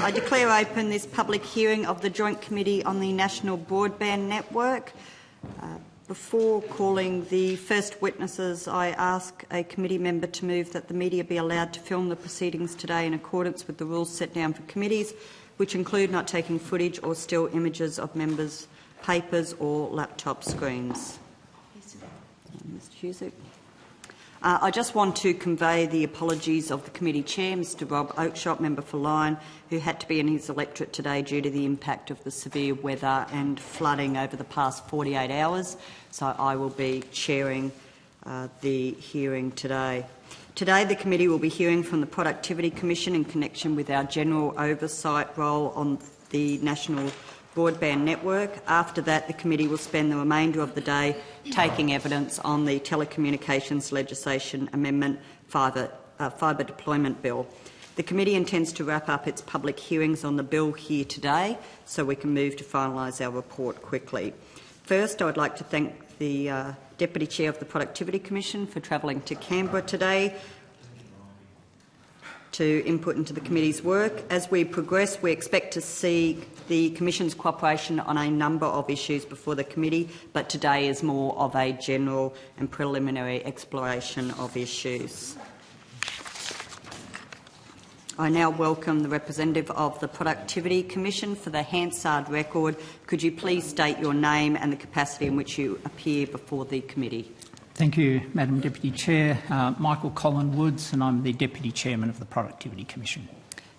I declare open this public hearing of the Joint Committee on the National Broadband Network. Before calling the first witnesses, I ask a committee member to move that the media be allowed to film the proceedings today in accordance with the rules set down for committees, which include not taking footage or still images of members' papers or laptop screens. Mr. Husick. I just want to convey the apologies of the committee chair, Mr Rob Oakeshott, member for Lyne, who had to be in his electorate today due to the impact of the severe weather and flooding over the past 48 hours. So I will be chairing the hearing today. Today the committee will be hearing from the Productivity Commission in connection with our general oversight role on the National Broadband Network. After that, the committee will spend the remainder of the day taking evidence on the Telecommunications Legislation Amendment Fibre Deployment Bill. The committee intends to wrap up its public hearings on the bill here today, so we can move to finalise our report quickly. First, I would like to thank the Deputy Chair of the Productivity Commission for travelling to Canberra today to input into the committee's work. As we progress, we expect to see the Commission's cooperation on a number of issues before the committee, but today is more of a general and preliminary exploration of issues. I now welcome the representative of the Productivity Commission. For the Hansard record, could you please state your name and the capacity in which you appear before the committee? Thank you, Madam Deputy Chair. Michael Colin Woods, and I'm the Deputy Chairman of the Productivity Commission.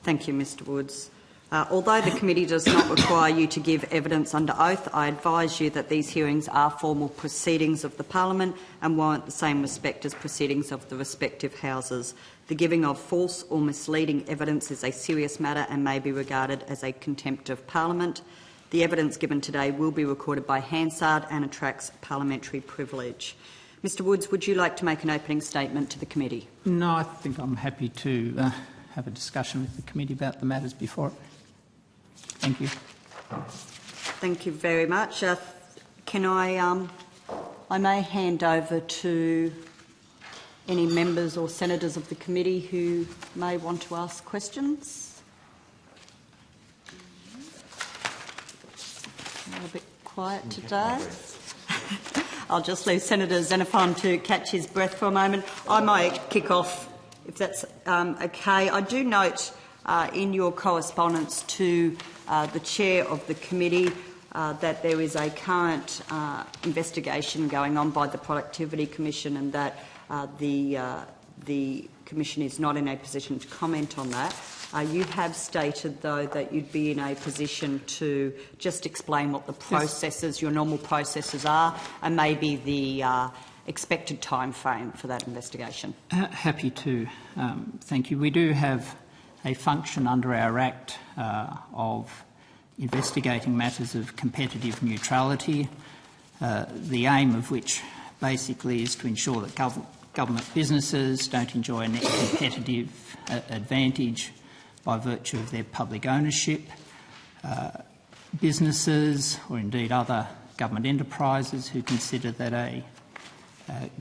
Thank you, Mr Woods. Although the committee does not require you to give evidence under oath, I advise you that these hearings are formal proceedings of the Parliament and warrant the same respect as proceedings of the respective houses. The giving of false or misleading evidence is a serious matter and may be regarded as a contempt of Parliament. The evidence given today will be recorded by Hansard and attracts parliamentary privilege. Mr Woods, would you like to make an opening statement to the committee? No, I think I'm happy to have a discussion with the committee about the matters before it. Thank you. Thank you very much. Can I may hand over to any members or senators of the committee who may want to ask questions. A bit quiet today. I'll just leave Senator Xenophon to catch his breath for a moment. I might kick off, if that's okay. I do note in your correspondence to the chair of the committee that there is a current investigation going on by the Productivity Commission and that the Commission is not in a position to comment on that. You have stated, though, that you'd be in a position to just explain what the processes, your normal processes are, and maybe the expected time frame for that investigation. Happy to. Thank you. We do have a function under our Act of investigating matters of competitive neutrality, the aim of which basically is to ensure that government businesses don't enjoy a net competitive advantage by virtue of their public ownership. Businesses, or indeed other government enterprises who consider that a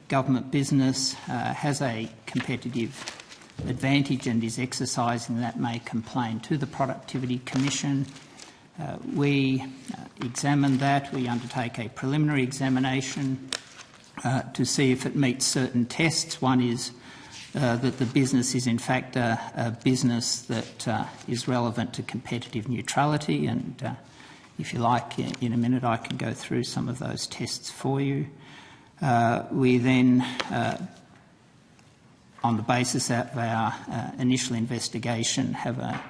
government business has a competitive advantage and is exercising that, may complain to the Productivity Commission. We examine that. We undertake a preliminary examination to see if it meets certain tests. One is that the business is in fact a business that is relevant to competitive neutrality, and if you like, in a minute I can go through some of those tests for you. We then, on the basis of our initial investigation, have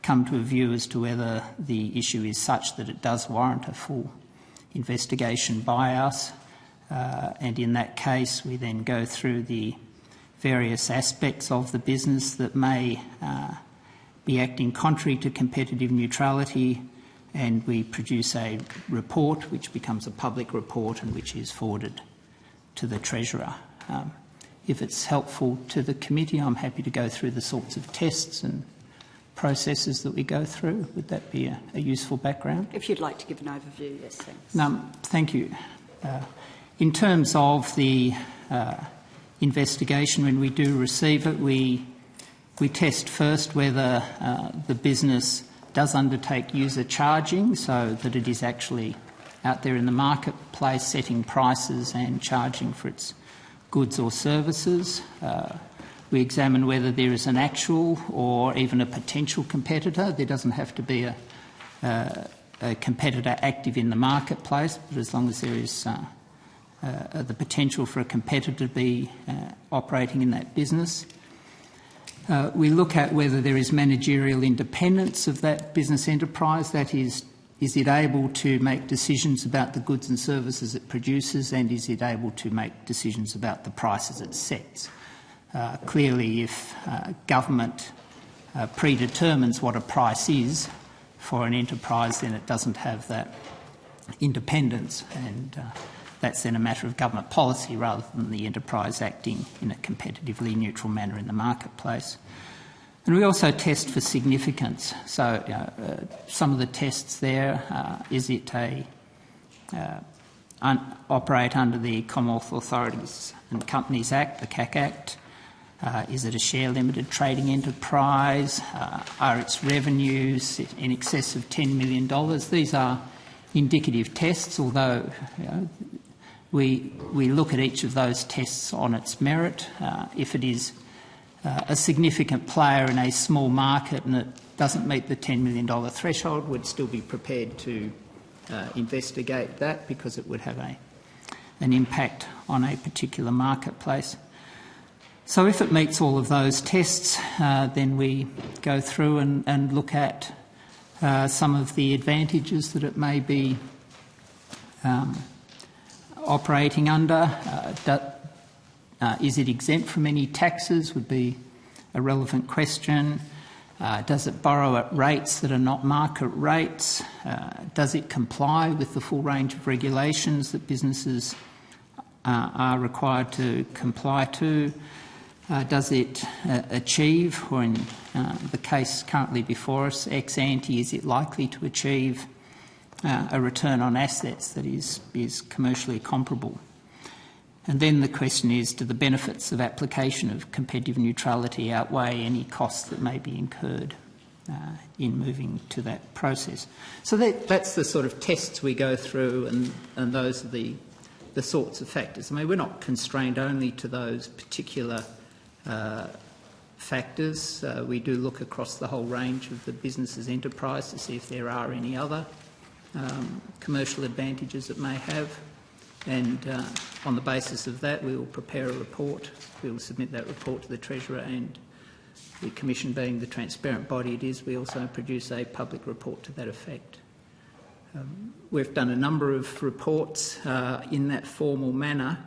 come to a view as to whether the issue is such that it does warrant a full investigation by us, and in that case we then go through the various aspects of the business that may be acting contrary to competitive neutrality, and we produce a report which becomes a public report and which is forwarded to the Treasurer. If it's helpful to the committee, I'm happy to go through the sorts of tests and processes that we go through. Would that be a useful background? If you'd like to give an overview, yes, thanks. Thank you. In terms of the investigation, when we do receive it, we test first whether the business does undertake user charging so that it is actually out there in the marketplace setting prices and charging for its goods or services. We examine whether there is an actual or even a potential competitor. There doesn't have to be a competitor active in the marketplace, but as long as there is the potential for a competitor to be operating in that business. We look at whether there is managerial independence of that business enterprise. That is it able to make decisions about the goods and services it produces, and is it able to make decisions about the prices it sets? Clearly, if government predetermines what a price is for an enterprise, then it doesn't have that independence, and that's then a matter of government policy rather than the enterprise acting in a competitively neutral manner in the marketplace. And we also test for significance. So some of the tests there, is it operate under the Commonwealth Authorities and Companies Act, the CAC Act? Is it a share limited trading enterprise? Are its revenues in excess of $10 million? These are indicative tests, although we look at each of those tests on its merit. If it is a significant player in a small market and it doesn't meet the $10 million threshold, we'd still be prepared to investigate that because it would have an impact on a particular marketplace. So if it meets all of those tests, then we go through and look at some of the advantages that it may be operating under. Is it exempt from any taxes would be a relevant question. Does it borrow at rates that are not market rates? Does it comply with the full range of regulations that businesses are required to comply to? Does it achieve, or in the case currently before us, ex ante, is it likely to achieve a return on assets that is commercially comparable? And then the question is, do the benefits of application of competitive neutrality outweigh any costs that may be incurred in moving to that process? So that's the sort of tests we go through, and those are the sorts of factors. I mean, we're not constrained only to those particular factors. We do look across the whole range of the business's enterprise to see if there are any other commercial advantages it may have. And on the basis of that, we will prepare a report. We will submit that report to the Treasurer, and the Commission, being the transparent body it is, we also produce a public report to that effect. We've done a number of reports in that formal manner,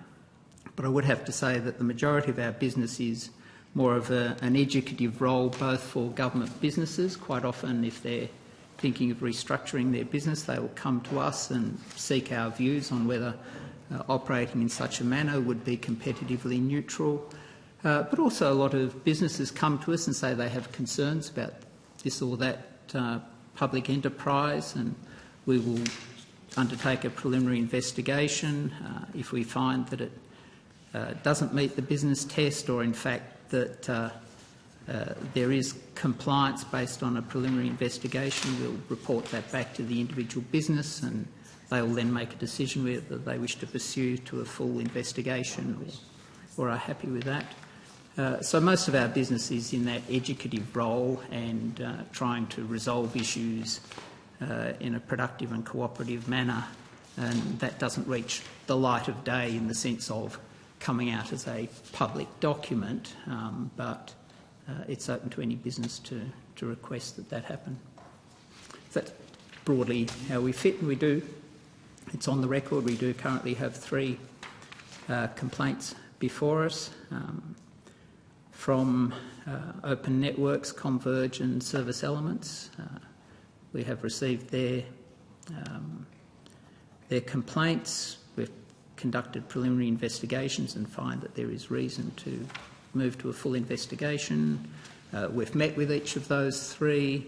but I would have to say that the majority of our business is more of an educative role, both for government businesses. Quite often, if they're thinking of restructuring their business, they will come to us and seek our views on whether operating in such a manner would be competitively neutral. But also a lot of businesses come to us and say they have concerns about this or that public enterprise, and we will undertake a preliminary investigation. If we find that it doesn't meet the business test, or in fact that there is compliance based on a preliminary investigation, we'll report that back to the individual business, and they will then make a decision whether they wish to pursue to a full investigation or are happy with that. So most of our business is in that educative role and trying to resolve issues in a productive and cooperative manner, and that doesn't reach the light of day in the sense of coming out as a public document, but it's open to any business to request that happen. So that's broadly how we fit, and we do. It's on the record. We do currently have 3 complaints before us from Open Networks, Converge and Service Elements. We have received their complaints. We've conducted preliminary investigations and find that there is reason to move to a full investigation. We've met with each of those 3.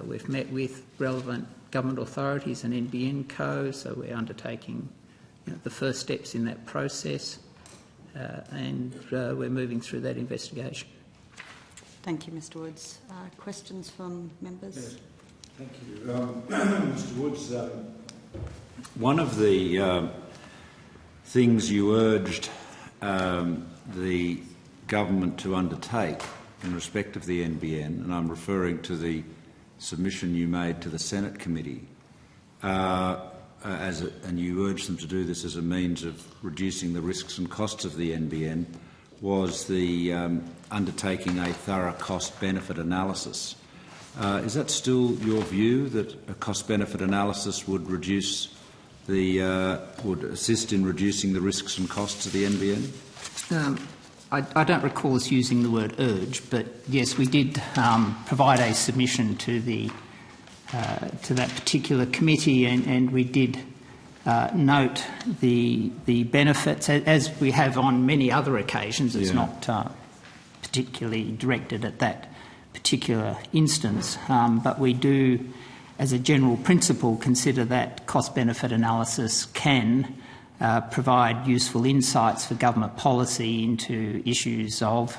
We've met with relevant government authorities and NBN Co, so we're undertaking the first steps in that process, and we're moving through that investigation. Thank you, Mr Woods. Questions from members? Thank you. Mr Woods, one of the things you urged the government to undertake in respect of the NBN, and I'm referring to the submission you made to the Senate committee, and you urged them to do this as a means of reducing the risks and costs of the NBN, was the undertaking a thorough cost-benefit analysis. Is that still your view, that a cost-benefit analysis would would assist in reducing the risks and costs of the NBN? I don't recall us using the word urge, but yes, we did provide a submission to that particular committee, and we did note the benefits, as we have on many other occasions. It's not particularly directed at that particular instance, but we do, as a general principle, consider that cost-benefit analysis can provide useful insights for government policy into issues of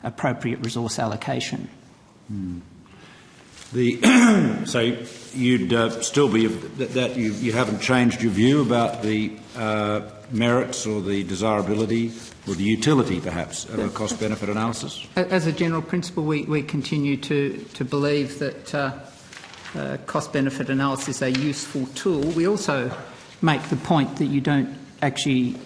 appropriate resource allocation. So you'd still be that you haven't changed your view about the merits or the desirability or the utility, perhaps, of a cost-benefit analysis? As a general principle, we continue to believe that cost-benefit analysis is a useful tool. We also make the point that you don't actually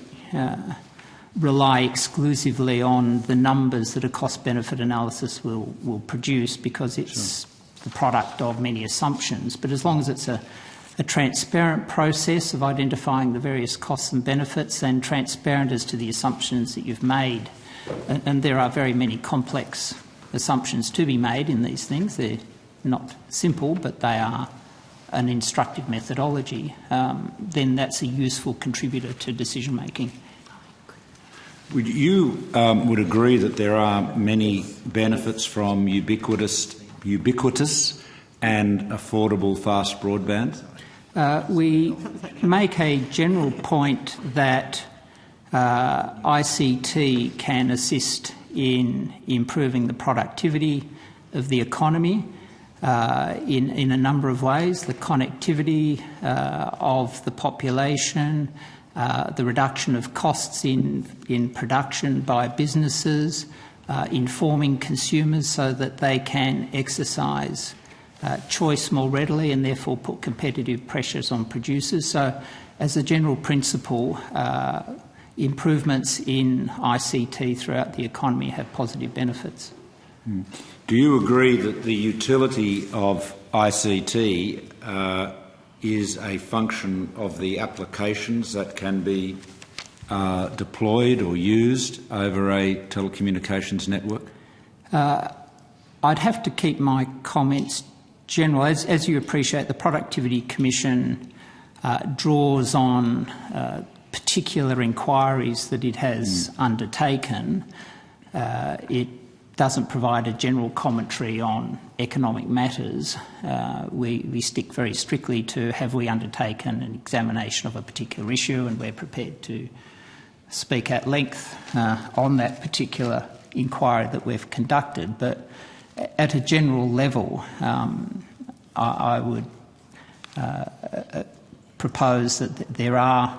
rely exclusively on the numbers that a cost-benefit analysis will produce, because it's the product of many assumptions. But as long as it's a transparent process of identifying the various costs and benefits, and transparent as to the assumptions that you've made, and there are very many complex assumptions to be made in these things. They're not simple, but they are an instructive methodology, then that's a useful contributor to decision making. You would agree that there are many benefits from ubiquitous and affordable fast broadband? We make a general point that ICT can assist in improving the productivity of the economy in a number of ways: the connectivity of the population, the reduction of costs in production by businesses, informing consumers so that they can exercise choice more readily and therefore put competitive pressures on producers. So, as a general principle, improvements in ICT throughout the economy have positive benefits. Do you agree that the utility of ICT is a function of the applications that can be deployed or used over a telecommunications network? I'd have to keep my comments general. As you appreciate, the Productivity Commission draws on particular inquiries that it has undertaken. It doesn't provide a general commentary on economic matters. We stick very strictly to, have we undertaken an examination of a particular issue, and we're prepared to speak at length on that particular inquiry that we've conducted. But at a general level, I would propose that there are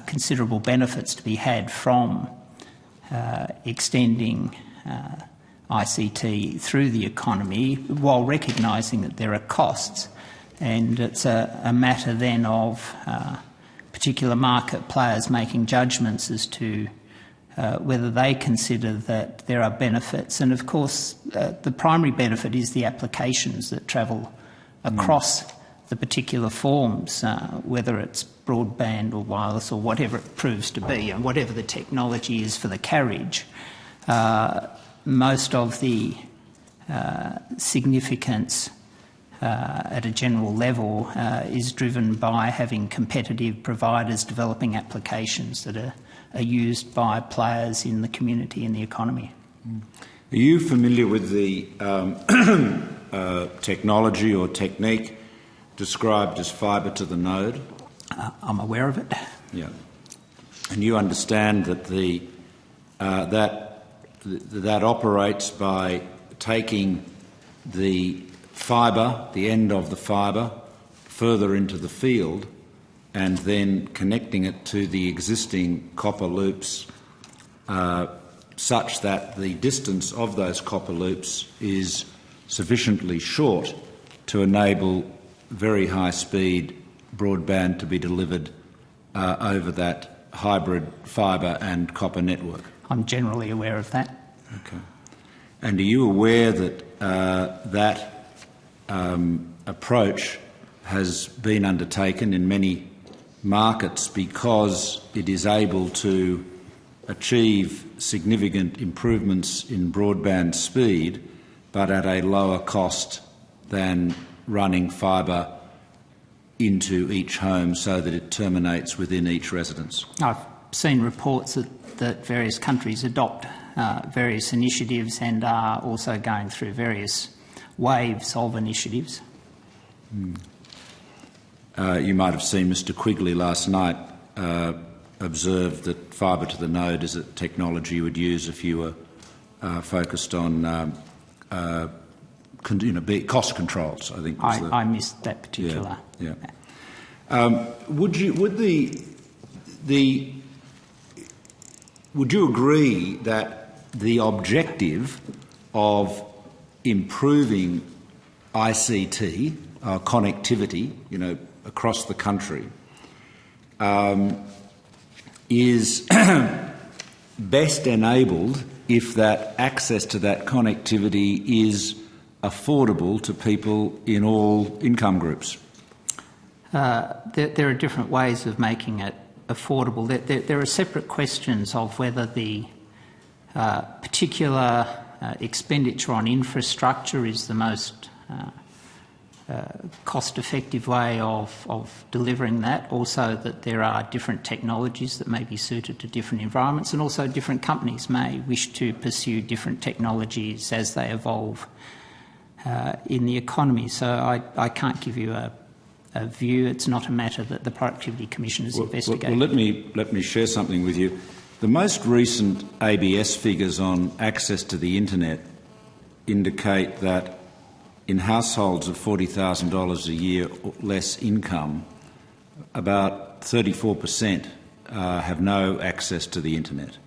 considerable benefits to be had from extending ICT through the economy, while recognising that there are costs, and it's a matter then of particular market players making judgments as to whether they consider that there are benefits. And of course, the primary benefit is the applications that travel across the particular forms, whether it's broadband or wireless or whatever it proves to be, and whatever the technology is for the carriage. Most of the significance at a general level is driven by having competitive providers developing applications that are used by players in the community and the economy. Are you familiar with the technology or technique described as fibre to the node? I'm aware of it. Yeah. And you understand that that operates by taking the fibre, the end of the fibre, further into the field, and then connecting it to the existing copper loops such that the distance of those copper loops is sufficiently short to enable very high-speed broadband to be delivered over that hybrid fibre and copper network? I'm generally aware of that. Okay. And are you aware that that approach has been undertaken in many markets because it is able to achieve significant improvements in broadband speed but at a lower cost than running fibre into each home so that it terminates within each residence? I've seen reports that various countries adopt various initiatives and are also going through various waves of initiatives. You might have seen Mr Quigley last night observe that fibre to the node is a technology you would use if you were focused on cost controls, I think. I missed that particular. Yeah. Would you agree that the objective of improving ICT connectivity, across the country, is best enabled if that access to that connectivity is affordable to people in all income groups? There are different ways of making it affordable. There are separate questions of whether the particular expenditure on infrastructure is the most cost-effective way of delivering that. Also that there are different technologies that may be suited to different environments, and also different companies may wish to pursue different technologies as they evolve in the economy. So I can't give you a view. It's not a matter that the Productivity Commission has investigated. Well, let me share something with you. The most recent ABS figures on access to the internet indicate that in households of $40,000 a year or less income, about 34% have no access to the internet,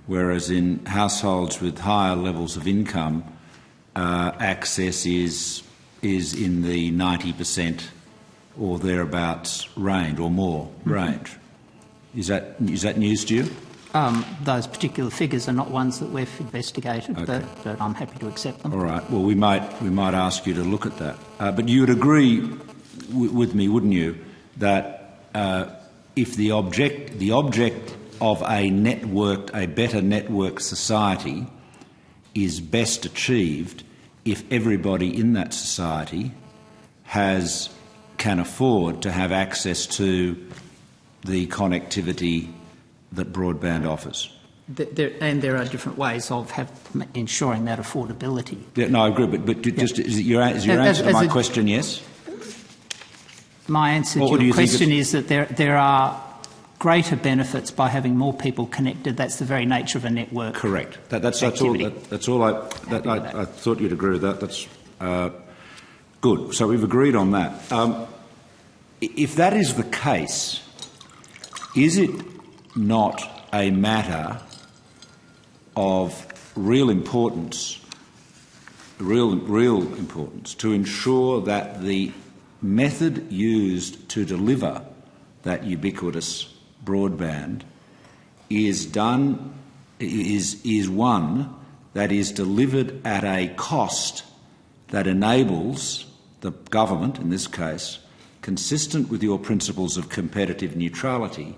whereas in households with higher levels of income, access is in the 90% or thereabouts range, or more range. Is that news to you? Those particular figures are not ones that we've investigated, Okay. but I'm happy to accept them. All right. Well, we might ask you to look at that. But you would agree with me, wouldn't you, that if the object of a better networked society is best achieved if everybody in that society can afford to have access to the connectivity that broadband offers? There are different ways of ensuring that affordability. Yeah, no, I agree, but is your answer to my question yes? My answer to your question is that there are greater benefits by having more people connected. That's the very nature of a network. Correct. That's all. I thought you'd agree with that. That's good. So we've agreed on that. If that is the case, is it not a matter of real importance to ensure that the method used to deliver that ubiquitous broadband is one that is delivered at a cost that enables the government, in this case, consistent with your principles of competitive neutrality,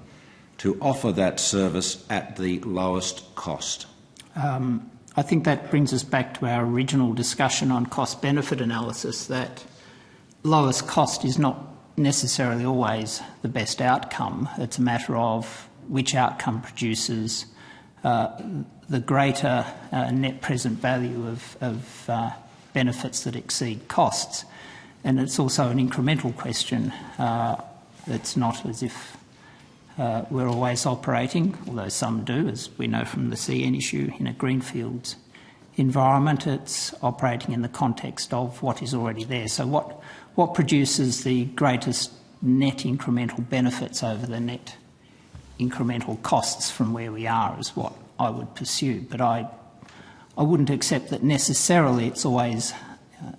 to offer that service at the lowest cost? I think that brings us back to our original discussion on cost-benefit analysis, that lowest cost is not necessarily always the best outcome. It's a matter of which outcome produces the greater net present value of benefits that exceed costs. And it's also an incremental question. It's not as if we're always operating, although some do, as we know from the CN issue, in a greenfields environment. It's operating in the context of what is already there. So what produces the greatest net incremental benefits over the net incremental costs from where we are is what I would pursue. But I wouldn't accept that necessarily it's always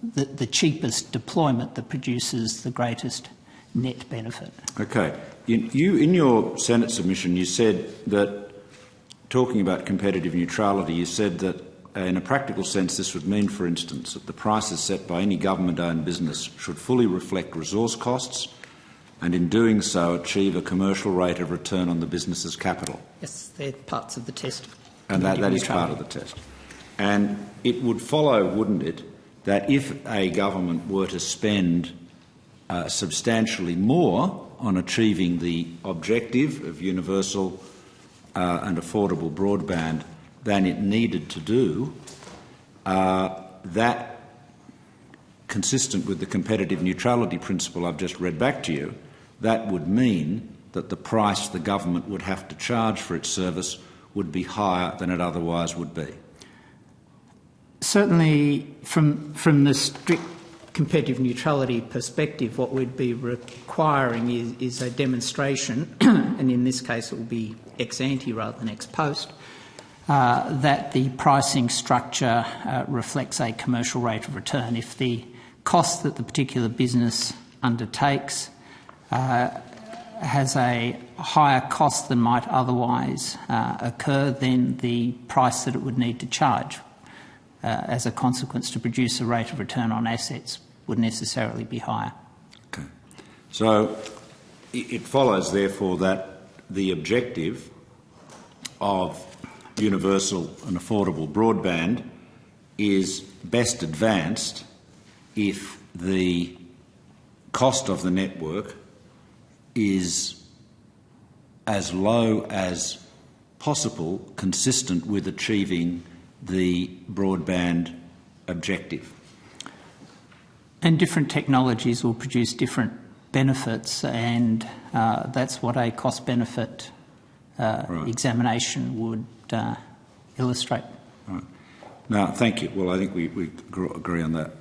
the cheapest deployment that produces the greatest net benefit. Okay. In your Senate submission, you said that, talking about competitive neutrality, you said that in a practical sense this would mean, for instance, that the prices set by any government-owned business should fully reflect resource costs and in doing so achieve a commercial rate of return on the business's capital. Yes, they're parts of the test. And that is part of the test. And it would follow, wouldn't it, that if a government were to spend substantially more on achieving the objective of universal and affordable broadband than it needed to do, that, consistent with the competitive neutrality principle I've just read back to you, that would mean that the price the government would have to charge for its service would be higher than it otherwise would be. Certainly, from the strict competitive neutrality perspective, what we'd be requiring is a demonstration, and in this case it will be ex ante rather than ex post, that the pricing structure reflects a commercial rate of return. If the cost that the particular business undertakes has a higher cost than might otherwise occur, then the price that it would need to charge as a consequence to produce a rate of return on assets would necessarily be higher. Okay. So it follows, therefore, that the objective of universal and affordable broadband is best advanced if the cost of the network is as low as possible, consistent with achieving the broadband objective. And different technologies will produce different benefits, and that's what a cost-benefit examination would illustrate. Right. Now, thank you. Well, I think we agree on that.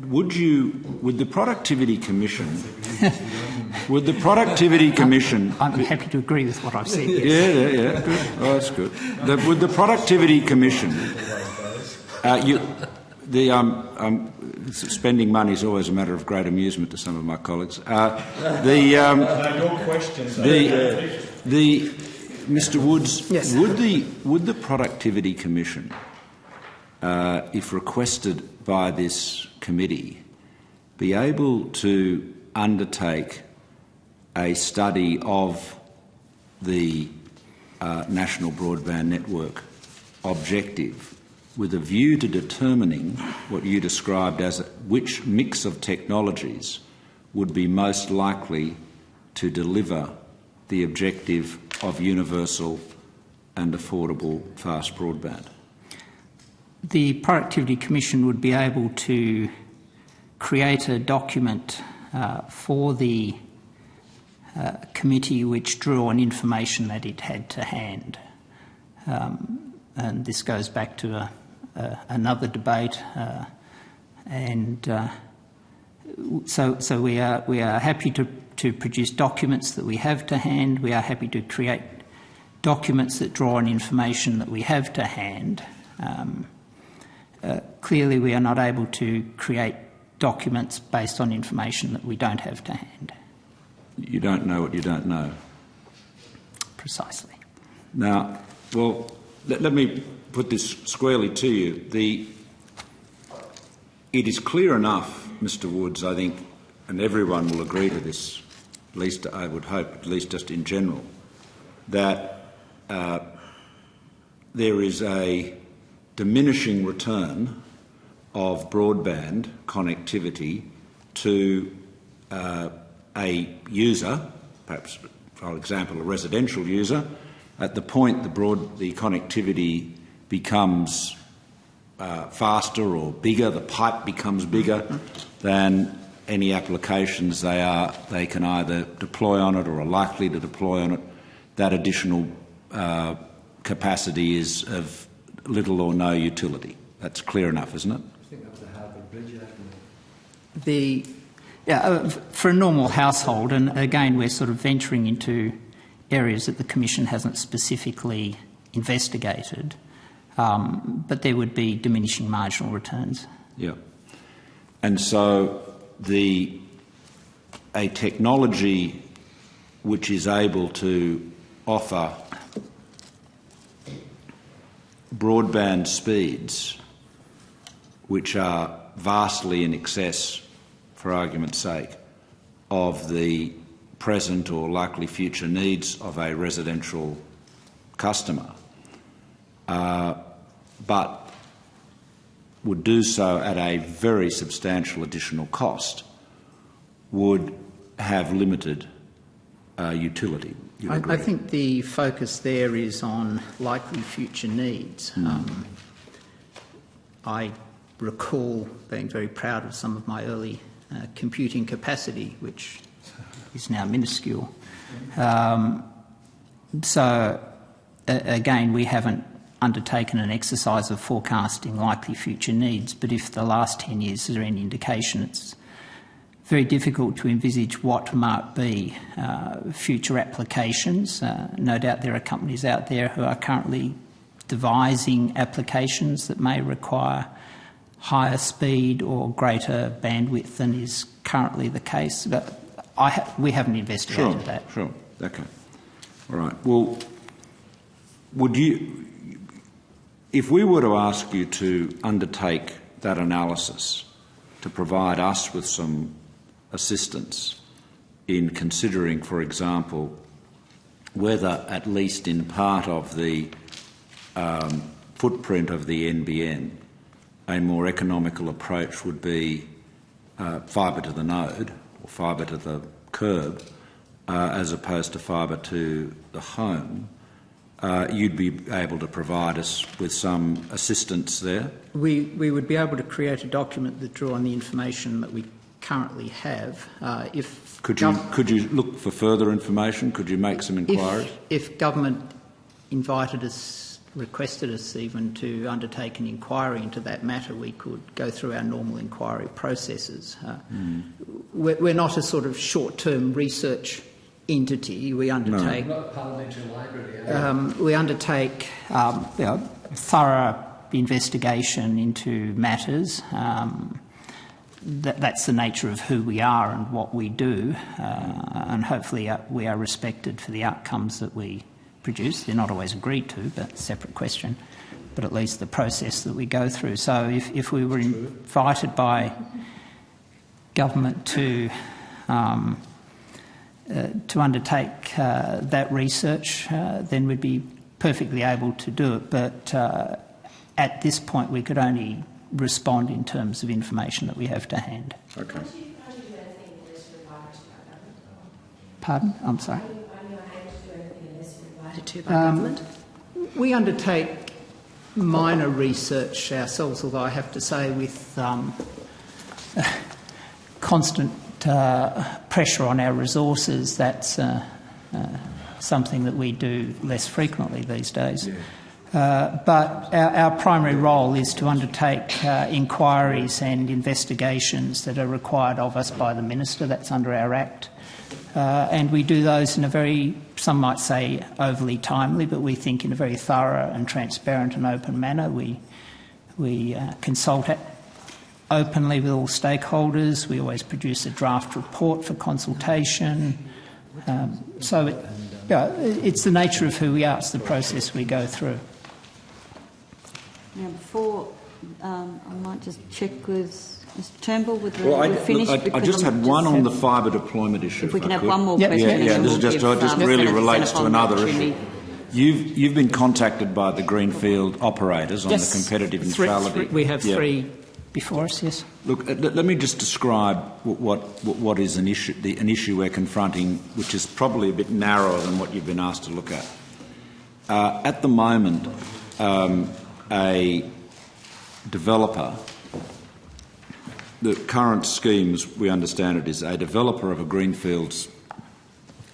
Would the Productivity Commission... would the Productivity Commission... I'm happy to agree with what I've said. Yes. Yeah. Good. Oh, that's good. Would the Productivity Commission... spending money is always a matter of great amusement to some of my colleagues. Mr. Woods, yes. would the Productivity Commission, if requested by this committee, be able to undertake a study of the National Broadband Network objective with a view to determining what you described as which mix of technologies would be most likely to deliver the objective of universal and affordable fast broadband? The Productivity Commission would be able to create a document for the committee which drew on information that it had to hand. And this goes back to another debate, so we are happy to produce documents that we have to hand. We are happy to create documents that draw on information that we have to hand. Clearly, we are not able to create documents based on information that we don't have to hand. You don't know what you don't know. Precisely. Now, well, let me put this squarely to you. It is clear enough, Mr. Woods, I think, and everyone will agree to this, at least I would hope, at least just in general, that there is a diminishing return of broadband connectivity to a user, perhaps, for example, a residential user, at the point the connectivity becomes faster or bigger, the pipe becomes bigger than any applications they can either deploy on it or are likely to deploy on it. That additional capacity is of little or no utility. That's clear enough, isn't it? I think that's the Harvard Bridge, For a normal household, and again we're sort of venturing into areas that the Commission hasn't specifically investigated, but there would be diminishing marginal returns. Yeah. And so a technology which is able to offer broadband speeds which are vastly in excess, for argument's sake, of the present or likely future needs of a residential customer, but would do so at a very substantial additional cost, would have limited utility. I think the focus there is on likely future needs. I recall being very proud of some of my early computing capacity, which is now minuscule. Again, we haven't undertaken an exercise of forecasting likely future needs, but if the last 10 years is any indication, it's very difficult to envisage what might be future applications. No doubt there are companies out there who are currently devising applications that may require higher speed or greater bandwidth than is currently the case, but we haven't investigated that. Sure. Okay. All right. Well, would you, if we were to ask you to undertake that analysis to provide us with some assistance in considering, for example, whether at least in part of the footprint of the NBN a more economical approach would be fibre to the node or fibre to the curb as opposed to fibre to the home, you'd be able to provide us with some assistance there? We would be able to create a document that drew on the information that we currently have. Could you look for further information? Could you make some inquiries? If government invited us, requested us even to undertake an inquiry into that matter, we could go through our normal inquiry processes. We're not a sort of short-term research entity. We undertake. Not a parliamentary library. We undertake thorough investigation into matters. That's the nature of who we are and what we do, and hopefully we are respected for the outcomes that we produce. They're not always agreed to, but a separate question. But at least the process that we go through. So if we were invited by government to undertake that research, then we'd be perfectly able to do it. But at this point, we could only respond in terms of information that we have to hand. Okay. Pardon? I'm sorry. To by government? We undertake minor research ourselves, although I have to say with constant pressure on our resources, that's something that we do less frequently these days. But our primary role is to undertake inquiries and investigations that are required of us by the Minister. That's under our Act. And we do those in a very, some might say, overly timely, but we think in a very thorough and transparent and open manner. We consult openly with all stakeholders. We always produce a draft report for consultation. It's the nature of who we are. It's the process we go through. Now, before I might just check with Mr Turnbull whether well, we're finished. I just had one on the fibre deployment issue. If we can have could. one more question. Yeah, this just really relates to another opportunity. issue. You've been contacted by the greenfield operators on the competitive neutrality. We have three before us, yes. Look, let me just describe what is an issue we're confronting, which is probably a bit narrower than what you've been asked to look at. At the moment, a developer, the current schemes, we understand it, is a developer of a greenfields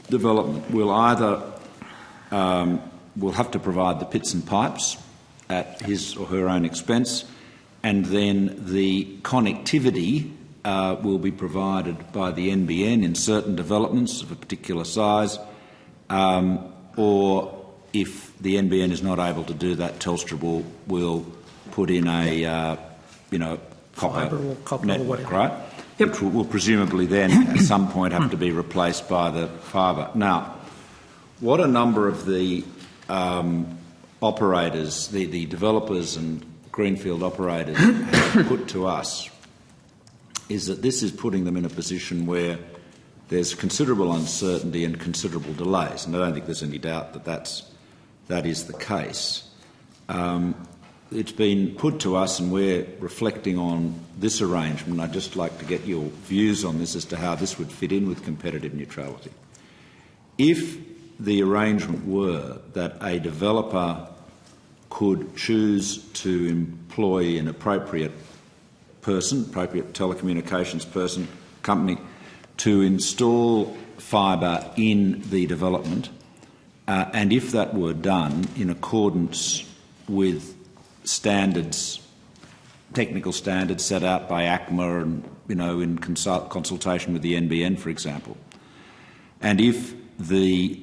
development will either will have to provide the pits and pipes at his or her own expense, and then the connectivity will be provided by the NBN in certain developments of a particular size, or if the NBN is not able to do that, Telstra will put in a copper network, right? Yep. Which will presumably then at some point have to be replaced by the fibre. Now, what a number of the operators, the developers and greenfield operators have put to us is that this is putting them in a position where there's considerable uncertainty and considerable delays, and I don't think there's any doubt that that is the case. It's been put to us, and we're reflecting on this arrangement. I'd just like to get your views on this as to how this would fit in with competitive neutrality. If the arrangement were that a developer could choose to employ an appropriate telecommunications company, to install fibre in the development, and if that were done in accordance with technical standards set out by ACMA and, in consultation with the NBN, for example, and if the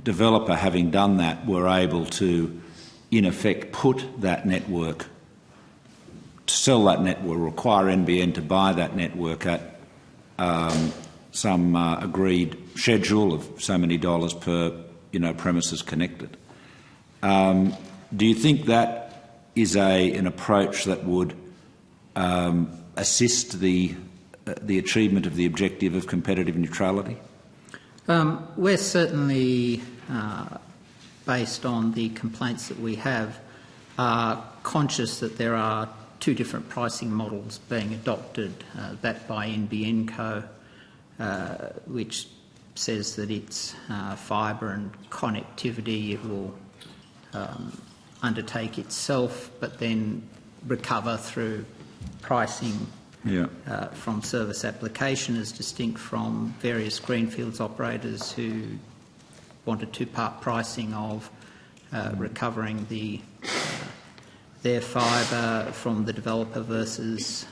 developer, having done that, were able to, in effect, put that network, to sell that network, require NBN to buy that network at some agreed schedule of so many dollars per, premises connected. Do you think that is an approach that would assist the achievement of the objective of competitive neutrality? We're certainly, based on the complaints that we have, conscious that there are two different pricing models being adopted, that by NBN Co, which says that it's fibre and connectivity it will undertake itself, but then recover through pricing from service application, as distinct from various greenfields operators who want a two-part pricing of recovering their fibre from the developer versus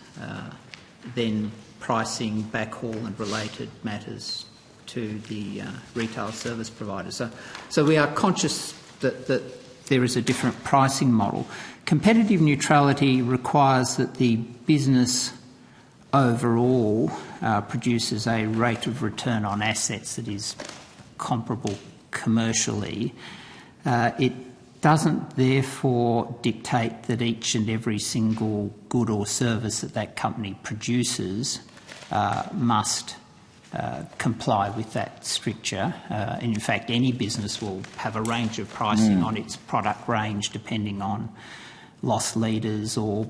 then pricing backhaul and related matters to the retail service provider. So we are conscious that there is a different pricing model. Competitive neutrality requires that the business overall produces a rate of return on assets that is comparable commercially. It doesn't therefore dictate that each and every single good or service that company produces must comply with that stricture. In fact, any business will have a range of pricing on its product range depending on loss leaders or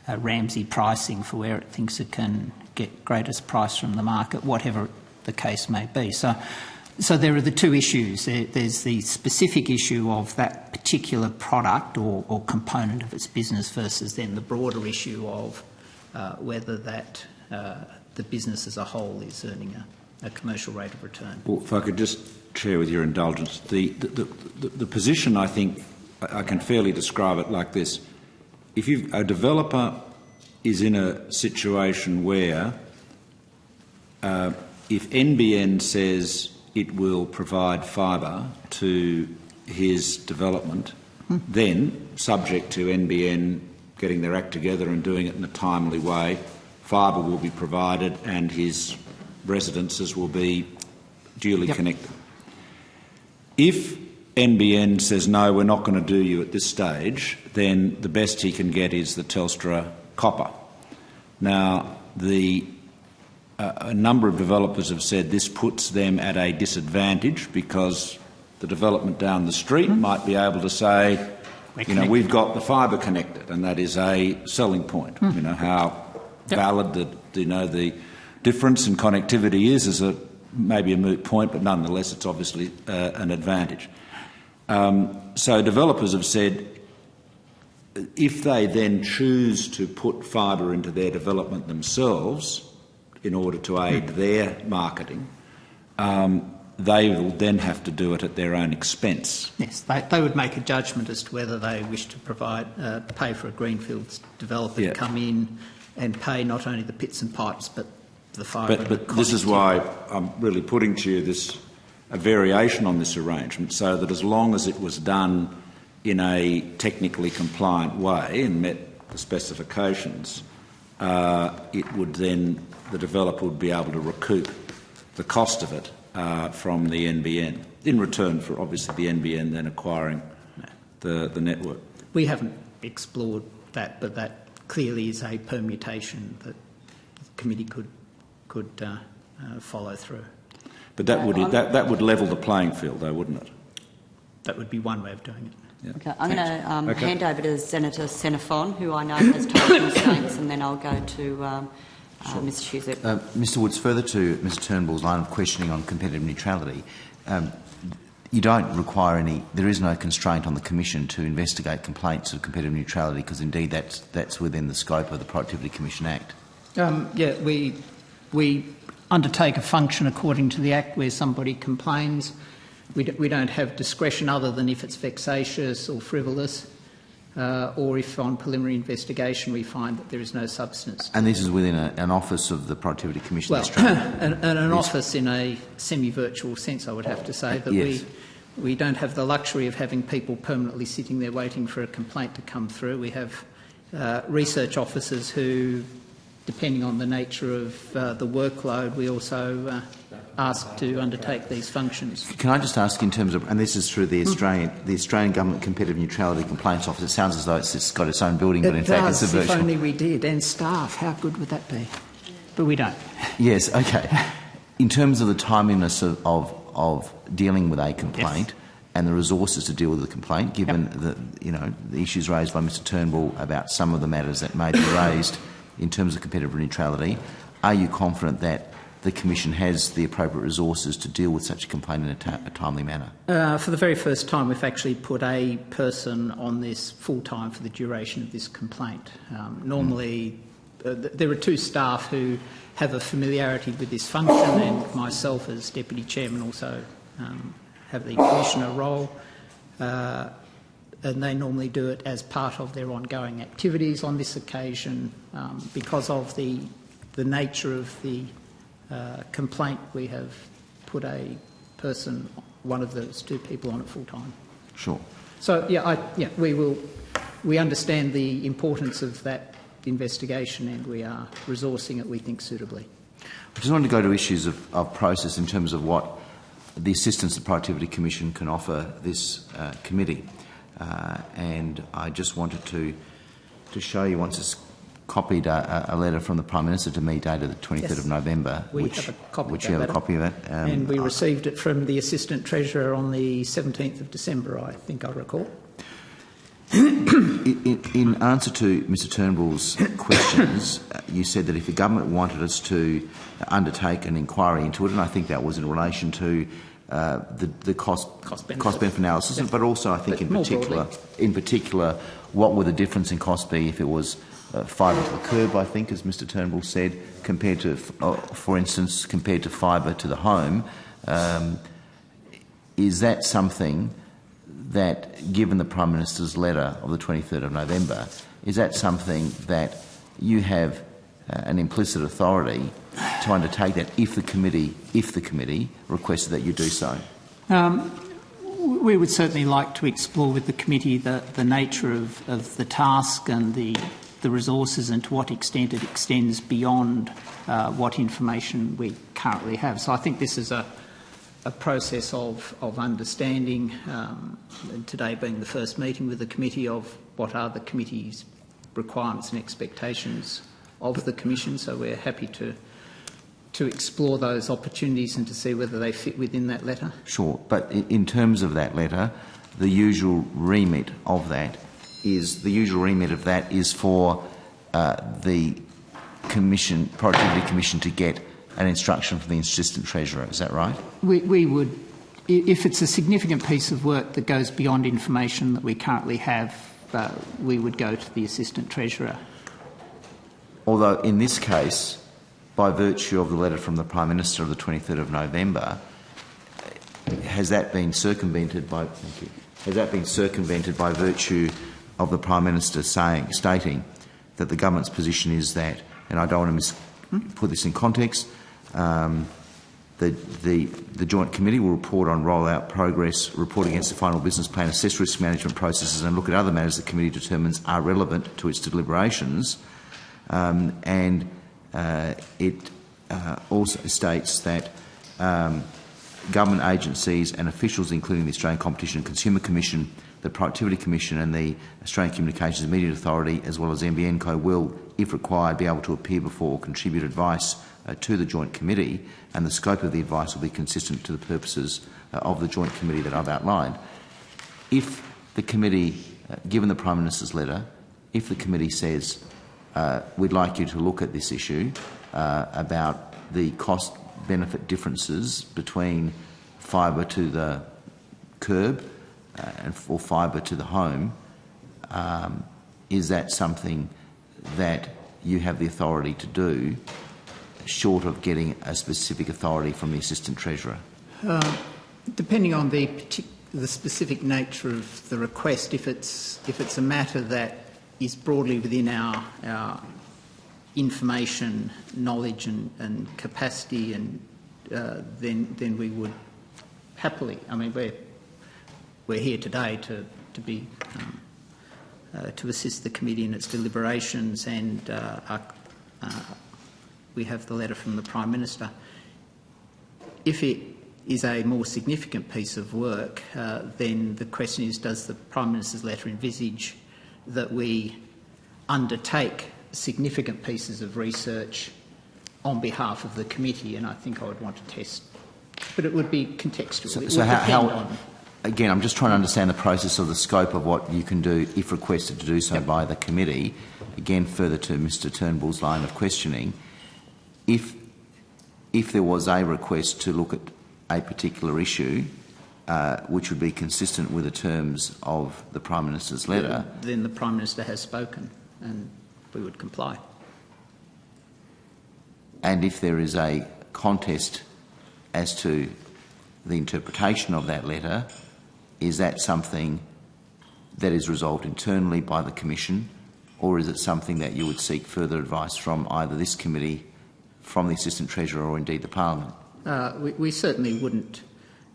Ramsey pricing for where it thinks it can get greatest price from the market, whatever the case may be. So there are the two issues. There's the specific issue of that particular product or component of its business versus then the broader issue of whether that the business as a whole is earning a commercial rate of return. Well, if I could just share with your indulgence, the position, I think, I can fairly describe it like this. If a developer is in a situation where if NBN says it will provide fibre to his development, then, subject to NBN getting their act together and doing it in a timely way, fibre will be provided and his residences will be duly connected. If NBN says, no, we're not going to do you at this stage, then the best he can get is the Telstra copper. Now, a number of developers have said this puts them at a disadvantage because the development down the street might be able to say, we've got the fibre connected, and that is a selling point. How valid the difference in connectivity is maybe a moot point, but nonetheless it's obviously an advantage. So developers have said if they then choose to put fibre into their development themselves in order to aid their marketing, they will then have to do it at their own expense. Yes, they would make a judgment as to whether they wish to pay for a greenfields developer to come in and pay not only the pits and pipes but the fibre. But this is why I'm really putting to you a variation on this arrangement, so that as long as it was done in a technically compliant way and met the specifications, it would then, the developer would be able to recoup the cost of it from the NBN, in return for obviously the NBN then acquiring the network. We haven't explored that, but that clearly is a permutation that the committee could follow through. But that would level the playing field, though, wouldn't it? That would be one way of doing it. Yeah. Okay, I'm going to hand over to Senator Xenophon, who I know has taken constraints, and then I'll go to Mr Shuzek. Mr Woods, further to Mr Turnbull's line of questioning on competitive neutrality, you don't require there is no constraint on the Commission to investigate complaints of competitive neutrality, because indeed that's within the scope of the Productivity Commission Act. We undertake a function according to the Act where somebody complains. We don't have discretion other than if it's vexatious or frivolous, or if on preliminary investigation we find that there is no substance. And this is within an office of the Productivity Commission? Well, an office in a semi-virtual sense, I would have to say, that yes. we don't have the luxury of having people permanently sitting there waiting for a complaint to come through. We have research officers who, depending on the nature of the workload, we also ask to undertake these functions. Can I just ask, in terms of, and this is through the Australian Government Competitive Neutrality Complaints Office, it sounds as though it's got its own building, but in fact it's a virtual. If only we did, and staff, how good would that be? But we don't. Yes, okay. In terms of the timeliness of dealing with a complaint, yes, and the resources to deal with the complaint, given the issues raised by Mr Turnbull about some of the matters that may be raised in terms of competitive neutrality, are you confident that the Commission has the appropriate resources to deal with such a complaint in a timely manner? For the very first time, we've actually put a person on this full-time for the duration of this complaint. Normally, there are two staff who have a familiarity with this function, and myself as Deputy Chairman also have the Commissioner role. And they normally do it as part of their ongoing activities. On this occasion, because of the nature of the complaint, we have put a person, one of those two people, on it full time. Sure. So we understand the importance of that investigation, and we are resourcing it, we think, suitably. I just wanted to go to issues of process in terms of what the assistance the Productivity Commission can offer this committee. And I just wanted to show you, once it's copied, a letter from the Prime Minister to me dated the 23rd of November. We have a copy of that you have letter. A copy of it. And we received it from the Assistant Treasurer on the 17th of December, I think I recall. In answer to Mr Turnbull's questions, you said that if the government wanted us to undertake an inquiry into it, and I think that was in relation to the cost-benefit analysis, yeah, but also I think in particular, what would the difference in cost be if it was fibre to the curb, I think, as Mr Turnbull said, compared to, for instance, compared to fibre to the home. Is that something that, given the Prime Minister's letter of the 23rd of November, is that something that you have an implicit authority to undertake that if the committee requested that you do so? We would certainly like to explore with the committee the nature of the task and the resources, and to what extent it extends beyond what information we currently have. So I think this is a process of understanding, and today being the first meeting with the committee, of what are the committee's requirements and expectations of the Commission. So we're happy to explore those opportunities and to see whether they fit within that letter. Sure, but in terms of that letter, the usual remit of that is for the Productivity Commission to get an instruction from the Assistant Treasurer. Is that right? We would, if it's a significant piece of work that goes beyond information that we currently have, we would go to the Assistant Treasurer. Although in this case, by virtue of the letter from the Prime Minister of the 23rd of November, has that been circumvented by? Thank you. Has that been circumvented by virtue of the Prime Minister stating that the government's position is that, and I don't want to put this in context, the Joint Committee will report on rollout progress, report against the final business plan, assess risk management processes and look at other matters the Committee determines are relevant to its deliberations. It also states that government agencies and officials, including the Australian Competition and Consumer Commission, the Productivity Commission and the Australian Communications and Media Authority, as well as NBN Co, will, if required, be able to appear before or contribute advice to the Joint Committee, and the scope of the advice will be consistent to the purposes of the Joint Committee that I've outlined. If the committee, given the Prime Minister's letter, if the committee says, we'd like you to look at this issue about the cost-benefit differences between fibre to the curb or fibre to the home, is that something that you have the authority to do, short of getting a specific authority from the Assistant Treasurer? Depending on the specific nature of the request, if it's a matter that is broadly within our information, knowledge and capacity, and then we would happily. I mean, we're here today to assist the committee in its deliberations, and we have the letter from the Prime Minister. If it is a more significant piece of work, then the question is, does the Prime Minister's letter envisage that we undertake significant pieces of research on behalf of the committee? And I think I would want to test, but it would be contextual. Again, I'm just trying to understand the process of the scope of what you can do if requested to do so by the committee. Again, further to Mr Turnbull's line of questioning, if there was a request to look at a particular issue, which would be consistent with the terms of the Prime Minister's letter, then the Prime Minister has spoken, and we would comply. And if there is a contest as to the interpretation of that letter, is that something that is resolved internally by the Commission, or is it something that you would seek further advice from either this committee, from the Assistant Treasurer, or indeed the Parliament? We certainly wouldn't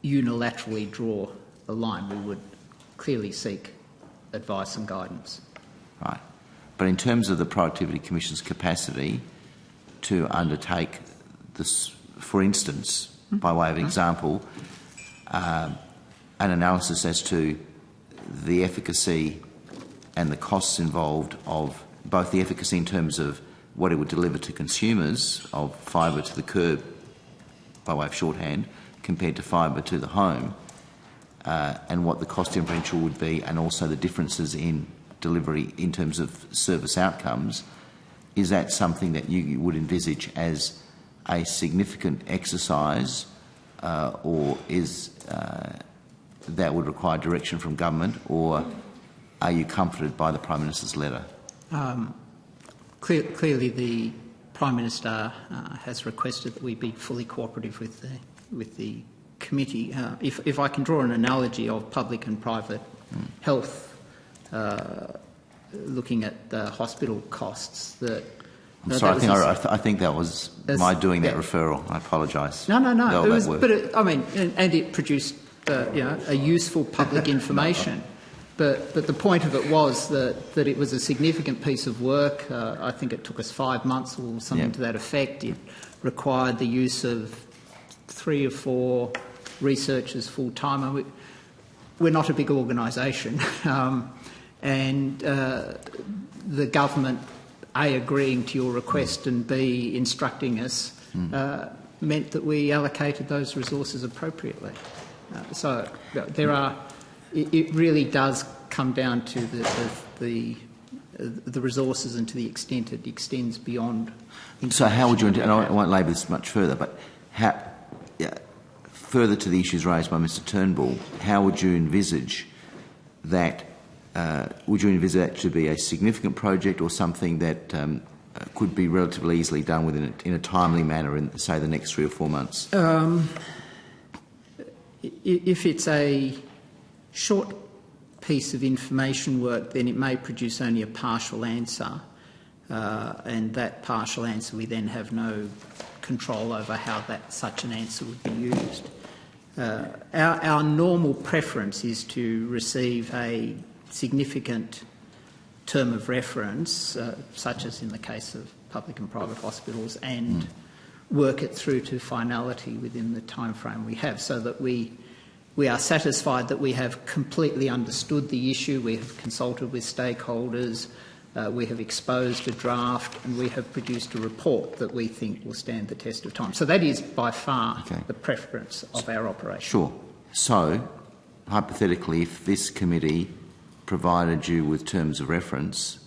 unilaterally draw a line. We would clearly seek advice and guidance. Right. But in terms of the Productivity Commission's capacity to undertake this, for instance, by way of example, an analysis as to the efficacy and the costs involved of both the efficacy in terms of what it would deliver to consumers of fibre to the curb, by way of shorthand, compared to fibre to the home, and what the cost differential would be, and also the differences in delivery in terms of service outcomes. Is that something that you would envisage as a significant exercise, or is that would require direction from government, or are you comforted by the Prime Minister's letter? Clearly, the Prime Minister has requested that we be fully cooperative with the committee. If I can draw an analogy of public and private health, looking at the hospital costs, I'm sorry, I think that was my doing that referral. I apologise. No. And it produced a useful public information. But the point of it was that it was a significant piece of work. I think it took us 5 months or something to that effect. It required the use of 3 or 4 researchers full-time. We're not a big organisation. And the government, A, agreeing to your request and B, instructing us, meant that we allocated those resources appropriately. So there are... It really does come down to the resources and to the extent it extends beyond. So how would you, and I won't labour this much further, but further to the issues raised by Mr Turnbull, how would you envisage that? Would you envisage that to be a significant project, or something that could be relatively easily done within in a timely manner in, say, the next 3 or 4 months? If it's a short piece of information work, then it may produce only a partial answer, and that partial answer we then have no control over how such an answer would be used. Our normal preference is to receive a significant term of reference, such as in the case of public and private hospitals, and work it through to finality within the time frame we have, so that we are satisfied that we have completely understood the issue, we have consulted with stakeholders, we have exposed a draft, and we have produced a report that we think will stand the test of time. So that is by far the preference of our operation. Sure. So, hypothetically, if this committee provided you with terms of reference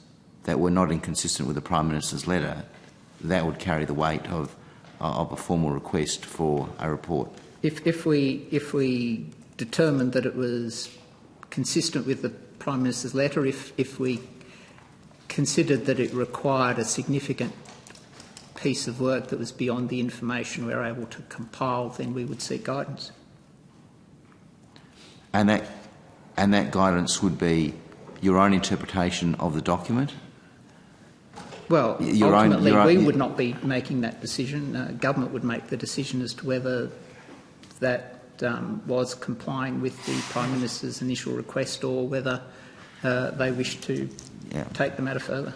that were not inconsistent with the Prime Minister's letter, that would carry the weight of a formal request for a report. If we determined that it was consistent with the Prime Minister's letter, if we considered that it required a significant piece of work that was beyond the information we were able to compile, then we would seek guidance. And that guidance would be your own interpretation of the document? Well, ultimately we would not be making that decision. Government would make the decision as to whether that was complying with the Prime Minister's initial request, or whether they wish to take the matter further.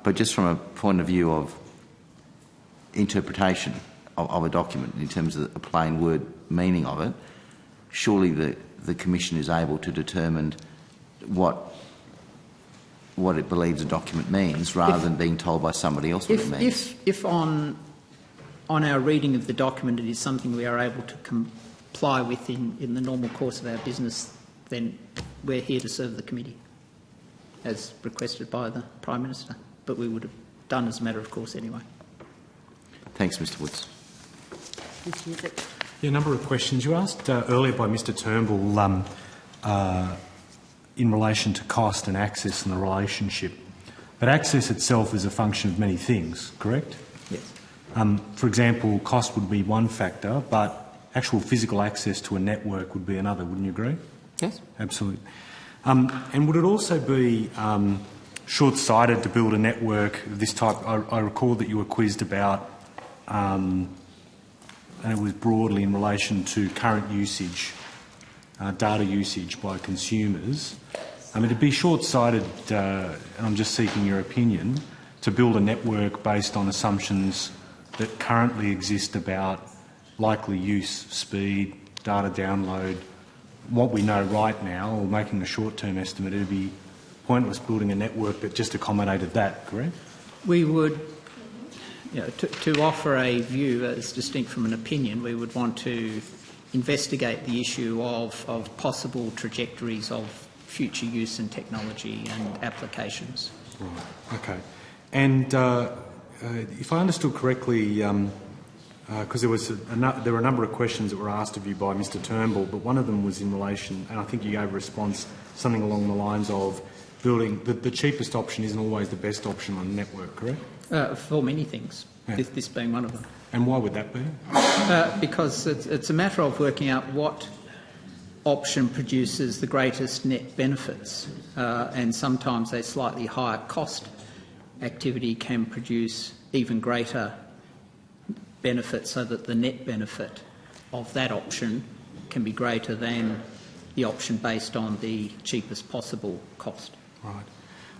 But just from a point of view of interpretation of a document in terms of a plain word meaning of it, surely the Commission is able to determine what it believes a document means, rather than being told by somebody else what it means. If on our reading of the document it is something we are able to comply with in the normal course of our business, then we're here to serve the committee, as requested by the Prime Minister. But we would have done as a matter of course anyway. Thanks, Mr Woods. Yeah, a number of questions. You asked earlier by Mr Turnbull in relation to cost and access and the relationship. But access itself is a function of many things, correct? Yes. For example, cost would be one factor, but actual physical access to a network would be another, wouldn't you agree? Yes. Absolutely. And would it also be short-sighted to build a network of this type? I recall that you were quizzed about, and it was broadly in relation to current usage, data usage by consumers. I mean, it'd be short-sighted, and I'm just seeking your opinion, to build a network based on assumptions that currently exist about likely use, speed, data download, what we know right now, or making a short-term estimate. It'd be pointless building a network that just accommodated that, correct? We would, to offer a view as distinct from an opinion, we would want to investigate the issue of possible trajectories of future use and technology and applications. Right, okay. And if I understood correctly, because there were a number of questions that were asked of you by Mr Turnbull, but one of them was in relation, and I think you gave a response, something along the lines of building, the cheapest option isn't always the best option on a network, correct? For many things, this being one of them. And why would that be? Because it's a matter of working out what option produces the greatest net benefits, and sometimes a slightly higher cost activity can produce even greater benefit, so that the net benefit of that option can be greater than the option based on the cheapest possible cost. Right.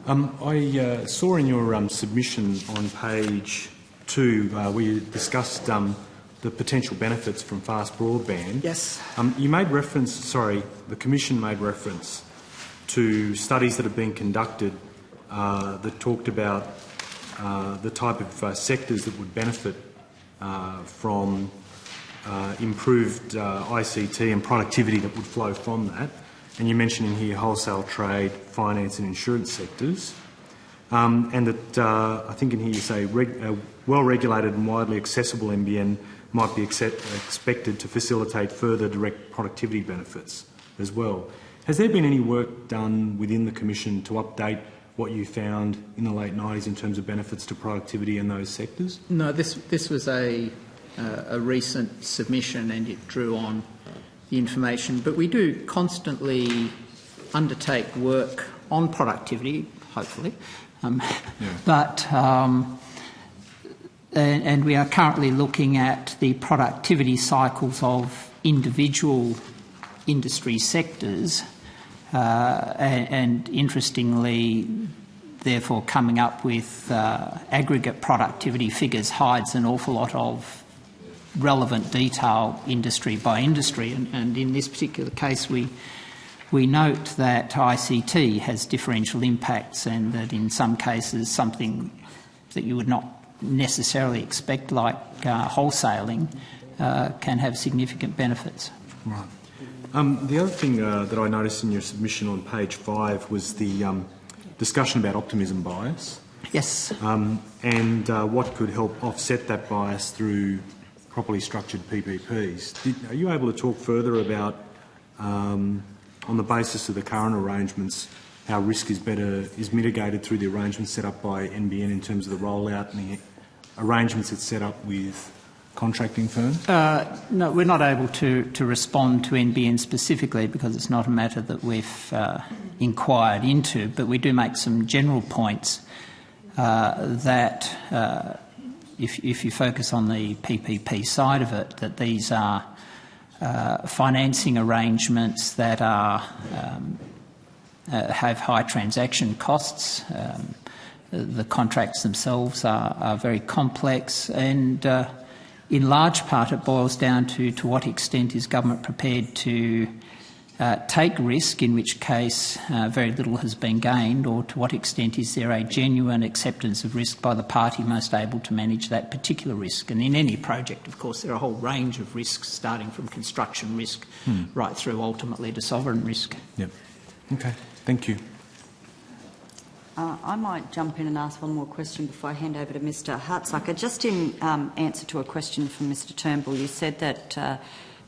I saw in your submission on page 2 where you discussed the potential benefits from fast broadband. Yes. You made reference, the Commission made reference to studies that have been conducted that talked about the type of sectors that would benefit from improved ICT and productivity that would flow from that. And you mentioned in here wholesale trade, finance and insurance sectors. And that I think in here you say well-regulated and widely accessible NBN might be expected to facilitate further direct productivity benefits as well. Has there been any work done within the Commission to update what you found in the late 90s in terms of benefits to productivity in those sectors? No, this was a recent submission, and it drew on the information, but we do constantly undertake work on productivity, hopefully. And we are currently looking at the productivity cycles of individual industry sectors, and interestingly, therefore, coming up with aggregate productivity figures hides an awful lot of relevant detail industry by industry. And in this particular case, we note that ICT has differential impacts, and that in some cases something that you would not necessarily expect, like wholesaling, can have significant benefits. Right. The other thing that I noticed in your submission on page 5 was the discussion about optimism bias. Yes. And what could help offset that bias through properly structured PPPs. Are you able to talk further about, on the basis of the current arrangements, how risk is mitigated through the arrangements set up by NBN in terms of the rollout and the arrangements it's set up with contracting firms? No, we're not able to respond to NBN specifically because it's not a matter that we've inquired into, but we do make some general points that if you focus on the PPP side of it, that these are financing arrangements that are have high transaction costs. The contracts themselves are very complex, and in large part it boils down to what extent is government prepared to take risk, in which case very little has been gained, or to what extent is there a genuine acceptance of risk by the party most able to manage that particular risk. And in any project, of course, there are a whole range of risks, starting from construction risk right through ultimately to sovereign risk. Yep. Okay, thank you. I might jump in and ask one more question before I hand over to Mr Hartsucker. Just in answer to a question from Mr Turnbull, you said that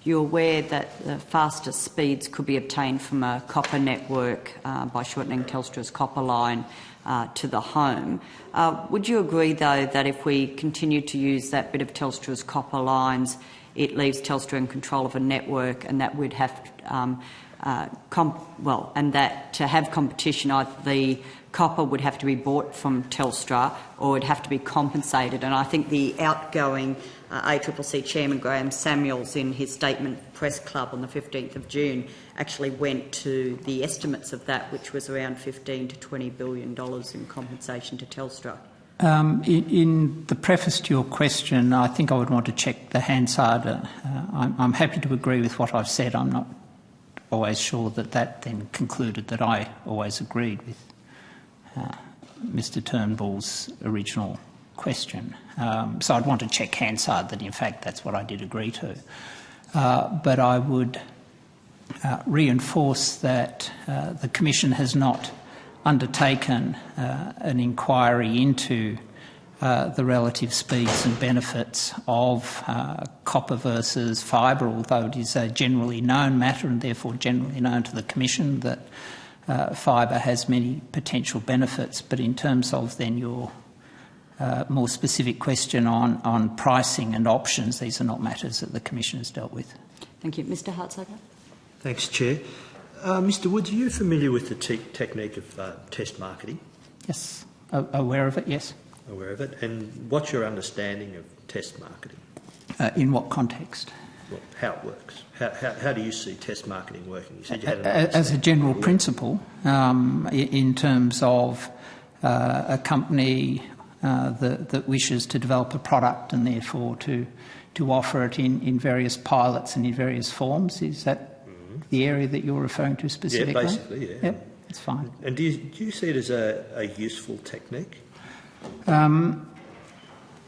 you're aware that the fastest speeds could be obtained from a copper network by shortening Telstra's copper line to the home. Would you agree, though, that if we continue to use that bit of Telstra's copper lines, it leaves Telstra in control of a network, and that we'd have and that to have competition, either the copper would have to be bought from Telstra or would have to be compensated? And I think the outgoing ACCC Chairman Graham Samuels, in his statement Press Club on the 15th of June, actually went to the estimates of that, which was around $15 to $20 billion in compensation to Telstra. In the preface to your question, I think I would want to check the Hansard. I'm happy to agree with what I've said. I'm not always sure that then concluded that I always agreed with Mr Turnbull's original question. So I'd want to check Hansard that in fact that's what I did agree to. But I would reinforce that the Commission has not undertaken an inquiry into the relative speeds and benefits of copper versus fibre, although it is a generally known matter and therefore generally known to the Commission that fibre has many potential benefits. But in terms of then your more specific question on pricing and options, these are not matters that the Commission has dealt with. Thank you. Mr Hartsucker. Thanks, Chair. Mr Woods, are you familiar with the technique of test marketing? Yes. Aware of it, yes. Aware of it. And what's your understanding of test marketing? In what context? Well, how it works. How do you see test marketing working? You said you had as a general principle, in terms of a company that wishes to develop a product and therefore to offer it in various pilots and in various forms. Is that the area that you're referring to specifically? Yeah, basically, yeah. Yep, that's fine. And do you see it as a useful technique?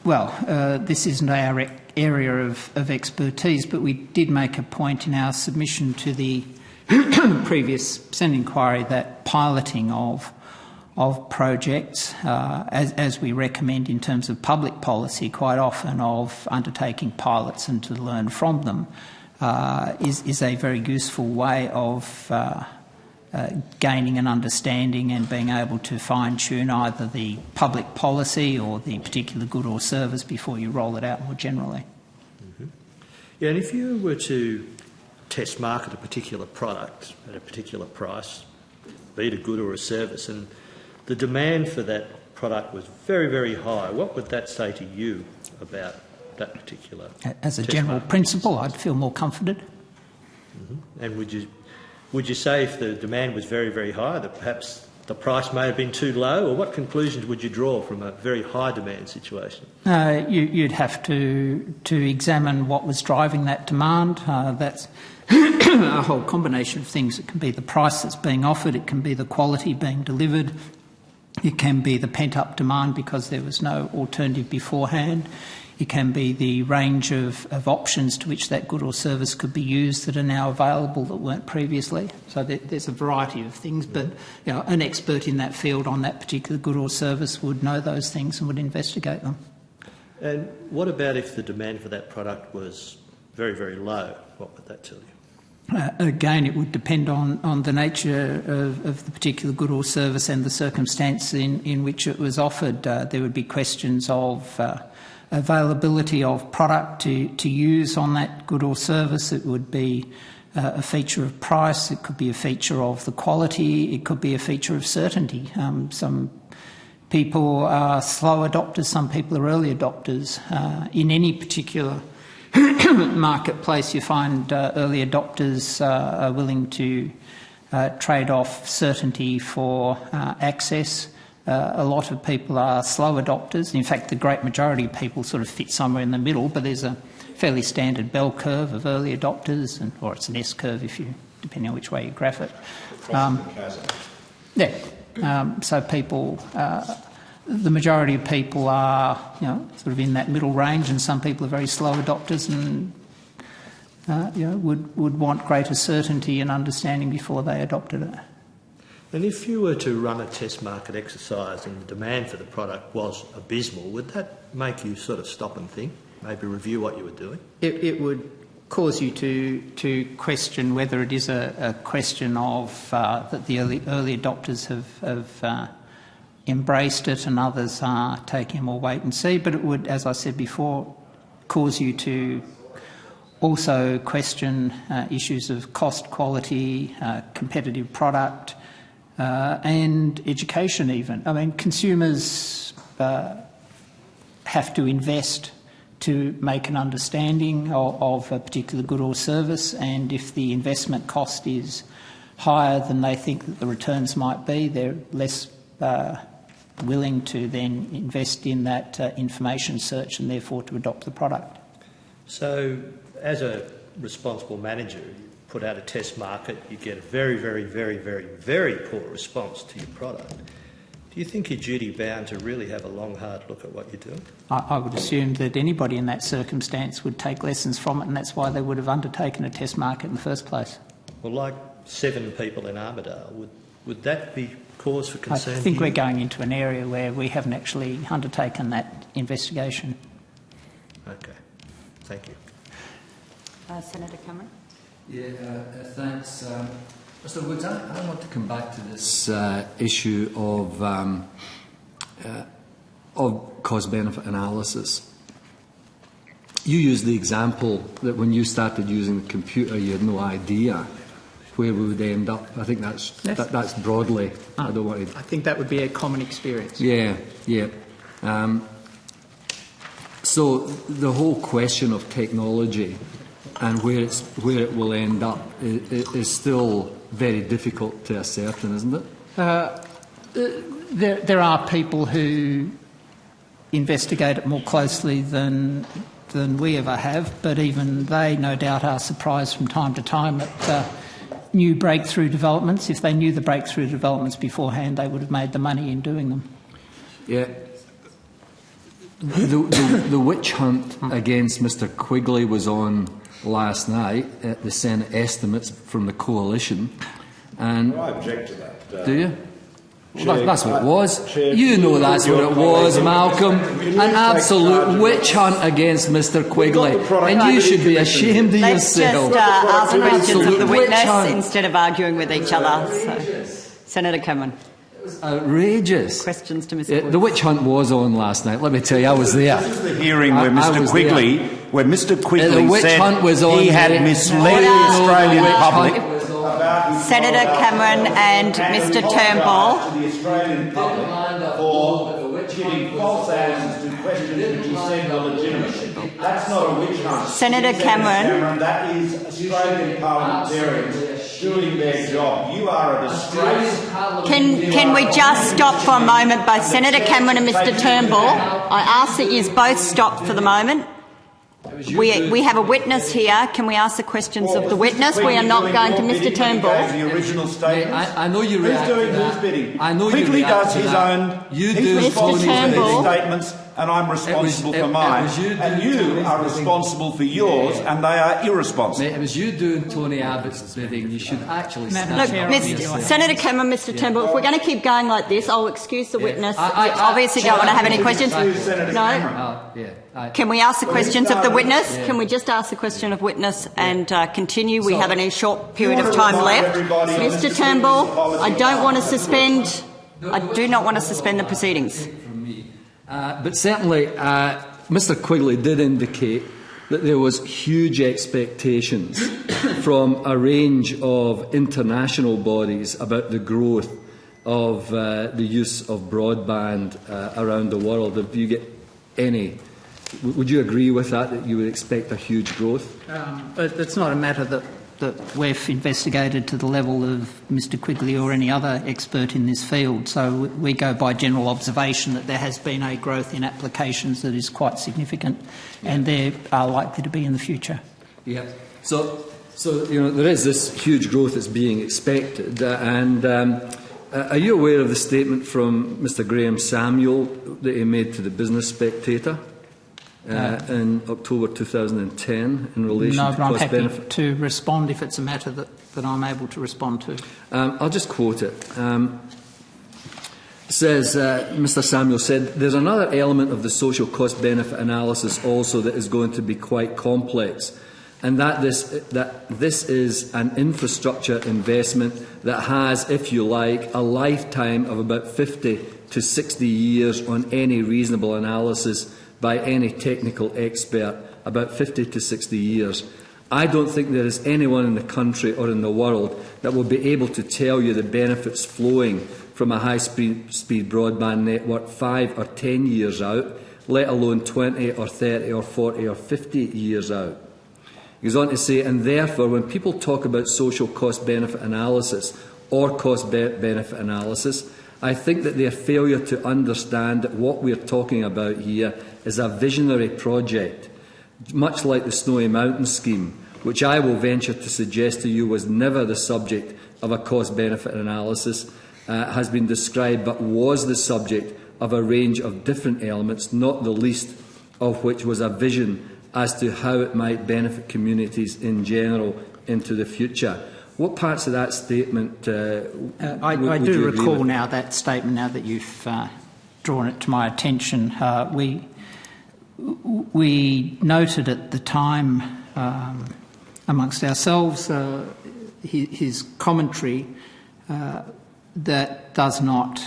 This isn't our area of expertise, but we did make a point in our submission to the previous Senate inquiry that piloting of projects, as we recommend in terms of public policy, quite often of undertaking pilots and to learn from them, is a very useful way of gaining an understanding and being able to fine-tune either the public policy or the particular good or service before you roll it out more generally. Yeah, and if you were to test market a particular product at a particular price, be it a good or a service, and the demand for that product was very, very high, what would that say to you about that particular As a test general market? principle, I'd feel more comforted. Mm-hmm. And would you say if the demand was very, very high that perhaps the price may have been too low, or what conclusions would you draw from a very high demand situation? You'd have to examine what was driving that demand. That's a whole combination of things. It can be the price that's being offered, it can be the quality being delivered, it can be the pent-up demand because there was no alternative beforehand. It can be the range of options to which that good or service could be used that are now available that weren't previously. So there's a variety of things, but an expert in that field on that particular good or service would know those things and would investigate them. And what about if the demand for that product was very, very low? What would that tell you? Again, it would depend on the nature of the particular good or service and the circumstance in which it was offered. There would be questions of availability of product to use on that good or service. It would be a feature of price, it could be a feature of the quality, it could be a feature of certainty. Some people are slow adopters, some people are early adopters. In any particular marketplace, you find early adopters are willing to trade off certainty for access. A lot of people are slow adopters. In fact, the great majority of people sort of fit somewhere in the middle, but there's a fairly standard bell curve of early adopters, or it's an S-curve depending on which way you graph it. So people, the majority of people are, sort of in that middle range, and some people are very slow adopters and would want greater certainty and understanding before they adopted it. And if you were to run a test market exercise and the demand for the product was abysmal, would that make you sort of stop and think, maybe review what you were doing? It would cause you to question whether it is a question of that the early adopters have embraced it and others are taking a more wait and see. But it would, as I said before, cause you to also question issues of cost, quality, competitive product, and education even. I mean, consumers have to invest to make an understanding of a particular good or service, and if the investment cost is higher than they think that the returns might be, they're less willing to then invest in that information search and therefore to adopt the product. So, as a responsible manager, you put out a test market, you get a very, very, very, very, very poor response to your product. Do you think you're duty-bound to really have a long, hard look at what you're doing? I would assume that anybody in that circumstance would take lessons from it, and that's why they would have undertaken a test market in the first place. Well, like 7 people in Armidale, would that be cause for concern? I think we're going into an area where we haven't actually undertaken that investigation. Okay. Thank you. Senator Cameron. Yeah, thanks. Mr Woods, I want to come back to this issue of cost-benefit analysis. You used the example that when you started using the computer, you had no idea where we would end up. I think that's broadly. I don't want to. I think that would be a common experience. Yeah. So the whole question of technology and where it will end up is still very difficult to ascertain, isn't it? There are people who investigate it more closely than we ever have, but even they no doubt are surprised from time to time at new breakthrough developments. If they knew the breakthrough developments beforehand, they would have made the money in doing them. Yeah. The witch hunt against Mr Quigley was on last night at the Senate estimates from the coalition, and I object to that. Do you? Well, that's what it was. You know that's what it was, Malcolm. An absolute witch hunt against Mr Quigley, and you should be ashamed of yourself. Let's just ask questions of the witness hunt. instead of arguing with each other. So, Senator Cameron. Outrageous. Questions to Mr Woods. The witch hunt was on last night. Let me tell you, I was there. This is the hearing where Mr Quigley where Mr Quigley The witch said hunt was on he had there. misled the Australian public. Senator Cameron and Mr Turnbull. To the Australian public for giving false answers to questions which he said were legitimate. That's not a witch hunt. Senator Cameron. That is Australian parliamentarians doing their job. You are a disgrace. Can we just stop for a moment, both Senator Cameron and Mr Turnbull? I ask that you both stop for the moment. We have a witness here. Can we ask the questions of the witness? We are not going to Mr Turnbull. The original statement. I know you react. Who's doing whose bidding? I know Quigley you react does to his that. own. You He's do, responsible Mr. for Turnbull. his statements, and I'm responsible for mine. And you are responsible for yours, and they are irresponsible. Mate, it was you doing Tony Abbott's bidding. You should actually stand Look, up. Senator Cameron, Mr Turnbull, if we're going to keep going like this, I'll excuse the witness. You obviously don't want to have any questions. No? Can we ask the questions of the witness? Can we just ask the question of witness and continue? We have a short period of time left. Mr Turnbull, I don't want to suspend. I do not want to suspend the proceedings. But certainly, Mr Quigley did indicate that there was huge expectations from a range of international bodies about the growth of the use of broadband around the world. If you get any, would you agree with that you would expect a huge growth? It's not a matter that we've investigated to the level of Mr Quigley or any other expert in this field. So we go by general observation that there has been a growth in applications that is quite significant, and there are likely to be in the future. Yeah. So there is this huge growth that's being expected, and are you aware of the statement from Mr Graham Samuel that he made to the Business Spectator in October 2010 in relation to cost benefit? No, but I'm happy to respond if it's a matter that I'm able to respond to. I'll just quote it. It says, Mr Samuel said, "There's another element of the social cost benefit analysis also that is going to be quite complex, and that this is an infrastructure investment that has, if you like, a lifetime of about 50 to 60 years on any reasonable analysis by any technical expert, about 50 to 60 years. I don't think there is anyone in the country or in the world that will be able to tell you the benefits flowing from a high-speed broadband network 5 or 10 years out, let alone 20 or 30 or 40 or 50 years out." He goes on to say, "And therefore, when people talk about social cost-benefit analysis or cost-benefit analysis, I think that their failure to understand that what we're talking about here is a visionary project, much like the Snowy Mountain scheme, which I will venture to suggest to you was never the subject of a cost-benefit analysis, has been described, but was the subject of a range of different elements, not the least of which was a vision as to how it might benefit communities in general into the future." What parts of that statement I do recall now that statement, now that you've drawn it to my attention. We noted at the time amongst ourselves his commentary that does not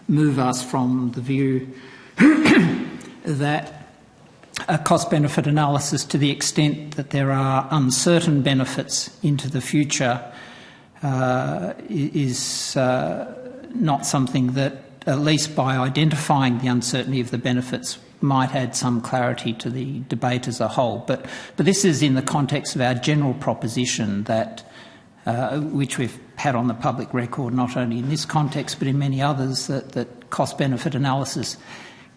move us from the view that a cost-benefit analysis, to the extent that there are uncertain benefits into the future, is not something that, at least by identifying the uncertainty of the benefits, might add some clarity to the debate as a whole. But this is in the context of our general proposition that, which we've had on the public record, not only in this context but in many others, that cost-benefit analysis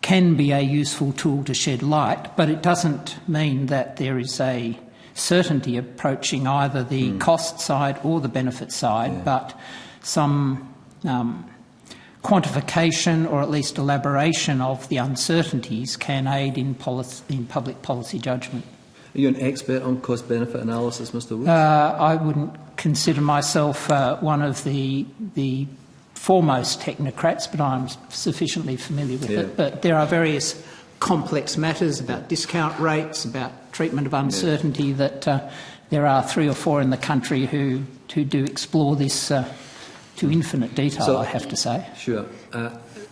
can be a useful tool to shed light, but it doesn't mean that there is a certainty approaching either the cost side or the benefit side, but some quantification or at least elaboration of the uncertainties can aid in public policy judgment. Are you an expert on cost-benefit analysis, Mr Woods? I wouldn't consider myself one of the foremost technocrats, but I'm sufficiently familiar with it. But there are various complex matters about discount rates, about treatment of uncertainty that there are 3 or 4 in the country who do explore this to infinite detail, I have to say. Sure.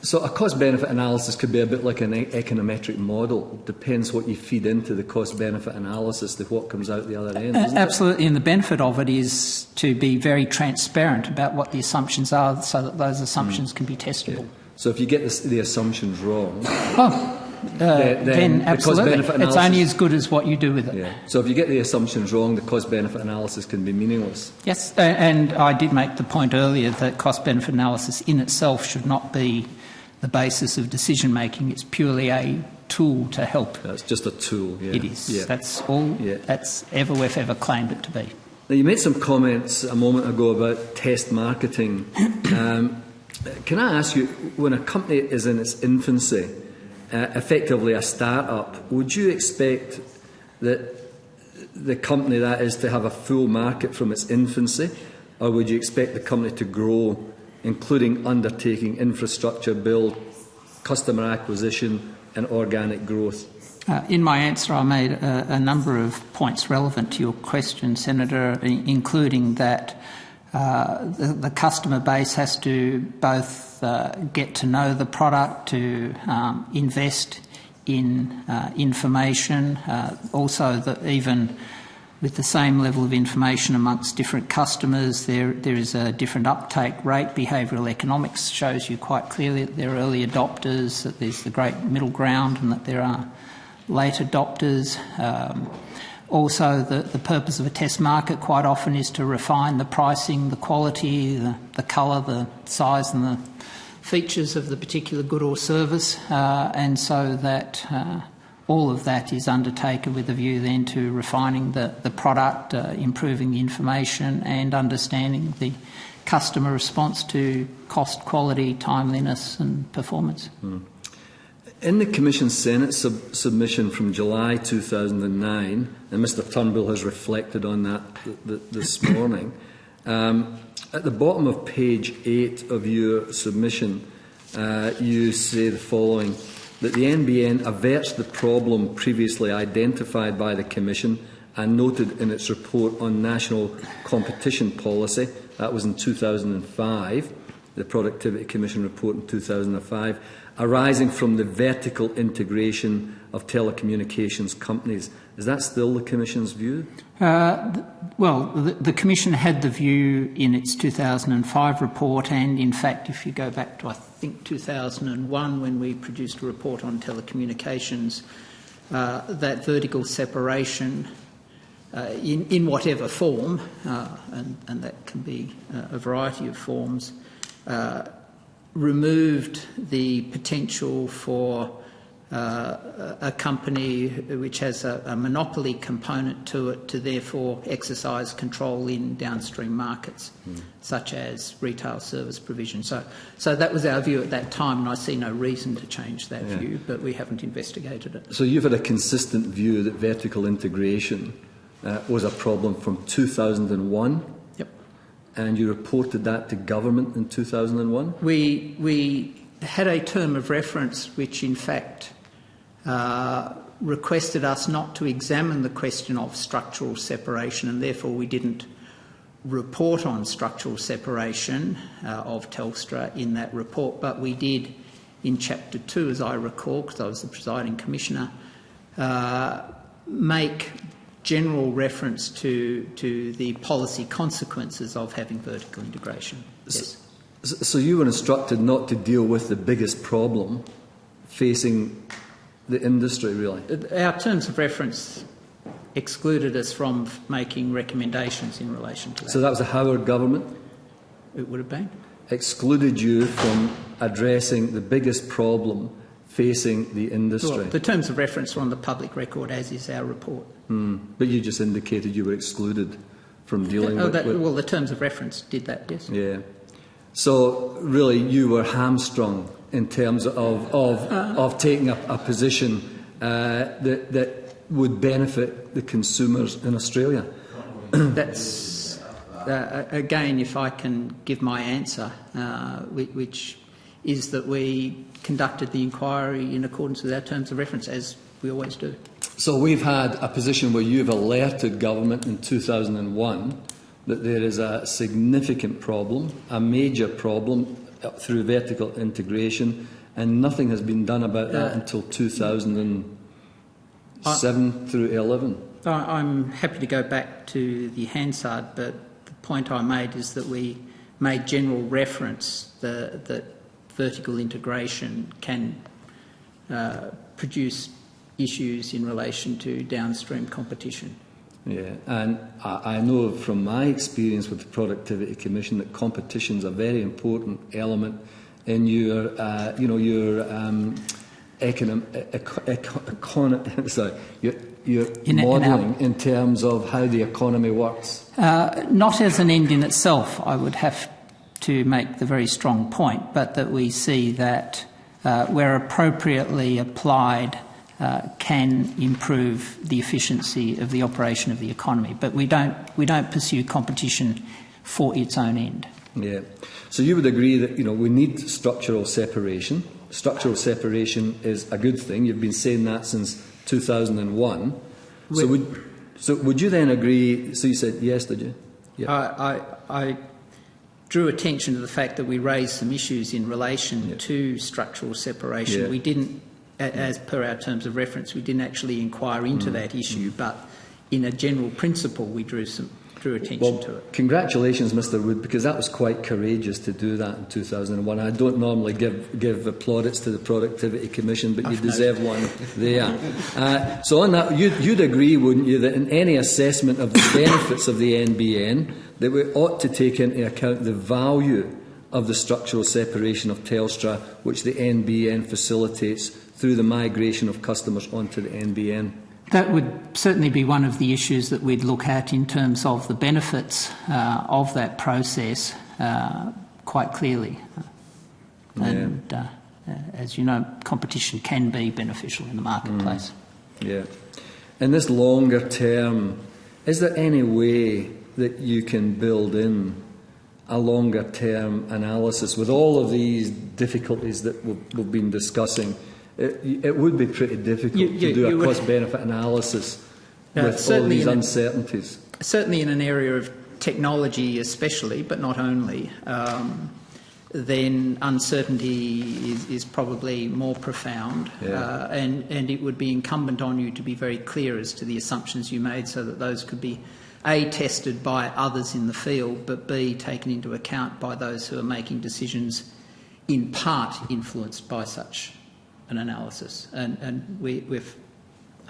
So a cost-benefit analysis could be a bit like an econometric model. It depends what you feed into the cost-benefit analysis to what comes out the other end, isn't Absolutely, and the benefit of it is to be very transparent about what the assumptions are so that those assumptions can be testable. Yeah. So if you get the assumptions wrong... then absolutely. Analysis, it's only as good as what you do with it. Yeah. So if you get the assumptions wrong, the cost-benefit analysis can be meaningless. Yes, and I did make the point earlier that cost-benefit analysis in itself should not be the basis of decision-making. It's purely a tool to help. It's just a tool, yeah. It is. Yeah. That's all that's we've ever claimed it to be. Now, you made some comments a moment ago about test marketing. Can I ask you, when a company is in its infancy, effectively a start-up, would you expect that the company that is to have a full market from its infancy, or would you expect the company to grow, including undertaking infrastructure build, customer acquisition and organic growth? In my answer, I made a number of points relevant to your question, Senator, including that the customer base has to both get to know the product, to invest in information, also that even with the same level of information amongst different customers, there is a different uptake rate. Behavioural economics shows you quite clearly that there are early adopters, that there's the great middle ground, and that there are late adopters. Also, the purpose of a test market quite often is to refine the pricing, the quality, the colour, the size and the features of the particular good or service, and so that all of that is undertaken with a view then to refining the product, improving the information and understanding the customer response to cost, quality, timeliness and performance. In the Commission Senate submission from July 2009, and Mr Turnbull has reflected on that this morning, at the bottom of page 8 of your submission, you say the following, that the NBN averts the problem previously identified by the Commission and noted in its report on national competition policy, that was in 2005, the Productivity Commission report in 2005, arising from the vertical integration of telecommunications companies. Is that still the Commission's view? The Commission had the view in its 2005 report, and in fact, if you go back to, I think, 2001, when we produced a report on telecommunications, that vertical separation in whatever form, and that can be a variety of forms, removed the potential for a company which has a monopoly component to it to therefore exercise control in downstream markets, such as retail service provision. So that was our view at that time, and I see no reason to change that view, but we haven't investigated it. So you've had a consistent view that vertical integration was a problem from 2001? Yep. And you reported that to government in 2001? We had a term of reference which, in fact, requested us not to examine the question of structural separation, and therefore we didn't report on structural separation of Telstra in that report, but we did in Chapter 2, as I recall, because I was the presiding commissioner, make general reference to the policy consequences of having vertical integration. Yes. So you were instructed not to deal with the biggest problem facing the industry, really? Our terms of reference excluded us from making recommendations in relation to that. So that was the Howard government? It would have been. Excluded you from addressing the biggest problem facing the industry? Well, the terms of reference are on the public record, as is our report. But you just indicated you were excluded from dealing with... Well, the terms of reference did that, yes. Yeah. So, really, you were hamstrung in terms of taking a position that would benefit the consumers in Australia. That's, again, if I can give my answer, which is that we conducted the inquiry in accordance with our terms of reference, as we always do. So we've had a position where you've alerted government in 2001 that there is a significant problem, a major problem, through vertical integration, and nothing has been done about that until 2007 through 11. I'm happy to go back to the Hansard, but the point I made is that we made general reference that vertical integration can produce issues in relation to downstream competition. Yeah, and I know from my experience with the Productivity Commission that competition is a very important element in your, your modelling in terms of how the economy works. Not as an end in itself, I would have to make the very strong point, but that we see that where appropriately applied can improve the efficiency of the operation of the economy. But we don't pursue competition for its own end. Yeah. So you would agree that we need structural separation. Structural separation is a good thing. You've been saying that since 2001. So would you then agree? So you said yes, did you? Yeah. I drew attention to the fact that we raised some issues in relation to structural separation. Yeah. We didn't, as per our terms of reference, we didn't actually inquire into that issue, but in a general principle we drew attention to it. Congratulations, Mr. Wood, because that was quite courageous to do that in 2001. I don't normally give plaudits to the Productivity Commission, but you deserve one there. So on that, you'd agree, wouldn't you, that in any assessment of the benefits of the NBN, that we ought to take into account the value of the structural separation of Telstra, which the NBN facilitates through the migration of customers onto the NBN? That would certainly be one of the issues that we'd look at in terms of the benefits of that process quite clearly. And as you know, competition can be beneficial in the marketplace. Yeah. In this longer term, is there any way that you can build in a longer term analysis with all of these difficulties that we've been discussing? It would be pretty difficult to do a cost-benefit analysis with all these uncertainties. Certainly in an area of technology especially, but not only, then uncertainty is probably more profound. And it would be incumbent on you to be very clear as to the assumptions you made so that those could be A, tested by others in the field, but B, taken into account by those who are making decisions in part influenced by such an analysis. And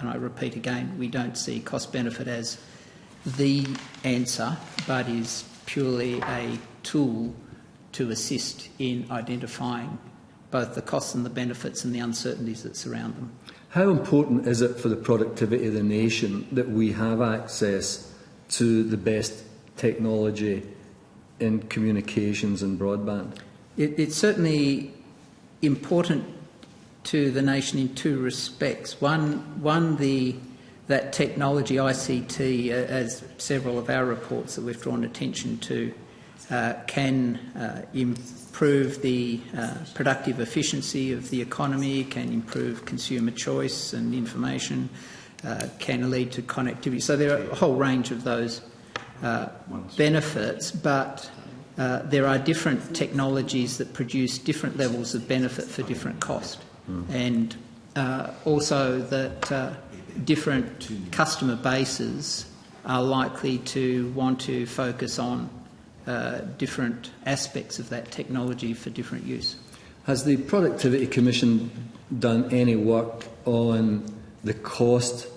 I repeat again, we don't see cost-benefit as the answer, but is purely a tool to assist in identifying both the costs and the benefits and the uncertainties that surround them. How important is it for the productivity of the nation that we have access to the best technology in communications and broadband? It's certainly important to the nation in two respects. One, that technology, ICT, as several of our reports that we've drawn attention to, can improve the productive efficiency of the economy, can improve consumer choice and information, can lead to connectivity. So there are a whole range of those benefits, but there are different technologies that produce different levels of benefit for different cost. And also that different customer bases are likely to want to focus on different aspects of that technology for different use. Has the Productivity Commission done any work on the cost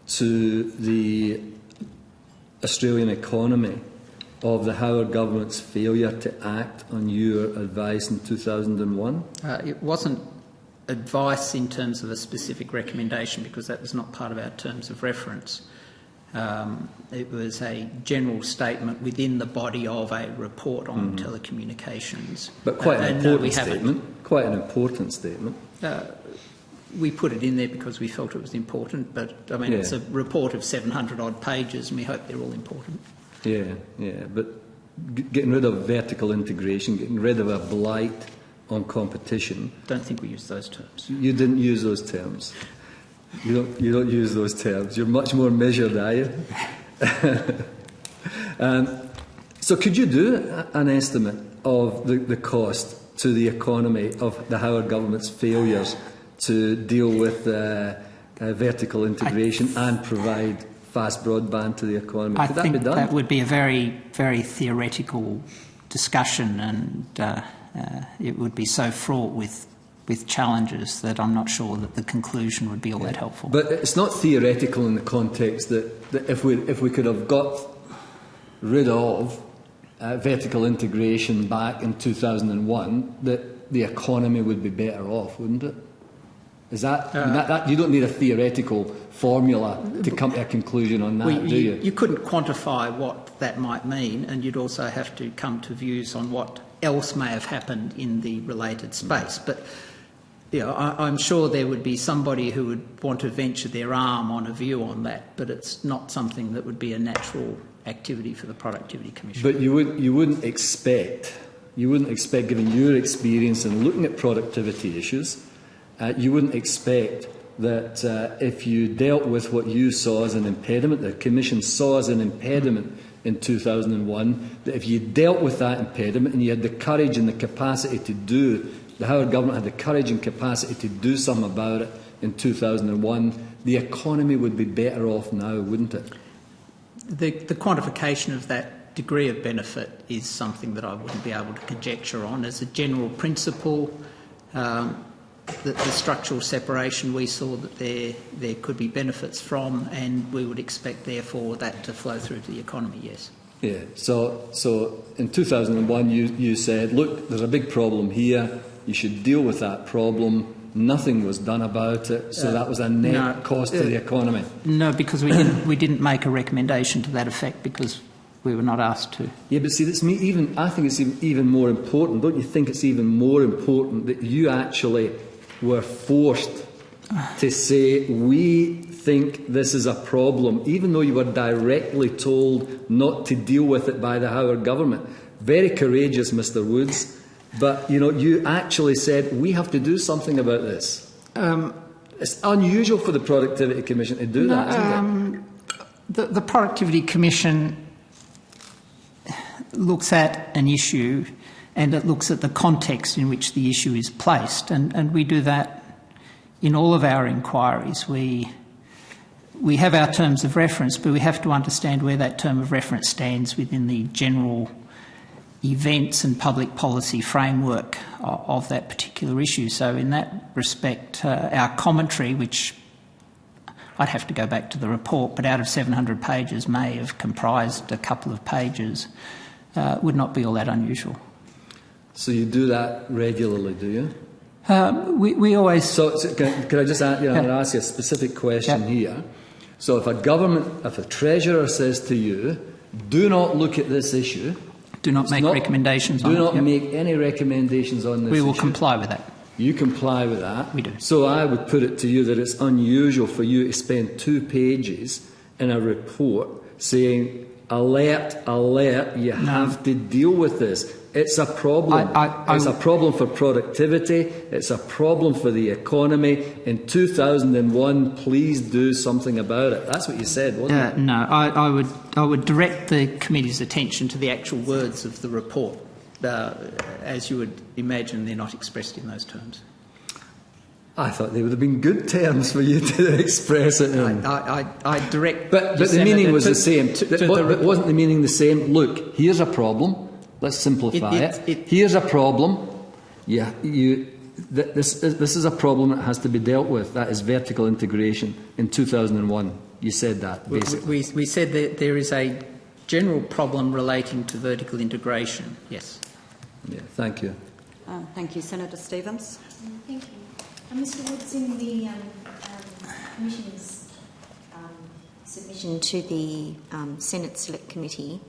to the Australian economy of the Howard government's failure to act on your advice in 2001? It wasn't advice in terms of a specific recommendation because that was not part of our terms of reference. It was a general statement within the body of a report on telecommunications. But quite an important statement. Quite an important statement. We put it in there because we felt it was important, but I mean it's a report of 700 odd pages and we hope they're all important. Yeah, but getting rid of vertical integration, getting rid of a blight on competition. Don't think we used those terms. You didn't use those terms. You don't use those terms. You're much more measured, are you? So could you do an estimate of the cost to the economy of the Howard government's failures to deal with vertical integration and provide fast broadband to the economy? Could that be done? That would be a very, very theoretical discussion, and it would be so fraught with challenges that I'm not sure that the conclusion would be all that helpful. But it's not theoretical in the context that if we could have got rid of vertical integration back in 2001, that the economy would be better off, wouldn't it? Is that, that you don't need a theoretical formula to come to a conclusion on that, do you? You couldn't quantify what that might mean, and you'd also have to come to views on what else may have happened in the related space. But I'm sure there would be somebody who would want to venture their arm on a view on that, but it's not something that would be a natural activity for the Productivity Commission. But you wouldn't expect, given your experience in looking at productivity issues, you wouldn't expect that if you dealt with what you saw as an impediment, the Commission saw as an impediment in 2001, that if you dealt with that impediment and you had the courage and the capacity to do, the Howard government had the courage and capacity to do something about it in 2001, the economy would be better off now, wouldn't it? The quantification of that degree of benefit is something that I wouldn't be able to conjecture on. As a general principle, the structural separation, we saw that there could be benefits from, and we would expect, therefore, that to flow through to the economy, yes. Yeah, so in 2001 you said, look, there's a big problem here, you should deal with that problem. Nothing was done about it, so that was a net cost to the economy. No, because we didn't make a recommendation to that effect because we were not asked to. Yeah, but see, I think it's even more important. Don't you think it's even more important that you actually were forced to say, we think this is a problem, even though you were directly told not to deal with it by the Howard government? Very courageous, Mr. Woods. But, you actually said, we have to do something about this. It's unusual for the Productivity Commission to do that, isn't it? The Productivity Commission looks at an issue and it looks at the context in which the issue is placed. And we do that in all of our inquiries. We have our terms of reference, but we have to understand where that term of reference stands within the general events and public policy framework of that particular issue. So in that respect, our commentary, which I'd have to go back to the report, but out of 700 pages may have comprised a couple of pages, would not be all that unusual. So you do that regularly, do you? We always... So can I just ask you a specific question here? So if a treasurer says to you, do not look at this issue... Do not make recommendations on it. Do not make any recommendations on this issue. We will comply with that. You comply with that? We do. So I would put it to you that it's unusual for you to spend 2 pages in a report saying, alert, alert, you have to deal with this. It's a problem. It's a problem for productivity. It's a problem for the economy. In 2001, please do something about it. That's what you said, wasn't it? No, I would direct the committee's attention to the actual words of the report. As you would imagine, they're not expressed in those terms. I thought they would have been good terms for you to express it in. I direct... But the meaning was the same. But wasn't the meaning the same? Look, here's a problem. Let's simplify it. Here's a problem. Yeah, this is a problem that has to be dealt with. That is vertical integration in 2001. You said that, basically. We said that there is a general problem relating to vertical integration, yes. Yeah, thank you. Thank you. Senator Stevens. Thank you. Mr Woods, in the Commission's submission to the Senate Select Committee,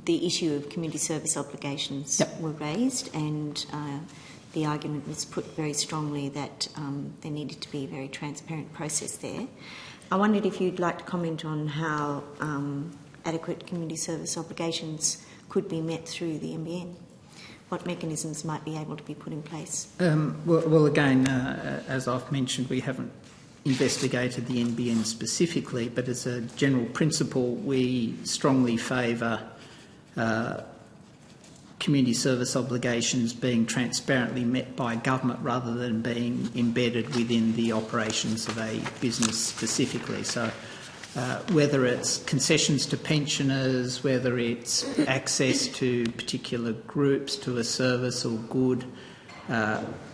the issue of community service obligations were raised, and the argument was put very strongly that there needed to be a very transparent process there. I wondered if you'd like to comment on how adequate community service obligations could be met through the NBN. What mechanisms might be able to be put in place? Well, again, as I've mentioned, we haven't investigated the NBN specifically, but as a general principle, we strongly favour community service obligations being transparently met by government rather than being embedded within the operations of a business specifically. So whether it's concessions to pensioners, whether it's access to particular groups to a service or good,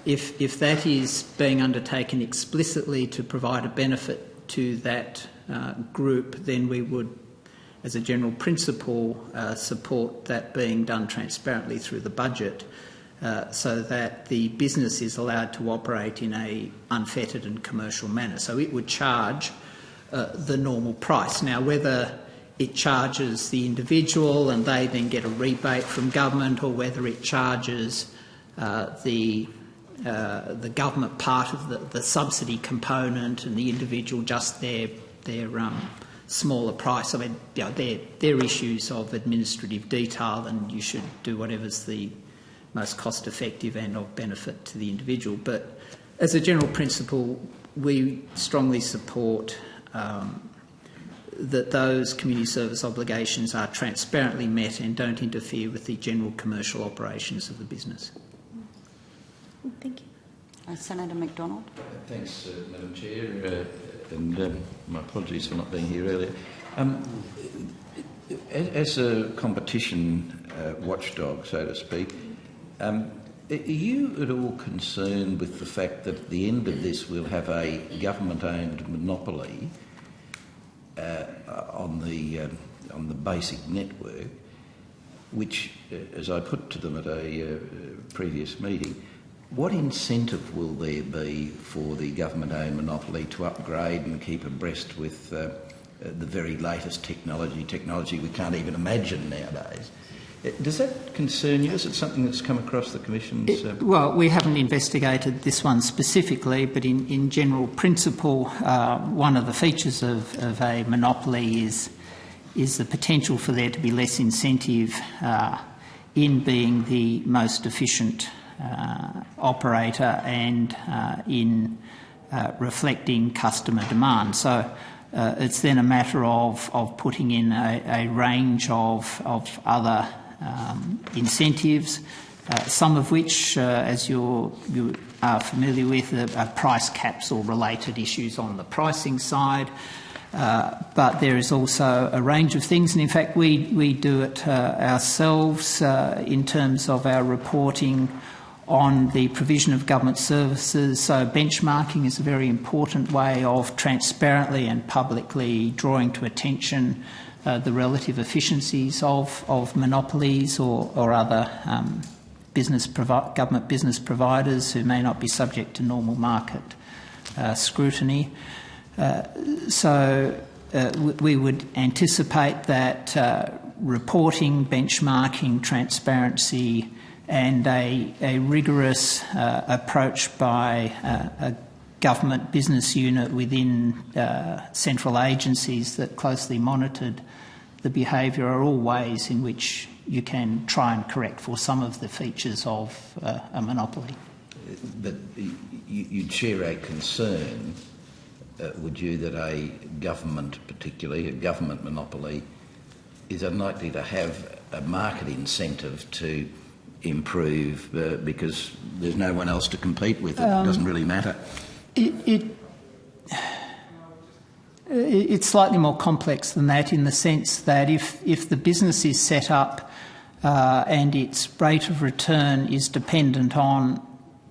if that is being undertaken explicitly to provide a benefit to that group, then we would, as a general principle, support that being done transparently through the budget so that the business is allowed to operate in an unfettered and commercial manner. So it would charge the normal price. Now, whether it charges the individual and they then get a rebate from government, or whether it charges the government part of the subsidy component and the individual just their smaller price. I mean, they're issues of administrative detail, and you should do whatever's the most cost-effective and of benefit to the individual. But as a general principle, we strongly support that those community service obligations are transparently met and don't interfere with the general commercial operations of the business. Thank you. Senator McDonald. Thanks, Madam Chair. And my apologies for not being here earlier. As a competition watchdog, so to speak, are you at all concerned with the fact that at the end of this we'll have a government-owned monopoly on the basic network, which, as I put to them at a previous meeting, what incentive will there be for the government-owned monopoly to upgrade and keep abreast with the very latest technology we can't even imagine nowadays? Does that concern you? Is it something that's come across the Commission's... Well, we haven't investigated this one specifically, but in general principle, one of the features of a monopoly is the potential for there to be less incentive in being the most efficient operator and in reflecting customer demand. So it's then a matter of putting in a range of other incentives, some of which, as you are familiar with, are price caps or related issues on the pricing side. But there is also a range of things, and in fact we do it ourselves in terms of our reporting on the provision of government services. So benchmarking is a very important way of transparently and publicly drawing to attention the relative efficiencies of monopolies or other government business providers who may not be subject to normal market scrutiny. So we would anticipate that reporting, benchmarking, transparency and a rigorous approach by a government business unit within central agencies that closely monitored the behaviour are all ways in which you can try and correct for some of the features of a monopoly. But you'd share a concern, would you, that a government, particularly a government monopoly, is unlikely to have a market incentive to improve because there's no one else to compete with. It doesn't really matter. It's slightly more complex than that, in the sense that if the business is set up and its rate of return is dependent on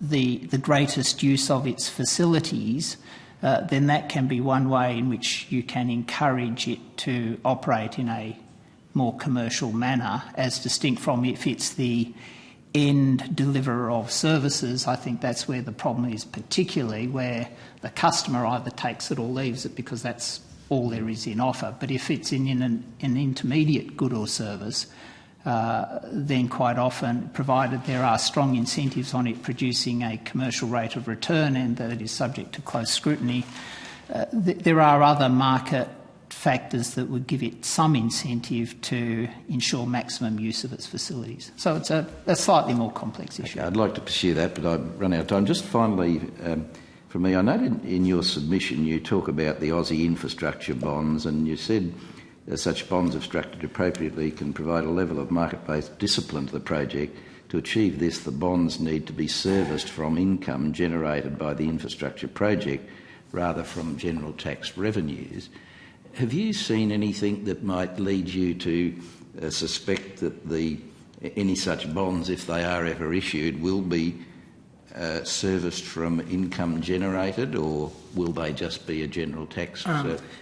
the greatest use of its facilities, then that can be one way in which you can encourage it to operate in a more commercial manner, as distinct from if it's the end deliverer of services. I think that's where the problem is, particularly where the customer either takes it or leaves it because that's all there is in offer. But if it's in an intermediate good or service, then quite often, provided there are strong incentives on it producing a commercial rate of return and that it is subject to close scrutiny, there are other market factors that would give it some incentive to ensure maximum use of its facilities. So it's a slightly more complex issue. Okay, I'd like to pursue that, but I've run out of time. Just finally, for me, I noted in your submission you talk about the Aussie infrastructure bonds, and you said such bonds, if structured appropriately, can provide a level of market-based discipline to the project. To achieve this, the bonds need to be serviced from income generated by the infrastructure project rather from general tax revenues. Have you seen anything that might lead you to suspect that any such bonds, if they are ever issued, will be serviced from income generated, or will they just be a general tax?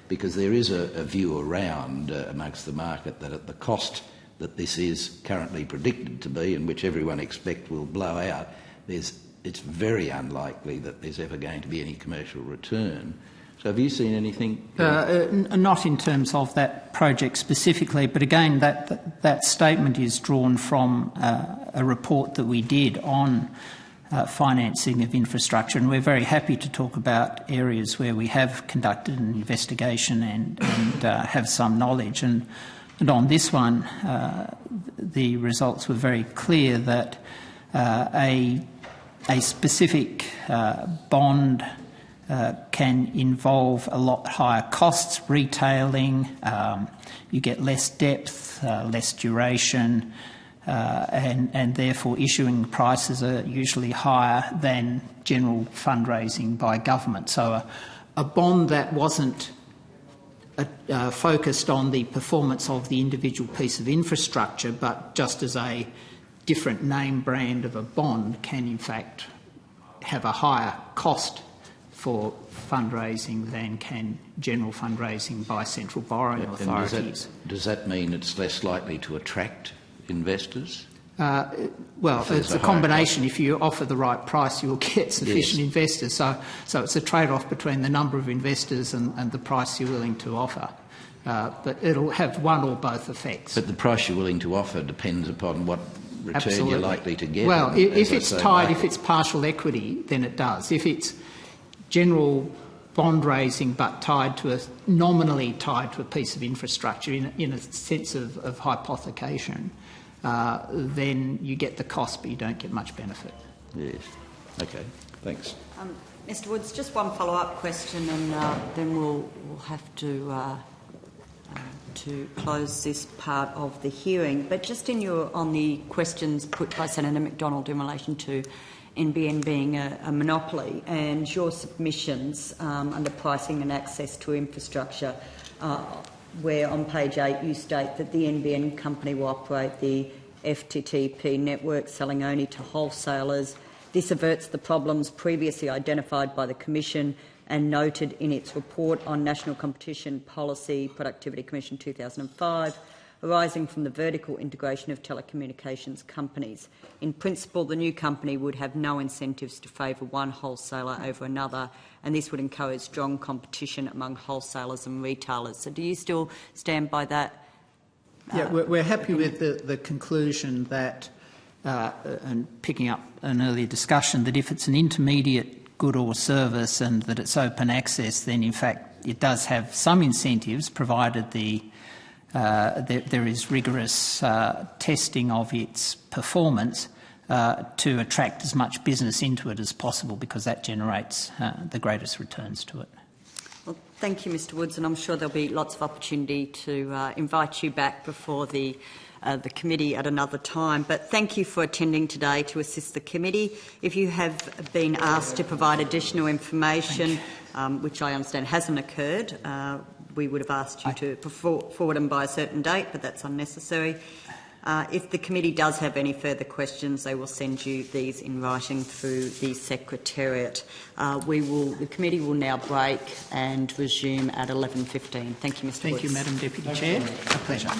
Because there is a view around amongst the market that at the cost that this is currently predicted to be, and which everyone expects will blow out, it's very unlikely that there's ever going to be any commercial return. So have you seen anything? Not in terms of that project specifically, but again, that statement is drawn from a report that we did on financing of infrastructure, and we're very happy to talk about areas where we have conducted an investigation and have some knowledge. And on this one, the results were very clear that a specific bond can involve a lot higher costs, retailing, you get less depth, less duration, and therefore issuing prices are usually higher than general fundraising by government. So a bond that wasn't focused on the performance of the individual piece of infrastructure, but just as a different name brand of a bond, can in fact have a higher cost for fundraising than can general fundraising by central borrowing authorities. Does that mean it's less likely to attract investors? Well, it's a combination. If you offer the right price, you will get sufficient investors. So it's a trade-off between the number of investors and the price you're willing to offer. But it'll have one or both effects. But the price you're willing to offer depends upon what return you're likely to get. Well, if it's partial equity, then it does. If it's general bond raising but nominally tied to a piece of infrastructure in a sense of hypothecation, then you get the cost but you don't get much benefit. Yes. Okay. Thanks. Mr Woods, just one follow-up question, and then we'll have to close this part of the hearing. But just on the questions put by Senator McDonald in relation to NBN being a monopoly and your submissions under pricing and access to infrastructure, where on page 8 you state that the NBN company will operate the FTTP network, selling only to wholesalers. This averts the problems previously identified by the Commission and noted in its report on National Competition Policy Productivity Commission 2005, arising from the vertical integration of telecommunications companies. In principle, the new company would have no incentives to favour one wholesaler over another, and this would encourage strong competition among wholesalers and retailers. So do you still stand by that? Yeah, we're happy with the conclusion that, and picking up an earlier discussion, that if it's an intermediate good or service and that it's open access, then in fact it does have some incentives, provided there is rigorous testing of its performance to attract as much business into it as possible, because that generates the greatest returns to it. Well, thank you, Mr Woods, and I'm sure there'll be lots of opportunity to invite you back before the committee at another time. But thank you for attending today to assist the committee. If you have been asked to provide additional information, which I understand hasn't occurred, we would have asked you to forward them by a certain date, but that's unnecessary. If the committee does have any further questions, they will send you these in writing through the Secretariat. The committee will now break and resume at 11:15. Thank you, Mr. Woods. Thank you, Madam Deputy Chair. A pleasure.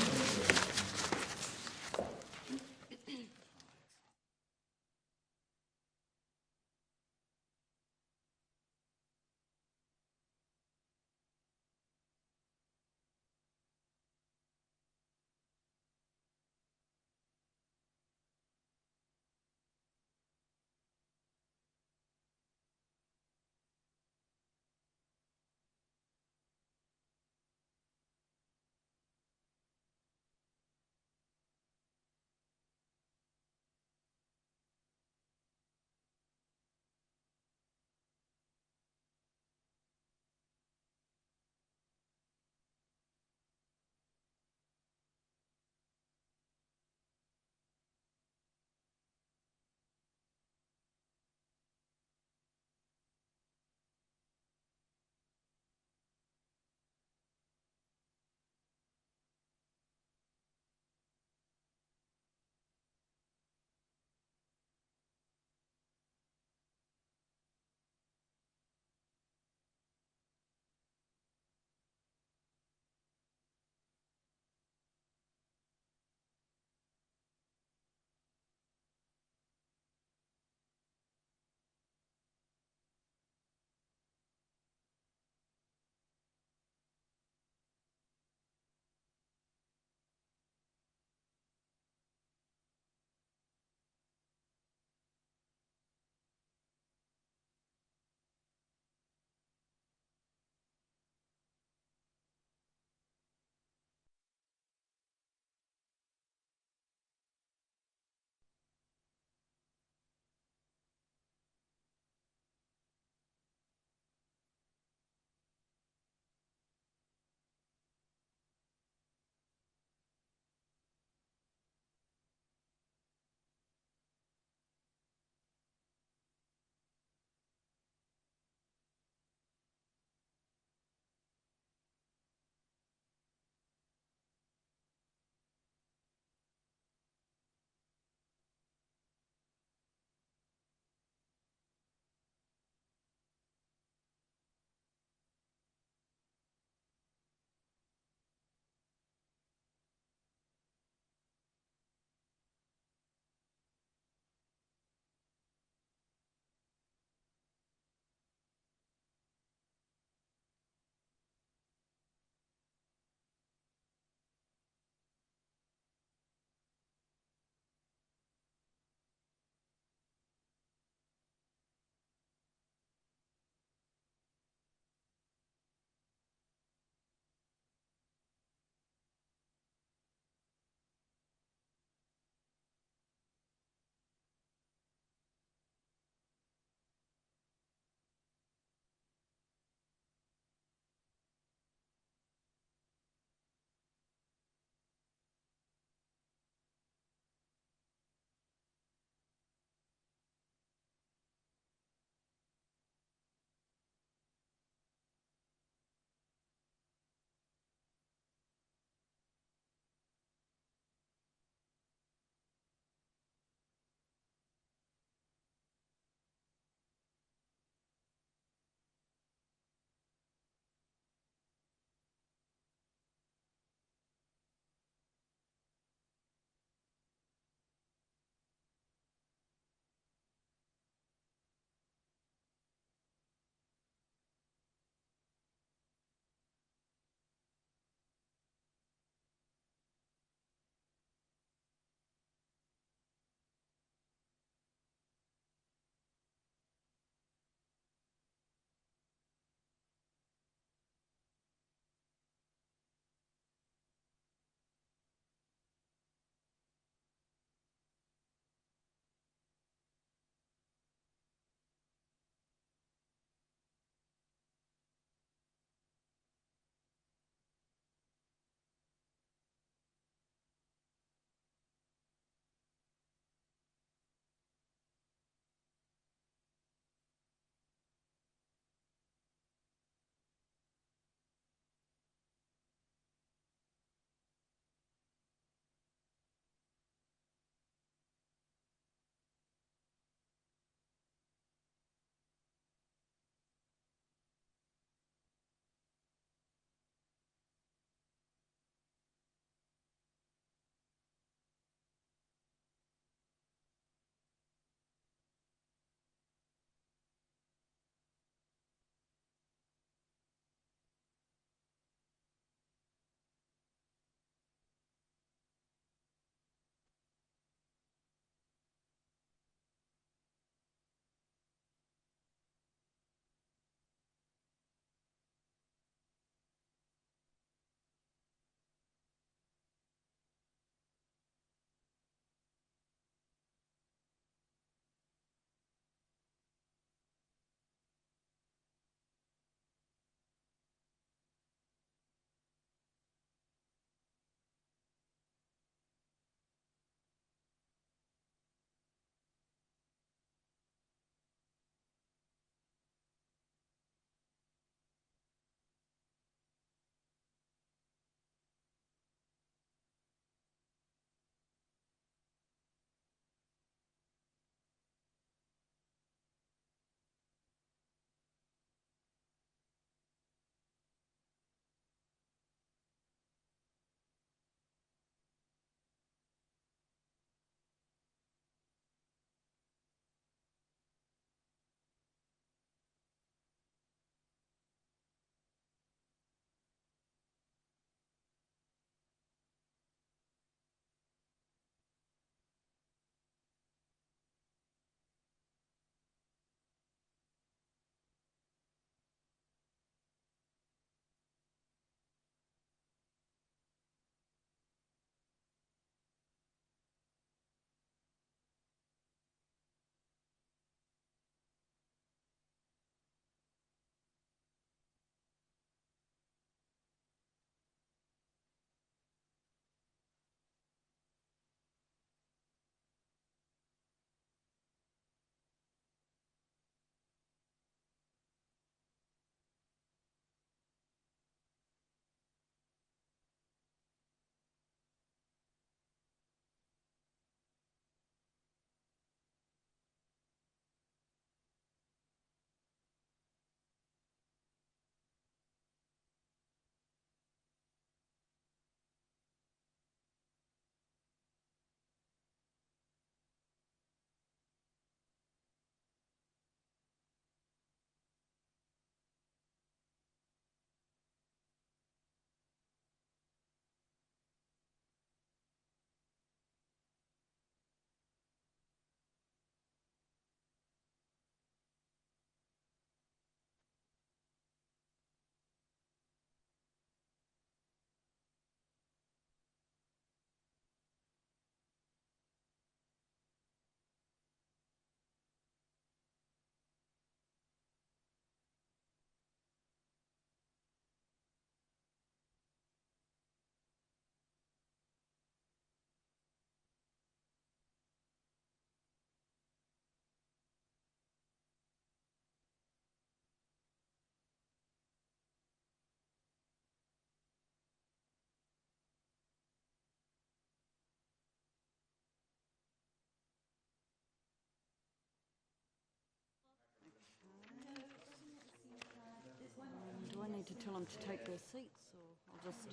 to tell them to take their seats, or I'll just...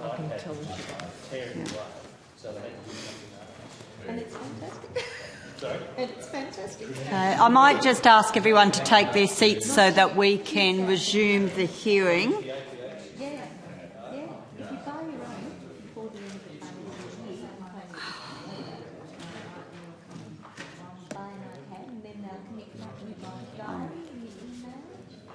I can tell them. And it's fantastic. Sorry? And it's fantastic. Okay, I might just ask everyone to take their seats so that we can resume the hearing. Yeah. If you buy your own before the end of the financial year, you can buy an iPad and then connect it up to your diary and your email.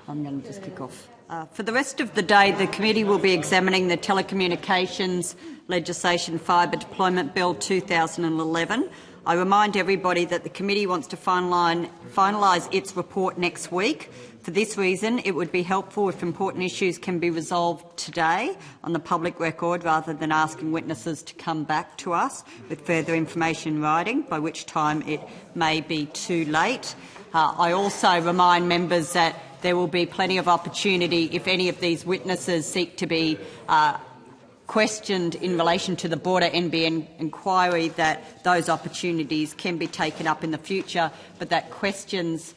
I'm going to just kick off. For the rest of the day, the committee will be examining the Telecommunications Legislation Fibre Deployment Bill 2011. I remind everybody that the committee wants to finalise its report next week. For this reason, it would be helpful if important issues can be resolved today on the public record rather than asking witnesses to come back to us with further information in writing, by which time it may be too late. I also remind members that there will be plenty of opportunity if any of these witnesses seek to be questioned in relation to the broader NBN inquiry, that those opportunities can be taken up in the future, but that questions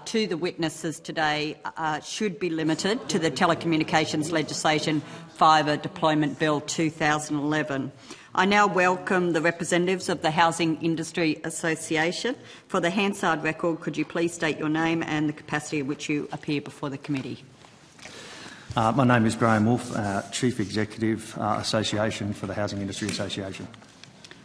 to the witnesses today should be limited to the Telecommunications Legislation Fibre Deployment Bill 2011. I now welcome the representatives of the Housing Industry Association. For the Hansard record, could you please state your name and the capacity in which you appear before the committee? My name is Graham Wolfe, Chief Executive Association for the Housing Industry Association.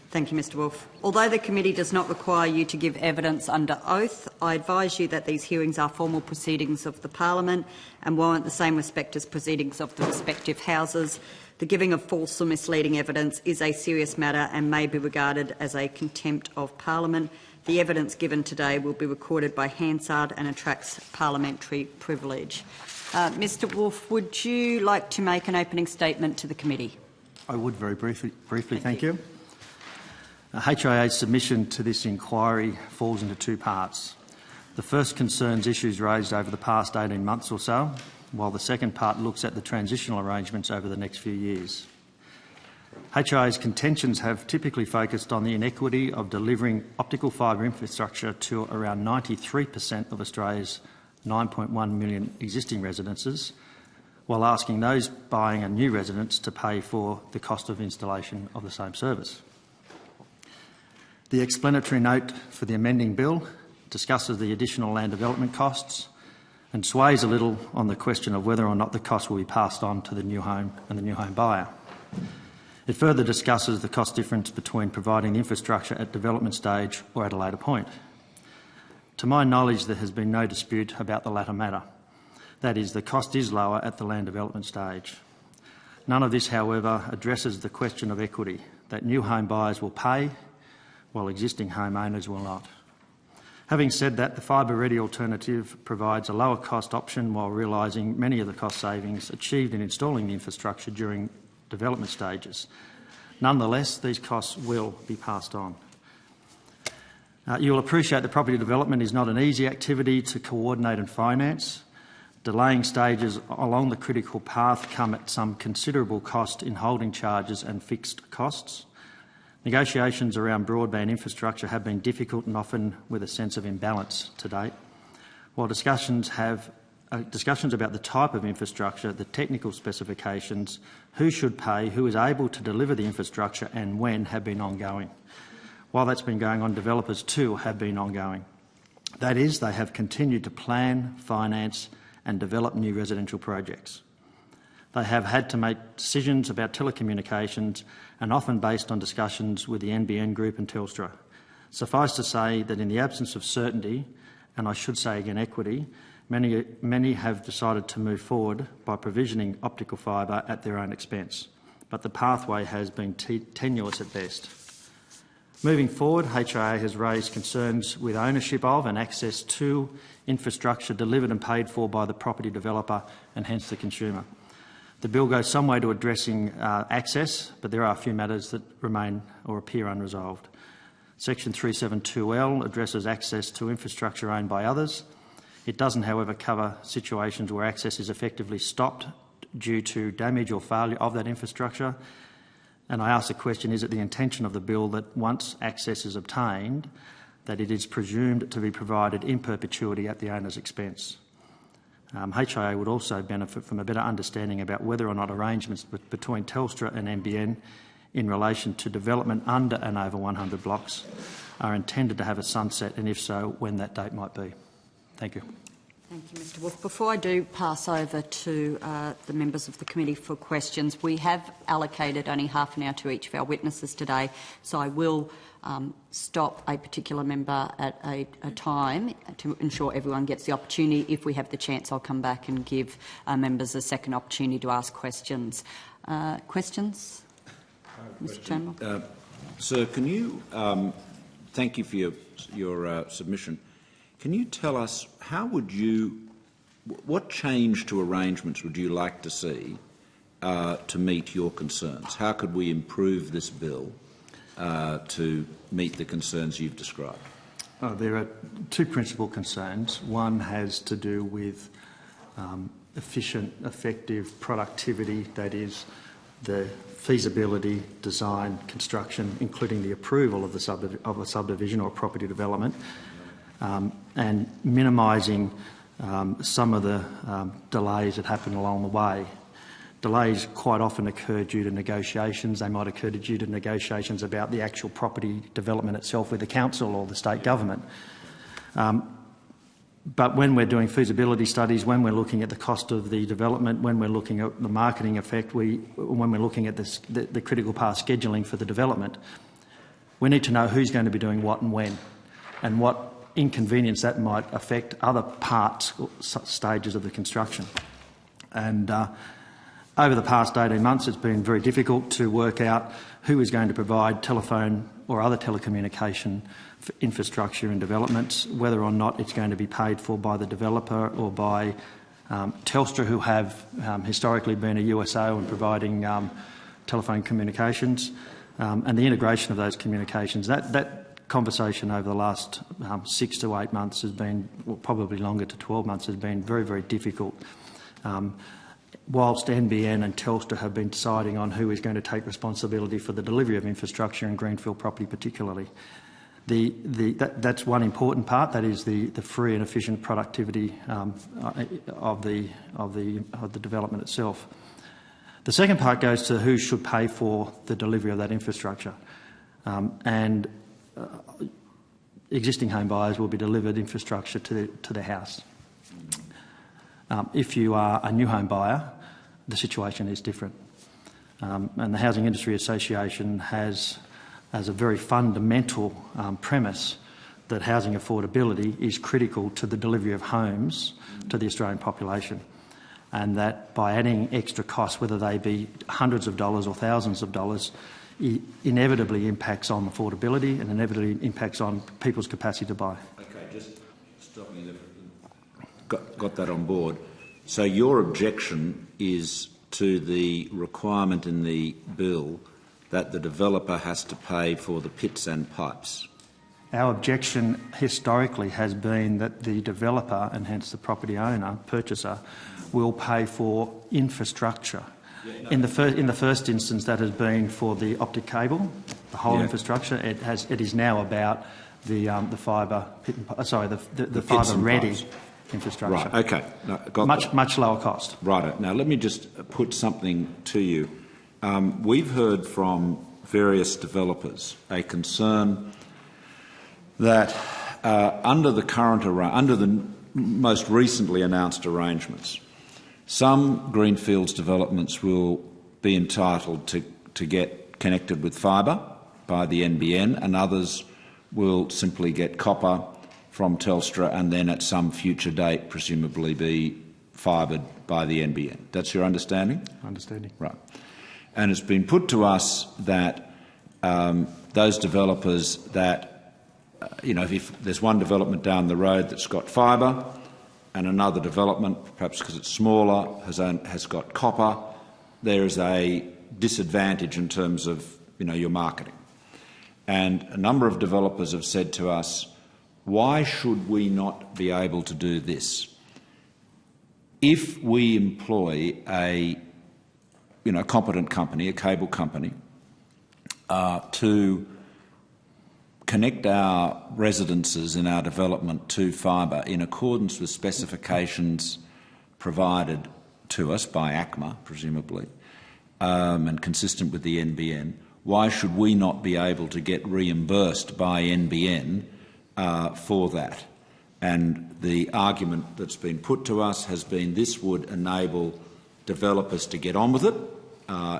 Thank you, Mr Wolfe. Although the committee does not require you to give evidence under oath, I advise you that these hearings are formal proceedings of the Parliament and warrant the same respect as proceedings of the respective houses. The giving of false or misleading evidence is a serious matter and may be regarded as a contempt of Parliament. The evidence given today will be recorded by Hansard and attracts parliamentary privilege. Mr Wolfe, would you like to make an opening statement to the committee? I would very briefly. Thank you. HIA's submission to this inquiry falls into two parts. The first concerns issues raised over the past 18 months or so, while the second part looks at the transitional arrangements over the next few years. HIA's contentions have typically focused on the inequity of delivering optical fibre infrastructure to around 93% of Australia's 9.1 million existing residences, while asking those buying a new residence to pay for the cost of installation of the same service. The explanatory note for the amending bill discusses the additional land development costs and sways a little on the question of whether or not the cost will be passed on to the new home and the new home buyer. It further discusses the cost difference between providing the infrastructure at development stage or at a later point. To my knowledge, there has been no dispute about the latter matter. That is, the cost is lower at the land development stage. None of this, however, addresses the question of equity, that new home buyers will pay while existing homeowners will not. Having said that, the fibre-ready alternative provides a lower cost option while realising many of the cost savings achieved in installing the infrastructure during development stages. Nonetheless, these costs will be passed on. You'll appreciate that property development is not an easy activity to coordinate and finance. Delaying stages along the critical path come at some considerable cost in holding charges and fixed costs. Negotiations around broadband infrastructure have been difficult and often with a sense of imbalance to date. While discussions about the type of infrastructure, the technical specifications, who should pay, who is able to deliver the infrastructure and when have been ongoing. While that's been going on, developers too have been ongoing. That is, they have continued to plan, finance and develop new residential projects. They have had to make decisions about telecommunications and often based on discussions with the NBN group and Telstra. Suffice to say that in the absence of certainty, and I should say again equity, many have decided to move forward by provisioning optical fibre at their own expense, but the pathway has been tenuous at best. Moving forward, HIA has raised concerns with ownership of and access to infrastructure delivered and paid for by the property developer and hence the consumer. The bill goes some way to addressing access, but there are a few matters that remain or appear unresolved. Section 372L addresses access to infrastructure owned by others. It doesn't, however, cover situations where access is effectively stopped due to damage or failure of that infrastructure. And I ask the question, is it the intention of the bill that once access is obtained, that it is presumed to be provided in perpetuity at the owner's expense. HIA would also benefit from a better understanding about whether or not arrangements between Telstra and NBN in relation to development under and over 100 blocks are intended to have a sunset, and if so, when that date might be. Thank you. Thank you, Mr Wolf. Before I do pass over to the members of the committee for questions, we have allocated only half an hour to each of our witnesses today, so I will stop a particular member at a time to ensure everyone gets the opportunity. If we have the chance, I'll come back and give members a second opportunity to ask questions. Questions? Mr Turnbull. Sir, can you, thank you for your submission. Can you tell us what change to arrangements would you like to see to meet your concerns? How could we improve this bill to meet the concerns you've described? There are two principal concerns. One has to do with efficient, effective productivity, that is, the feasibility, design, construction, including the approval of a subdivision or property development, and minimising some of the delays that happen along the way. Delays quite often occur due to negotiations. They might occur due to negotiations about the actual property development itself with the council or the state government. But when we're doing feasibility studies, when we're looking at the cost of the development, when we're looking at the marketing effect, when we're looking at the critical path scheduling for the development, we need to know who's going to be doing what and when, and what inconvenience that might affect other parts or stages of the construction. And over the past 18 months, it's been very difficult to work out who is going to provide telephone or other telecommunication infrastructure and developments, whether or not it's going to be paid for by the developer or by Telstra, who have historically been a USO in providing telephone communications, and the integration of those communications. That conversation over the last 6 to 8 months has been, well, probably longer to 12 months, has been very, very difficult. Whilst NBN and Telstra have been deciding on who is going to take responsibility for the delivery of infrastructure and greenfield property particularly. That's one important part. That is the free and efficient productivity of the development itself. The second part goes to who should pay for the delivery of that infrastructure, and existing home buyers will be delivered infrastructure to their house. If you are a new home buyer, the situation is different, and the Housing Industry Association has as a very fundamental premise that housing affordability is critical to the delivery of homes to the Australian population, and that by adding extra costs, whether they be hundreds of dollars or thousands of dollars, inevitably impacts on affordability and inevitably impacts on people's capacity to buy. Okay, just stopping you there. Got that on board. So your objection is to the requirement in the bill that the developer has to pay for the pits and pipes? Our objection historically has been that the developer, and hence the property owner, purchaser, will pay for infrastructure. Yeah, no. In the first instance, that has been for the optic cable, the whole infrastructure. It is now about the fibre pit and, the fibre ready infrastructure. Right. Okay. No, much lower cost. Right. Now let me just put something to you. We've heard from various developers a concern that under the most recently announced arrangements, some greenfields developments will be entitled to get connected with fibre by the NBN, and others will simply get copper from Telstra and then at some future date presumably be fibred by the NBN. That's your understanding? Understanding. Right. And it's been put to us that those developers that, if there's one development down the road that's got fibre and another development, perhaps because it's smaller, has got copper, there is a disadvantage in terms of, your marketing. And a number of developers have said to us, why should we not be able to do this? If we employ a competent company, a cable company, to connect our residences in our development to fibre in accordance with specifications provided to us by ACMA, presumably, and consistent with the NBN, why should we not be able to get reimbursed by NBN for that? And the argument that's been put to us has been this would enable developers to get on with it.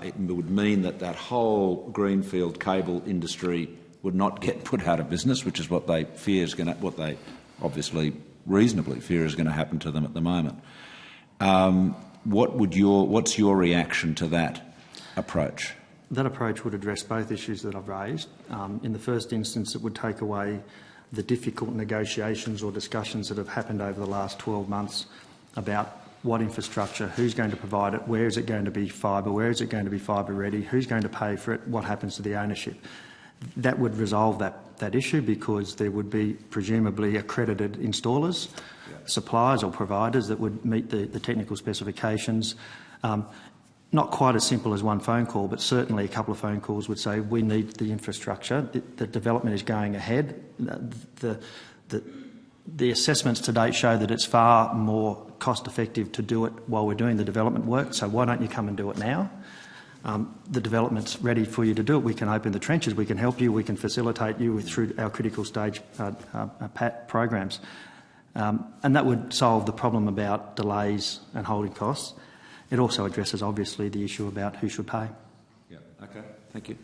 It would mean that that whole greenfield cable industry would not get put out of business, which is what they fear is going to, what they obviously reasonably fear is going to happen to them at the moment. What's your reaction to that approach? That approach would address both issues that I've raised. In the first instance, it would take away the difficult negotiations or discussions that have happened over the last 12 months about what infrastructure, who's going to provide it, where is it going to be fibre, where is it going to be fibre ready, who's going to pay for it, what happens to the ownership. That would resolve that issue because there would be presumably accredited installers, suppliers or providers that would meet the technical specifications. Not quite as simple as one phone call, but certainly a couple of phone calls would say we need the infrastructure, the development is going ahead. The assessments to date show that it's far more cost effective to do it while we're doing the development work, so why don't you come and do it now? The development's ready for you to do it. We can open the trenches, we can help you, we can facilitate you through our critical stage programs. And that would solve the problem about delays and holding costs. It also addresses, obviously, the issue about who should pay. Yeah. Okay. Thank you.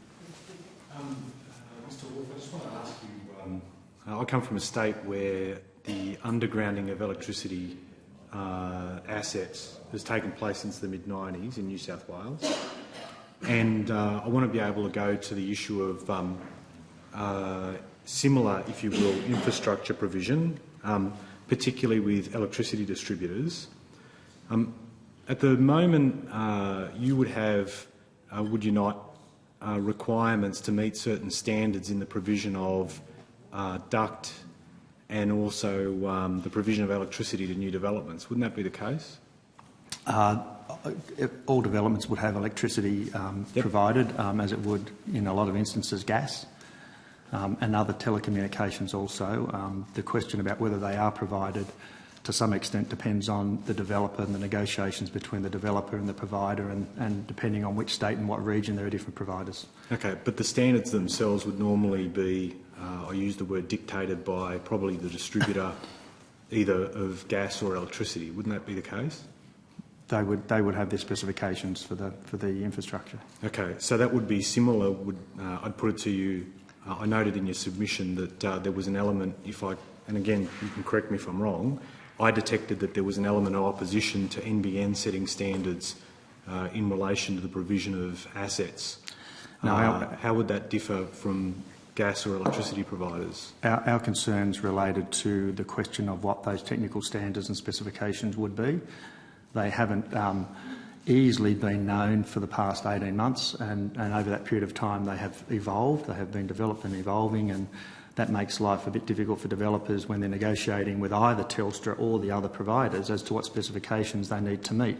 Mr. Wolf, I just want to ask you, I come from a state where the undergrounding of electricity assets has taken place since the mid-90s in New South Wales. And I want to be able to go to the issue of similar, if you will, infrastructure provision, particularly with electricity distributors. At the moment, you would have, would you not, requirements to meet certain standards in the provision of duct and also the provision of electricity to new developments. Wouldn't that be the case? All developments would have electricity provided, as it would in a lot of instances gas, and other telecommunications also. The question about whether they are provided to some extent depends on the developer and the negotiations between the developer and the provider, and depending on which state and what region there are different providers. Okay, but the standards themselves would normally be, I use the word dictated by probably the distributor either of gas or electricity. Wouldn't that be the case? They would have their specifications for the infrastructure. Okay, so that would be similar. I'd put it to you. I noted in your submission that there was an element. And again, you can correct me if I'm wrong. I detected that there was an element of opposition to NBN setting standards in relation to the provision of assets. Now, how would that differ from gas or electricity providers? Our concerns related to the question of what those technical standards and specifications would be. They haven't easily been known for the past 18 months, and over that period of time they have evolved, they have been developed and evolving, and that makes life a bit difficult for developers when they're negotiating with either Telstra or the other providers as to what specifications they need to meet.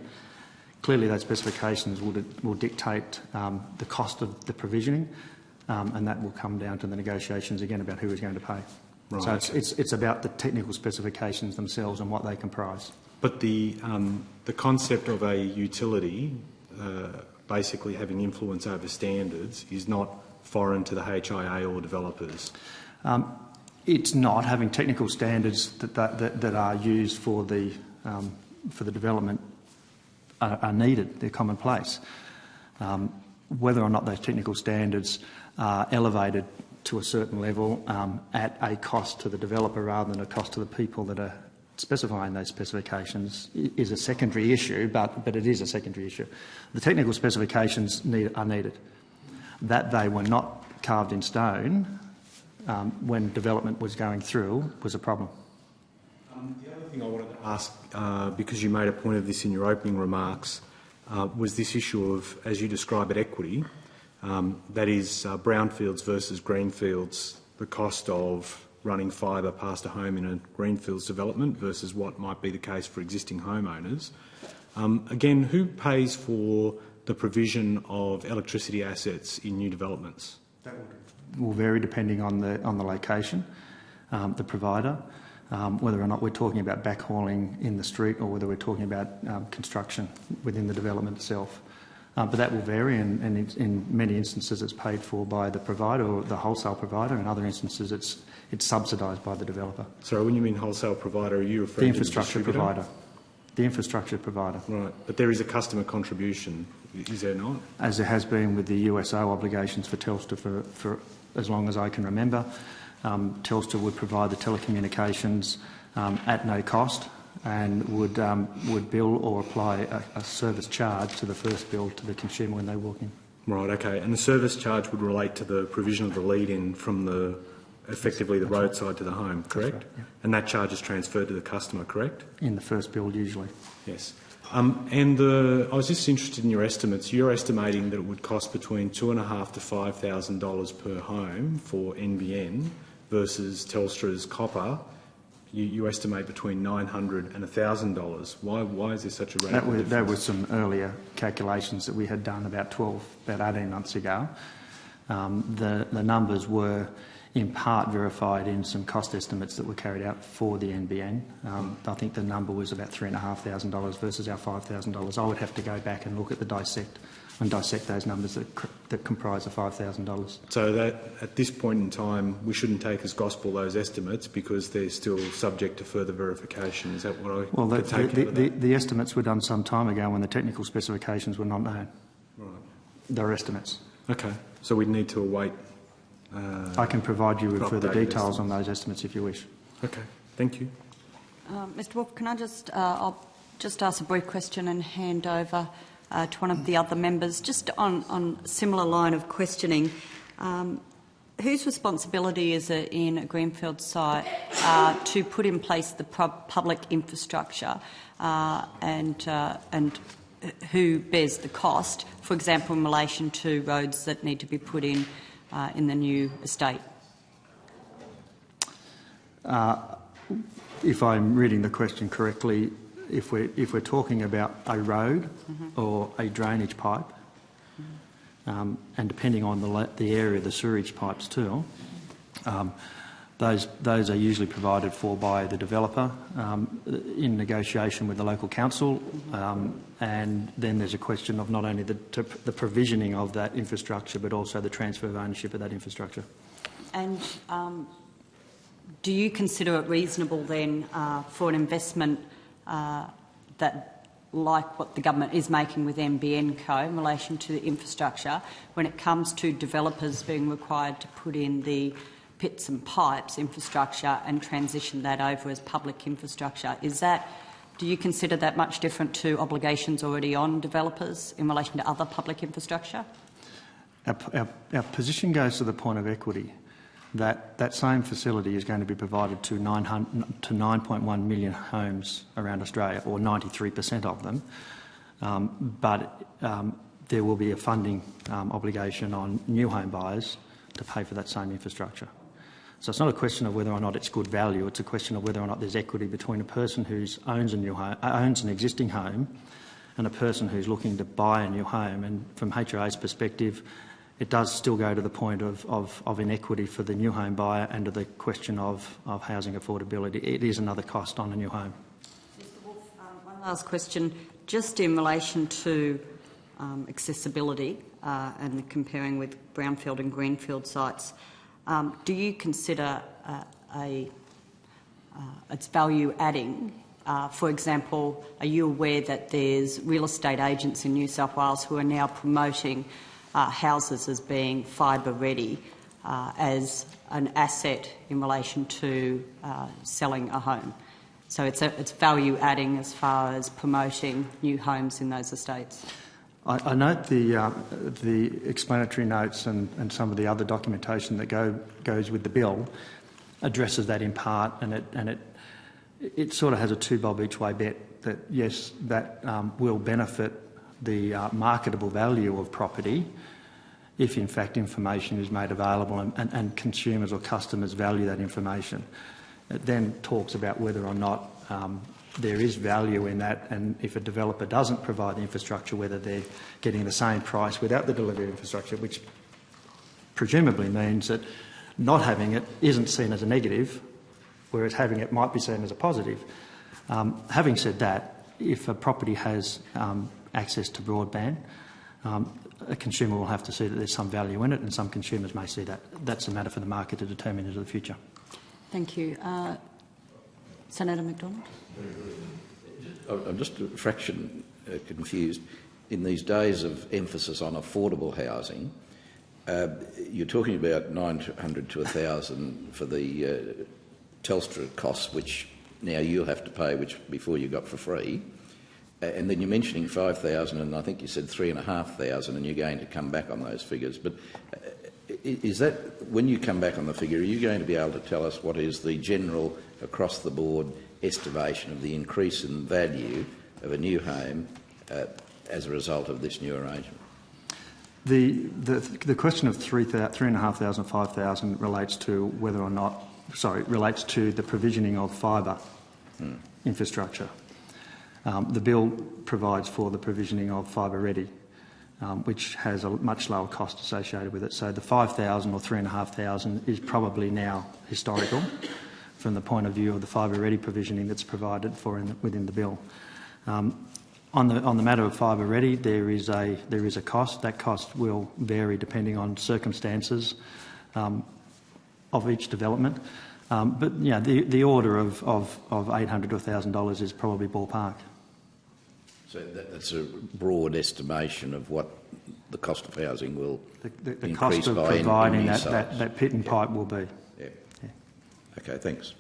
Clearly those specifications will dictate the cost of the provisioning, and that will come down to the negotiations again about who is going to pay. Right. So it's about the technical specifications themselves and what they comprise. But the concept of a utility basically having influence over standards is not foreign to the HIA or developers. It's not. Having technical standards that are used for the development are needed. They're commonplace. Whether or not those technical standards are elevated to a certain level at a cost to the developer rather than a cost to the people that are specifying those specifications is a secondary issue, but it is a secondary issue. The technical specifications are needed. That they were not carved in stone when development was going through was a problem. The other thing I wanted to ask, because you made a point of this in your opening remarks, was this issue of, as you describe it, equity. That is brownfields versus greenfields, the cost of running fibre past a home in a greenfields development versus what might be the case for existing homeowners. Again, who pays for the provision of electricity assets in new developments? will vary depending on the location, the provider, whether or not we're talking about backhauling in the street or whether we're talking about construction within the development itself. But that will vary, and in many instances it's paid for by the provider or the wholesale provider. In other instances it's subsidised by the developer. Sorry, when you mean wholesale provider, are you referring to the infrastructure provider? The infrastructure provider. Right, but there is a customer contribution, is there not? As there has been with the USO obligations for Telstra for as long as I can remember. Telstra would provide the telecommunications at no cost and would bill or apply a service charge to the first bill to the consumer when they walk in. Right, okay. And the service charge would relate to the provision of the lead-in from effectively the roadside to the home, correct? Right, yeah. And that charge is transferred to the customer, correct? In the first bill, usually. Yes. I was just interested in your estimates. You're estimating that it would cost between $2,500 to $5,000 per home for NBN versus Telstra's copper. You estimate between $900 and $1,000. Why is there such a radical difference? That was some earlier calculations that we had done about 18 months ago. The numbers were in part verified in some cost estimates that were carried out for the NBN. I think the number was about $3,500 versus our $5,000. I would have to go back and look at dissect those numbers that comprise the $5,000. So that at this point in time, we shouldn't take as gospel those estimates because they're still subject to further verification. Is that what I could take out of that? The estimates were done some time ago when the technical specifications were not known. Right. They're estimates. Okay. So we'd need to await. I can provide you with further details on those estimates if you wish. Okay. Thank you. Mr Wolf, can I I'll just ask a brief question and hand over to one of the other members, just on a similar line of questioning. Whose responsibility is it in a greenfield site to put in place the public infrastructure and who bears the cost, for example, in relation to roads that need to be put in the new estate? If I'm reading the question correctly, if we're talking about a road or a drainage pipe, and depending on the area of the sewerage pipes too, those are usually provided for by the developer in negotiation with the local council, and then there's a question of not only the provisioning of that infrastructure but also the transfer of ownership of that infrastructure. And do you consider it reasonable then for an investment that, like what the government is making with NBN Co in relation to the infrastructure, when it comes to developers being required to put in the pits and pipes infrastructure and transition that over as public infrastructure, do you consider that much different to obligations already on developers in relation to other public infrastructure? Our position goes to the point of equity. That same facility is going to be provided to 9.1 million homes around Australia, or 93% of them, but there will be a funding obligation on new home buyers to pay for that same infrastructure. So it's not a question of whether or not it's good value, it's a question of whether or not there's equity between a person who owns an existing home and a person who's looking to buy a new home. And from HRA's perspective, it does still go to the point of inequity for the new home buyer and to the question of housing affordability. It is another cost on a new home. Mr Wolf, one last question, just in relation to accessibility and comparing with brownfield and greenfield sites. Do you consider its value adding? For example, are you aware that there's real estate agents in New South Wales who are now promoting houses as being fibre ready as an asset in relation to selling a home? So it's value adding as far as promoting new homes in those estates. I note the explanatory notes and some of the other documentation that goes with the bill addresses that in part, and it sort of has a two bob each way bet that yes, that will benefit the marketable value of property if in fact information is made available and consumers or customers value that information. It then talks about whether or not there is value in that, and if a developer doesn't provide the infrastructure, whether they're getting the same price without the delivery of infrastructure, which presumably means that not having it isn't seen as a negative, whereas having it might be seen as a positive. Having said that, if a property has access to broadband, a consumer will have to see that there's some value in it, and some consumers may see that. That's a matter for the market to determine into the future. Thank you. Senator McDonald? I'm just a fraction confused. In these days of emphasis on affordable housing, you're talking about 900 to 1,000 for the Telstra costs, which now you'll have to pay, which before you got for free. And then you're mentioning 5,000, and I think you said 3,500, and you're going to come back on those figures. But is that, when you come back on the figure, are you going to be able to tell us what is the general, across-the-board estimation of the increase in value of a new home as a result of this new arrangement? The question of 3,500, 5,000 relates to whether or not, relates to the provisioning of fibre infrastructure. The bill provides for the provisioning of fibre ready, which has a much lower cost associated with it. So the 5,000 or 3,500 is probably now historical from the point of view of the fibre ready provisioning that's provided for within the bill. On the matter of fibre ready, there is a cost. That cost will vary depending on circumstances of each development. But yeah, the order of $800 to $1,000 is probably ballpark. So that's a broad estimation of what the cost of housing will the cost of providing that pit and pipe will be. Yeah. Okay, thanks.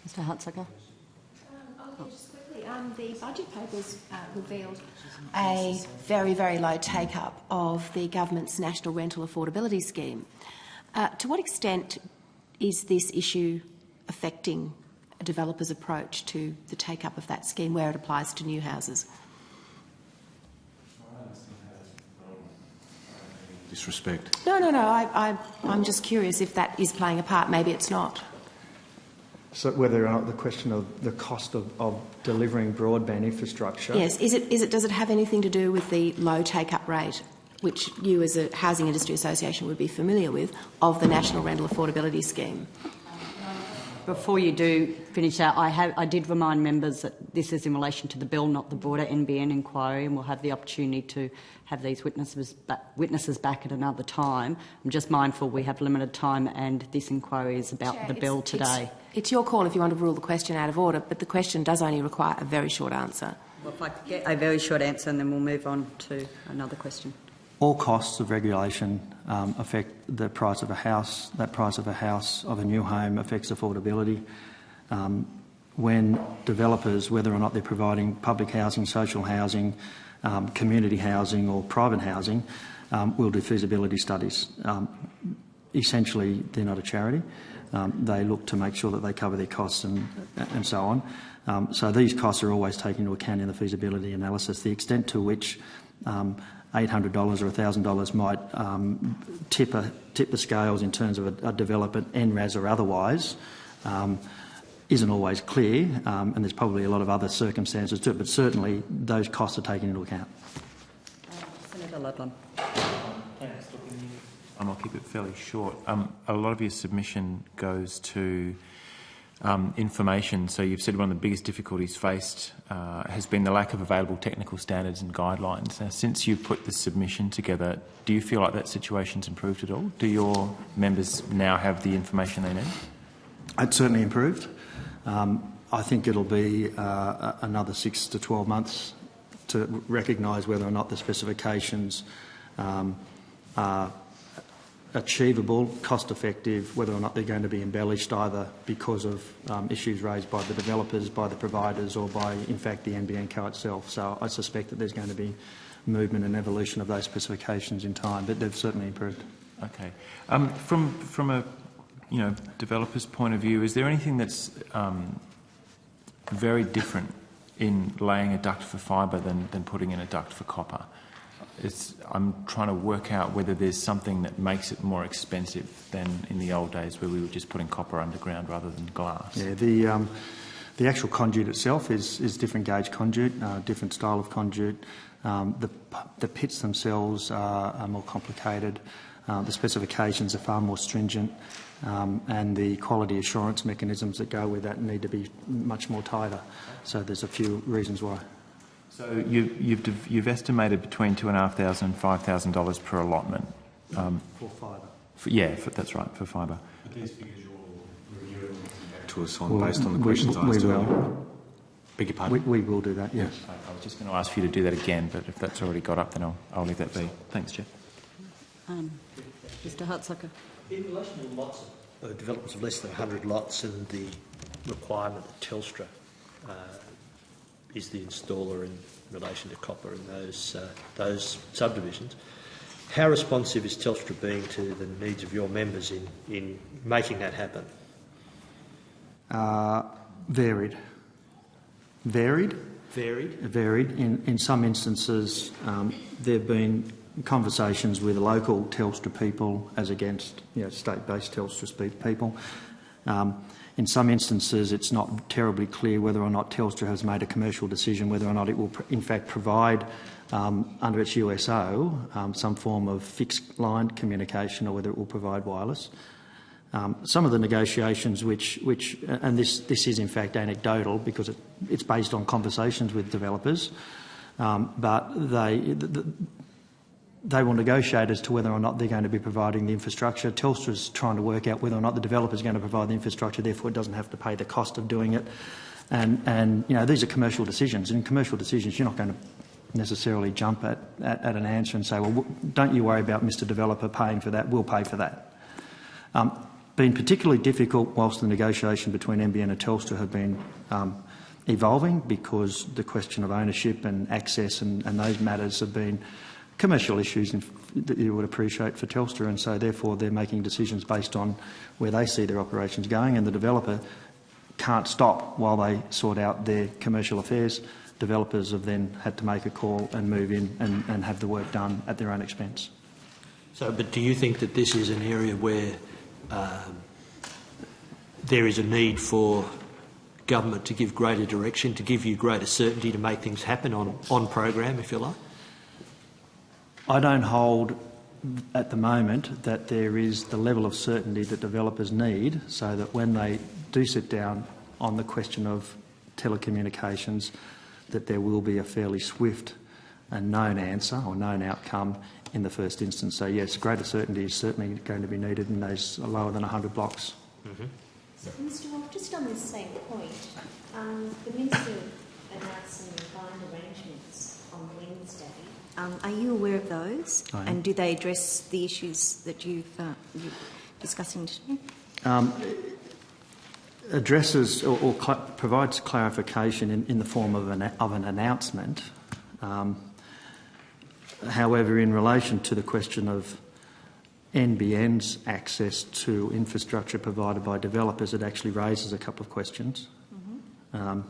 Mr Hartzaker? Just quickly, the budget papers revealed a very, very low take-up of the government's National Rental Affordability Scheme. To what extent is this issue affecting a developer's approach to the take-up of that scheme where it applies to new houses? Disrespect. No. I'm just curious if that is playing a part. Maybe it's not. So whether or not the question of the cost of delivering broadband infrastructure... Yes. Does it have anything to do with the low take-up rate, which you as a Housing Industry Association would be familiar with, of the National Rental Affordability Scheme? Before you do finish that, I did remind members that this is in relation to the bill, not the broader NBN inquiry, and we'll have the opportunity to have these witnesses back at another time. I'm just mindful we have limited time and this inquiry is about Chair, the bill today. It's your call if you want to rule the question out of order, but the question does only require a very short answer. Well, if I could get a very short answer and then we'll move on to another question. All costs of regulation affect the price of a house. That price of a house, of a new home, affects affordability. When developers, whether or not they're providing public housing, social housing, community housing or private housing, will do feasibility studies. Essentially, they're not a charity. They look to make sure that they cover their costs and so on. So these costs are always taken into account in the feasibility analysis. The extent to which $800 or $1,000 might tip the scales in terms of a developer, NRAS or otherwise, isn't always clear, and there's probably a lot of other circumstances to it, but certainly those costs are taken into account. Senator Ludlam. Thanks. I'll keep it fairly short. A lot of your submission goes to information. So you've said one of the biggest difficulties faced has been the lack of available technical standards and guidelines. Now, since you've put the submission together, do you feel like that situation's improved at all? Do your members now have the information they need? It's certainly improved. I think it'll be another 6 to 12 months to recognise whether or not the specifications are achievable, cost-effective, whether or not they're going to be embellished either because of issues raised by the developers, by the providers or by, in fact, the NBN Co itself. So I suspect that there's going to be movement and evolution of those specifications in time, but they've certainly improved. Okay. From a developer's point of view, is there anything that's very different in laying a duct for fibre than putting in a duct for copper? I'm trying to work out whether there's something that makes it more expensive than in the old days where we were just putting copper underground rather than glass. Yeah, the actual conduit itself is different gauge conduit, different style of conduit. The pits themselves are more complicated. The specifications are far more stringent, and the quality assurance mechanisms that go with that need to be much more tighter. So there's a few reasons why. So you've estimated between $2,500 and $5,000 per allotment. For fibre. That's right, for fibre. These figures you're reviewing to us on based on the questions I asked. We will. Beg your pardon? We will do that, yes. I was just going to ask you to do that again, but if that's already got up, then I'll leave that be. Thanks, Chair. Mr Hartsucker. In relation to lots of developments of less than 100 lots and the requirement that Telstra is the installer in relation to copper in those subdivisions, how responsive is Telstra being to the needs of your members in making that happen? Varied. Varied. Varied? Varied. In some instances, there have been conversations with local Telstra people as against state-based Telstra people. In some instances, it's not terribly clear whether or not Telstra has made a commercial decision, whether or not it will in fact provide, under its USO, some form of fixed line communication, or whether it will provide wireless. Some of the negotiations and this is in fact anecdotal because it's based on conversations with developers, but they will negotiate as to whether or not they're going to be providing the infrastructure. Telstra's trying to work out whether or not the developer is going to provide the infrastructure, therefore it doesn't have to pay the cost of doing it. And these are commercial decisions. And in commercial decisions, you're not going to necessarily jump at an answer and say, well, don't you worry about Mr Developer paying for that, we'll pay for that. Been particularly difficult whilst the negotiation between NBN and Telstra have been evolving, because the question of ownership and access and those matters have been commercial issues that you would appreciate for Telstra, and so therefore they're making decisions based on where they see their operations going, and the developer can't stop while they sort out their commercial affairs. Developers have then had to make a call and move in and have the work done at their own expense. So, but do you think that this is an area where there is a need for government to give greater direction, to give you greater certainty to make things happen on program, if you like? I don't hold at the moment that there is the level of certainty that developers need, so that when they do sit down on the question of telecommunications, that there will be a fairly swift and known answer or known outcome in the first instance. So yes, greater certainty is certainly going to be needed in those lower than 100 blocks. Mm-hmm. So, Mr Wolf, just on this same point, the Minister announced some combined arrangements on Wednesday. Are you aware of those? And do they address the issues that you're discussing today? Addresses or provides clarification in the form of an announcement. However, in relation to the question of NBN's access to infrastructure provided by developers, it actually raises a couple of questions. Mm-hmm.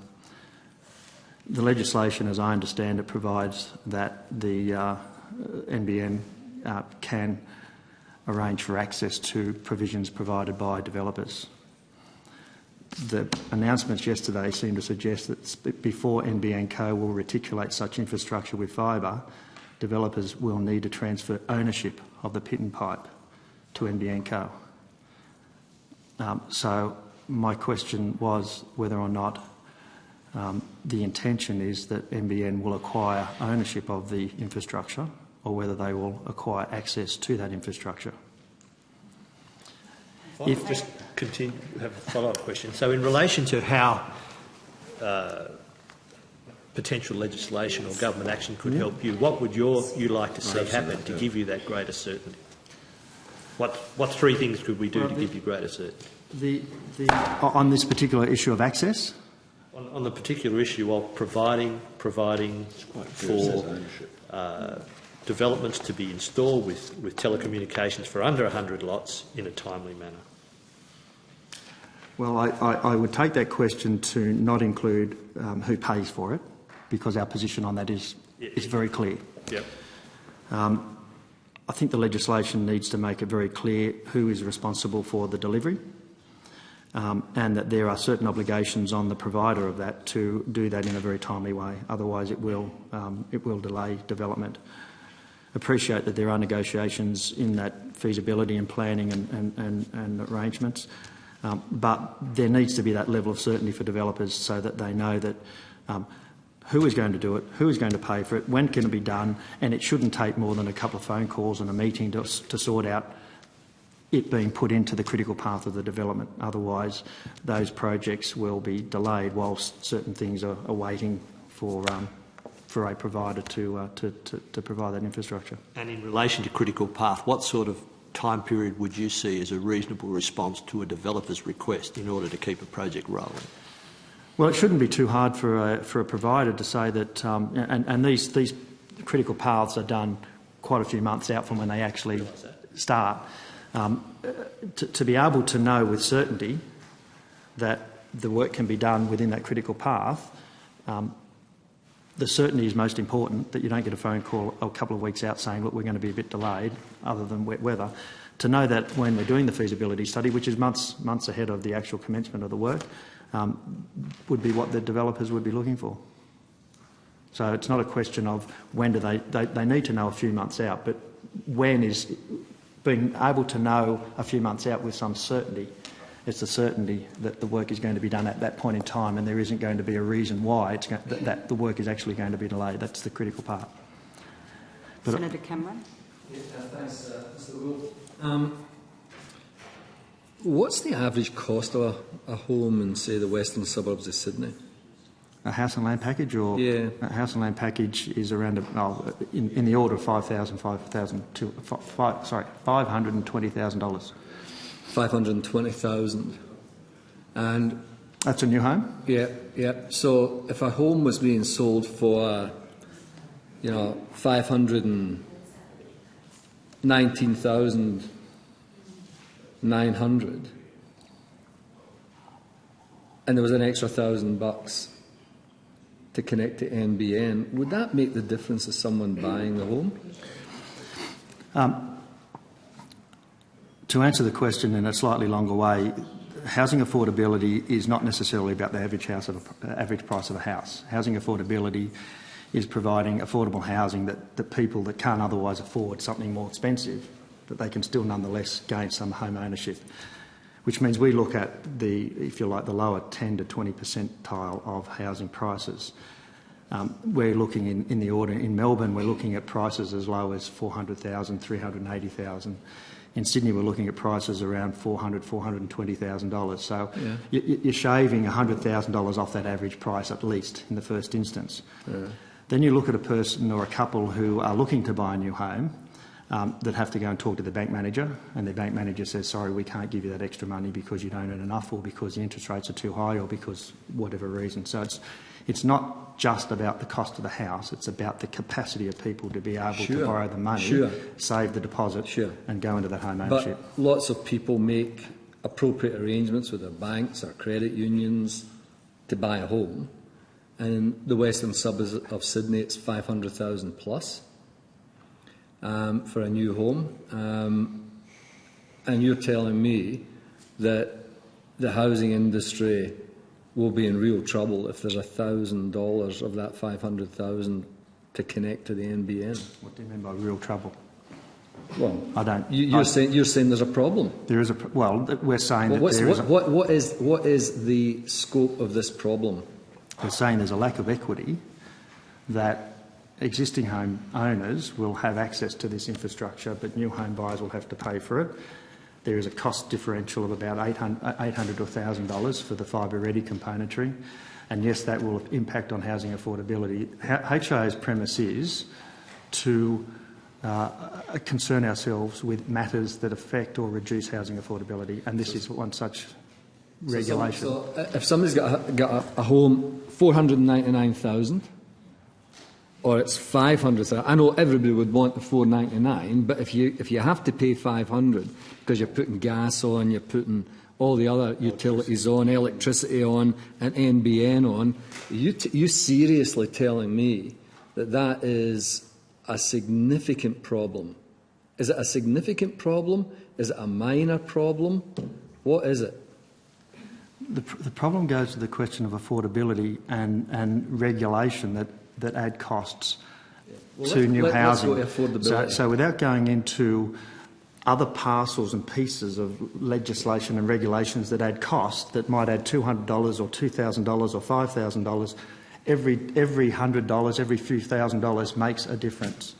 The legislation, as I understand it, provides that the NBN can arrange for access to provisions provided by developers. The announcements yesterday seem to suggest that before NBN Co will reticulate such infrastructure with fibre, developers will need to transfer ownership of the pit and pipe to NBN Co. So my question was whether or not the intention is that NBN will acquire ownership of the infrastructure, or whether they will acquire access to that infrastructure. If just continue, have a follow-up question. So in relation to how potential legislation or government action could help you, what would you like to see happen to give you that greater certainty? What three things could we do to give you greater certainty? On this particular issue of access? On the particular issue of providing for developments to be installed with telecommunications for under 100 lots in a timely manner. Well, I would take that question to not include who pays for it, because our position on that is very clear. Yep. I think the legislation needs to make it very clear who is responsible for the delivery, and that there are certain obligations on the provider of that to do that in a very timely way. Otherwise, it will delay development. appreciate that there are negotiations in that feasibility and planning and arrangements, but there needs to be that level of certainty for developers so that they know that who is going to do it, who is going to pay for it, when can it be done, and it shouldn't take more than a couple of phone calls and a meeting to sort out it being put into the critical path of the development. Otherwise, those projects will be delayed whilst certain things are waiting for a provider to provide that infrastructure. And in relation to critical path, what sort of time period would you see as a reasonable response to a developer's request in order to keep a project rolling? Well, it shouldn't be too hard for a provider to say that, and these critical paths are done quite a few months out from when they actually start. To be able to know with certainty that the work can be done within that critical path, the certainty is most important, that you don't get a phone call a couple of weeks out saying, look, we're going to be a bit delayed, other than wet weather. To know that when we're doing the feasibility study, which is months ahead of the actual commencement of the work, would be what the developers would be looking for. So it's not a question of when do they need to know a few months out, but when is being able to know a few months out with some certainty. It's the certainty that the work is going to be done at that point in time, and there isn't going to be a reason why that the work is actually going to be delayed. That's the critical part. But Senator Cameron. Yeah, thanks, Mr. Wood. What's the average cost of a home in, say, the western suburbs of Sydney? A house and land package, or yeah, a house and land package is around in the order of $520,000. $520,000, and that's a new home. Yeah, yeah. So if a home was being sold for, $519,900, and there was an extra $1,000 to connect to NBN, would that make the difference of someone buying the home? To answer the question in a slightly longer way, housing affordability is not necessarily about the average price of a house. Housing affordability is providing affordable housing that people that can't otherwise afford something more expensive, that they can still nonetheless gain some home ownership. Which means we look at the lower 10 to 20 percentile of housing prices. We're looking in the order in Melbourne. We're looking at prices as low as $400,000, $380,000. In Sydney, we're looking at prices around $400,000, $420,000. So yeah, you're shaving $100,000 off that average price at least in the first instance. Yeah. Then you look at a person or a couple who are looking to buy a new home. That have to go and talk to the bank manager, and the bank manager says, sorry, we can't give you that extra money because you don't earn enough, or because the interest rates are too high, or because whatever reason. So it's not just about the cost of the house, it's about the capacity of people to be able to borrow the money, save the deposit, and go into that home ownership. But lots of people make appropriate arrangements with their banks or credit unions to buy a home, and in the western suburbs of Sydney it's $500,000 plus. For a new home, and you're telling me that the housing industry will be in real trouble if there's $1,000 of that $500,000 to connect to the NBN. What do you mean by real trouble? Well, I don't. You're saying there's a problem. There is we're saying that there is. What is the scope of this problem? We're saying there's a lack of equity that existing home owners will have access to this infrastructure, but new home buyers will have to pay for it. There is a cost differential of about $800 to $1,000 for the fibre-ready componentry, and yes, that will impact on housing affordability. HIA's premise is to concern ourselves with matters that affect or reduce housing affordability, and this is one such regulation. So if somebody's got a home, $499,000, or it's $500,000. I know everybody would want the $499,000, but if you have to pay $500,000 because you're putting gas on, you're putting all the other utilities on, electricity on, and NBN on, you seriously telling me that is a significant problem? Is it a significant problem? Is it a minor problem? What is it? The problem goes to the question of affordability and regulation that add costs. to new housing. Let's go to affordability. So without going into other parcels and pieces of legislation and regulations that add cost, that might add $200 or $2,000 or $5,000, every $100, every few $1,000s makes a difference.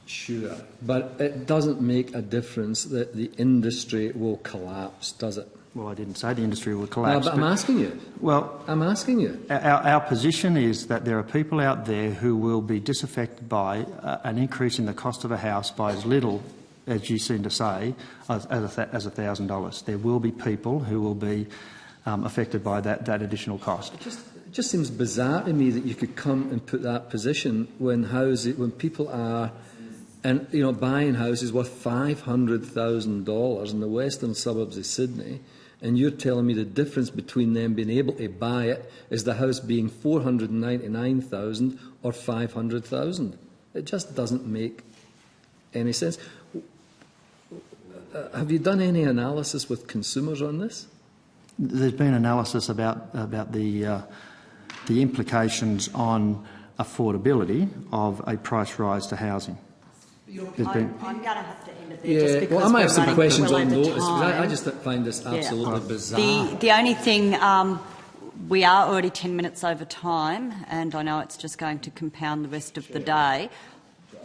Sure, but it doesn't make a difference that the industry will collapse, does it? Well, I didn't say the industry will collapse. No, but I'm asking you. Well, I'm asking you. Our position is that there are people out there who will be disaffected by an increase in the cost of a house by as little, as you seem to say, as $1,000. There will be people who will be affected by that additional cost. It just seems bizarre to me that you could come and put that position when people are, and buying houses worth $500,000 in the western suburbs of Sydney, and you're telling me the difference between them being able to buy it is the house being $499,000 or $500,000. It just doesn't make any sense. Have you done any analysis with consumers on this? There's been analysis about the implications on affordability of a price rise to housing. I'm going to have to end it there just because well, I might have some running questions well on over notice, because time. I just find this absolutely bizarre. The only thing, we are already 10 minutes over time, and I know it's just going to compound the rest of the day. I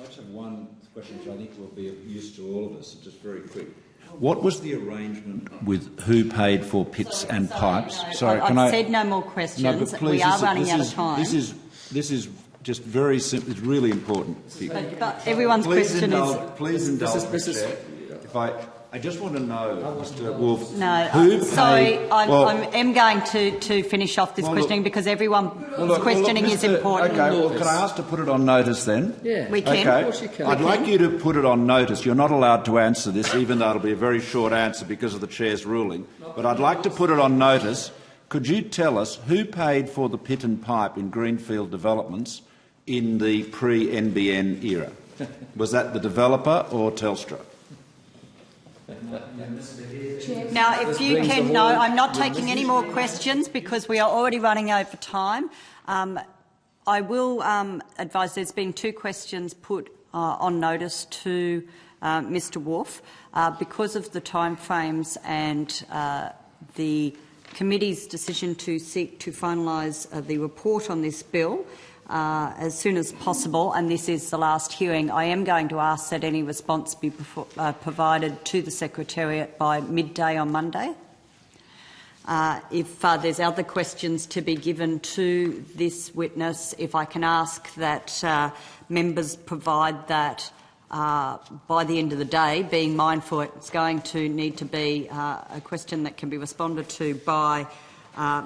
just have one question which I think will be of use to all of us, just very quick. What was the arrangement with who paid for pits and pipes? Sorry, I've said no more questions. No, but please, we are running out of time. This is just very simple. It's really important. But everyone's question is... Please indulge me, Chair. If I just want to know, Mr. Wolf, No, who sorry, paid... I am going to finish off this questioning because everyone's questioning is important. Okay, well, can I ask to put it on notice then? Yeah, we can. Okay. Of course you can. I'd like you to put it on notice. You're not allowed to answer this, even though it'll be a very short answer because of the Chair's ruling. But I'd like to put it on notice. Could you tell us who paid for the pit and pipe in greenfield developments in the pre-NBN era? Was that the developer or Telstra? Now, if you can, no, I'm not taking any more questions because we are already running over time. I will advise there's been 2 questions put on notice to Mr. Wolf. Because of the timeframes and the committee's decision to seek to finalise the report on this bill as soon as possible, and this is the last hearing, I am going to ask that any response be provided to the Secretariat by midday on Monday. If there's other questions to be given to this witness, if I can ask that members provide that by the end of the day, being mindful it's going to need to be a question that can be responded to by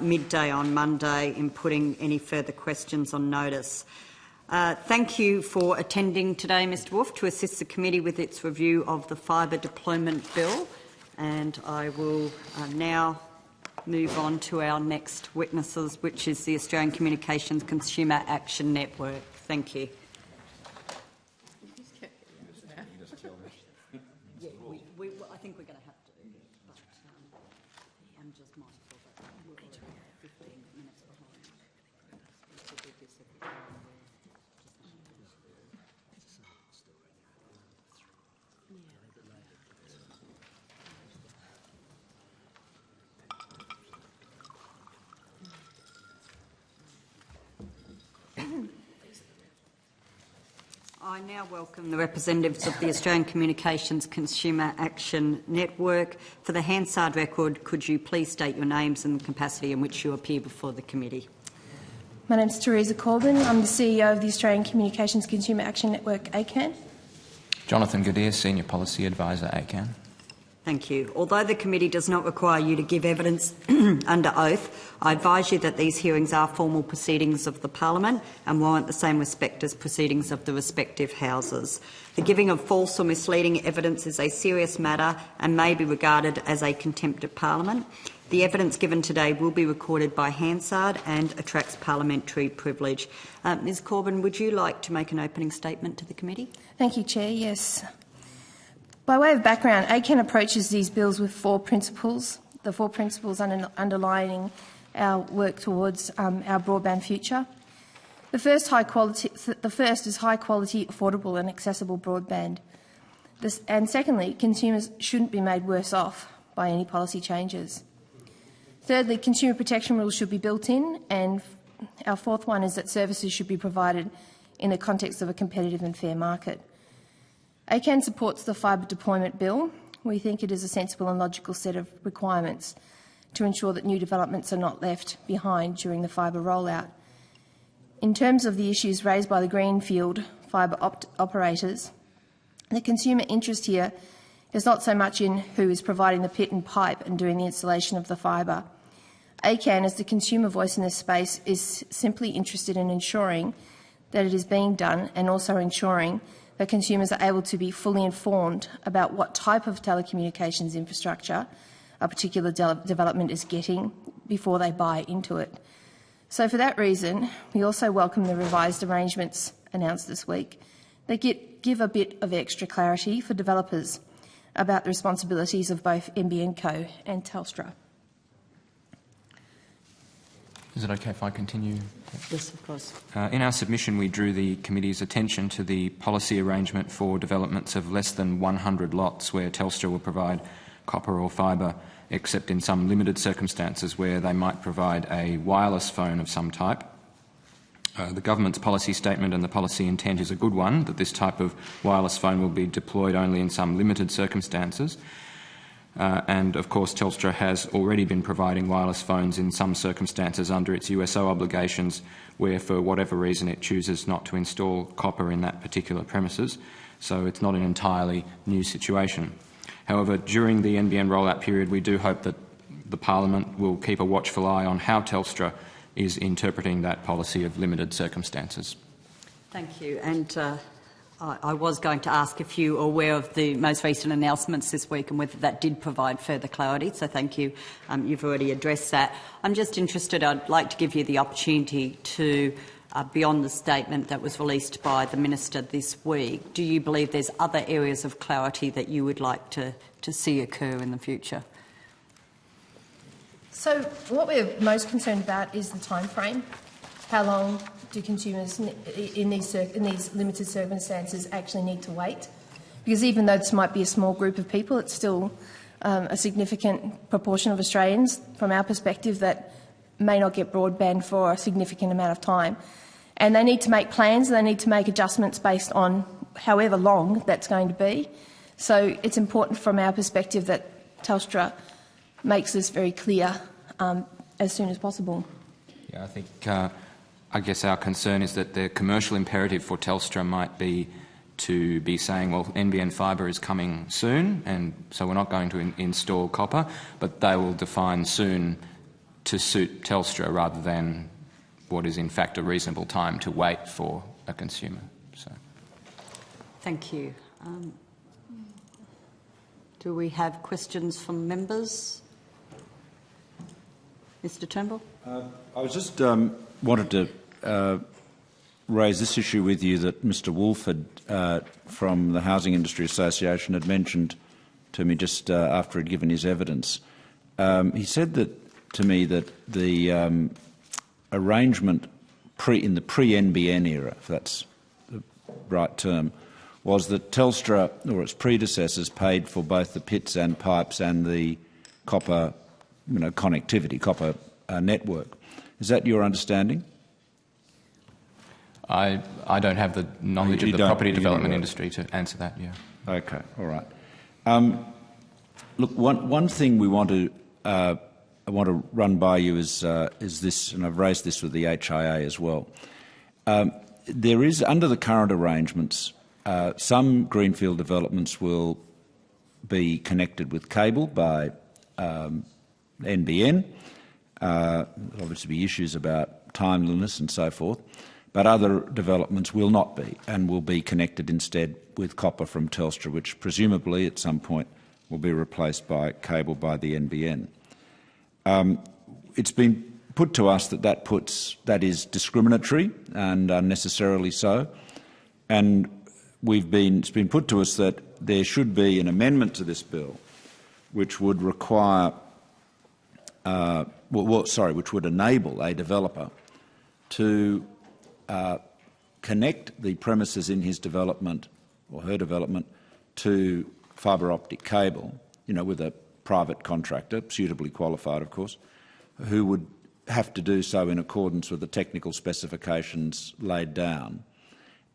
midday on Monday in putting any further questions on notice. Thank you for attending today, Mr Wolf, to assist the committee with its review of the Fibre Deployment Bill, and I will now move on to our next witnesses, which is the Australian Communications Consumer Action Network. Thank you. I think we're going to have to, but I'm just mindful that we're 15 minutes behind. I now welcome the representatives of the Australian Communications Consumer Action Network. For the Hansard record, could you please state your names and the capacity in which you appear before the committee? My name is Teresa Corbin. I'm the CEO of the Australian Communications Consumer Action Network, ACAN. Jonathan Goodere, Senior Policy Advisor, ACAN. Thank you. Although the committee does not require you to give evidence under oath, I advise you that these hearings are formal proceedings of the Parliament and warrant the same respect as proceedings of the respective houses. The giving of false or misleading evidence is a serious matter and may be regarded as a contempt of Parliament. The evidence given today will be recorded by Hansard and attracts parliamentary privilege. Ms Corbin, would you like to make an opening statement to the committee? Thank you, Chair. Yes. By way of background, ACAN approaches these bills with 4 principles, the 4 principles underlining our work towards our broadband future. The first is high quality, affordable and accessible broadband. And secondly, consumers shouldn't be made worse off by any policy changes. Thirdly, consumer protection rules should be built in, and our fourth one is that services should be provided in the context of a competitive and fair market. ACAN supports the fibre deployment bill. We think it is a sensible and logical set of requirements to ensure that new developments are not left behind during the fibre rollout. In terms of the issues raised by the greenfield fibre operators, the consumer interest here is not so much in who is providing the pit and pipe and doing the installation of the fibre. ACAN, as the consumer voice in this space, is simply interested in ensuring that it is being done and also ensuring that consumers are able to be fully informed about what type of telecommunications infrastructure a particular development is getting before they buy into it. So for that reason, we also welcome the revised arrangements announced this week. They give a bit of extra clarity for developers about the responsibilities of both NBN Co and Telstra. Is it okay if I continue? Yes, of course. In our submission, we drew the committee's attention to the policy arrangement for developments of less than 100 lots where Telstra will provide copper or fibre, except in some limited circumstances where they might provide a wireless phone of some type. The government's policy statement and the policy intent is a good one, that this type of wireless phone will be deployed only in some limited circumstances. And, of course, Telstra has already been providing wireless phones in some circumstances under its USO obligations where, for whatever reason, it chooses not to install copper in that particular premises. So it's not an entirely new situation. However, during the NBN rollout period, we do hope that the Parliament will keep a watchful eye on how Telstra is interpreting that policy of limited circumstances. Thank you. And I was going to ask if you are aware of the most recent announcements this week and whether that did provide further clarity, so thank you. You've already addressed that. I'm just interested, I'd like to give you the opportunity to, beyond the statement that was released by the Minister this week, do you believe there's other areas of clarity that you would like to see occur in the future? So what we're most concerned about is the time frame. How long do consumers in these limited circumstances actually need to wait? Because even though this might be a small group of people, it's still a significant proportion of Australians, from our perspective, that may not get broadband for a significant amount of time. And they need to make plans, and they need to make adjustments based on however long that's going to be. So it's important from our perspective that Telstra makes this very clear as soon as possible. Yeah, I think I guess our concern is that the commercial imperative for Telstra might be to be saying, well, NBN fibre is coming soon, and so we're not going to install copper, but they will define soon to suit Telstra rather than what is in fact a reasonable time to wait for a consumer. So, thank you. Do we have questions from members? Mr Turnbull? I was just wanted to raise this issue with you that Mr Wolfe had, from the Housing Industry Association, had mentioned to me just after he'd given his evidence. He said to me that the arrangement in the pre-NBN era, if that's the right term, was that Telstra or its predecessors paid for both the pits and pipes and the copper connectivity, copper network. Is that your understanding? I don't have the knowledge of the property development industry to answer that, yeah. Okay, all right. Look, one thing I want to run by you is this, and I've raised this with the HIA as well. There is, under the current arrangements, some greenfield developments will be connected with cable by NBN. There'll obviously be issues about timeliness and so forth, but other developments will not be and will be connected instead with copper from Telstra, which presumably at some point will be replaced by cable by the NBN. It's been put to us that is discriminatory and unnecessarily so, and it's been put to us that there should be an amendment to this bill which would require which would enable a developer to connect the premises in his development or her development to fibre optic cable, with a private contractor, suitably qualified, of course, who would have to do so in accordance with the technical specifications laid down,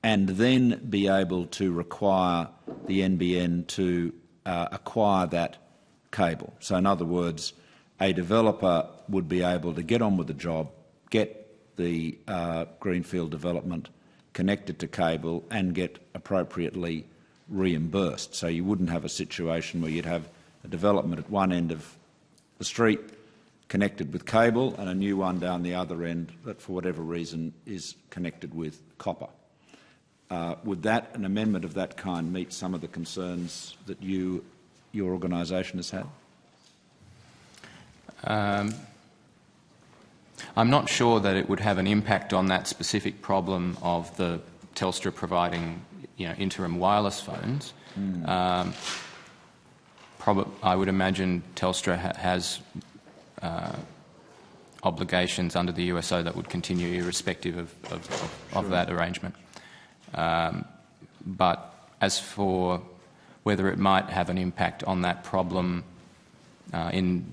and then be able to require the NBN to acquire that cable. So in other words, a developer would be able to get on with the job, get the greenfield development connected to cable and get appropriately reimbursed. So you wouldn't have a situation where you'd have a development at one end of the street connected with cable and a new one down the other end that for whatever reason is connected with copper. Would an amendment of that kind meet some of the concerns that your organisation has had? I'm not sure that it would have an impact on that specific problem of the Telstra providing, interim wireless phones. I would imagine Telstra has obligations under the USO that would continue irrespective of that arrangement. But as for whether it might have an impact on that problem in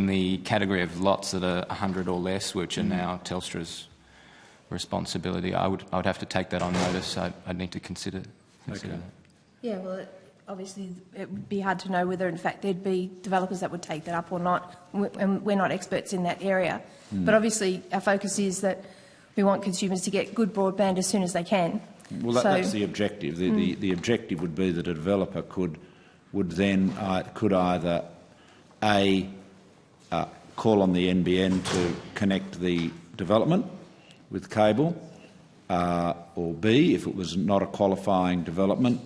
the category of lots that are 100 or less, which are now Telstra's responsibility, I would have to take that on notice. I'd need to consider that. Yeah, well, obviously it would be hard to know whether in fact there'd be developers that would take that up or not, and we're not experts in that area. But obviously our focus is that we want consumers to get good broadband as soon as they can. Well, that's the objective. The objective would be that a developer could either call on the NBN to connect the development with cable, or B, if it was not a qualifying development,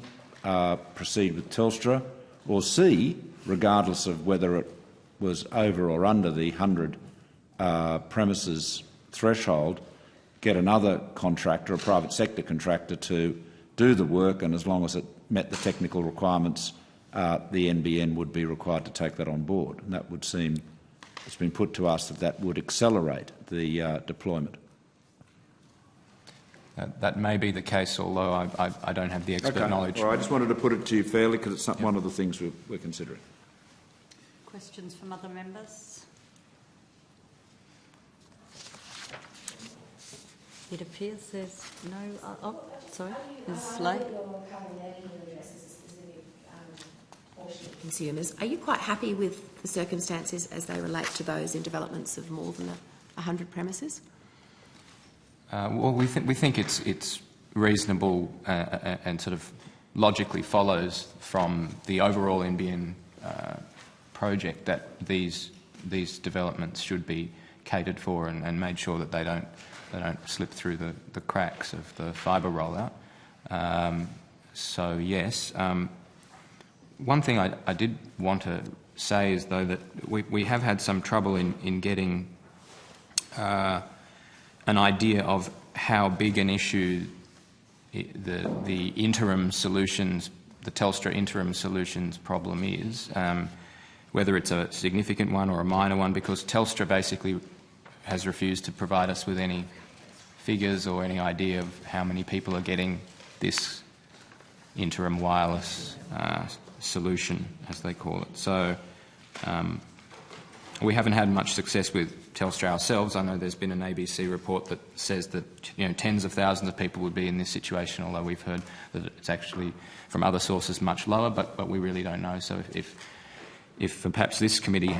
proceed with Telstra, or C, regardless of whether it was over or under the 100 premises threshold, get another contractor, a private sector contractor, to do the work, and as long as it met the technical requirements, the NBN would be required to take that on board. And that would seem, it's been put to us that would accelerate the deployment. That may be the case, although I don't have the expert knowledge. All right, I just wanted to put it to you fairly because it's one of the things we're considering. Questions from other members? It appears there's no... sorry, Ms. Slade. Consumers, are you quite happy with the circumstances as they relate to those in developments of more than 100 premises? Well, we think it's reasonable and sort of logically follows from the overall NBN project that these developments should be catered for and made sure that they don't slip through the cracks of the fibre rollout. So yes, one thing I did want to say is though that we have had some trouble in getting an idea of how big an issue the interim solutions, the Telstra interim solutions problem is, whether it's a significant one or a minor one, because Telstra basically has refused to provide us with any figures or any idea of how many people are getting this interim wireless solution, as they call it. So we haven't had much success with Telstra ourselves. I know there's been an ABC report that says that tens of thousands of people would be in this situation, although we've heard that it's actually from other sources much lower, but we really don't know. So if perhaps this committee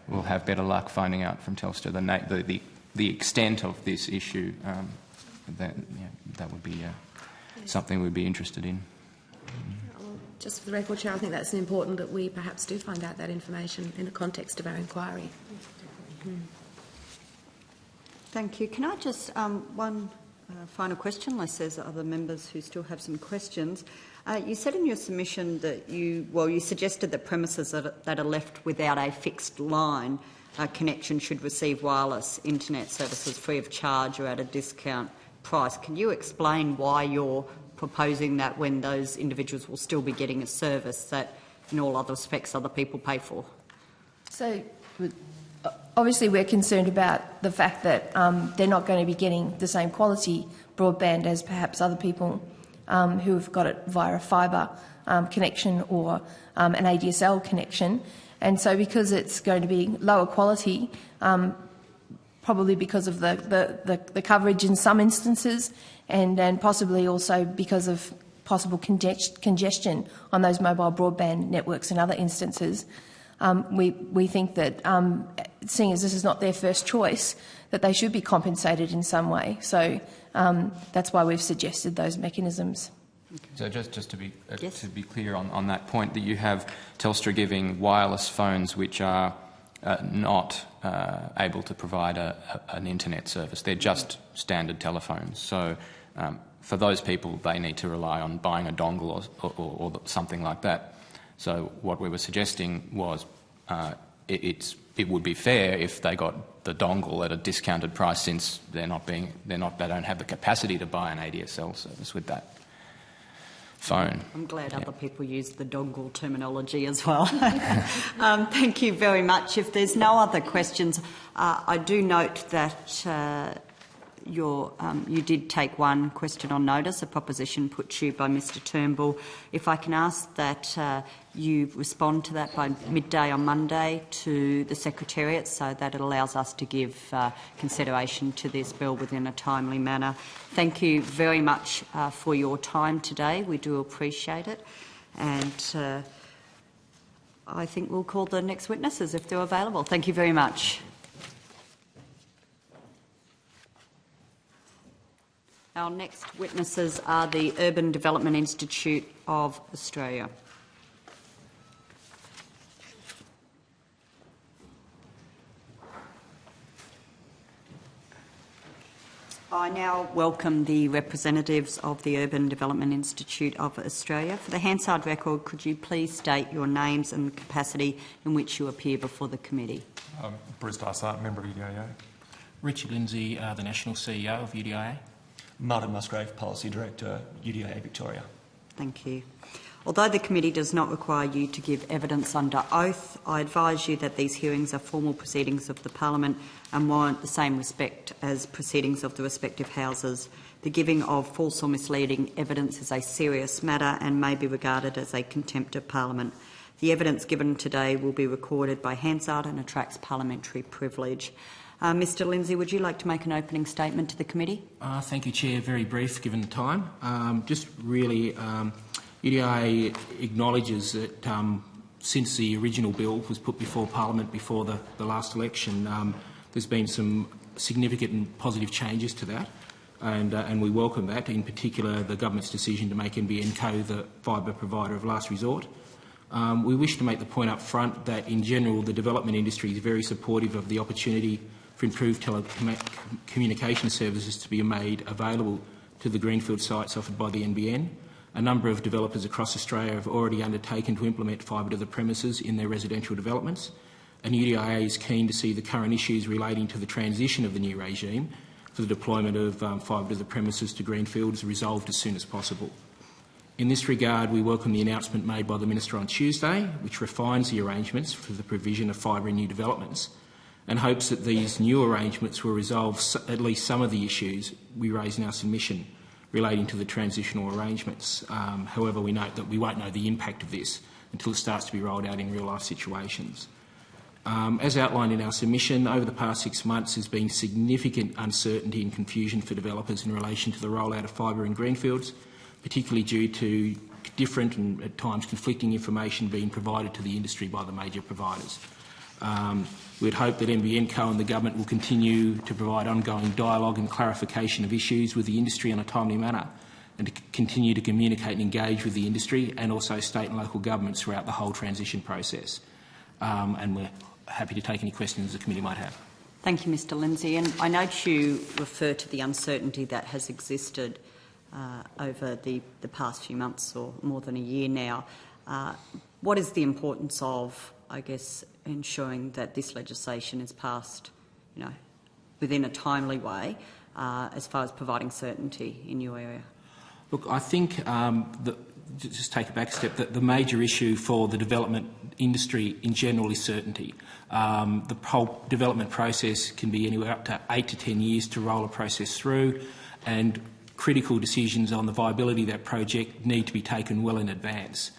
will have better luck finding out from Telstra the extent of this issue, that would be something we'd be interested in. Just for the record, Chair, I think that's important that we perhaps do find out that information in the context of our inquiry. Thank you. Can I just, one final question, unless there's other members who still have some questions. You said in your submission that you suggested that premises that are left without a fixed line connection should receive wireless internet services free of charge or at a discount price. Can you explain why you're proposing that when those individuals will still be getting a service that in all other respects other people pay for? So obviously we're concerned about the fact that they're not going to be getting the same quality broadband as perhaps other people who have got it via a fibre connection or an ADSL connection. And so because it's going to be lower quality, probably because of the coverage in some instances and possibly also because of possible congestion on those mobile broadband networks in other instances, we think that, seeing as this is not their first choice, that they should be compensated in some way. So that's why we've suggested those mechanisms. So just to be Yes. to be clear on that point, that you have Telstra giving wireless phones which are not able to provide an internet service. They're just standard telephones. So for those people, they need to rely on buying a dongle or something like that. So what we were suggesting was it would be fair if they got the dongle at a discounted price, since they don't have the capacity to buy an ADSL service with that phone. I'm glad other people use the dongle terminology as well. Thank you very much. If there's no other questions, I do note that you did take one question on notice, a proposition put to you by Mr Turnbull. If I can ask that you respond to that by midday on Monday to the Secretariat, so that it allows us to give consideration to this bill within a timely manner. Thank you very much for your time today. We do appreciate it. And I think we'll call the next witnesses if they're available. Thank you very much. Our next witnesses are the Urban Development Institute of Australia. I now welcome the representatives of the Urban Development Institute of Australia. For the Hansard record, could you please state your names and the capacity in which you appear before the committee? Bruce Dysart, member of UDIA. Richard Lindsay, the National CEO of UDIA. Martin Musgrave, Policy Director, UDIA Victoria. Thank you. Although the committee does not require you to give evidence under oath, I advise you that these hearings are formal proceedings of the Parliament and warrant the same respect as proceedings of the respective houses. The giving of false or misleading evidence is a serious matter and may be regarded as a contempt of Parliament. The evidence given today will be recorded by Hansard and attracts parliamentary privilege. Mr Lindsay, would you like to make an opening statement to the committee? Thank you, Chair. Very brief, given the time. Just really, UDIA acknowledges that since the original bill was put before Parliament before the last election, there's been some significant and positive changes to that, and we welcome that, in particular the government's decision to make NBN Co the fibre provider of last resort. We wish to make the point up front that, in general, the development industry is very supportive of the opportunity for improved telecommunication services to be made available to the greenfield sites offered by the NBN. A number of developers across Australia have already undertaken to implement fibre to the premises in their residential developments, and UDIA is keen to see the current issues relating to the transition of the new regime for the deployment of fibre to the premises to greenfields resolved as soon as possible. In this regard, we welcome the announcement made by the Minister on Tuesday, which refines the arrangements for the provision of fibre in new developments, and hopes that these new arrangements will resolve at least some of the issues we raised in our submission relating to the transitional arrangements. However, we note that we won't know the impact of this until it starts to be rolled out in real-life situations. As outlined in our submission, over the past 6 months there's been significant uncertainty and confusion for developers in relation to the rollout of fibre in greenfields, particularly due to different and at times conflicting information being provided to the industry by the major providers. We'd hope that NBN Co and the government will continue to provide ongoing dialogue and clarification of issues with the industry in a timely manner, and to continue to communicate and engage with the industry and also state and local governments throughout the whole transition process. And we're happy to take any questions the committee might have. Thank you, Mr Lindsay. And I note you refer to the uncertainty that has existed over the past few months or more than a year now. What is the importance of, I guess, ensuring that this legislation is passed, within a timely way, as far as providing certainty in your area? Look, I think just take it back a step, that the major issue for the development industry in general is certainty. The whole development process can be anywhere up to 8 to 10 years to roll a process through, and critical decisions on the viability of that project need to be taken well in advance.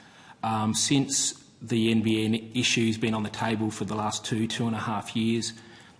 Since the NBN issue has been on the table for the last 2.5 years,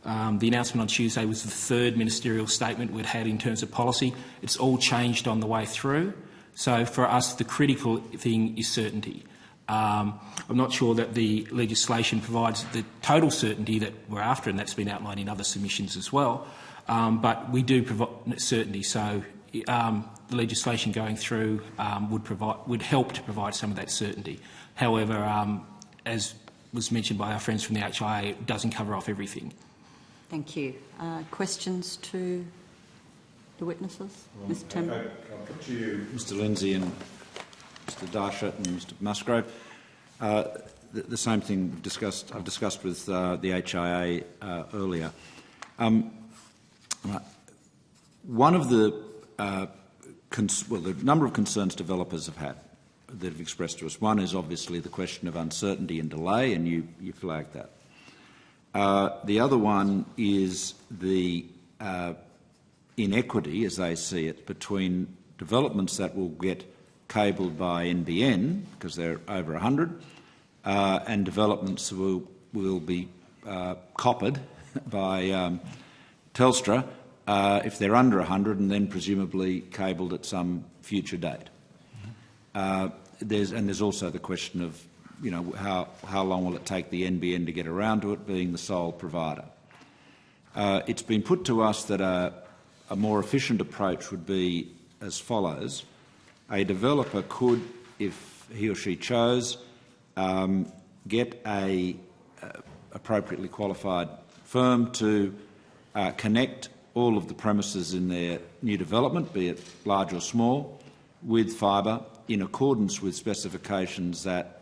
the announcement on Tuesday was the third ministerial statement we'd had in terms of policy. It's all changed on the way through. So for us, the critical thing is certainty. I'm not sure that the legislation provides the total certainty that we're after, and that's been outlined in other submissions as well. But we do provide certainty. So the legislation going through would help to provide some of that certainty. However, as was mentioned by our friends from the HIA, it doesn't cover off everything. Thank you. Questions to the witnesses? Mr Turnbull. I'll put to you, Mr Lindsay and Mr Darshett and Mr Musgrave. The same thing I've discussed with the HIA earlier. One of the number of concerns developers have had that have expressed to us. One is obviously the question of uncertainty and delay, and you flagged that. The other one is the inequity, as they see it, between developments that will get cabled by NBN, because they're over 100, and developments will be coppered by Telstra if they're under 100 and then presumably cabled at some future date. There's also the question of, how long will it take the NBN to get around to it, being the sole provider. It's been put to us that a more efficient approach would be as follows. A developer could, if he or she chose, get a appropriately qualified firm to connect all of the premises in their new development, be it large or small, with fibre in accordance with specifications that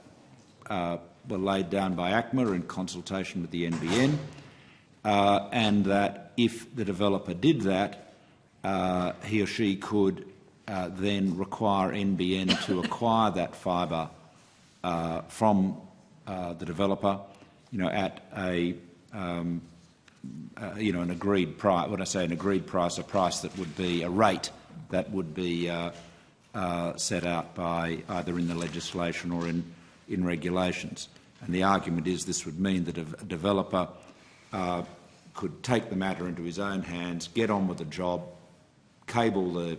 were laid down by ACMA in consultation with the NBN, and that if the developer did that, he or she could then require NBN to acquire that fibre from the developer, at an agreed price. When I say an agreed price, a price that would be a rate that would be set out by either in the legislation or in regulations. And the argument is this would mean that a developer could take the matter into his own hands, get on with the job, cable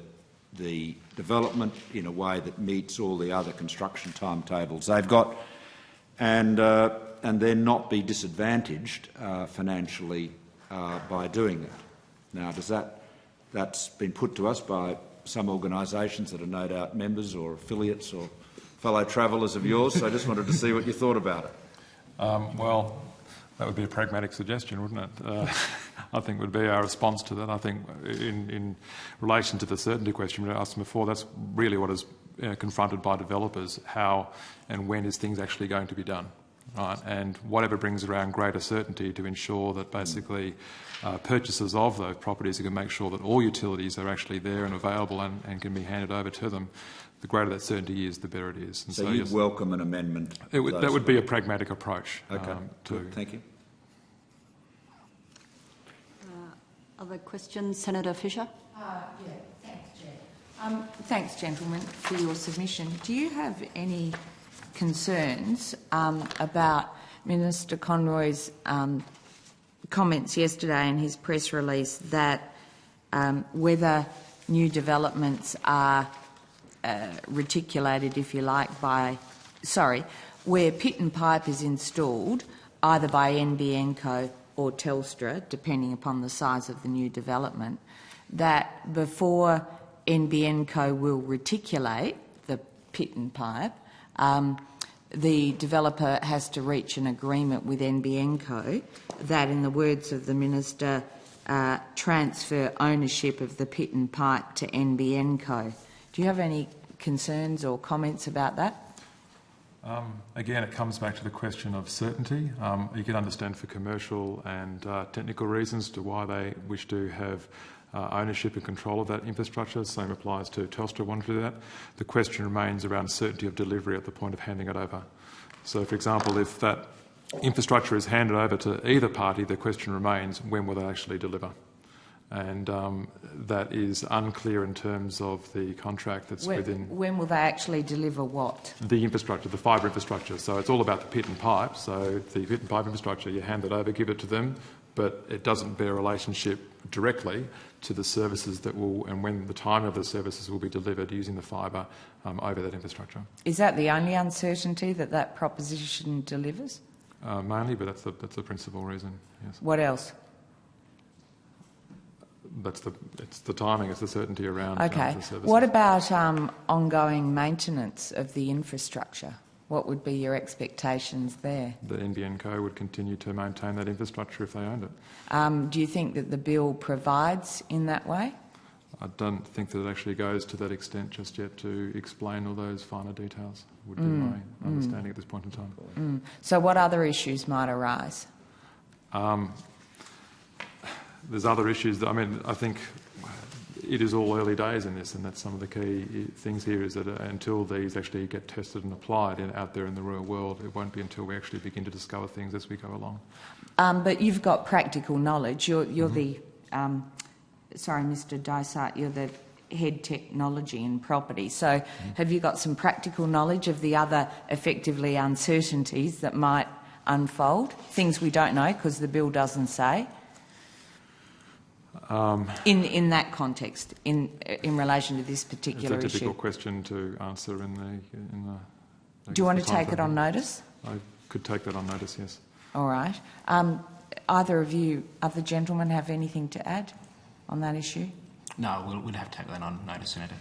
the development in a way that meets all the other construction timetables they've got, and then not be disadvantaged financially by doing that. Now, that's been put to us by some organisations that are no doubt members or affiliates or fellow travellers of yours, so I just wanted to see what you thought about it. Well, that would be a pragmatic suggestion, wouldn't it? I think would be our response to that. I think in relation to the certainty question we asked before, that's really what is confronted by developers. How and when is things actually going to be done? Right? And whatever brings around greater certainty to ensure that basically purchasers of those properties are going to make sure that all utilities are actually there and available and can be handed over to them. The greater that certainty is, the better it is. And so you'd welcome an amendment? That would be a pragmatic approach. Okay, thank you. Other questions? Senator Fisher? Thanks, Chair. Thanks, gentlemen, for your submission. Do you have any concerns about Minister Conroy's comments yesterday in his press release that whether new developments are reticulated, if you like, where pit and pipe is installed either by NBN Co or Telstra, depending upon the size of the new development, that before NBN Co will reticulate the pit and pipe, the developer has to reach an agreement with NBN Co that, in the words of the Minister, transfer ownership of the pit and pipe to NBN Co. Do you have any concerns or comments about that? Again, it comes back to the question of certainty. You can understand for commercial and technical reasons to why they wish to have ownership and control of that infrastructure. Same applies to Telstra wanting to do that. The question remains around certainty of delivery at the point of handing it over. So, for example, if that infrastructure is handed over to either party, the question remains, when will they actually deliver? And that is unclear in terms of the contract that's within... When will they actually deliver what? The infrastructure, the fibre infrastructure. So it's all about the pit and pipe. So the pit and pipe infrastructure, you hand it over, give it to them, but it doesn't bear a relationship directly to the services that will, and when the time of the services will be delivered using the fibre over that infrastructure. Is that the only uncertainty that proposition delivers? Mainly, but that's the principal reason, yes. What else? It's the timing, it's the certainty around the services. What about ongoing maintenance of the infrastructure? What would be your expectations there? The NBN Co would continue to maintain that infrastructure if they owned it. Do you think that the bill provides in that way? I don't think that it actually goes to that extent just yet to explain all those finer details, would be my understanding at this point in time. So what other issues might arise? There's other issues. I think it is all early days in this, and that's some of the key things here, is that until these actually get tested and applied out there in the real world, it won't be until we actually begin to discover things as we go along. But you've got practical knowledge. You're the... sorry, Mr Dysart, you're the head technology and property. So have you got some practical knowledge of the other, effectively, uncertainties that might unfold? Things we don't know because the bill doesn't say? In that context, in relation to this particular issue. It's a difficult question to answer in the Do you want to take it on notice? I could take that on notice, yes. All right. Either of you, other gentlemen, have anything to add on that issue? No, we'll have to take that on notice, Senator.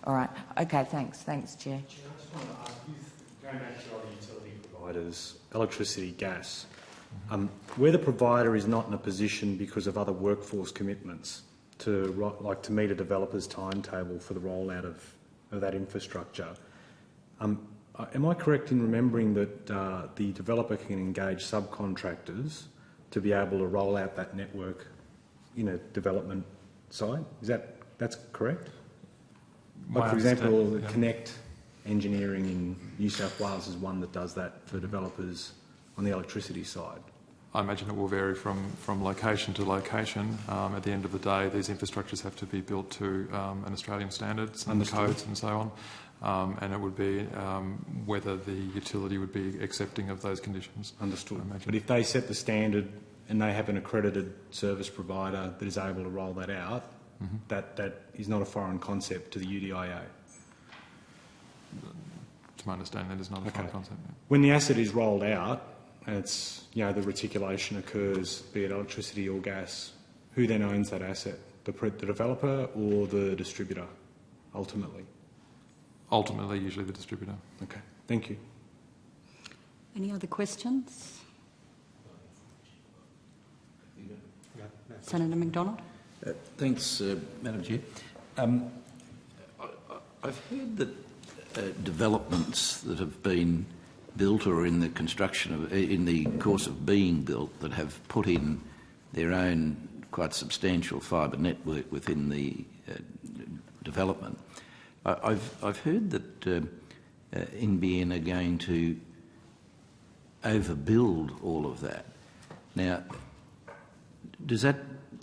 All right. Okay, thanks. Thanks, Chair. Chair, I just want to ask you, going back to other utility providers, electricity, gas, where the provider is not in a position because of other workforce commitments to meet a developer's timetable for the rollout of that infrastructure, am I correct in remembering that the developer can engage subcontractors to be able to roll out that network in a development side? That's correct? For example, Connect Engineering in New South Wales is one that does that for developers on the electricity side. I imagine it will vary from location to location. At the end of the day, these infrastructures have to be built to an Australian standards and codes and so on, and it would be whether the utility would be accepting of those conditions. Understood. But if they set the standard and they have an accredited service provider that is able to roll that out, that is not a foreign concept to the UDIA. To my understanding, that is not a foreign concept. Yeah. When the asset is rolled out, and it's, the reticulation occurs, be it electricity or gas, who then owns that asset? The developer or the distributor, ultimately? Ultimately, usually the distributor. Okay, thank you. Any other questions? Senator McDonald? Thanks, Madam Chair. I've heard that developments that have been built or in the construction of, in the course of being built, that have put in their own quite substantial fibre network within the development. I've heard that NBN are going to overbuild all of that. Now,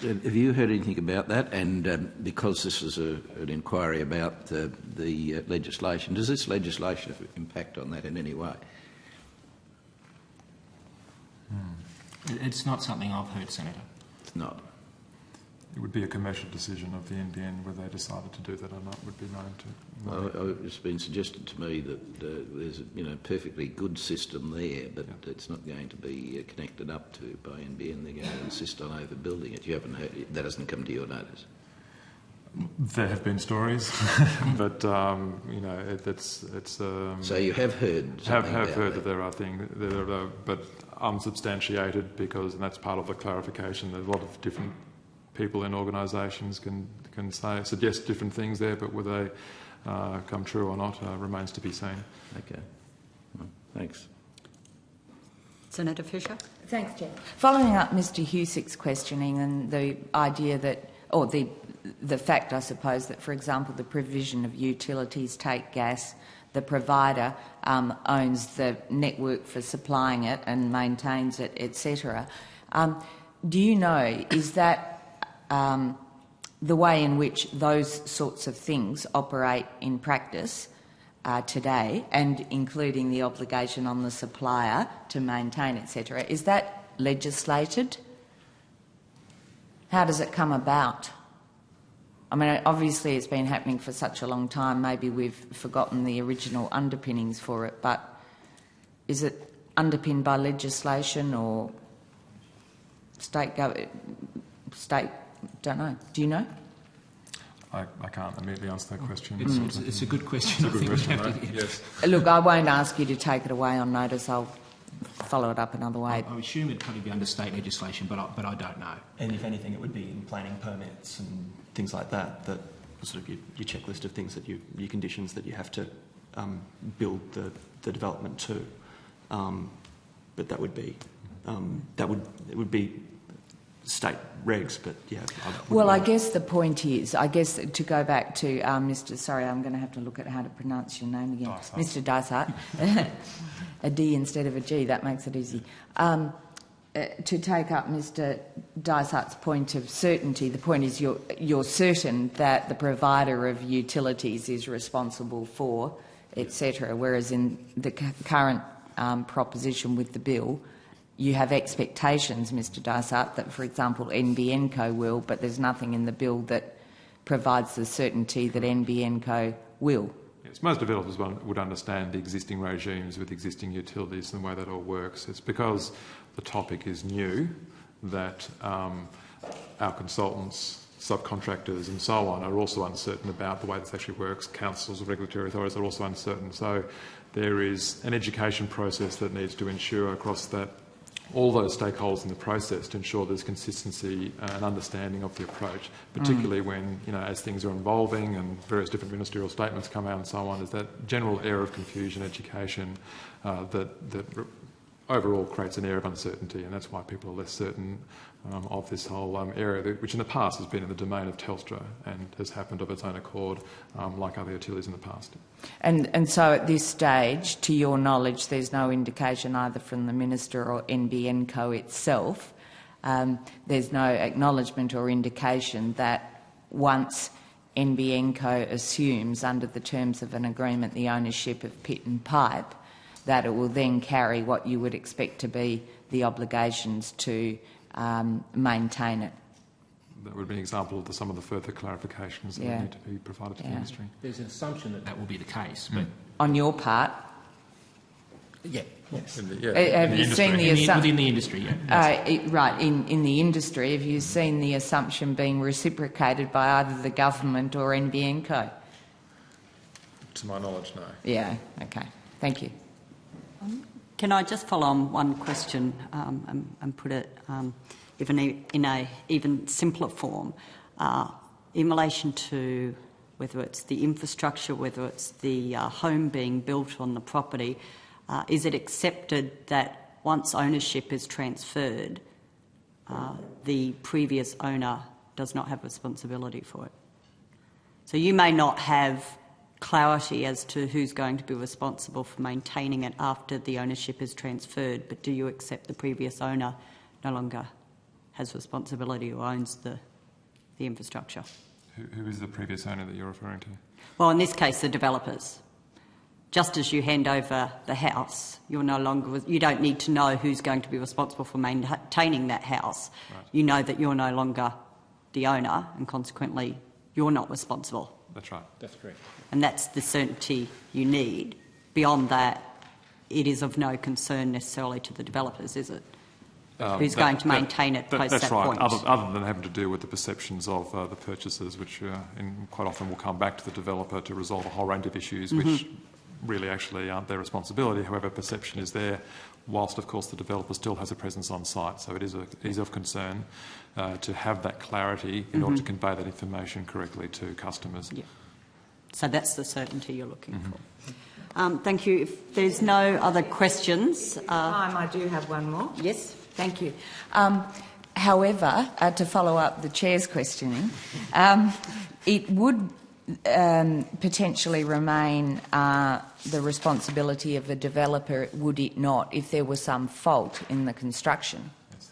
have you heard anything about that? And because this is an inquiry about the legislation, does this legislation have impact on that in any way? It's not something I've heard, Senator. It's not. It would be a commercial decision of the NBN whether they decided to do that or not. Would be known to. Well, it's been suggested to me that there's a perfectly good system there, but it's not going to be connected up to by NBN. They're going to insist on overbuilding it. You haven't heard it. That hasn't come to your notice. There have been stories, but it's. So you have heard. Have heard that there are things that are, but unsubstantiated and that's part of the clarification. There's a lot of different people in organisations can suggest different things there, but whether they come true or not remains to be seen. Okay. Well, thanks. Senator Fisher? Thanks, Chair. Following up Mr Husick's questioning and the idea that or the fact, I suppose, that, for example, the provision of utilities take gas, the provider owns the network for supplying it and maintains it, etc. Do you know, is that the way in which those sorts of things operate in practice today, and including the obligation on the supplier to maintain, etc., is that legislated? How does it come about? I mean, obviously it's been happening for such a long time, maybe we've forgotten the original underpinnings for it, but is it underpinned by legislation or state government? Don't know. Do you know? I can't immediately answer that question. It's a good question. It's a good question, right? Yes. Look, I won't ask you to take it away on notice. I'll follow it up another way. I assume it'd probably be under state legislation, but I don't know. And if anything, it would be in planning permits and things like that, that sort of your checklist of things that your conditions that you have to build the development to. But that would be it would be state regs, but yeah. Well, I guess the point is, to go back to Mr. Sorry, I'm going to have to look at how to pronounce your name again. Mr. Dysart. A D instead of a G, that makes it easy. To take up Mr. Dysart's point of certainty, the point is you're certain that the provider of utilities is responsible for, etc., whereas in the current proposition with the bill, you have expectations, Mr. Dysart, that, for example, NBN Co will, but there's nothing in the bill that provides the certainty that NBN Co will. Yes, most developers would understand the existing regimes with existing utilities and the way that all works. It's because the topic is new that our consultants, subcontractors and so on are also uncertain about the way this actually works. Councils of regulatory authorities are also uncertain. So there is an education process that needs to ensure across that all those stakeholders in the process to ensure there's consistency and understanding of the approach, particularly when, as things are evolving and various different ministerial statements come out and so on, is that general air of confusion, education that overall creates an air of uncertainty, and that's why people are less certain of this whole area, which in the past has been in the domain of Telstra and has happened of its own accord, like other utilities in the past. And so at this stage, to your knowledge, there's no indication either from the Minister or NBN Co itself, there's no acknowledgement or indication that once NBN Co assumes under the terms of an agreement the ownership of Pit and Pipe, that it will then carry what you would expect to be the obligations to maintain it. That would be an example of some of the further clarifications that would need to be provided to the industry. There's an assumption that will be the case, but on your part, yes. Have you seen the assumption within the industry? Yeah. Right, in the industry, have you seen the assumption being reciprocated by either the government or NBN Co? To my knowledge, no. Yeah. Okay. Thank you. Can I just follow on one question and put it in a even simpler form in relation to whether it's the infrastructure, whether it's the home being built on the property, is it accepted that once ownership is transferred, the previous owner does not have responsibility for it? So you may not have clarity as to who's going to be responsible for maintaining it after the ownership is transferred, but do you accept the previous owner no longer has responsibility or owns the infrastructure? Who is the previous owner that you're referring to? Well, in this case, the developers. Just as you hand over the house, you don't need to know who's going to be responsible for maintaining that house. Right. You know that you're no longer the owner and consequently you're not responsible. That's right. That's correct. And that's the certainty you need. Beyond that, it is of no concern necessarily to the developers, is it? Who's going to maintain it post that point? That's right, other than having to do with the perceptions of the purchasers, which quite often will come back to the developer to resolve a whole range of issues which really actually aren't their responsibility. However, perception is there, whilst of course the developer still has a presence on site. So it is of concern to have that clarity in order to convey that information correctly to customers. Yeah. So that's the certainty you're looking for. Thank you. If there's no other questions... I do have one more. Yes. Thank you. However, to follow up the Chair's questioning, it would potentially remain the responsibility of a developer, would it not, if there was some fault in the construction?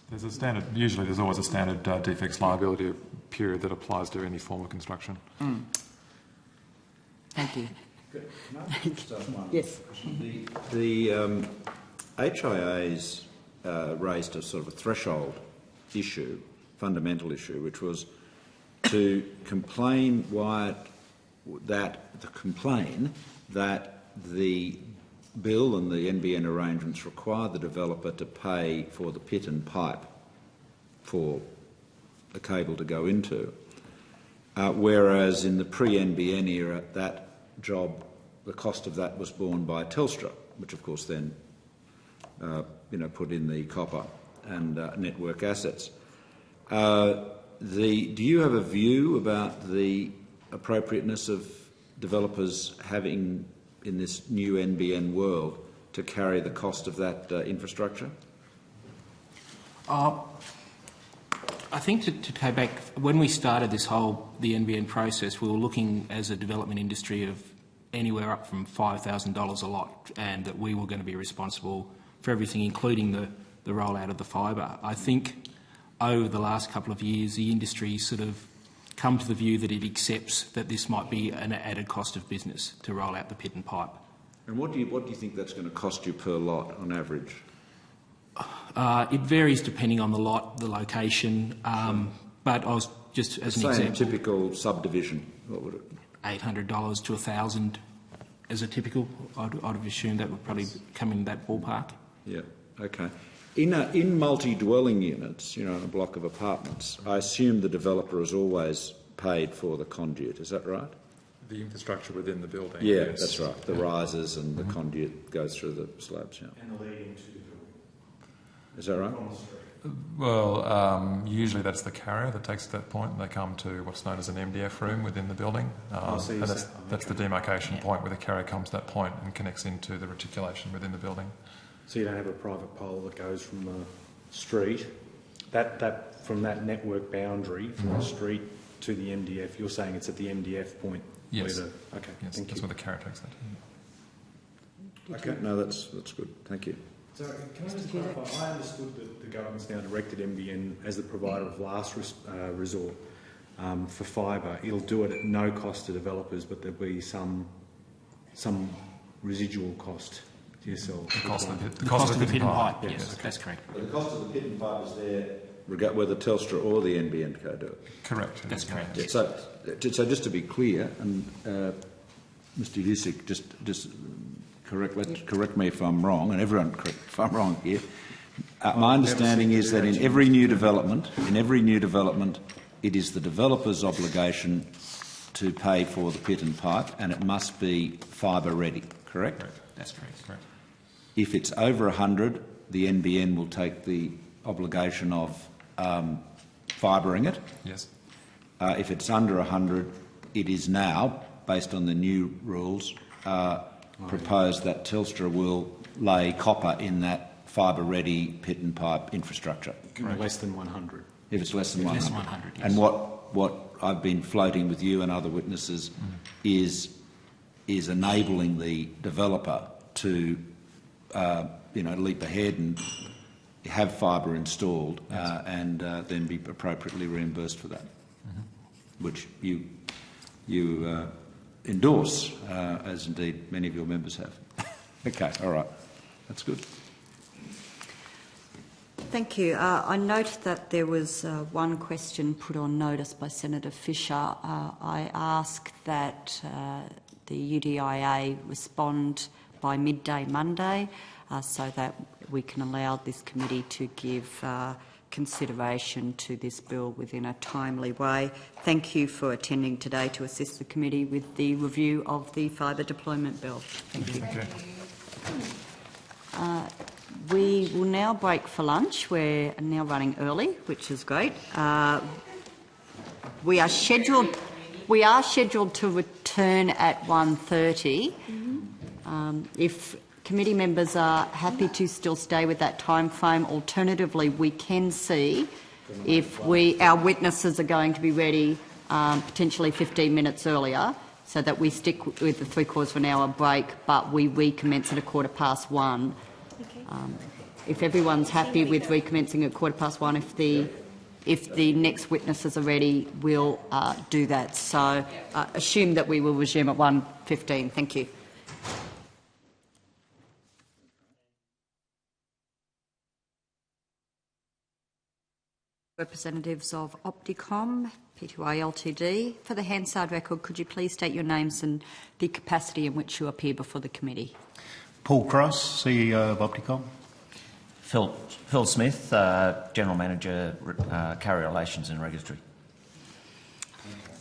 There's a standard. Usually, there's always a standard defects liability period that applies to any form of construction. Thank you. Can I just ask one? Yes. The HIAs raised a sort of a threshold issue, fundamental issue, which was to complain that the bill and the NBN arrangements require the developer to pay for the pit and pipe for the cable to go into, whereas in the pre-NBN era, that job, the cost of that was borne by Telstra, which of course then put in the copper and network assets. Do you have a view about the appropriateness of developers having, in this new NBN world, to carry the cost of that infrastructure? I think to go back, when we started the NBN process, we were looking as a development industry of anywhere up from $5,000 a lot, and that we were going to be responsible for everything, including the rollout of the fibre. I think over the last couple of years, the industry sort of come to the view that it accepts that this might be an added cost of business to roll out the pit and pipe. And what do you think that's going to cost you per lot on average? It varies depending on the lot, the location, but I was just as an example. Say a typical subdivision, what would it? $800 to $1,000 as a typical. I'd have assumed that would probably come in that ballpark. Yeah. Okay. In multi-dwelling units, in a block of apartments, I assume the developer has always paid for the conduit. Is that right? The infrastructure within the building. Yeah, yes. That's right. The risers and the conduit goes through the slabs. Yeah. And the leading to the building. Is that right? Well, usually that's the carrier that takes it to that point, and they come to what's known as an MDF room within the building. And that's the demarcation point where the carrier comes to that point and connects into the reticulation within the building. So you don't have a private pole that goes from the street, from that network boundary, from the street to the MDF. You're saying it's at the MDF point? Yes. Okay, yes, thank that's you. where the carrier takes that. Okay, no, that's good. Thank you. So can I just clarify? I understood that the government's now directed NBN as the provider of last resort for fibre. It'll do it at no cost to developers, but there'll be some residual cost to yourself. The cost of the pit and pipe. Yes, that's correct. But the cost of the pit and pipe is there, whether Telstra or the NBN co do it. Correct. That's correct. Yeah, so just to be clear, and Mr. Husick, just correct me if I'm wrong, and everyone correct if I'm wrong here. My understanding is that in every new development, it is the developer's obligation to pay for the pit and pipe, and it must be fibre ready. Correct? That's correct. If it's over 100, the NBN will take the obligation of fibring it. Yes. If it's under 100, it is now, based on the new rules, proposed that Telstra will lay copper in that fibre-ready pit and pipe infrastructure. Less than 100. If it's less than 100. Less than 100, yes. And what I've been floating with you and other witnesses is enabling the developer to leap ahead and have fibre installed and then be appropriately reimbursed for that, which you endorse, as indeed many of your members have. Okay, all right. That's good. Thank you. I note that there was one question put on notice by Senator Fisher. I ask that the UDIA respond by midday Monday so that we can allow this committee to give consideration to this bill within a timely way. Thank you for attending today to assist the committee with the review of the fibre deployment bill. Thank you. We will now break for lunch. We're now running early, which is great. We are scheduled to return at 1:30. If committee members are happy to still stay with that time frame, alternatively we can see if our witnesses are going to be ready potentially 15 minutes earlier, so that we stick with the 3/4 of an hour break, but we recommence at 1:15. If everyone's happy with recommencing at 1:15, if the next witnesses are ready, we'll do that. So assume that we will resume at 1:15. Thank you. Representatives of Opticom, Pty Ltd. For the Hansard record, could you please state your names and the capacity in which you appear before the committee? Paul Cross, CEO of Opticom. Phil Smith, General Manager, Carrier Relations and Regulatory.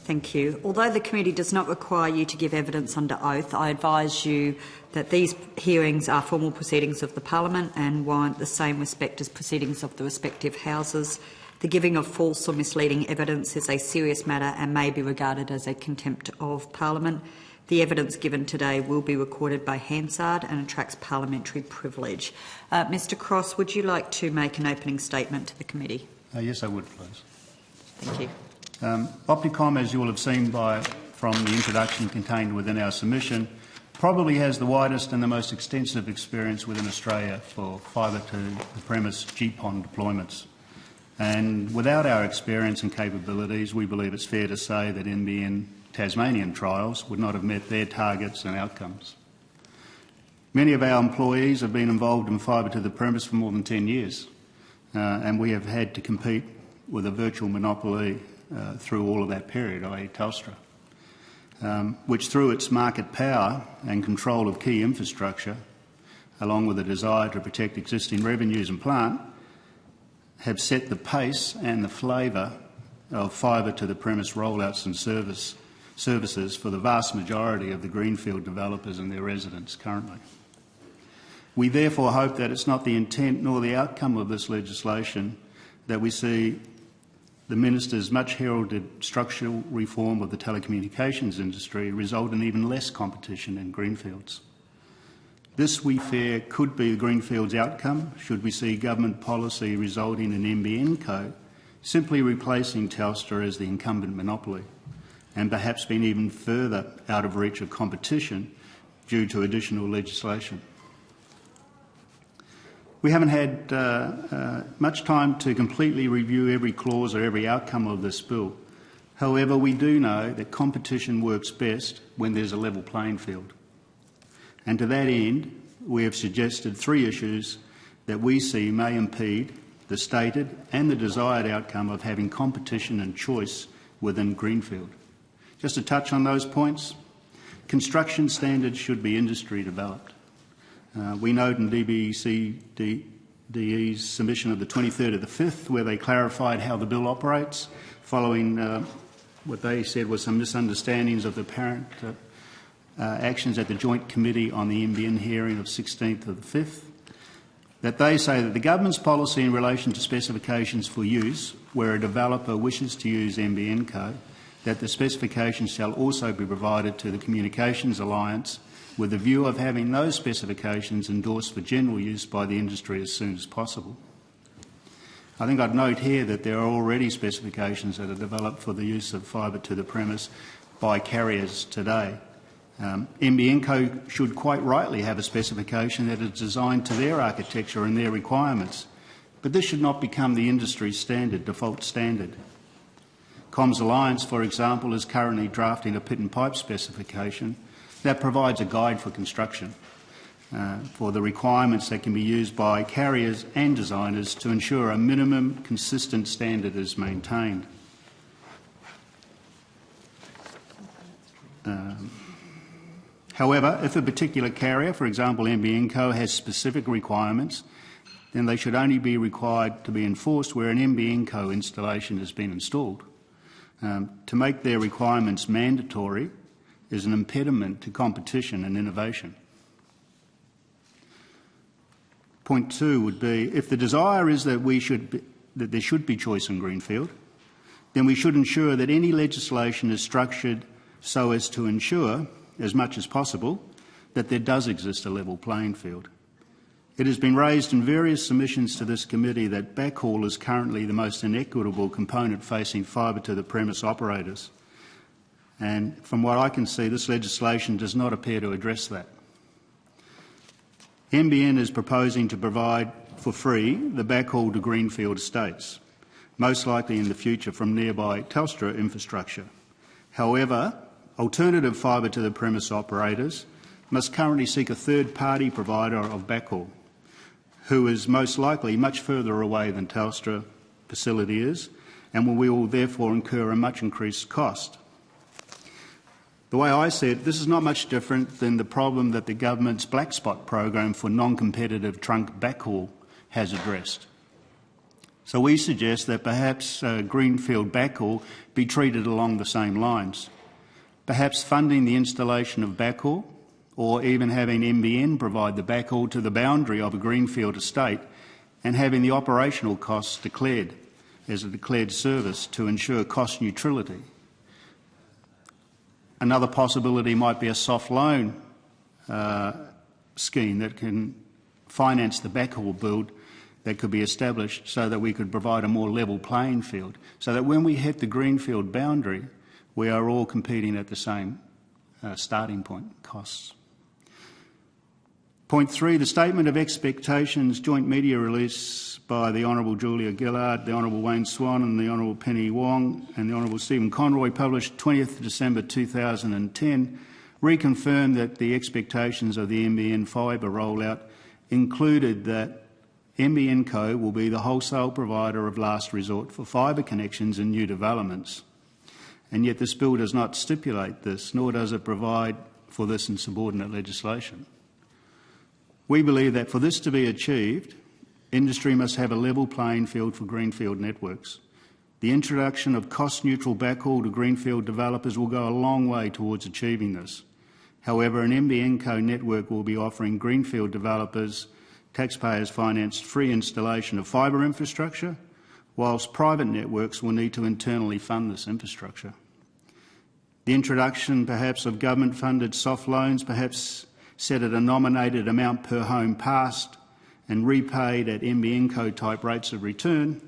Thank you. Although the committee does not require you to give evidence under oath, I advise you that these hearings are formal proceedings of the Parliament and warrant the same respect as proceedings of the respective houses. The giving of false or misleading evidence is a serious matter and may be regarded as a contempt of Parliament. The evidence given today will be recorded by Hansard and attracts parliamentary privilege. Mr Cross, would you like to make an opening statement to the committee? Yes, I would, please. Thank you. Opticom, as you will have seen from the introduction contained within our submission, probably has the widest and the most extensive experience within Australia for fibre-to-the-premise GPON deployments. And without our experience and capabilities, we believe it's fair to say that NBN Tasmanian trials would not have met their targets and outcomes. Many of our employees have been involved in fibre-to-the-premise for more than 10 years, and we have had to compete with a virtual monopoly through all of that period, i.e. Telstra, which through its market power and control of key infrastructure, along with a desire to protect existing revenues and plant, have set the pace and the flavour of fibre-to-the-premise rollouts and services for the vast majority of the greenfield developers and their residents currently. We therefore hope that it's not the intent nor the outcome of this legislation that we see the Minister's much heralded structural reform of the telecommunications industry result in even less competition in greenfields. This, we fear, could be the greenfields outcome should we see government policy resulting in NBN Co simply replacing Telstra as the incumbent monopoly and perhaps being even further out of reach of competition due to additional legislation. We haven't had much time to completely review every clause or every outcome of this bill. However, we do know that competition works best when there's a level playing field. And to that end, we have suggested 3 issues that we see may impede the stated and the desired outcome of having competition and choice within greenfield. Just to touch on those points, construction standards should be industry developed. We note in DBCDE's submission of the 23rd of the 5th where they clarified how the bill operates following what they said was some misunderstandings of the apparent actions at the Joint Committee on the NBN hearing of 16th of the 5th, that they say that the government's policy in relation to specifications for use where a developer wishes to use NBN Co, that the specifications shall also be provided to the Communications Alliance with the view of having those specifications endorsed for general use by the industry as soon as possible. I think I'd note here that there are already specifications that are developed for the use of fibre-to-the-premise by carriers today. NBN Co should quite rightly have a specification that is designed to their architecture and their requirements, but this should not become the industry standard, default standard. Comms Alliance, for example, is currently drafting a pit and pipe specification that provides a guide for construction for the requirements that can be used by carriers and designers to ensure a minimum consistent standard is maintained. However, if a particular carrier, for example NBN Co, has specific requirements, then they should only be required to be enforced where an NBN Co installation has been installed. To make their requirements mandatory is an impediment to competition and innovation. Point 2 would be, if the desire is that there should be choice in greenfield, then we should ensure that any legislation is structured so as to ensure, as much as possible, that there does exist a level playing field. It has been raised in various submissions to this committee that backhaul is currently the most inequitable component facing fibre to the premise operators. And from what I can see, this legislation does not appear to address that. NBN is proposing to provide for free the backhaul to greenfield estates, most likely in the future from nearby Telstra infrastructure. However, alternative fibre to the premise operators must currently seek a third-party provider of backhaul, who is most likely much further away than Telstra facility is, and we will therefore incur a much increased cost. The way I see it, this is not much different than the problem that the government's black spot program for non-competitive trunk backhaul has addressed. So we suggest that perhaps greenfield backhaul be treated along the same lines. Perhaps funding the installation of backhaul, or even having NBN provide the backhaul to the boundary of a greenfield estate and having the operational costs declared as a declared service to ensure cost neutrality. Another possibility might be a soft loan scheme that can finance the backhaul build that could be established so that we could provide a more level playing field, so that when we hit the greenfield boundary, we are all competing at the same starting point costs. Point 3, the Statement of Expectations joint media release by the Honourable Julia Gillard, the Honourable Wayne Swan and the Honourable Penny Wong and the Honourable Stephen Conroy, published 20th December 2010, reconfirmed that the expectations of the NBN fibre rollout included that NBN Co will be the wholesale provider of last resort for fibre connections in new developments. And yet this bill does not stipulate this, nor does it provide for this in subordinate legislation. We believe that for this to be achieved, industry must have a level playing field for greenfield networks. The introduction of cost-neutral backhaul to greenfield developers will go a long way towards achieving this. However, an NBN Co network will be offering greenfield developers taxpayers-financed free installation of fibre infrastructure, whilst private networks will need to internally fund this infrastructure. The introduction, perhaps, of government-funded soft loans, perhaps set at a nominated amount per home passed and repaid at NBN Co-type rates of return,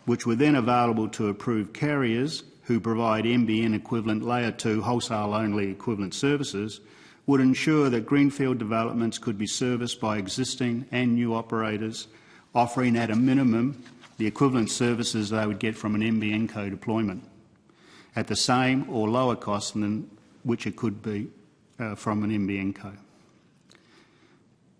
which were then available to approved carriers who provide NBN equivalent Layer 2 wholesale-only equivalent services, would ensure that greenfield developments could be serviced by existing and new operators, offering at a minimum the equivalent services they would get from an NBN Co deployment at the same or lower cost than which it could be from an NBN Co.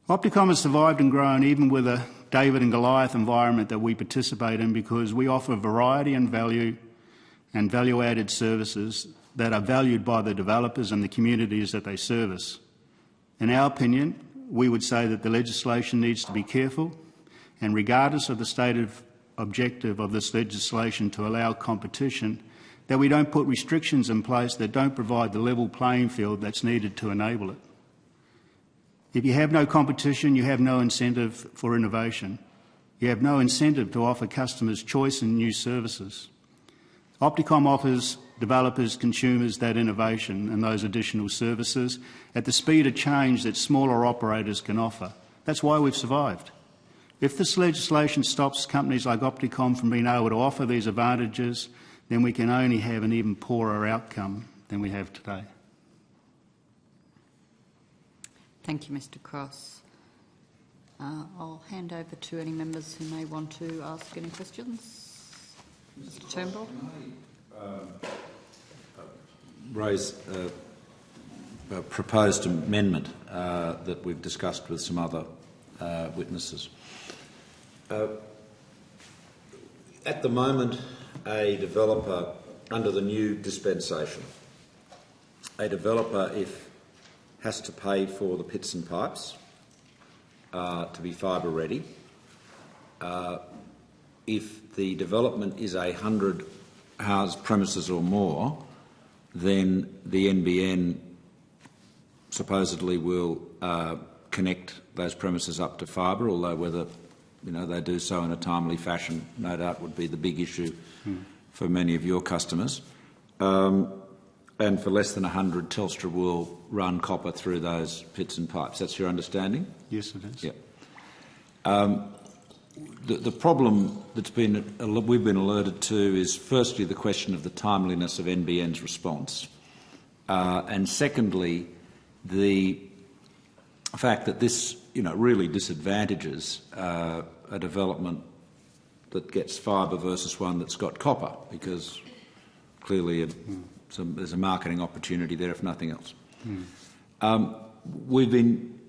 Opticom has survived and grown even with a David and Goliath environment that we participate in, because we offer variety and value-added services that are valued by the developers and the communities that they service. In our opinion, we would say that the legislation needs to be careful, and regardless of the stated objective of this legislation to allow competition, that we don't put restrictions in place that don't provide the level playing field that's needed to enable it. If you have no competition, you have no incentive for innovation. You have no incentive to offer customers choice in new services. Opticom offers developers, consumers that innovation and those additional services at the speed of change that smaller operators can offer. That's why we've survived. If this legislation stops companies like Opticom from being able to offer these advantages, then we can only have an even poorer outcome than we have today. Thank you, Mr Cross. I'll hand over to any members who may want to ask any questions. Mr Turnbull. Raise a proposed amendment that we've discussed with some other witnesses. At the moment, a developer, under the new dispensation, a developer, if has to pay for the pits and pipes to be fibre ready. If the development is 100 house premises or more, then the NBN supposedly will connect those premises up to fibre, although whether they do so in a timely fashion, no doubt, would be the big issue for many of your customers. And for less than 100, Telstra will run copper through those pits and pipes. That's your understanding? Yes, it is. Yeah. The problem we've been alerted to is firstly the question of the timeliness of NBN's response, and secondly the fact that this really disadvantages a development that gets fibre versus one that's got copper, because clearly there's a marketing opportunity there if nothing else.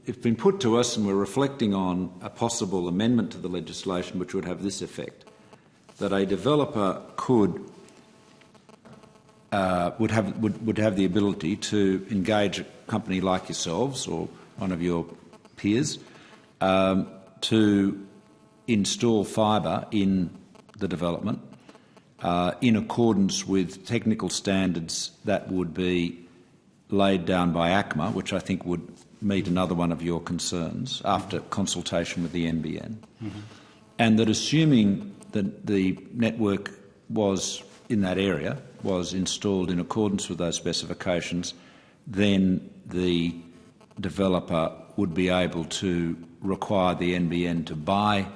It's been put to us, and we're reflecting on a possible amendment to the legislation which would have this effect, that a developer would have the ability to engage a company like yourselves or one of your peers to install fibre in the development in accordance with technical standards that would be laid down by ACMA, which I think would meet another one of your concerns after consultation with the NBN, and that assuming that the network was in that area was installed in accordance with those specifications, then the developer would be able to require the NBN to buy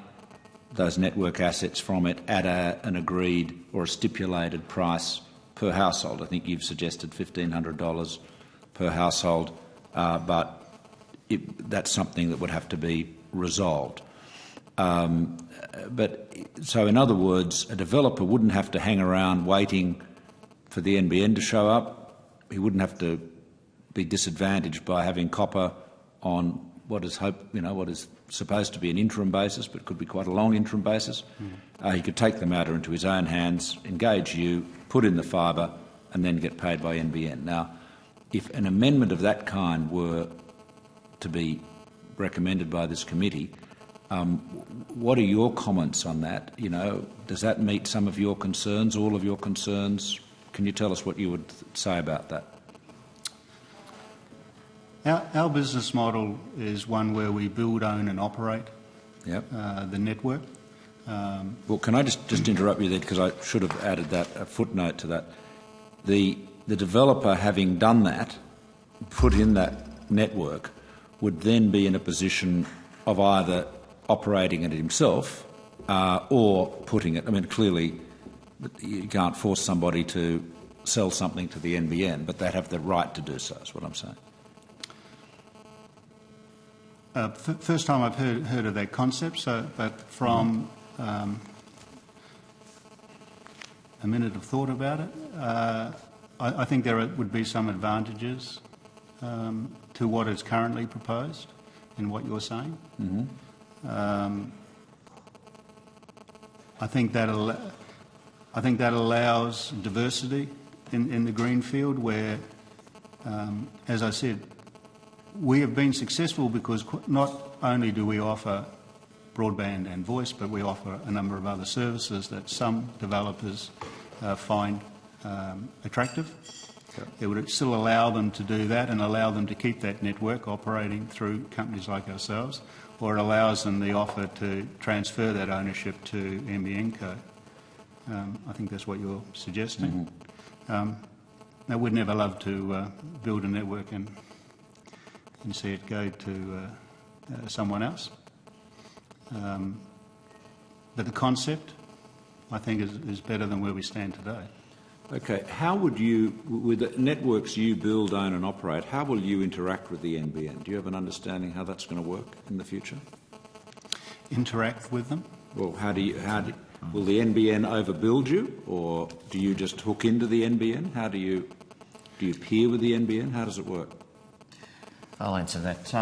those network assets from it at an agreed or a stipulated price per household. I think you've suggested $1,500 per household, but that's something that would have to be resolved. So in other words, a developer wouldn't have to hang around waiting for the NBN to show up. He wouldn't have to be disadvantaged by having copper on what is supposed to be an interim basis, but could be quite a long interim basis. He could take the matter into his own hands, engage you, put in the fibre, and then get paid by NBN. Now, if an amendment of that kind were to be recommended by this committee, what are your comments on that? Does that meet some of your concerns, all of your concerns? Can you tell us what you would say about that? Our business model is one where we build, own and operate the network. Well, can I just interrupt you there, because I should have added a footnote to that. The developer, having done that, put in that network, would then be in a position of either operating it himself or putting it... I mean, clearly you can't force somebody to sell something to the NBN, but they'd have the right to do so, is what I'm saying. First time I've heard of that concept, but from a minute of thought about it, I think there would be some advantages to what is currently proposed in what you're saying. I think that allows diversity in the greenfield, where, as I said, we have been successful because not only do we offer broadband and voice, but we offer a number of other services that some developers find attractive. It would still allow them to do that and allow them to keep that network operating through companies like ourselves, or it allows them the offer to transfer that ownership to NBN Co. I think that's what you're suggesting. I would never love to build a network and see it go to someone else. But the concept, I think, is better than where we stand today. Okay, how would you, with the networks you build, own and operate, how will you interact with the NBN? Do you have an understanding how that's going to work in the future? Interact with them? Well, will the NBN overbuild you, or do you just hook into the NBN? Do you peer with the NBN? How does it work? I'll answer that.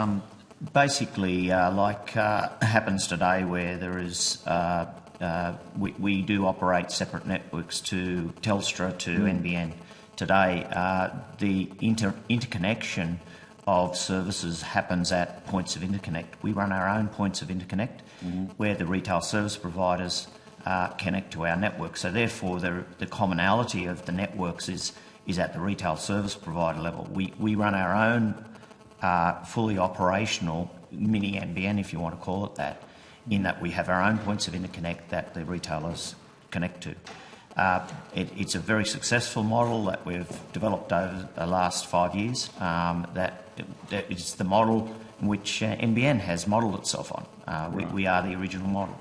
Basically, like happens today, where there is we do operate separate networks to Telstra, to NBN. Today, the interconnection of services happens at points of interconnect. We run our own points of interconnect where the retail service providers connect to our network. So therefore, the commonality of the networks is at the retail service provider level. We run our own fully operational mini NBN, if you want to call it that, in that we have our own points of interconnect that the retailers connect to. It's a very successful model that we've developed over the last 5 years. That it's the model which NBN has modelled itself on. We are the original model.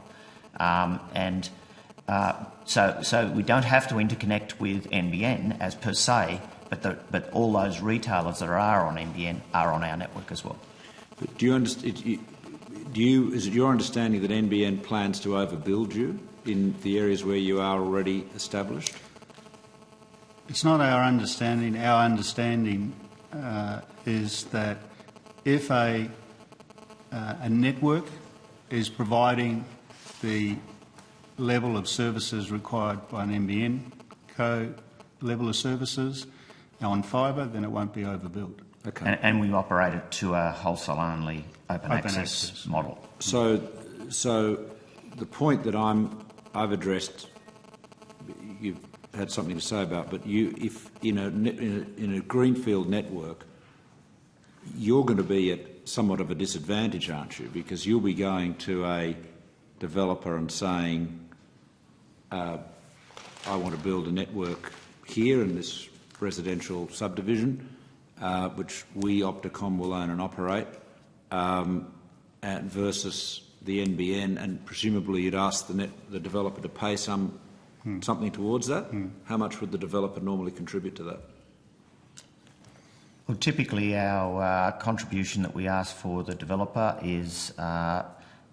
So we don't have to interconnect with NBN as per se, but all those retailers that are on NBN are on our network as well. But is it your understanding that NBN plans to overbuild you in the areas where you are already established? It's not our understanding. Our understanding is that if a network is providing the level of services required by an NBN co level of services on fibre, then it won't be overbuilt. Okay. And we operate it to a wholesale-only open access model. So the point that I've addressed, you've had something to say about, but if in a greenfield network, you're going to be at somewhat of a disadvantage, aren't you? Because you'll be going to a developer and saying, I want to build a network here in this residential subdivision, which we, Opticom, will own and operate, versus the NBN, and presumably you'd ask the developer to pay something towards that. How much would the developer normally contribute to that? Well, typically our contribution that we ask for the developer is,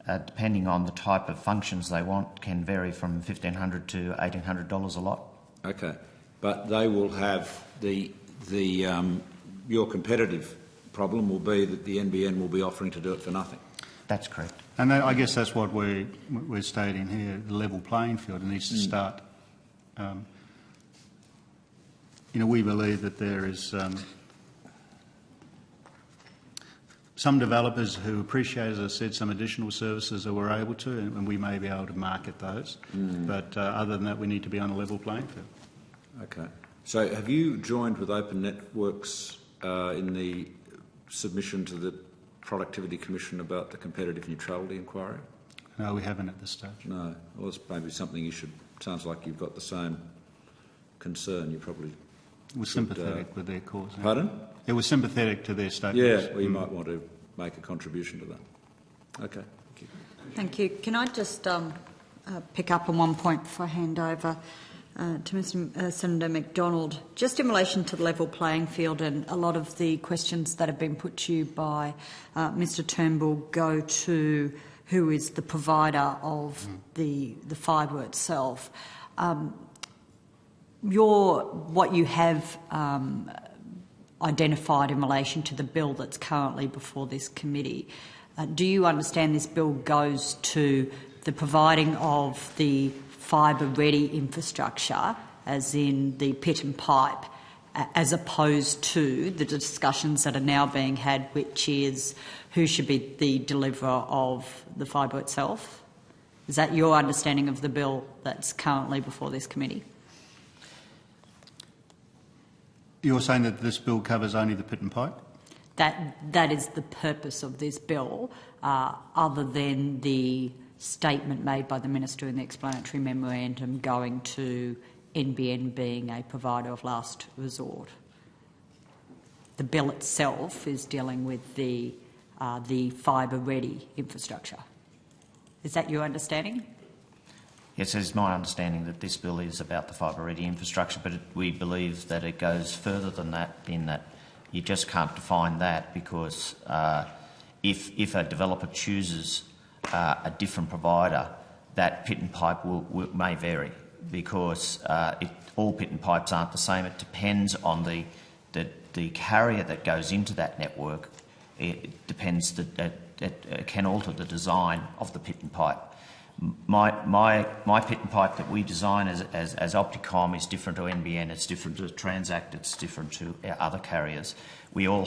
depending on the type of functions they want, can vary from $1,500 to $1,800 a lot. Okay, but they will have your competitive problem will be that the NBN will be offering to do it for nothing. That's correct. And I guess that's what we're stating here, the level playing field. It needs to start. We believe that there is some developers who appreciate, as I said, some additional services that we're able to, and we may be able to market those. But other than that, we need to be on a level playing field. Okay. So have you joined with Open Networks in the submission to the Productivity Commission about the competitive neutrality inquiry? No, we haven't at this stage. No. Well, it's maybe something you should... Sounds like you've got the same concern. You probably... We're sympathetic with their cause. Pardon? It was sympathetic to their statements. Yeah, well, you might want to make a contribution to that. Okay, thank you. Thank you. Can I just pick up on one point before I hand over to Mr. Senator McDonald, just in relation to the level playing field, and a lot of the questions that have been put to you by Mr. Turnbull go to who is the provider of the fibre itself. What you have identified in relation to the bill that's currently before this committee, do you understand this bill goes to the providing of the fibre-ready infrastructure, as in the pit and pipe, as opposed to the discussions that are now being had, which is who should be the deliverer of the fibre itself? Is that your understanding of the bill that's currently before this committee? You're saying that this bill covers only the pit and pipe? That is the purpose of this bill, other than the statement made by the Minister in the explanatory memorandum going to NBN being a provider of last resort. The bill itself is dealing with the fibre-ready infrastructure. Is that your understanding? Yes, it's my understanding that this bill is about the fibre-ready infrastructure, but we believe that it goes further than that, in that you just can't define that, because if a developer chooses a different provider, that pit and pipe may vary, because all pit and pipes aren't the same. It depends on the carrier that goes into that network. It depends it can alter the design of the pit and pipe. My pit and pipe that we design as Opticom is different to NBN. It's different to Transact. It's different to other carriers. We all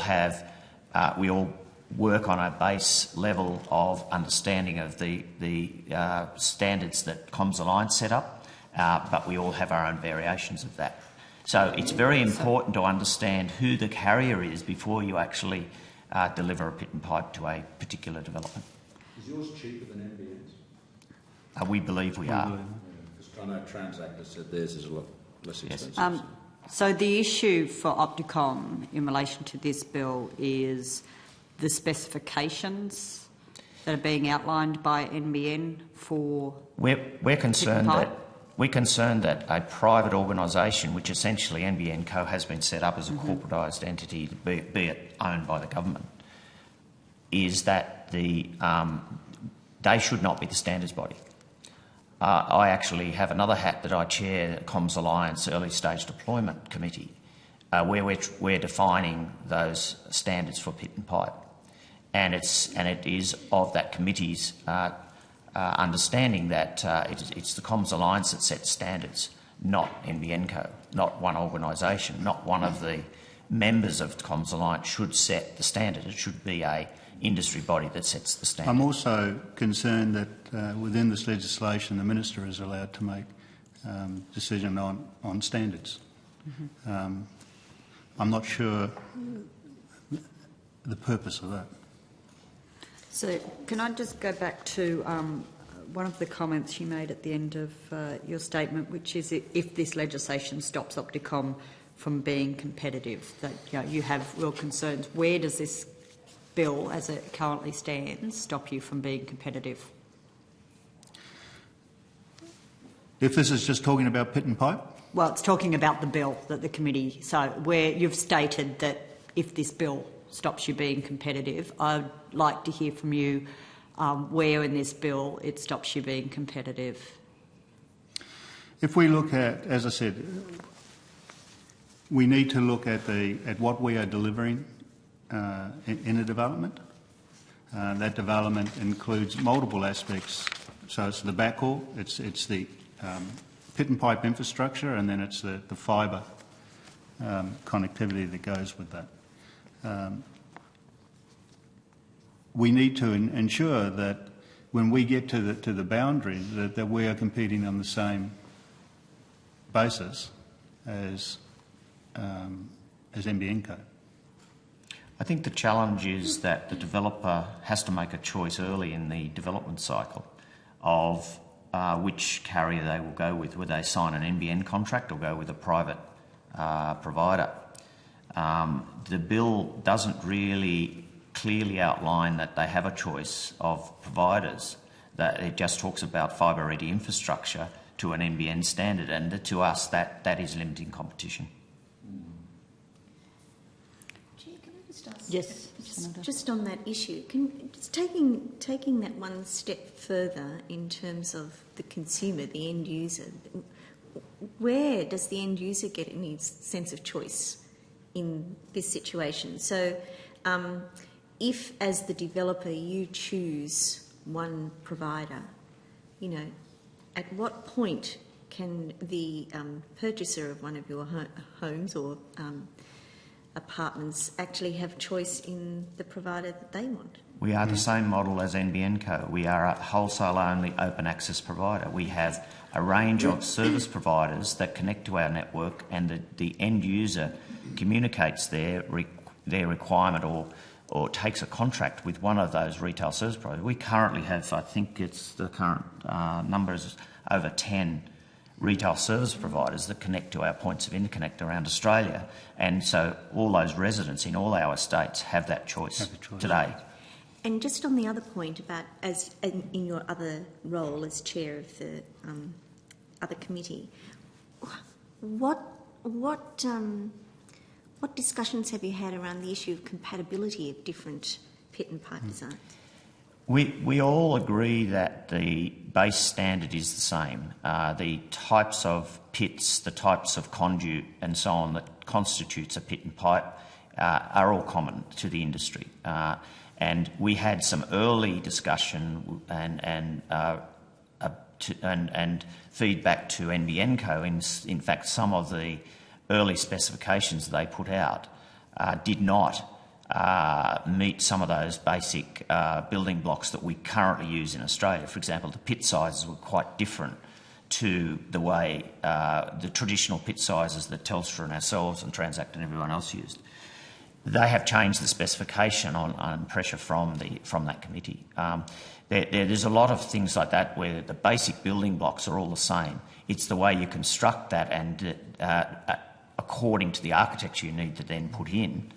work on a base level of understanding of the standards that Comms Alliance set up, but we all have our own variations of that. So it's very important to understand who the carrier is before you actually deliver a pit and pipe to a particular development. Is yours cheaper than NBN's? We believe we are. I know Transact has said theirs is a lot less expensive. So the issue for Opticom in relation to this bill is the specifications that are being outlined by NBN for? We're concerned that a private organisation, which essentially NBN Co has been set up as a corporatised entity, be it owned by the government, is that they should not be the standards body. I actually have another hat that I chair, the Comms Alliance Early Stage Deployment Committee, where we're defining those standards for pit and pipe, and it is of that committee's understanding that it's the Comms Alliance that sets standards, not NBN Co, not one organisation, not one of the members of the Comms Alliance should set the standard. It should be a industry body that sets the standard. I'm also concerned that within this legislation the Minister is allowed to make decision on standards. I'm not sure the purpose of that. So can I just go back to one of the comments you made at the end of your statement, which is if this legislation stops Opticom from being competitive, that you have real concerns. Where does this bill, as it currently stands, stop you from being competitive? If this is just talking about pit and pipe? Well, it's talking about the bill that the committee... So where you've stated that if this bill stops you being competitive, I'd like to hear from you where in this bill it stops you being competitive. If we look at, as I said, we need to look at what we are delivering in a development. That development includes multiple aspects. So it's the backhaul, it's the pit and pipe infrastructure, and then it's the fibre connectivity that goes with that. We need to ensure that when we get to the boundary that we are competing on the same basis as NBN Co. I think the challenge is that the developer has to make a choice early in the development cycle of which carrier they will go with, whether they sign an NBN contract or go with a private provider. The bill doesn't really clearly outline that they have a choice of providers, that it just talks about fibre-ready infrastructure to an NBN standard, and to us that is limiting competition. Yes. Just on that issue, just taking that one step further in terms of the consumer, the end user, where does the end user get any sense of choice in this situation? So if, as the developer, you choose one provider, at what point can the purchaser of one of your homes or apartments actually have choice in the provider that they want? We are the same model as NBN Co. We are a wholesale-only open access provider. We have a range of service providers that connect to our network, and the end user communicates their requirement or takes a contract with one of those retail service providers. We currently have, I think it's the current number is over 10 retail service providers that connect to our points of interconnect around Australia, and so all those residents in all our estates have that choice today. And just on the other point about, as in your other role as chair of the other committee, what discussions have you had around the issue of compatibility of different pit and pipe designs? We all agree that the base standard is the same. The types of pits, the types of conduit and so on that constitutes a pit and pipe are all common to the industry. And we had some early discussion and feedback to NBN Co. In fact, some of the early specifications they put out did not meet some of those basic building blocks that we currently use in Australia. For example, the pit sizes were quite different to the way the traditional pit sizes that Telstra and ourselves and Transact and everyone else used. They have changed the specification on pressure from that committee. There's a lot of things like that where the basic building blocks are all the same. It's the way you construct that and according to the architecture you need to then put in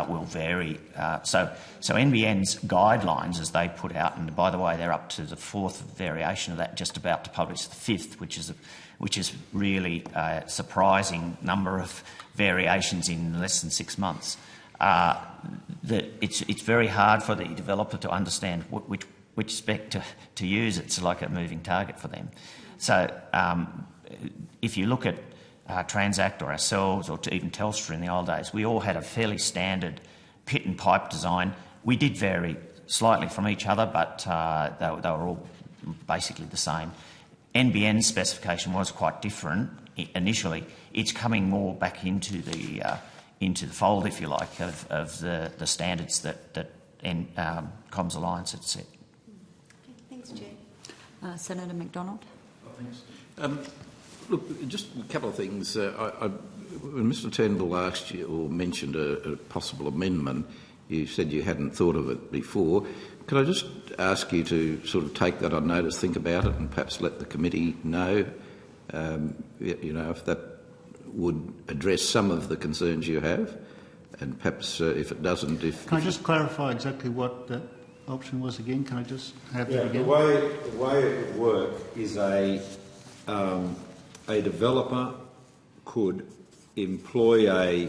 will vary. So NBN's guidelines, as they put out, and by the way, they're up to the 4th variation of that, just about to publish the 5th, which is really a surprising number of variations in less than 6 months. It's very hard for the developer to understand which spec to use. It's like a moving target for them. So if you look at Transact or ourselves or even Telstra in the old days, we all had a fairly standard pit and pipe design. We did vary slightly from each other, but they were all basically the same. NBN's specification was quite different initially. It's coming more back into the fold, if you like, of the standards that Comms Alliance had set. Okay, thanks, Chair. Senator McDonald. Thanks. Look, just a couple of things. When Mr Turnbull asked you or mentioned a possible amendment, you said you hadn't thought of it before. Could I just ask you to sort of take that on notice, think about it, and perhaps let the committee know, if that would address some of the concerns you have, and perhaps if it doesn't, Can I just clarify exactly what that option was again? Can I just have that again? The way it would work is a developer could employ a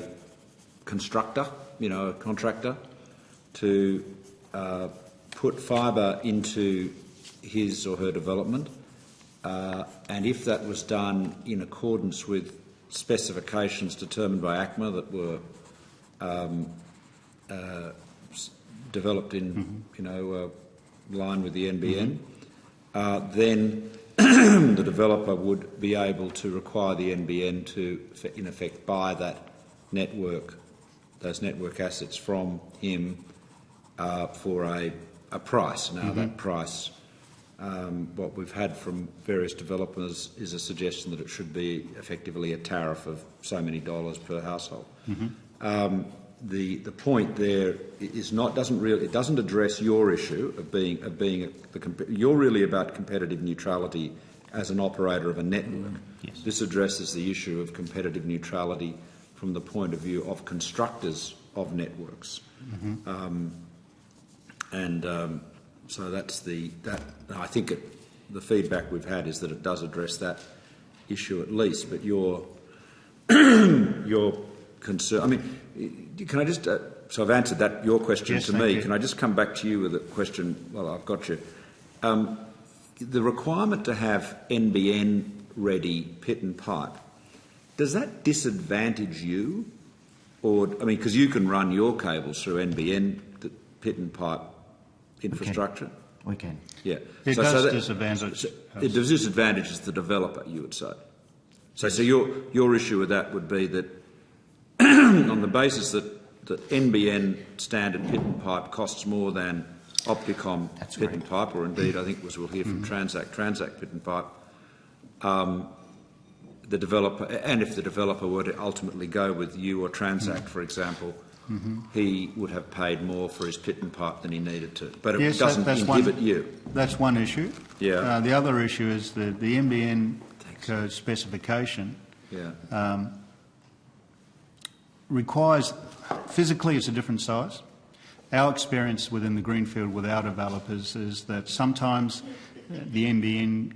constructor, a contractor, to put fibre into his or her development, and if that was done in accordance with specifications determined by ACMA that were developed in, line with the NBN, then the developer would be able to require the NBN to, in effect, buy those network assets from him for a price. Now, that price, what we've had from various developers is a suggestion that it should be effectively a tariff of so many dollars per household. The point there is it doesn't address your issue of being you're really about competitive neutrality as an operator of a network. Yes. This addresses the issue of competitive neutrality from the point of view of constructors of networks. So that's I think the feedback we've had is that it does address that issue at least. But your concern, I mean, can I just? So I've answered your question to me. Can I just come back to you with a question? Well, I've got you. The requirement to have NBN ready pit and pipe, does that disadvantage you? Or, because you can run your cables through NBN, the pit and pipe infrastructure? We can. Yeah. It does disadvantage. It disadvantages the developer, you would say. So your issue with that would be that on the basis that NBN standard pit and pipe costs more than Opticom pit and pipe, or indeed I think we'll hear from Transact pit and pipe, the developer, and if the developer were to ultimately go with you or Transact, for example, he would have paid more for his pit and pipe than he needed to. But it doesn't inhibit you. That's one issue. Yeah. The other issue is the NBN code specification requires, physically it's a different size. Our experience within the greenfield with our developers is that sometimes the NBN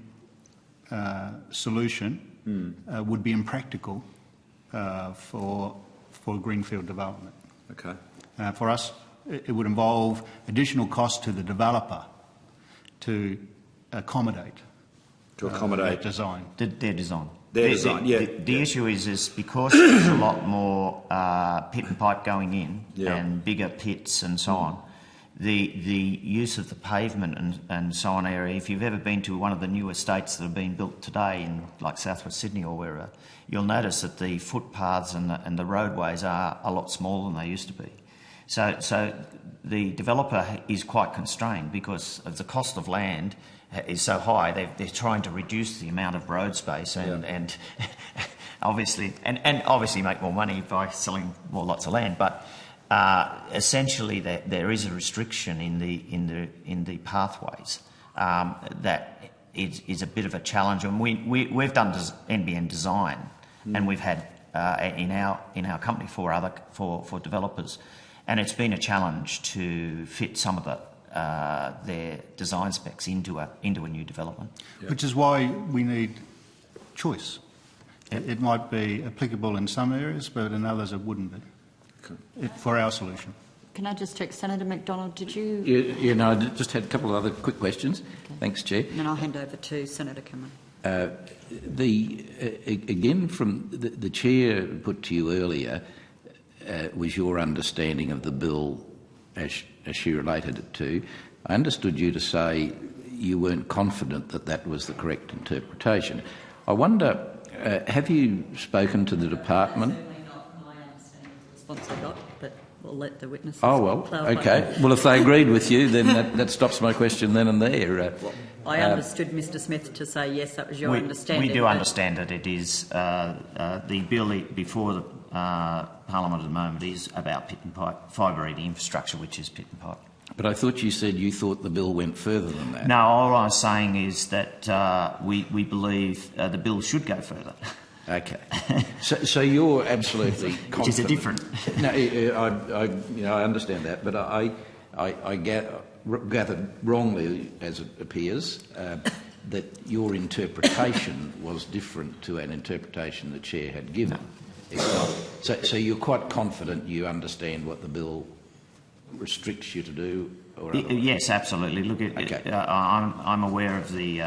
solution would be impractical for greenfield development. Okay. For us, it would involve additional cost to the developer to accommodate that design. Their design. The issue is because there's a lot more pit and pipe going in and bigger pits and so on, the use of the pavement and so on area, if you've ever been to one of the new estates that have been built today in like southwest Sydney or wherever, you'll notice that the footpaths and the roadways are a lot smaller than they used to be. So the developer is quite constrained because of the cost of land is so high. They're trying to reduce the amount of road space and obviously make more money by selling more lots of land. But essentially, there is a restriction in the pathways that is a bit of a challenge. And we've done NBN design, and we've had in our company for developers. and it's been a challenge to fit some of their design specs into a new development. Which is why we need choice. It might be applicable in some areas, but in others it wouldn't be for our solution. Can I just check, Senator McDonald, did you... No, I just had a couple of other quick questions. Okay. Thanks, Chair. And then I'll hand over to Senator Cameron. Again, from the Chair put to you earlier, was your understanding of the bill as she related it to. I understood you to say you weren't confident that that was the correct interpretation. I wonder, have you spoken to the department? Certainly not my understanding of the response I got, but we'll let the witnesses clarify. Okay. Well, if they agreed with you, then that stops my question then and there. I understood Mr Smith to say, yes, that was your understanding. We do understand that it is the bill before the Parliament at the moment is about pit and pipe, fibre ready infrastructure, which is pit and pipe. But I thought you said you thought the bill went further than that. No, all I was saying is that we believe the bill should go further. Okay. So you're absolutely confident. Which is a different... No, I understand that, but I gathered wrongly, as it appears, that your interpretation was different to an interpretation the Chair had given. So you're quite confident you understand what the bill restricts you to do? Or yes, absolutely. Look, okay. I'm aware of the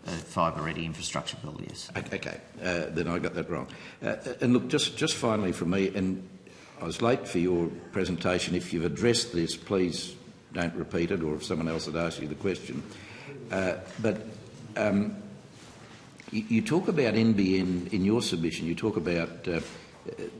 fibre-ready infrastructure bill. Yes. Okay. Then I got that wrong. And look, just finally from me, and I was late for your presentation. If you've addressed this, please don't repeat it, or if someone else had asked you the question. You talk about NBN in your submission. You talk about that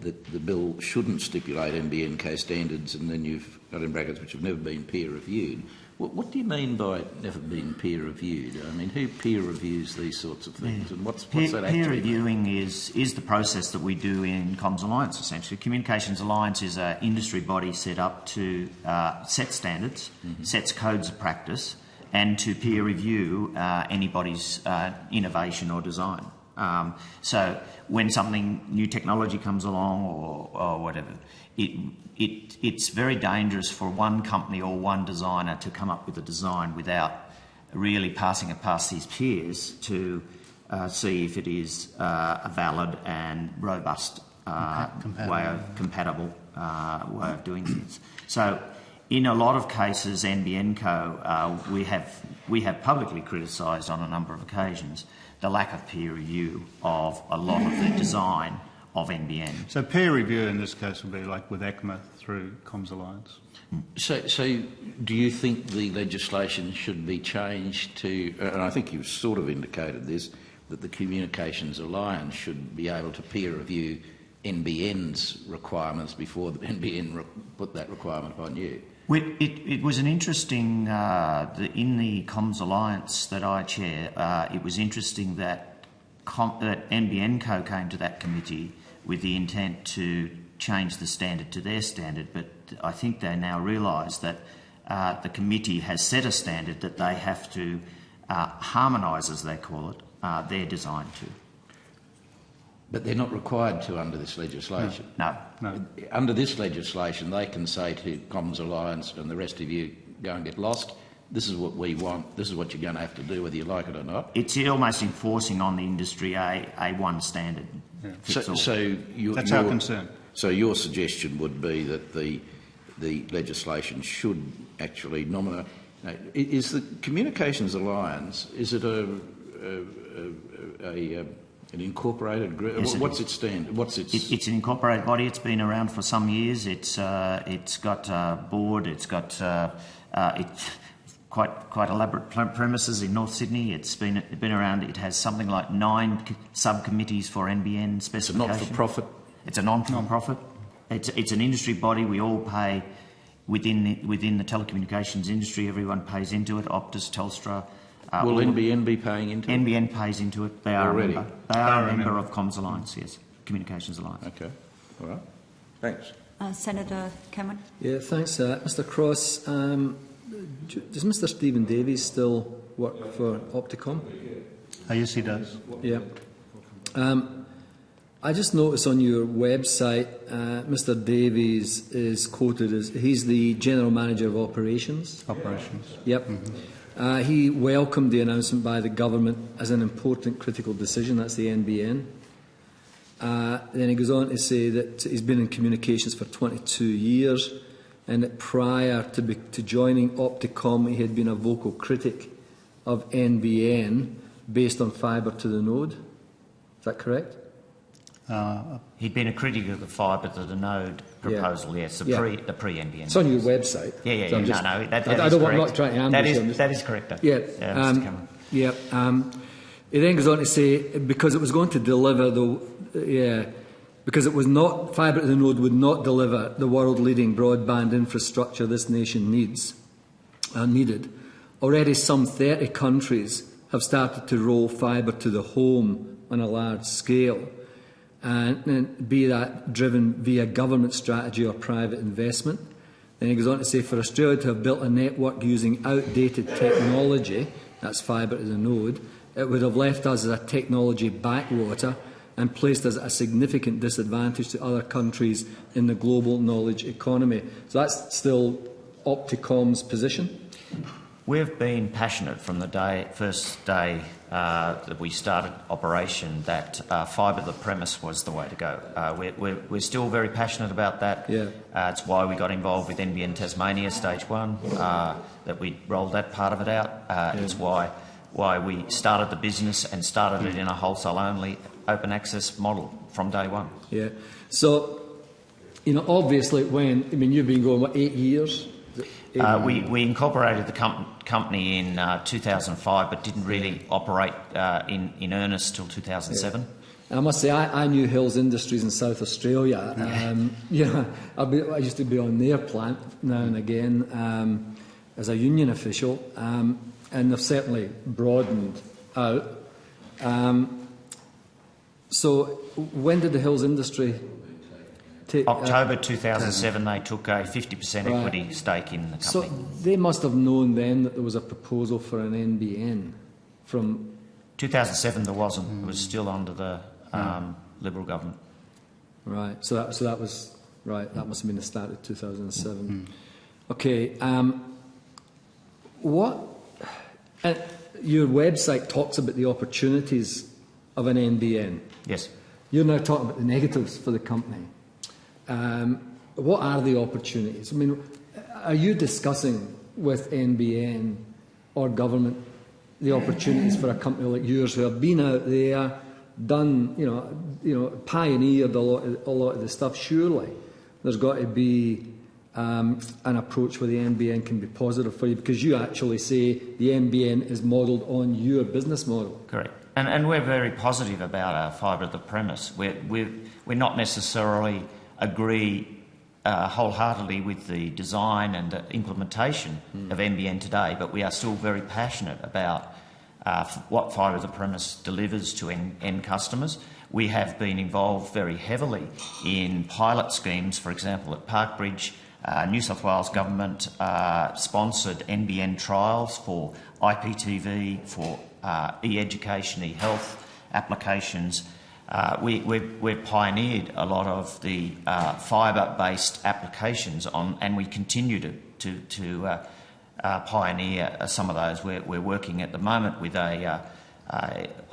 the bill shouldn't stipulate NBN standards, and then you've got in brackets which have never been peer reviewed. What do you mean by never been peer reviewed? I mean, who peer reviews these sorts of things, and what's that actually? Peer reviewing is the process that we do in Comms Alliance. Essentially, Communications Alliance is an industry body set up to set standards, sets codes of practice, and to peer review anybody's innovation or design. So when something new technology comes along or whatever, it's very dangerous for one company or one designer to come up with a design without really passing it past his peers to see if it is a valid and robust compatible way of doing things. So in a lot of cases, NBN Co, we have publicly criticised on a number of occasions the lack of peer review of a lot of the design of NBN. So peer review in this case would be like with ECMA through Comms Alliance. So do you think the legislation should be changed to, and I think you've sort of indicated this, that the Communications Alliance should be able to peer review NBN's requirements before the NBN put that requirement upon you? It was an interesting, in the Comms Alliance that I chair, it was interesting that NBN Co came to that committee with the intent to change the standard to their standard, but I think they now realise that the committee has set a standard that they have to harmonise, as they call it, their design to. But they're not required to under this legislation. No. Under this legislation, they can say to Comms Alliance and the rest of you, go and get lost. This is what we want. This is what you're going to have to do, whether you like it or not. It's almost enforcing on the industry a one standard. Yeah. That's our concern. So your suggestion would be that the legislation should actually nominate. Is the Communications Alliance? Is it an incorporated group? Yes, what's its stand? It's an incorporated body. It's been around for some years. It's got a board. It's got quite elaborate premises in North Sydney. It's been around. It has something like 9 subcommittees for NBN specification. It's a not-for-profit. It's a non-profit. It's an industry body. We all pay within the telecommunications industry. Everyone pays into it. Optus, Telstra. Will NBN be paying into it? NBN pays into it. They are already. They are a member of Comms Alliance, yes. Communications Alliance. Okay. All right. Thanks. Senator Cameron? Yeah, thanks, Mr Cross. Does Mr Stephen Davies still work for Opticom? Yes, he does. Yeah. I just noticed on your website, Mr. Davies is quoted as he's the General Manager of Operations. Operations. Yep. He welcomed the announcement by the government as an important critical decision. That's the NBN. Then he goes on to say that he's been in communications for 22 years and that prior to joining Opticom, he had been a vocal critic of NBN based on fibre to the node. Is that correct? He'd been a critic of the fibre to the node proposal, yes, the pre-NBN. It's on your website. Yeah. So No, that is correct. I'm not trying to ambush that is correct, though. Yeah. Mr. Cameron. He then goes on to say, because it was going to deliver because it was not, fibre to the node would not deliver the world-leading broadband infrastructure this nation needed. Already some 30 countries have started to roll fibre to the home on a large scale, and be that driven via government strategy or private investment. Then he goes on to say, for Australia to have built a network using outdated technology, that's fibre to the node, it would have left us as a technology backwater and placed us at a significant disadvantage to other countries in the global knowledge economy. So that's still Opticom's position? We've been passionate from the first day that we started operation that fibre to the premise was the way to go. We're still very passionate about that. Yeah. It's why we got involved with NBN Tasmania Stage 1, that we rolled that part of it out. It's why we started the business and started it in a wholesale-only open access model from day one. Yeah. So, obviously you've been going, 8 years? We incorporated the company in 2005, but didn't really operate in earnest till 2007. Yeah. And I must say, I knew Hills Industries in South Australia. I used to be on their plant now and again as a union official, and they've certainly broadened out. So when did the Hills Industry October 2007, they took a 50% equity stake in the company. So they must have known then that there was a proposal for an NBN from... 2007 there wasn't. It was still under the Liberal government. Right, so that was... Right, that must have been the start of 2007. Okay, your website talks about the opportunities of an NBN. Yes. You're now talking about the negatives for the company. What are the opportunities? Are you discussing with NBN or government the opportunities for a company like yours who have been out there, done, pioneered a lot of the stuff? Surely there's got to be an approach where the NBN can be positive for you, because you actually say the NBN is modelled on your business model. Correct. And we're very positive about our fibre to the premise. We're not necessarily agree wholeheartedly with the design and the implementation of NBN today, but we are still very passionate about what fibre to the premise delivers to end customers. We have been involved very heavily in pilot schemes, for example, at Parkbridge. New South Wales Government sponsored NBN trials for IPTV, for e-education, e-health applications. We've pioneered a lot of the fibre-based applications and we continue to pioneer some of those. We're working at the moment with a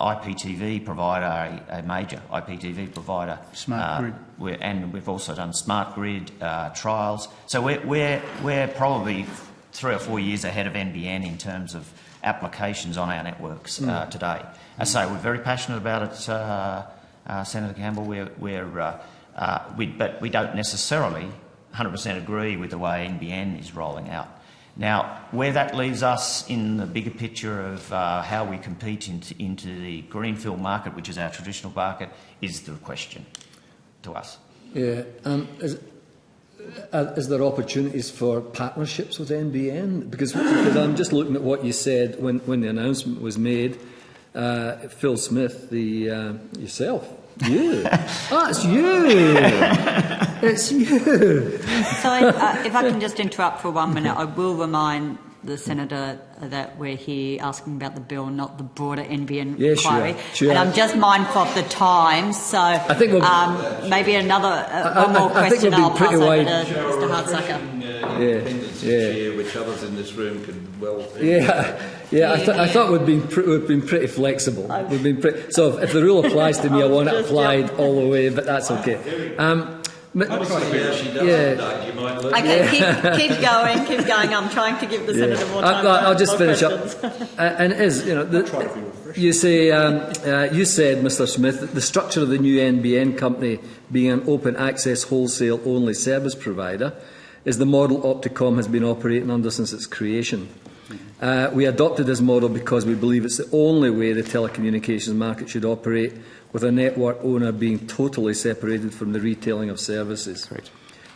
IPTV provider, a major IPTV provider. Smart Grid. And we've also done Smart Grid trials. So we're probably 3 or 4 years ahead of NBN in terms of applications on our networks today. As I say, we're very passionate about it, Senator Campbell. But we don't necessarily 100% agree with the way NBN is rolling out. Now, where that leaves us in the bigger picture of how we compete into the greenfield market, which is our traditional market, is the question to us. Yeah. Is there opportunities for partnerships with NBN? Because I'm just looking at what you said when the announcement was made. Phil Smith, yourself. You. It's you. It's you. So if I can just interrupt for 1 minute, I will remind the Senator that we're here asking about the bill, not the broader NBN Yeah, inquiry. sure. And I'm just mindful of the time, so I think maybe another one more question. I'll pass over wide. to Mr. Hardsucker. Chair, which others in this room can well. I thought we've been pretty flexible. We've been so if the rule applies to me, I want it applied all the way, but that's okay. Okay, keep going. I'm trying to give the Senator more time. I'll just finish up. And it is, you say, you said, Mr. Smith, that the structure of the new NBN company being an open access wholesale only service provider is the model Opticom has been operating under since its creation. We adopted this model because we believe it's the only way the telecommunications market should operate, with a network owner being totally separated from the retailing of services. Correct.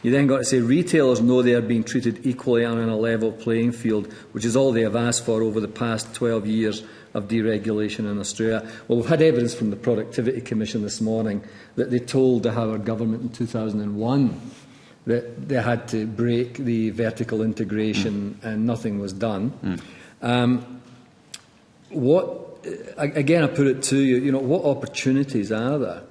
You then got to say retailers know they are being treated equally and on a level playing field, which is all they have asked for over the past 12 years of deregulation in Australia. Well, we've had evidence from the Productivity Commission this morning that they told the Howard government in 2001 that they had to break the vertical integration and nothing was done. Again, I put it to you, what opportunities are there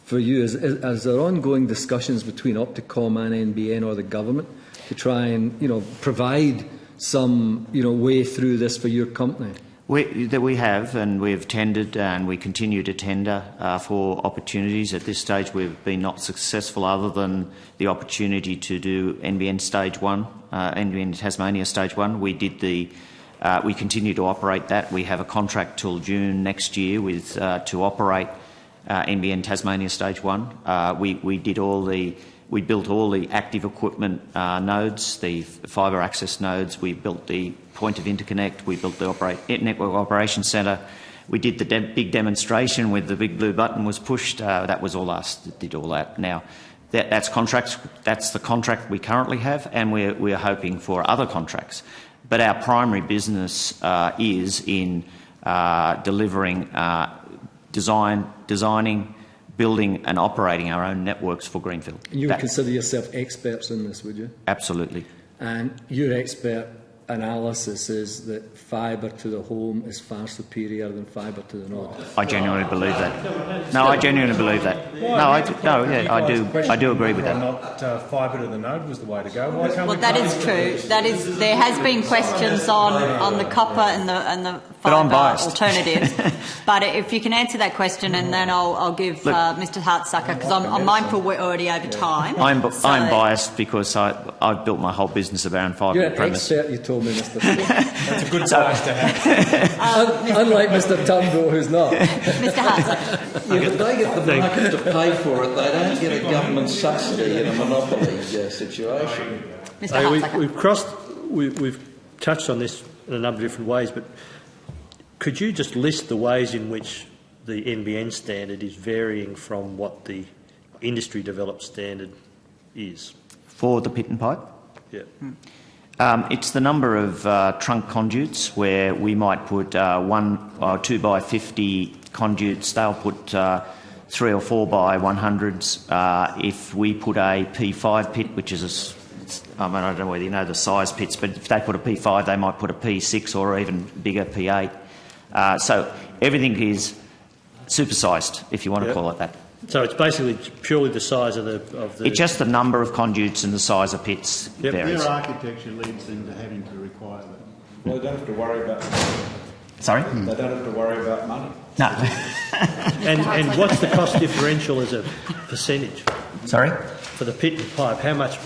for you? As there ongoing discussions between Opticom and NBN or the government to try and, provide some, way through this for your company? We have, and we've tendered and we continue to tender for opportunities. At this stage, we've been not successful other than the opportunity to do NBN Stage 1, NBN Tasmania Stage 1. We continue to operate that. We have a contract till June next year to operate NBN Tasmania Stage 1. We built all the active equipment nodes, the fibre access nodes. We built the point of interconnect. We built the network operations centre. We did the big demonstration with the big blue button was pushed. That was all us that did all that. Now, that's contracts. That's the contract we currently have, and we're hoping for other contracts. But our primary business is in delivering, designing, building and operating our own networks for Greenfield. You would consider yourself experts in this, would you? Absolutely. And your expert analysis is that fibre to the home is far superior than fibre to the node. I genuinely believe that. No, I genuinely believe that. I do agree with that. Not fibre to the node was the way to go. Why can't that is true. There has been questions on the copper and the fibre alternatives. But if you can answer that question, and then I'll give Mr. Hardsucker, because I'm mindful we're already over time. I'm biased because I've built my whole business around fibre You're to premise. Expert, you told me, Mr. Smith. That's a good bias to have. Unlike Mr. Turnbull, who's not. Mr. Hardsucker. Yeah, but they get the market to pay for it. They don't get a government subsidy in a monopoly situation. Mr. Hardsucker. We've touched on this in a number of different ways, but could you just list the ways in which the NBN standard is varying from what the industry-developed standard is? For the pit and pipe? Yeah. It's the number of trunk conduits where we might put 1 or 2 by 50 conduits. They'll put 3 or 4 by 100s. If we put a P5 pit, which is I don't know whether you know the size pits, but if they put a P5, they might put a P6 or even bigger P8. So everything is supersized, if you want to call it that. So it's basically purely the size of the... It's just the number of conduits and the size of pits varies. Their architecture leads them to having to require that. Well, they don't have to worry about money. Sorry? They don't have to worry about money. No. and what's the cost differential as a percentage? Sorry? For the pit and pipe, how much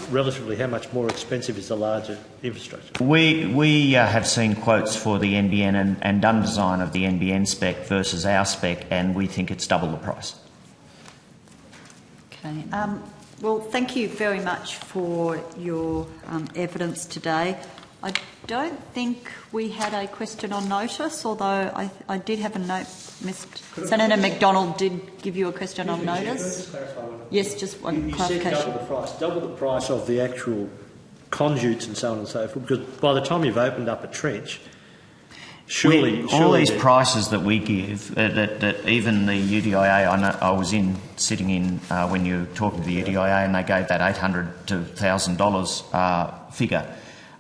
more expensive is the larger infrastructure? We have seen quotes for the NBN and done design of the NBN spec versus our spec, and we think it's double the price. Okay. Well, thank you very much for your evidence today. I don't think we had a question on notice, although I did have a note. Senator McDonald did give you a question on notice. Yes, just one clarification. You said double the price of the actual conduits and so on and so forth, because by the time you've opened up a trench, surely all these prices that we give, that even the UDIA, I was sitting in when you were talking to the UDIA, and they gave that $800 to $1,000 figure.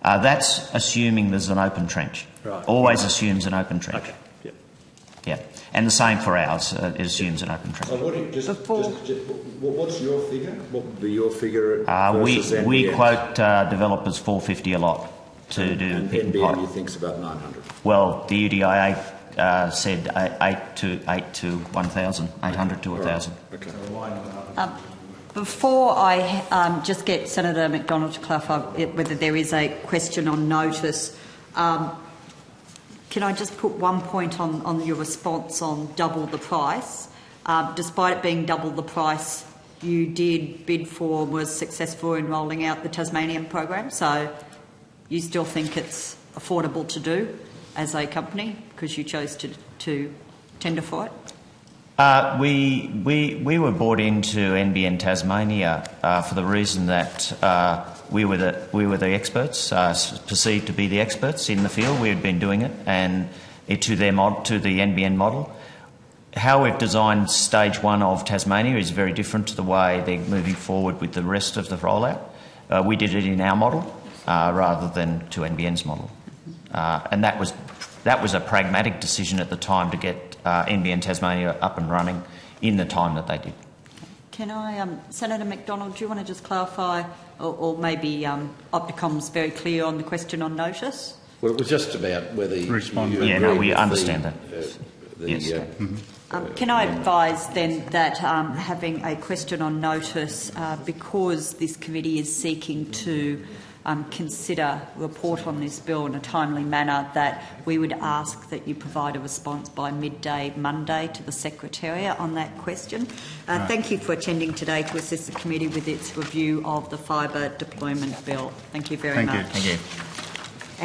That's assuming there's an open trench. Right. Always assumes an open trench. Okay. Yeah. Yeah. And the same for ours. It assumes an open trench. So what's your figure? What would be your figure versus NBN? We quote developers $450 a lot to do and pit and NBN pipe. you think's about 900. Well, the UDIA said 8 to 1,000, 800 to 1,000. Okay. Before I just get Senator McDonald to clarify whether there is a question on notice, can I just put one point on your response on double the price? Despite it being double the price, you did bid for, was successful in rolling out the Tasmanian program, so you still think it's affordable to do as a company because you chose to tender for it? We were brought into NBN Tasmania for the reason that we were the experts, perceived to be the experts in the field. We had been doing it, and to the NBN model. How we've designed stage 1 of Tasmania is very different to the way they're moving forward with the rest of the rollout. We did it in our model rather than to NBN's model, and that was a pragmatic decision at the time to get NBN Tasmania up and running in the time that they did. Can I, Senator McDonald, do you want to just clarify, or maybe Opticom's very clear on the question on notice? Well, it was just about whether you we understand that. Yes. Can I advise then that having a question on notice, because this committee is seeking to consider report on this bill in a timely manner, that we would ask that you provide a response by midday Monday to the Secretariat on that question. Thank you for attending today to assist the committee with its review of the fibre deployment bill. Thank you very much. Thank you.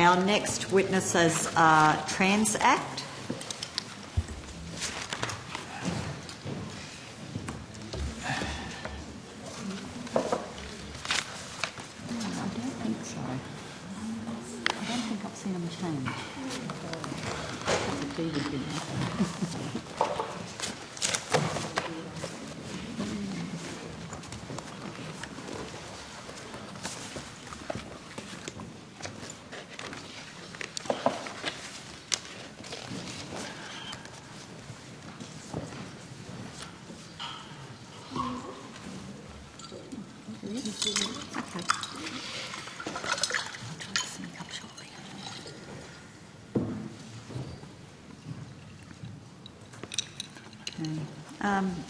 Our next witnesses are Transact.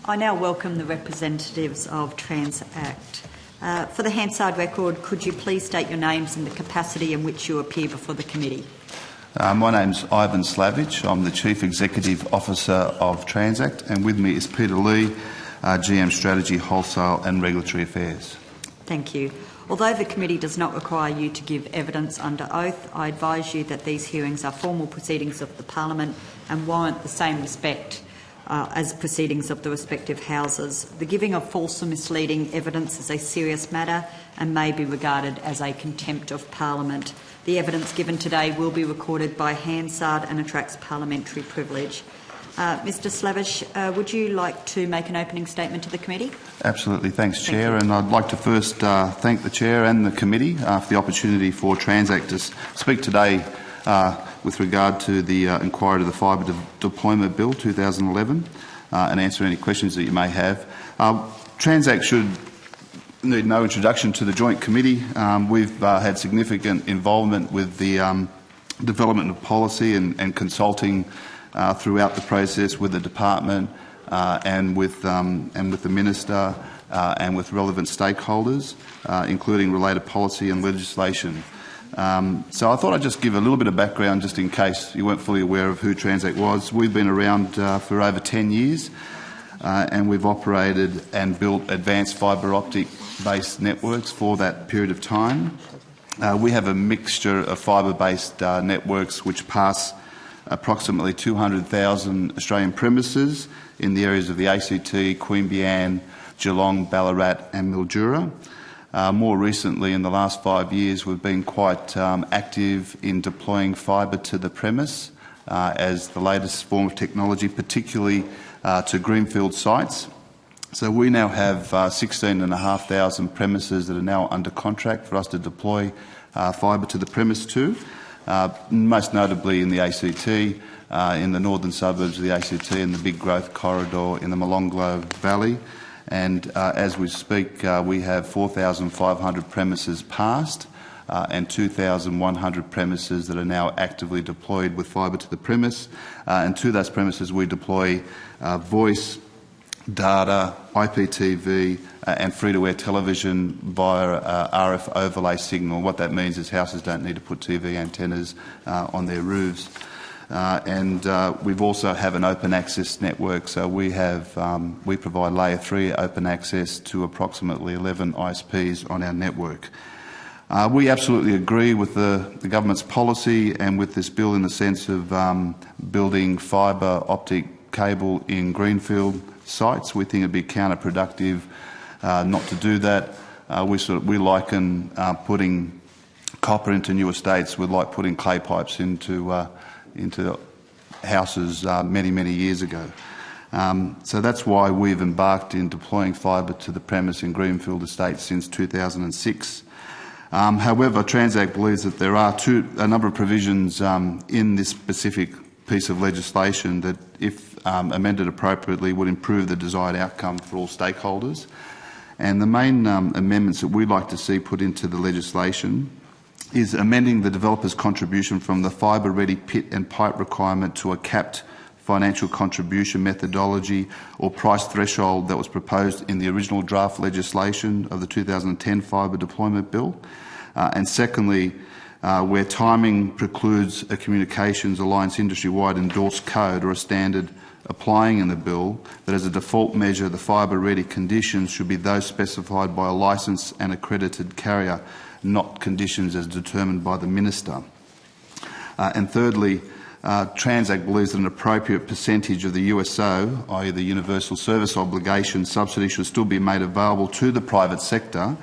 I now welcome the representatives of Transact. For the Hansard record, could you please state your names and the capacity in which you appear before the committee? My name's Ivan Slavich. I'm the Chief Executive Officer of Transact, and with me is Peter Lee, GM Strategy, Wholesale and Regulatory Affairs. Thank you. Although the committee does not require you to give evidence under oath, I advise you that these hearings are formal proceedings of the Parliament and warrant the same respect as proceedings of the respective houses. The giving of false or misleading evidence is a serious matter and may be regarded as a contempt of Parliament. The evidence given today will be recorded by Hansard and attracts parliamentary privilege. Mr Slavish, would you like to make an opening statement to the committee? Absolutely. Thanks, Chair. And I'd like to first thank the Chair and the committee for the opportunity for Transact to speak today with regard to the inquiry to the Fibre Deployment Bill 2011 and answer any questions that you may have. Transact should need no introduction to the Joint Committee. We've had significant involvement with the development of policy and consulting throughout the process with the department and with the Minister and with relevant stakeholders, including related policy and legislation. So I thought I'd just give a little bit of background just in case you weren't fully aware of who Transact was. We've been around for over 10 years and we've operated and built advanced fibre optic based networks for that period of time. We have a mixture of fibre-based networks which pass approximately 200,000 Australian premises in the areas of the ACT, Queanbeyan, Geelong, Ballarat and Mildura. More recently, in the last 5 years, we've been quite active in deploying fibre to the premise as the latest form of technology, particularly to greenfield sites. So we now have 16,500 premises that are now under contract for us to deploy fibre to the premise to, most notably in the ACT, in the northern suburbs of the ACT and the big growth corridor in the Molonglo Valley. And as we speak, we have 4,500 premises passed and 2,100 premises that are now actively deployed with fibre to the premise. And to those premises we deploy voice, data, IPTV and free-to-air television via RF overlay signal. What that means is houses don't need to put TV antennas on their roofs. And we also have an open access network, so we provide layer 3 open access to approximately 11 ISPs on our network. We absolutely agree with the government's policy and with this bill in the sense of building fibre optic cable in greenfield sites. We think it'd be counterproductive not to do that. We liken putting copper into new estates with like putting clay pipes into houses many years ago. So that's why we've embarked in deploying fibre to the premise in greenfield estates since 2006. However, Transact believes that there are a number of provisions in this specific piece of legislation that, if amended appropriately, would improve the desired outcome for all stakeholders. And the main amendments that we'd like to see put into the legislation is amending the developer's contribution from the fibre-ready pit and pipe requirement to a capped financial contribution methodology or price threshold that was proposed in the original draft legislation of the 2010 Fibre Deployment Bill. And secondly, where timing precludes a Communications Alliance industry-wide endorsed code or a standard applying in the bill, that as a default measure the fibre-ready conditions should be those specified by a licensed and accredited carrier, not conditions as determined by the Minister. And thirdly, Transact believes that an appropriate percentage of the USO, i.e. the Universal Service Obligation subsidy, should still be made available to the private sector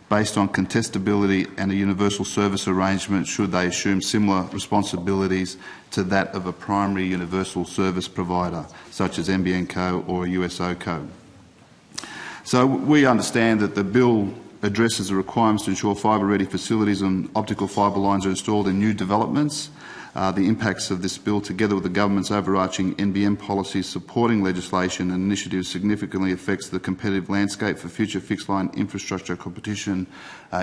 based on contestability and a universal service arrangement should they assume similar responsibilities to that of a primary universal service provider, such as NBN Co or a USO Co. So we understand that the bill addresses the requirements to ensure fibre-ready facilities and optical fibre lines are installed in new developments. The impacts of this bill, together with the government's overarching NBN policy supporting legislation and initiatives, significantly affects the competitive landscape for future fixed-line infrastructure competition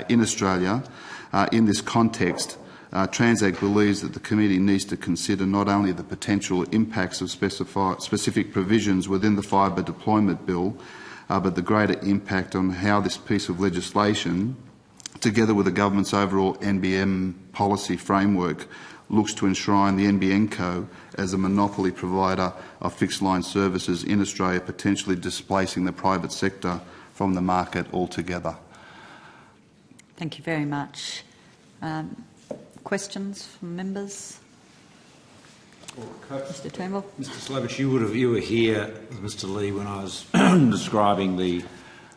in Australia. In this context, Transact believes that the committee needs to consider not only the potential impacts of specific provisions within the Fibre Deployment Bill, but the greater impact on how this piece of legislation, together with the government's overall NBN policy framework, looks to enshrine the NBN Co as a monopoly provider of fixed-line services in Australia, potentially displacing the private sector from the market altogether. Thank you very much. Questions from members? Mr Turnbull. Mr Slovich, you were here with Mr Lee when I was describing the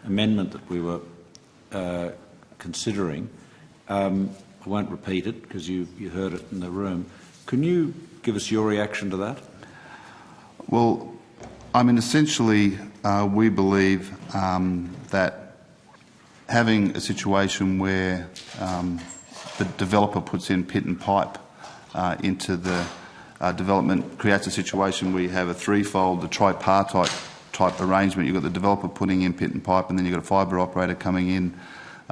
amendment that we were considering. I won't repeat it because you heard it in the room. Can you give us your reaction to that? Well, I mean, essentially, we believe that having a situation where the developer puts in pit and pipe into the development creates a situation where you have a threefold, the tripartite type arrangement. You've got the developer putting in pit and pipe, and then you've got a fibre operator coming in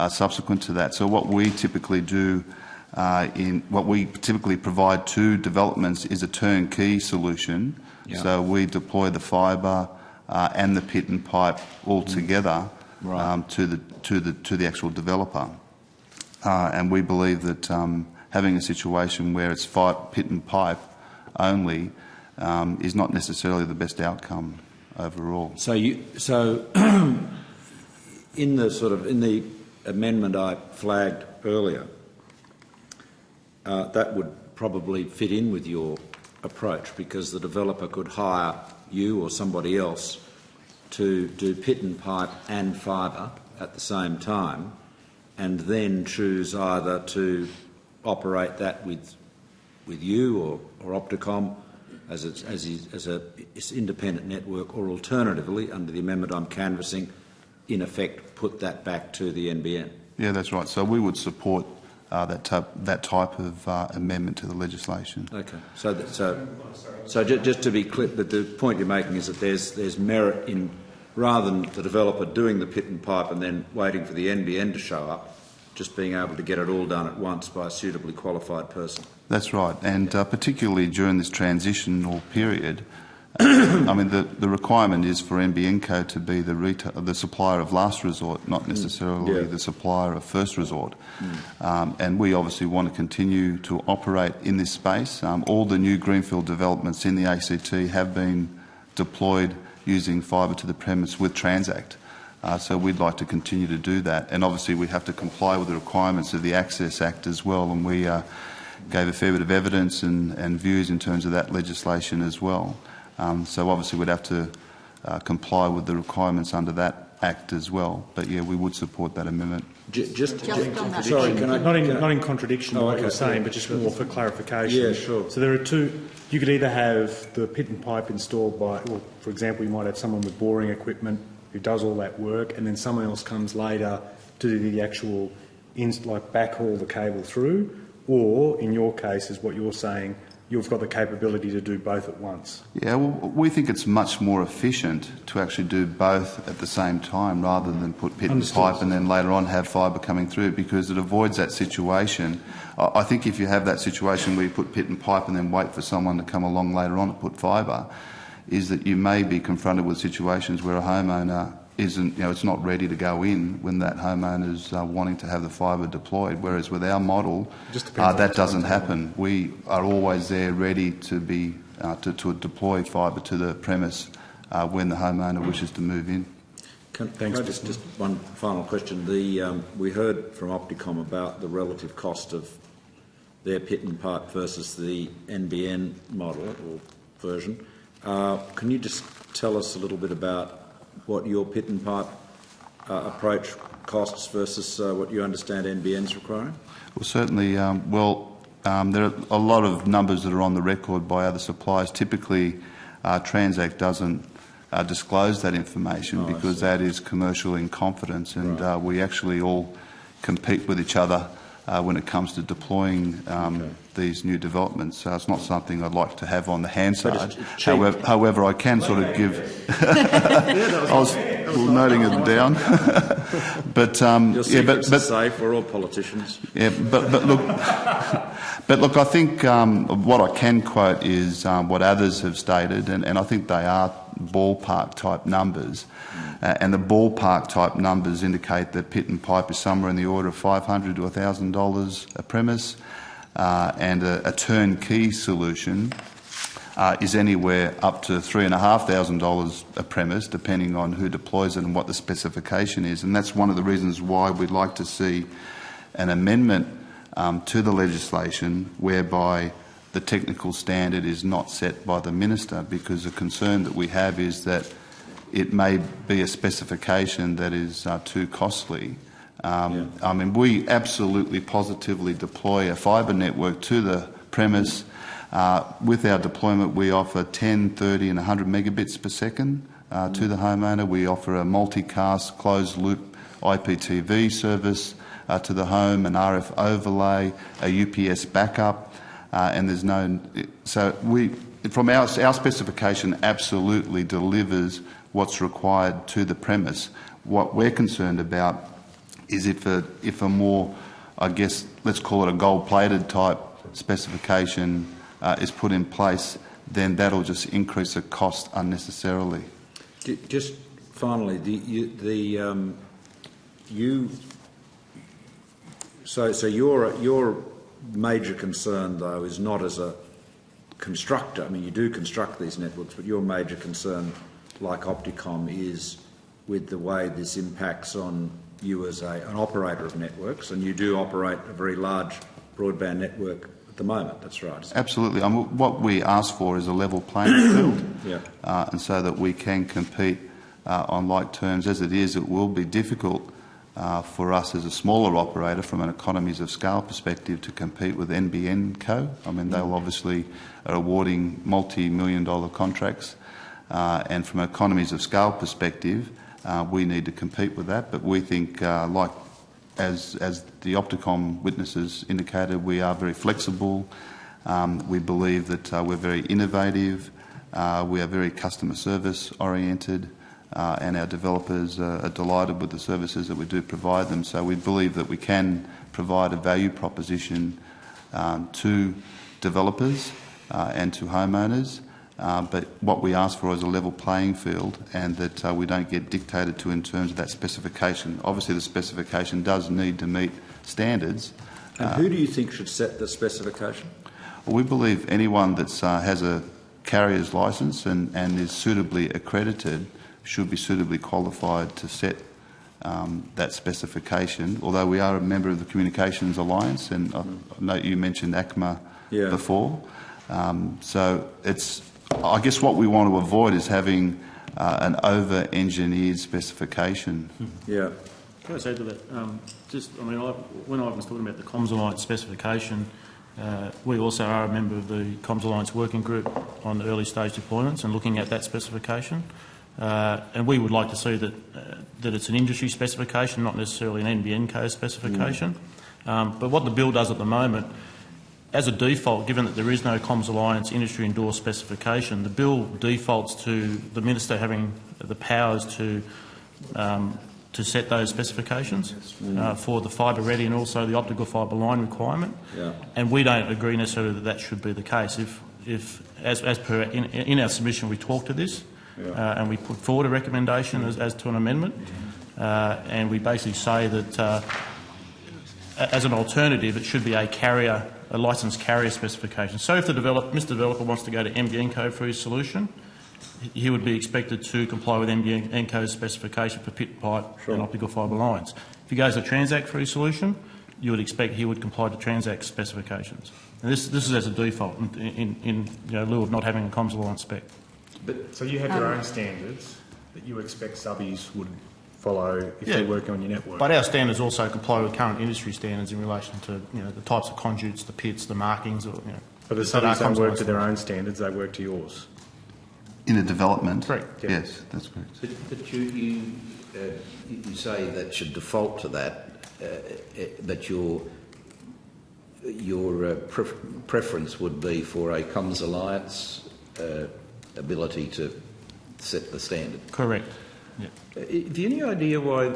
subsequent to that. So what we typically do, what we typically provide to developments is a turnkey solution. Yeah. So we deploy the fibre and the pit and pipe all together to the actual developer. And we believe that having a situation where it's pit and pipe only is not necessarily the best outcome overall. So in the amendment I flagged earlier, that would probably fit in with your approach, because the developer could hire you or somebody else to do pit and pipe and fibre at the same time, and then choose either to operate that with you or Opticom as an independent network, or alternatively, under the amendment I'm canvassing, in effect put that back to the NBN. Yeah, that's right. So we would support that type of amendment to the legislation. Okay. So just to be clear, but the point you're making is that there's merit in, rather than the developer doing the pit and pipe and then waiting for the NBN to show up, just being able to get it all done at once by a suitably qualified person. That's right, and particularly during this transitional period, I mean, the requirement is for NBN Co to be the supplier of last resort, not necessarily the supplier of first resort. And we obviously want to continue to operate in this space. All the new greenfield developments in the ACT have been deployed using fibre to the premise with Transact. So we'd like to continue to do that. And obviously we have to comply with the requirements of the Access Act as well, and we gave a fair bit of evidence and views in terms of that legislation as well. So obviously we'd have to comply with the requirements under that Act as well. But yeah, we would support that amendment. Sorry, not in contradiction to what you're saying, but just more for clarification. Yeah, sure. So there are two. You could either have the pit and pipe installed by, well, for example, you might have someone with boring equipment who does all that work, and then someone else comes later to do the actual, like backhaul the cable through, or in your case, is what you're saying, you've got the capability to do both at once. Yeah, well, we think it's much more efficient to actually do both at the same time rather than put pit and pipe and then later on have fibre coming through, because it avoids that situation. I think if you have that situation where you put pit and pipe and then wait for someone to come along later on to put fibre, is that you may be confronted with situations where a homeowner isn't, it's not ready to go in when that homeowner's wanting to have the fibre deployed. Whereas with our model, that doesn't happen. We are always there ready to be to deploy fibre to the premise when the homeowner wishes to move in. Thanks. Just one final question. We heard from Opticom about the relative cost of their pit and pipe versus the NBN model or version. Can you just tell us a little bit about what your pit and pipe approach costs versus what you understand NBN's requiring? Well, certainly. There are a lot of numbers that are on the record by other suppliers. Typically, Transact doesn't disclose that information because that is commercial in confidence, and we actually all compete with each other when it comes to deploying these new developments. So it's not something I'd like to have on the Hansard. However, I can sort of give... I was noting it down. But your secrets are safe. We're all politicians. Yeah, but look, I think what I can quote is what others have stated, and I think they are ballpark type numbers. And the ballpark type numbers indicate that pit and pipe is somewhere in the order of $500 to $1,000 a premise, and a turnkey solution is anywhere up to $3,500 a premise, depending on who deploys it and what the specification is. And that's one of the reasons why we'd like to see an amendment to the legislation whereby the technical standard is not set by the Minister, because the concern that we have is that it may be a specification that is too costly. I mean, we absolutely positively deploy a fibre network to the premise. With our deployment, we offer 10, 30 and 100 megabits per second to the homeowner. We offer a multicast closed-loop IPTV service to the home, an RF overlay, a UPS backup, and there's no... So from our specification absolutely delivers what's required to the premise. What we're concerned about is if a more, I guess, let's call it a gold-plated type specification is put in place, then that'll just increase the cost unnecessarily. Just finally, so your major concern though is not as a constructor. I mean, you do construct these networks, but your major concern, like Opticom, is with the way this impacts on you as an operator of networks, and you do operate a very large broadband network at the moment. That's right. Absolutely. I mean, what we ask for is a level playing field, and so that we can compete on like terms. As it is, it will be difficult for us as a smaller operator from an economies of scale perspective to compete with NBN Co. I mean, they'll obviously are awarding multi-million-dollar contracts, and from economies of scale perspective, we need to compete with that. But we think, like as the Opticom witnesses indicated, we are very flexible. We believe that we're very innovative. We are very customer service oriented, and our developers are delighted with the services that we do provide them. So we believe that we can provide a value proposition to developers and to homeowners. But what we ask for is a level playing field, and that we don't get dictated to in terms of that specification. Obviously, the specification does need to meet standards. And who do you think should set the specification? Well, we believe anyone that has a carrier's licence and is suitably accredited should be suitably qualified to set that specification. Although we are a member of the Communications Alliance, and I note you mentioned ACMA before. So I guess what we want to avoid is having an over-engineered specification. Yeah. Can I say to that? When I was talking about the Comms Alliance specification, we also are a member of the Comms Alliance working group on early stage deployments and looking at that specification. And we would like to see that it's an industry specification, not necessarily an NBN code specification. But what the bill does at the moment, as a default, given that there is no Comms Alliance industry endorsed specification, the bill defaults to the Minister having the powers to set those specifications for the fibre ready and also the optical fibre line requirement. And we don't agree necessarily that that should be the case. If as per in our submission, we talked to this and we put forward a recommendation as to an amendment, and we basically say that as an alternative, it should be a licensed carrier specification. So if the Mr. Developer wants to go to NBN code for his solution, he would be expected to comply with NBN code specification for pit pipe and optical fibre lines. If he goes to Transact for his solution, you would expect he would comply to Transact specifications. And this is as a default in lieu of not having a Comms Alliance spec. So you have your own standards that you expect subbies would follow if they're working on your network. But our standards also comply with current industry standards in relation to the types of conduits, the pits, the markings. But the subbies don't work to their own standards; they work to yours. In a development? Correct. Yeah. Yes, that's correct. But you say that should default to that, that your preference would be for a Comms Alliance ability to set the standard. Correct. Yeah. Have you any idea why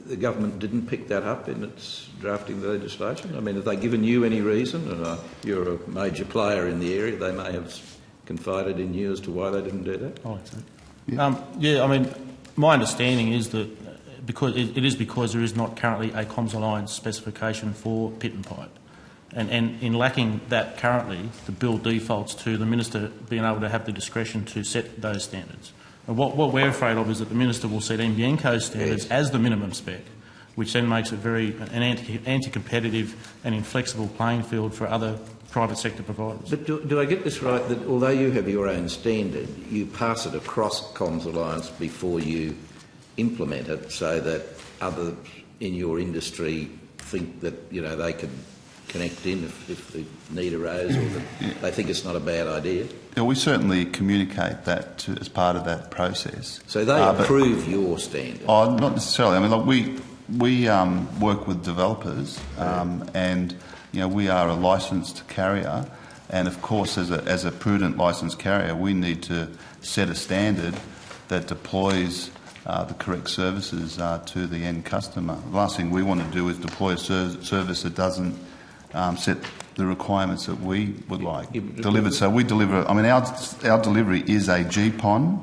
the government didn't pick that up in its drafting the legislation? I mean, have they given you any reason? And you're a major player in the area. They may have confided in you as to why they didn't do that. My understanding is that because there is not currently a Comms Alliance specification for pit and pipe. And in lacking that currently, the bill defaults to the Minister being able to have the discretion to set those standards. And what we're afraid of is that the Minister will set NBN code standards as the minimum spec, which then makes it an anti-competitive and inflexible playing field for other private sector providers. But do I get this right, that although you have your own standard, you pass it across Comms Alliance before you implement it, so that others in your industry think that they could connect in if the need arose, or that they think it's not a bad idea? Yeah, we certainly communicate that as part of that process. So they approve your standard? Not necessarily. I mean, we work with developers, and we are a licensed carrier, and of course, as a prudent licensed carrier, we need to set a standard that deploys the correct services to the end customer. The last thing we want to do is deploy a service that doesn't set the requirements that we would like delivered. So we deliver. I mean, our delivery is a GPON,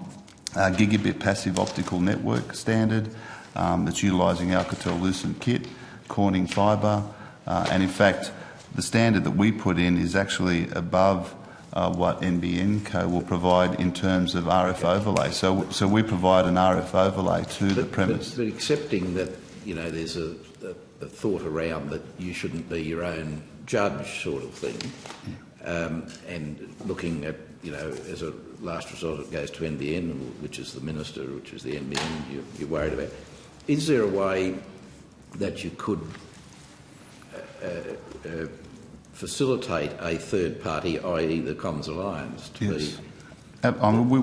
Gigabit Passive Optical Network standard. That's utilising Alcatel-Lucent kit, Corning fibre, and in fact, the standard that we put in is actually above what NBN Co will provide in terms of RF overlay. So we provide an RF overlay to the premise. But accepting that there's a thought around that you shouldn't be your own judge, sort of thing, and looking at as a last resort it goes to NBN, which is the Minister, which is the NBN you're worried about. Is there a way that you could facilitate a third party, i.e. the Comms Alliance, to be...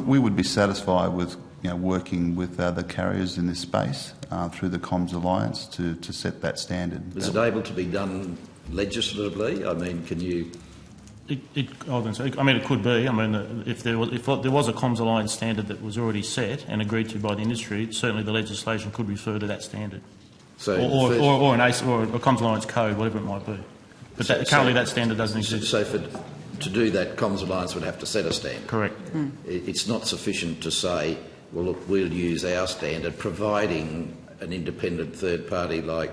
we would be satisfied with working with the carriers in this space through the Comms Alliance to set that standard. Is it able to be done legislatively? I mean, can you... It could be. I mean, if there was a Comms Alliance standard that was already set and agreed to by the industry, certainly the legislation could refer to that standard. So or a Comms Alliance code, whatever it might be. But currently that standard doesn't exist. So to do that, Comms Alliance would have to set a standard. Correct. It's not sufficient to say, well, look, we'll use our standard, providing an independent third party like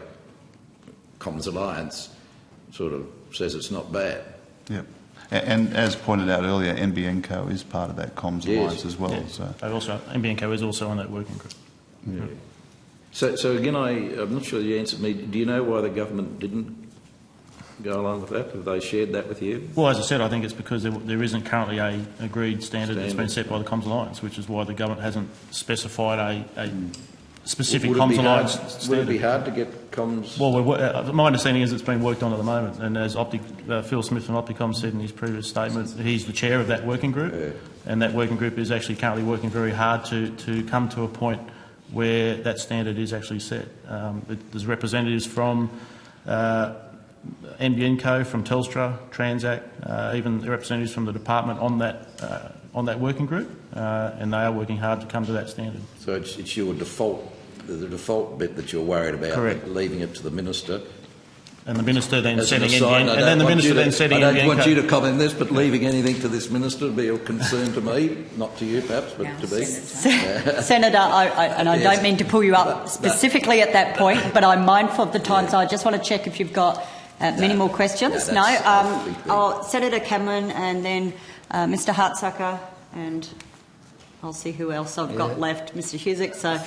Comms Alliance sort of says it's not bad. Yep. And as pointed out earlier, NBN Co is part of that Comms Alliance as well. Yes. So NBN Co is also on that working group. Yeah. So again, I'm not sure you answered me. Do you know why the government didn't go along with that? Have they shared that with you? Well, as I said, I think it's because there isn't currently a agreed standard that's been set by the Comms Alliance, which is why the government hasn't specified a specific Comms Alliance standard. Would it be hard to get comms? Well, my understanding is it's being worked on at the moment, and as Phil Smith from Opticom said in his previous statement, he's the chair of that working group, and that working group is actually currently working very hard to come to a point where that standard is actually set. There's representatives from NBN Co, from Telstra, Transact, even representatives from the department on that working group, and they are working hard to come to that standard. So it's your default, the default bit that you're worried about. Correct. Leaving it to the minister. And the minister then setting NBN, and then the minister then setting NBN. I don't want you to comment on this, but leaving anything to this minister would be a concern to me, not to you perhaps, but to me. Senator, I don't mean to pull you up specifically at that point, but I'm mindful of the time, so I just want to check if you've got many more questions. Senator Cameron and then Mr Hartsucker, and I'll see who else I've got left, Mr Husick. So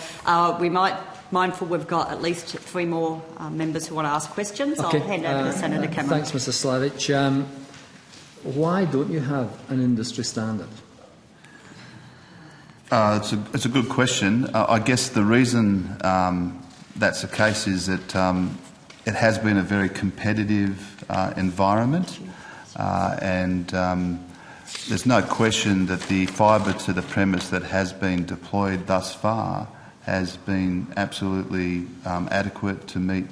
we might, mindful we've got at least 3 more members who want to ask questions. Okay. I'll hand over to Senator Cameron. Thanks, Mr Slavic. Why don't you have an industry standard? It's a good question. I guess the reason that's the case is that it has been a very competitive environment, and there's no question that the fibre to the premise that has been deployed thus far has been absolutely adequate to meet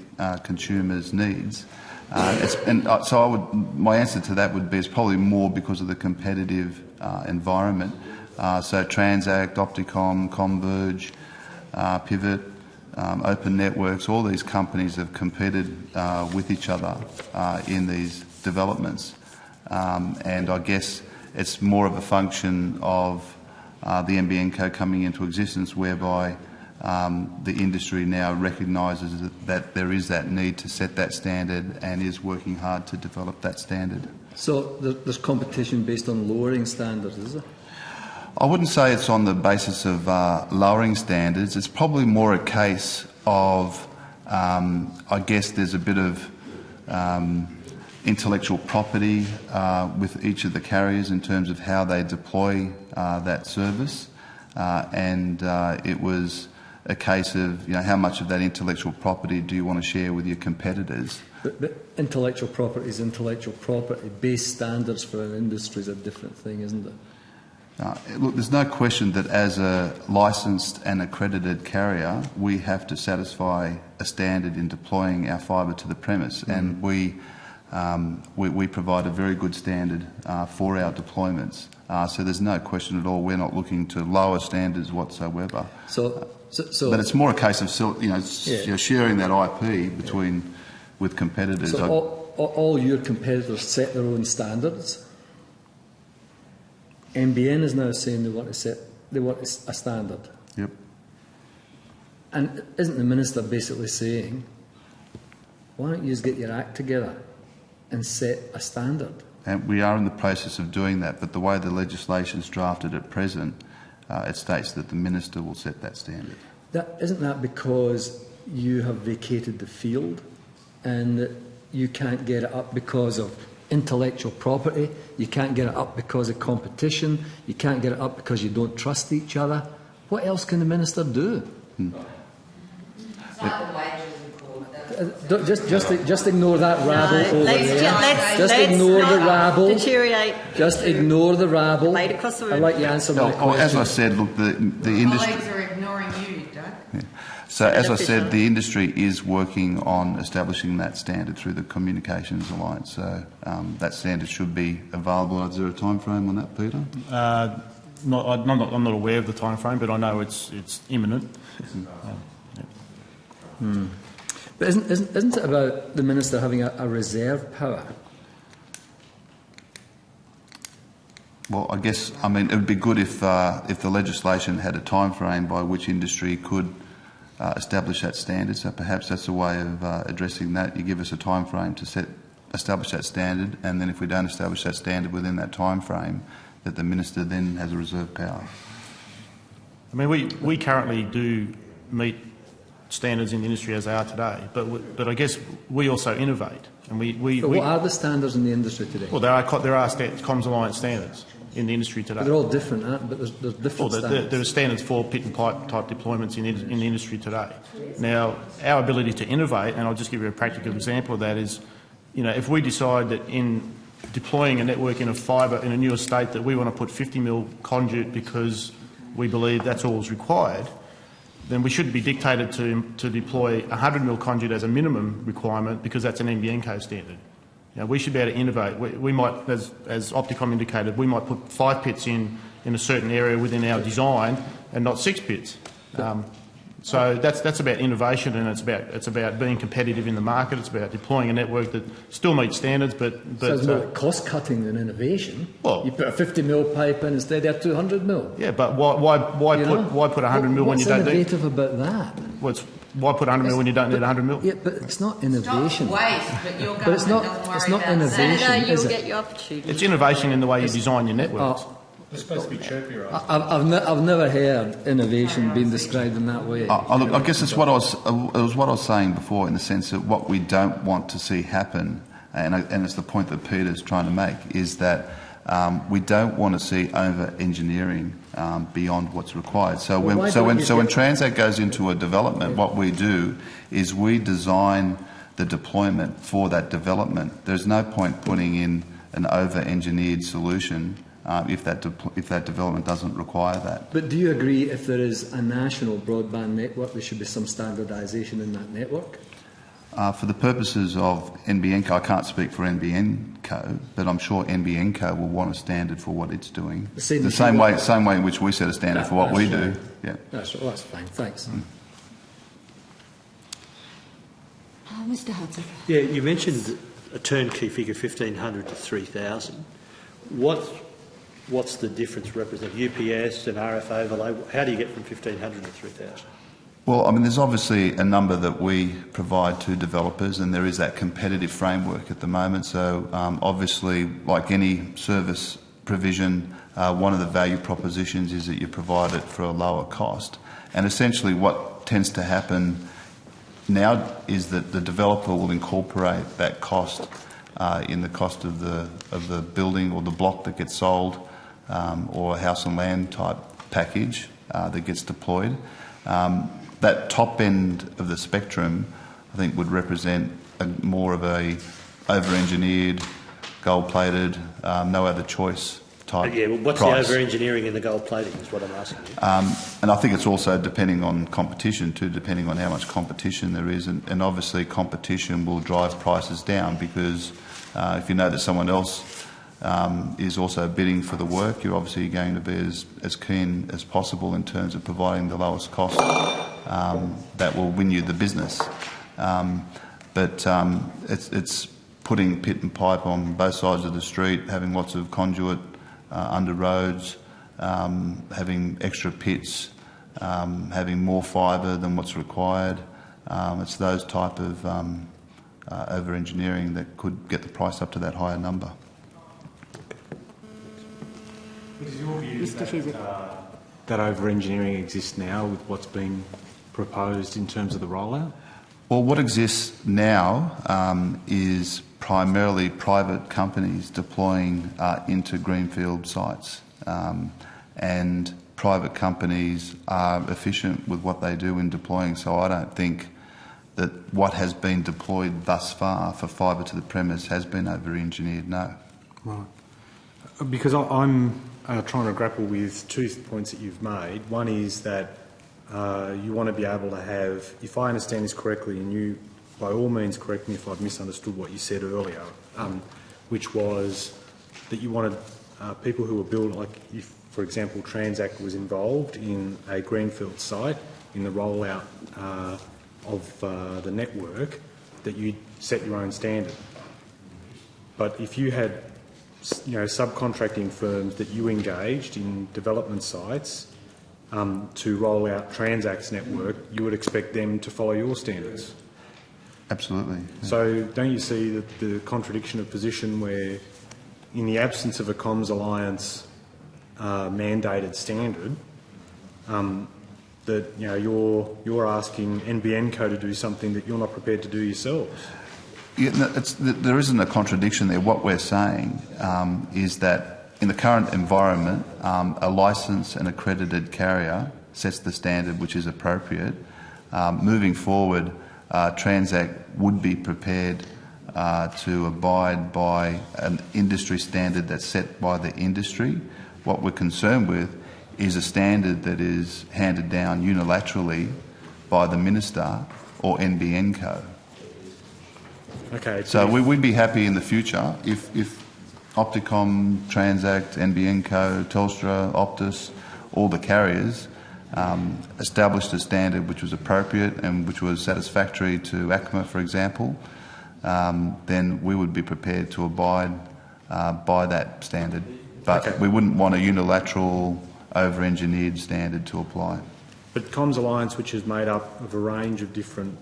consumers' needs. My answer to that would be it's probably more because of the competitive environment. So Transact, Opticom, Converge, Pivot, Open Networks, all these companies have competed with each other in these developments. And I guess it's more of a function of the NBN Co coming into existence, whereby the industry now recognises that there is that need to set that standard and is working hard to develop that standard. So there's competition based on lowering standards, is there? I wouldn't say it's on the basis of lowering standards. It's probably more a case of, I guess there's a bit of intellectual property with each of the carriers in terms of how they deploy that service, and it was a case of how much of that intellectual property do you want to share with your competitors. But intellectual property is intellectual property. Base standards for an industry is a different thing, isn't it? Look, there's no question that as a licensed and accredited carrier, we have to satisfy a standard in deploying our fibre to the premise, and we provide a very good standard for our deployments. So there's no question at all. We're not looking to lower standards whatsoever. But it's more a case of sharing that IP with competitors. So all your competitors set their own standards. NBN is now saying they want a standard. Yep. And isn't the Minister basically saying, why don't you just get your act together and set a standard? And we are in the process of doing that, but the way the legislation is drafted at present, it states that the Minister will set that standard. Isn't that because you have vacated the field and you can't get it up because of intellectual property, you can't get it up because of competition, you can't get it up because you don't trust each other? What else can the Minister do? Just ignore that rabble over there. Just ignore the rabble. Deteriorate. Just ignore the rabble. Debate across the room. I'd like you to answer my question. As I said, look, the industry. Colleagues are ignoring you, Doug. Yeah. So, as I said, the industry is working on establishing that standard through the Communications Alliance. So, that standard should be available. Is there a time frame on that, Peter? I'm not aware of the time frame, but I know it's imminent. But isn't it about the Minister having a reserve power? Well, I guess, I mean, it would be good if the legislation had a time frame by which industry could establish that standard. So perhaps that's a way of addressing that. You give us a time frame to establish that standard, and then if we don't establish that standard within that time frame, that the Minister then has a reserve power. I mean, we currently do meet standards in the industry as they are today, but I guess we also innovate. And what are the standards in the industry today? Well, there are Comms Alliance standards in the industry today. But they're all different, aren't they? But there's different standards. There are standards for pit and pipe type deployments in the industry today. Now, our ability to innovate, and I'll just give you a practical example of that, is, if we decide that in deploying a network in a fibre in a new estate that we want to put 50 mil conduit because we believe that's all is required, then we shouldn't be dictated to deploy 100 mil conduit as a minimum requirement because that's an NBN code standard. We should be able to innovate. We might, as Opticom indicated, we might put 5 pits in a certain area within our design and not 6 pits. So that's about innovation, and it's about being competitive in the market. It's about deploying a network that still meets standards, but so it's more cost cutting than innovation. Well, you put a 50 mil pipe in instead of 200 mil. Yeah, but why put 100 mil when you don't need? What's innovative about that? Why put 100 mil when you don't need 100 mil? Yeah, but it's not innovation. Stop waste, but your government it's not, doesn't worry it's not about innovation, that. You'll is get it? your opportunity. It's innovation in the way you design your networks. It's supposed to be chirpy, right? I've never heard innovation being described in that way. Look, I guess it's what I was saying before, in the sense that what we don't want to see happen, and it's the point that Peter's trying to make, is that we don't want to see over-engineering beyond what's required. So when Transact goes into a development, what we do is we design the deployment for that development. There's no point putting in an over-engineered solution if that development doesn't require that. But do you agree if there is a national broadband network, there should be some standardisation in that network? For the purposes of NBN Co, I can't speak for NBN Co, but I'm sure NBN Co will want a standard for what it's doing. The same way in which we set a standard for what we do. Yeah. That's fine. Thanks. Mr. Hudson. Yeah, you mentioned a turnkey figure 1,500 to 3,000. What's the difference represent? UPS and RF overlay? How do you get from 1,500 to 3,000? Well, I mean, there's obviously a number that we provide to developers, and there is that competitive framework at the moment. So, obviously, like any service provision, one of the value propositions is that you provide it for a lower cost. And essentially what tends to happen now is that the developer will incorporate that cost in the cost of the building or the block that gets sold, or a house and land type package that gets deployed. That top end of the spectrum, I think, would represent more of a over-engineered, gold-plated, no other choice type. Yeah, well, what's price. the over-engineering and the gold plating is what I'm asking you. And I think it's also depending on competition too, depending on how much competition there is, and obviously competition will drive prices down, because if you know that someone else is also bidding for the work, you're obviously going to be as keen as possible in terms of providing the lowest cost that will win you the business. But it's putting pit and pipe on both sides of the street, having lots of conduit under roads, having extra pits, having more fibre than what's required. It's those type of over-engineering that could get the price up to that higher number. Is your view that over-engineering exists now with what's being proposed in terms of the rollout? Well, what exists now is primarily private companies deploying into greenfield sites, and private companies are efficient with what they do in deploying, so I don't think that what has been deployed thus far for fibre to the premise has been over-engineered, no. Right. Because I'm trying to grapple with two points that you've made. One is that you want to be able to have, if I understand this correctly, and you by all means correct me if I've misunderstood what you said earlier, which was that you wanted people who were building, like if, for example, Transact was involved in a greenfield site in the rollout of the network, that you'd set your own standard. But if you had, subcontracting firms that you engaged in development sites to roll out Transact's network, you would expect them to follow your standards. Absolutely. Yeah. So don't you see that the contradiction of position where, in the absence of a Comms Alliance mandated standard, that you're asking NBN Co to do something that you're not prepared to do yourselves? Yeah, no, there isn't a contradiction there. What we're saying is that in the current environment, a licensed and accredited carrier sets the standard which is appropriate. Moving forward, Transact would be prepared to abide by an industry standard that's set by the industry. What we're concerned with is a standard that is handed down unilaterally by the Minister or NBN Co. Okay. So we'd be happy in the future if Opticom, Transact, NBN Co, Telstra, Optus, all the carriers established a standard which was appropriate and which was satisfactory to ACMA, for example, then we would be prepared to abide by that standard. But we wouldn't want a unilateral, over-engineered standard to apply. But Comms Alliance, which is made up of a range of different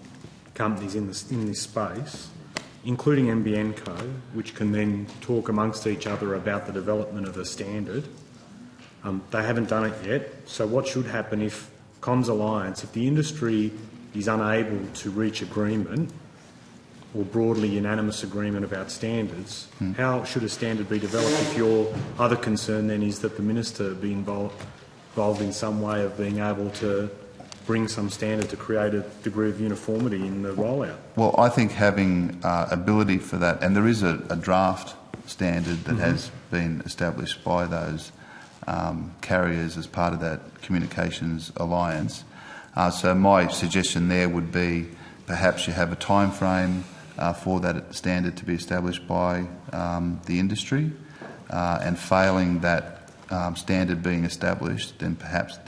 companies in this space, including NBN Co, which can then talk amongst each other about the development of a standard, they haven't done it yet. So what should happen if Comms Alliance, if the industry is unable to reach agreement or broadly unanimous agreement about standards, how should a standard be developed if your other concern then is that the Minister be involved in some way of being able to bring some standard to create a degree of uniformity in the rollout? Well, I think having ability for that, and there is a draft standard that has been established by those carriers as part of that Communications Alliance. So my suggestion there would be perhaps you have a time frame for that standard to be established by the industry, and failing that standard being established, then perhaps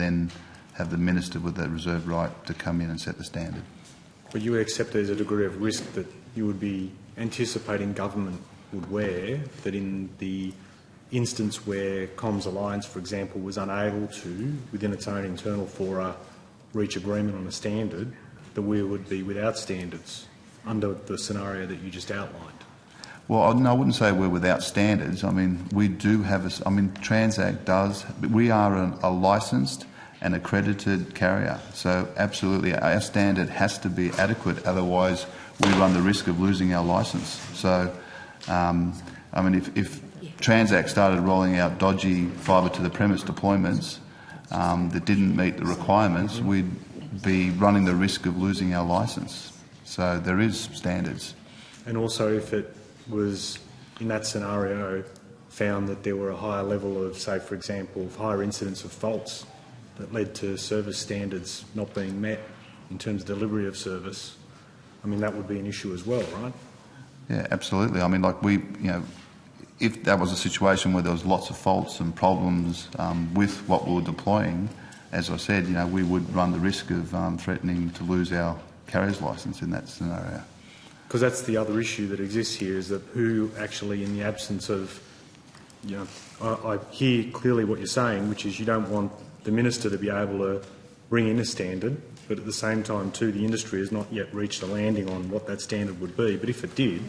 have the Minister with that reserved right to come in and set the standard. But you would accept there's a degree of risk that you would be anticipating government would wear, that in the instance where Comms Alliance, for example, was unable to, within its own internal fora, reach agreement on a standard, that we would be without standards under the scenario that you just outlined? Well, no, I wouldn't say we're without standards. I mean, we do have Transact does. We are a licensed and accredited carrier. So absolutely, our standard has to be adequate, otherwise we run the risk of losing our licence. So, if Transact started rolling out dodgy fibre to the premise deployments that didn't meet the requirements, we'd be running the risk of losing our licence. So there is standards. And also if it was, in that scenario, found that there were a higher level of, say, for example, higher incidence of faults that led to service standards not being met in terms of delivery of service, that would be an issue as well, right? Yeah, absolutely. If that was a situation where there was lots of faults and problems with what we were deploying, as I said, we would run the risk of threatening to lose our carrier's licence in that scenario. Because that's the other issue that exists here, is that who actually, in the absence of, I hear clearly what you're saying, which is you don't want the Minister to be able to bring in a standard, but at the same time too, the industry has not yet reached a landing on what that standard would be. But if it did,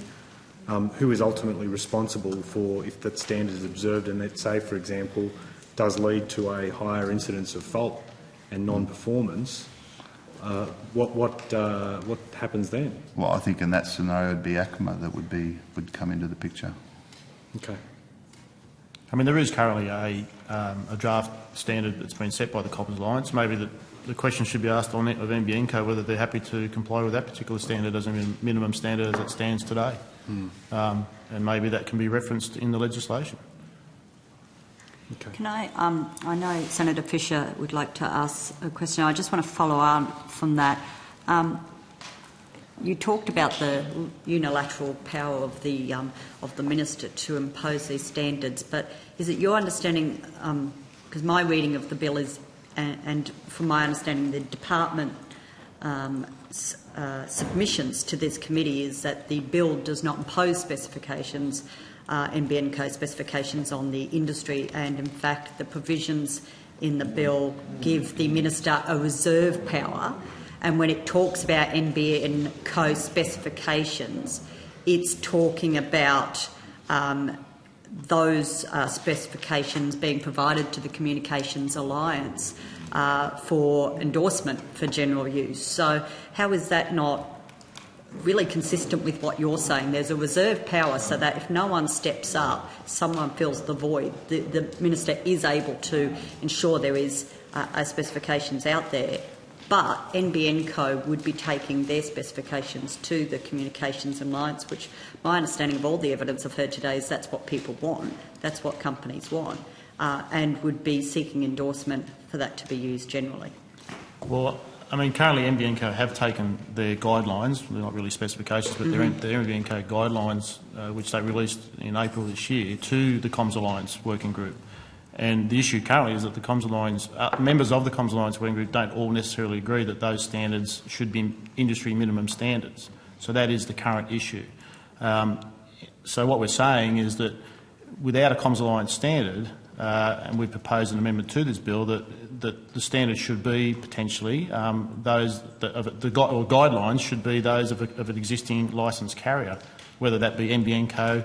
who is ultimately responsible for if that standard is observed and that, say, for example, does lead to a higher incidence of fault and non-performance? What happens then? Well, I think in that scenario it'd be ACMA that would come into the picture. Okay. There is currently a draft standard that's been set by the Comms Alliance. Maybe that the question should be asked of NBN Co whether they're happy to comply with that particular standard as a minimum standard as it stands today. And maybe that can be referenced in the legislation. Okay. Can I know Senator Fisher would like to ask a question. I just want to follow on from that. You talked about the unilateral power of the minister to impose these standards, but is it your understanding, because my reading of the bill is, and from my understanding the department submissions to this committee is that the bill does not impose specifications, NBN Co specifications on the industry, and in fact the provisions in the bill give the minister a reserve power. And when it talks about NBN Co specifications, it's talking about those specifications being provided to the Communications Alliance for endorsement for general use. So how is that not really consistent with what you're saying? There's a reserve power so that if no one steps up, someone fills the void. The minister is able to ensure there is specifications out there. But NBN Co would be taking their specifications to the Communications Alliance, which my understanding of all the evidence I've heard today is that's what people want, that's what companies want, and would be seeking endorsement for that to be used generally. Well, I mean, currently NBN Co have taken their guidelines, they're not really specifications, but their NBN Co guidelines, which they released in April this year, to the Comms Alliance Working Group. And the issue currently is that the Comms Alliance, members of the Comms Alliance Working Group don't all necessarily agree that those standards should be industry minimum standards. So that is the current issue. So what we're saying is that without a Comms Alliance standard, and we propose an amendment to this bill, that the standards should be potentially those that or guidelines should be those of an existing licensed carrier, whether that be NBN Co.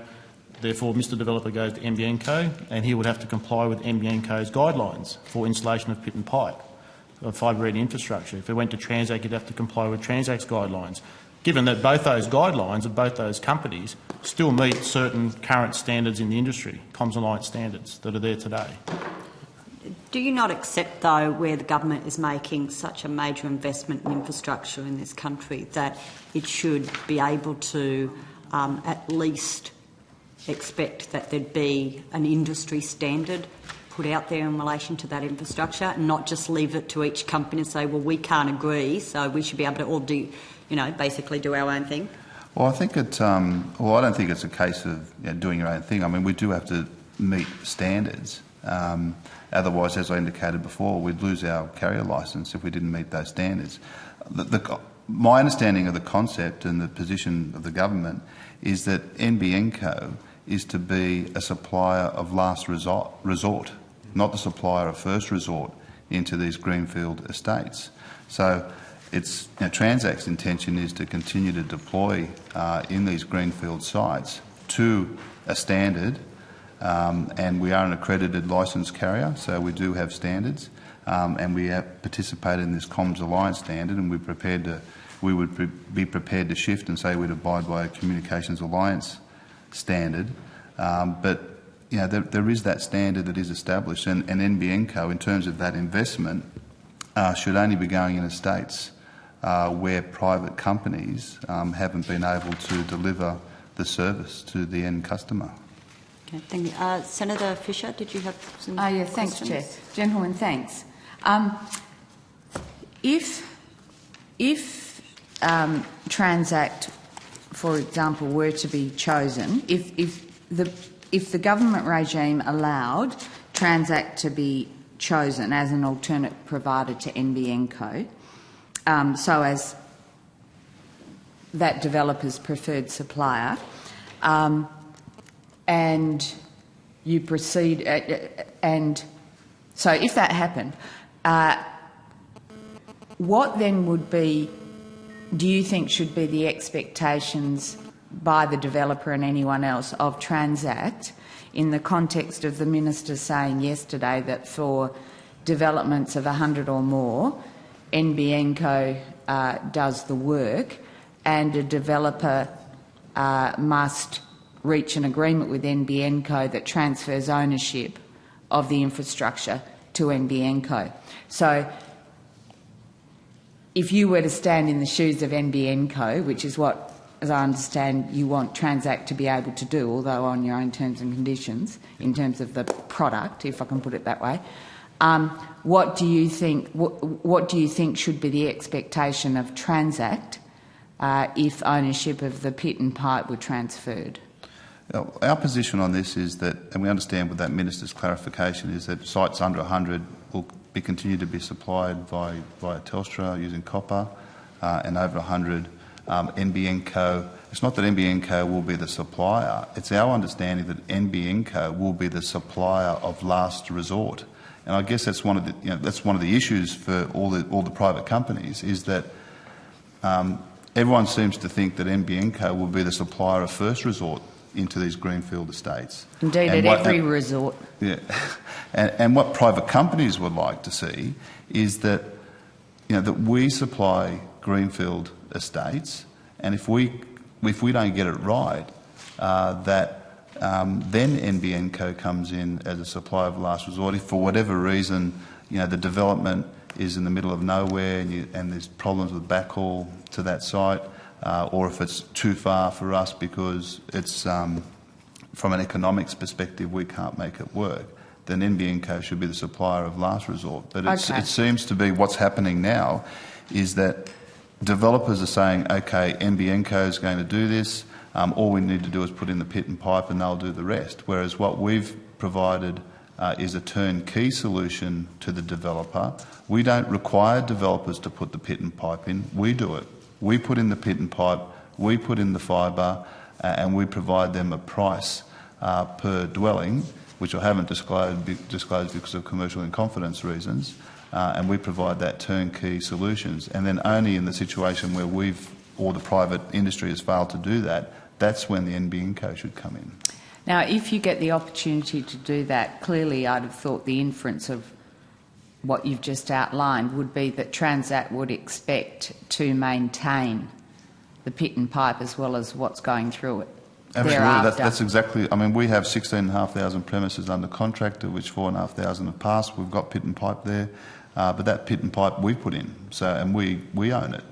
Therefore, Mr Developer goes to NBN Co and he would have to comply with NBN Co's guidelines for installation of pit and pipe, of fibre-ready infrastructure. If he went to Transact, he'd have to comply with Transact's guidelines, given that both those guidelines of both those companies still meet certain current standards in the industry, Comms Alliance standards that are there today. Do you not accept, though, where the government is making such a major investment in infrastructure in this country, that it should be able to at least expect that there'd be an industry standard put out there in relation to that infrastructure, and not just leave it to each company and say, well, we can't agree, so we should be able to all do, basically do our own thing? Well, I think I don't think it's a case of doing your own thing. I mean, we do have to meet standards. Otherwise, as I indicated before, we'd lose our carrier licence if we didn't meet those standards. My understanding of the concept and the position of the government is that NBN Co is to be a supplier of last resort, not the supplier of first resort into these greenfield estates. So it's Transact's intention is to continue to deploy in these greenfield sites to a standard, and we are an accredited licensed carrier, so we do have standards, and we have participated in this Comms Alliance standard, and we would be prepared to shift and say we'd abide by a Communications Alliance standard, but there is that standard that is established, and NBN Co, in terms of that investment, should only be going in estates where private companies haven't been able to deliver the service to the end customer. Okay, thank you. Senator Fisher, did you have some thanks, questions? Chair. Gentlemen, thanks. If Transact, for example, were to be chosen, if the government regime allowed Transact to be chosen as an alternate provider to NBN Co, so as that developer's preferred supplier, and you proceed, and so if that happened, what then would be, do you think, should be the expectations by the developer and anyone else of Transact in the context of the Minister saying yesterday that for developments of 100 or more, NBN Co does the work, and a developer must reach an agreement with NBN Co that transfers ownership of the infrastructure to NBN Co. So if you were to stand in the shoes of NBN Co, which is what, as I understand, you want Transact to be able to do, although on your own terms and conditions, in terms of the product, if I can put it that way, what do you think? What do you think should be the expectation of Transact if ownership of the pit and pipe were transferred? Our position on this is that, and we understand with that Minister's clarification, is that sites under 100 will be continued to be supplied via Telstra using copper, and over 100 NBN Co. It's not that NBN Co will be the supplier. It's our understanding that NBN Co will be the supplier of last resort, and I guess that's one of the issues for all the private companies, is that everyone seems to think that NBN Co will be the supplier of first resort into these greenfield estates. Indeed, at every resort. Yeah, and what private companies would like to see is that that we supply greenfield estates, and if we don't get it right, then NBN Co comes in as a supplier of last resort. If for whatever reason the development is in the middle of nowhere and there's problems with backhaul to that site, or if it's too far for us because it's from an economics perspective we can't make it work, then NBN Co should be the supplier of last resort. But it seems to be what's happening now is that developers are saying, okay, NBN Co is going to do this, all we need to do is put in the pit and pipe and they'll do the rest. Whereas what we've provided is a turnkey solution to the developer. We don't require developers to put the pit and pipe in, we do it. We put in the pit and pipe, we put in the fibre, and we provide them a price per dwelling, which I haven't disclosed because of commercial in confidence reasons, and we provide that turnkey solutions. And then only in the situation where or the private industry has failed to do that, that's when the NBN Co should come in. Now, if you get the opportunity to do that, clearly I'd have thought the inference of what you've just outlined would be that Transact would expect to maintain the pit and pipe as well as what's going through it. Absolutely, that's exactly. I mean, we have 16,500 premises under contract, of which 4,500 have passed. We've got pit and pipe there, but that pit and pipe we put in, and we own it,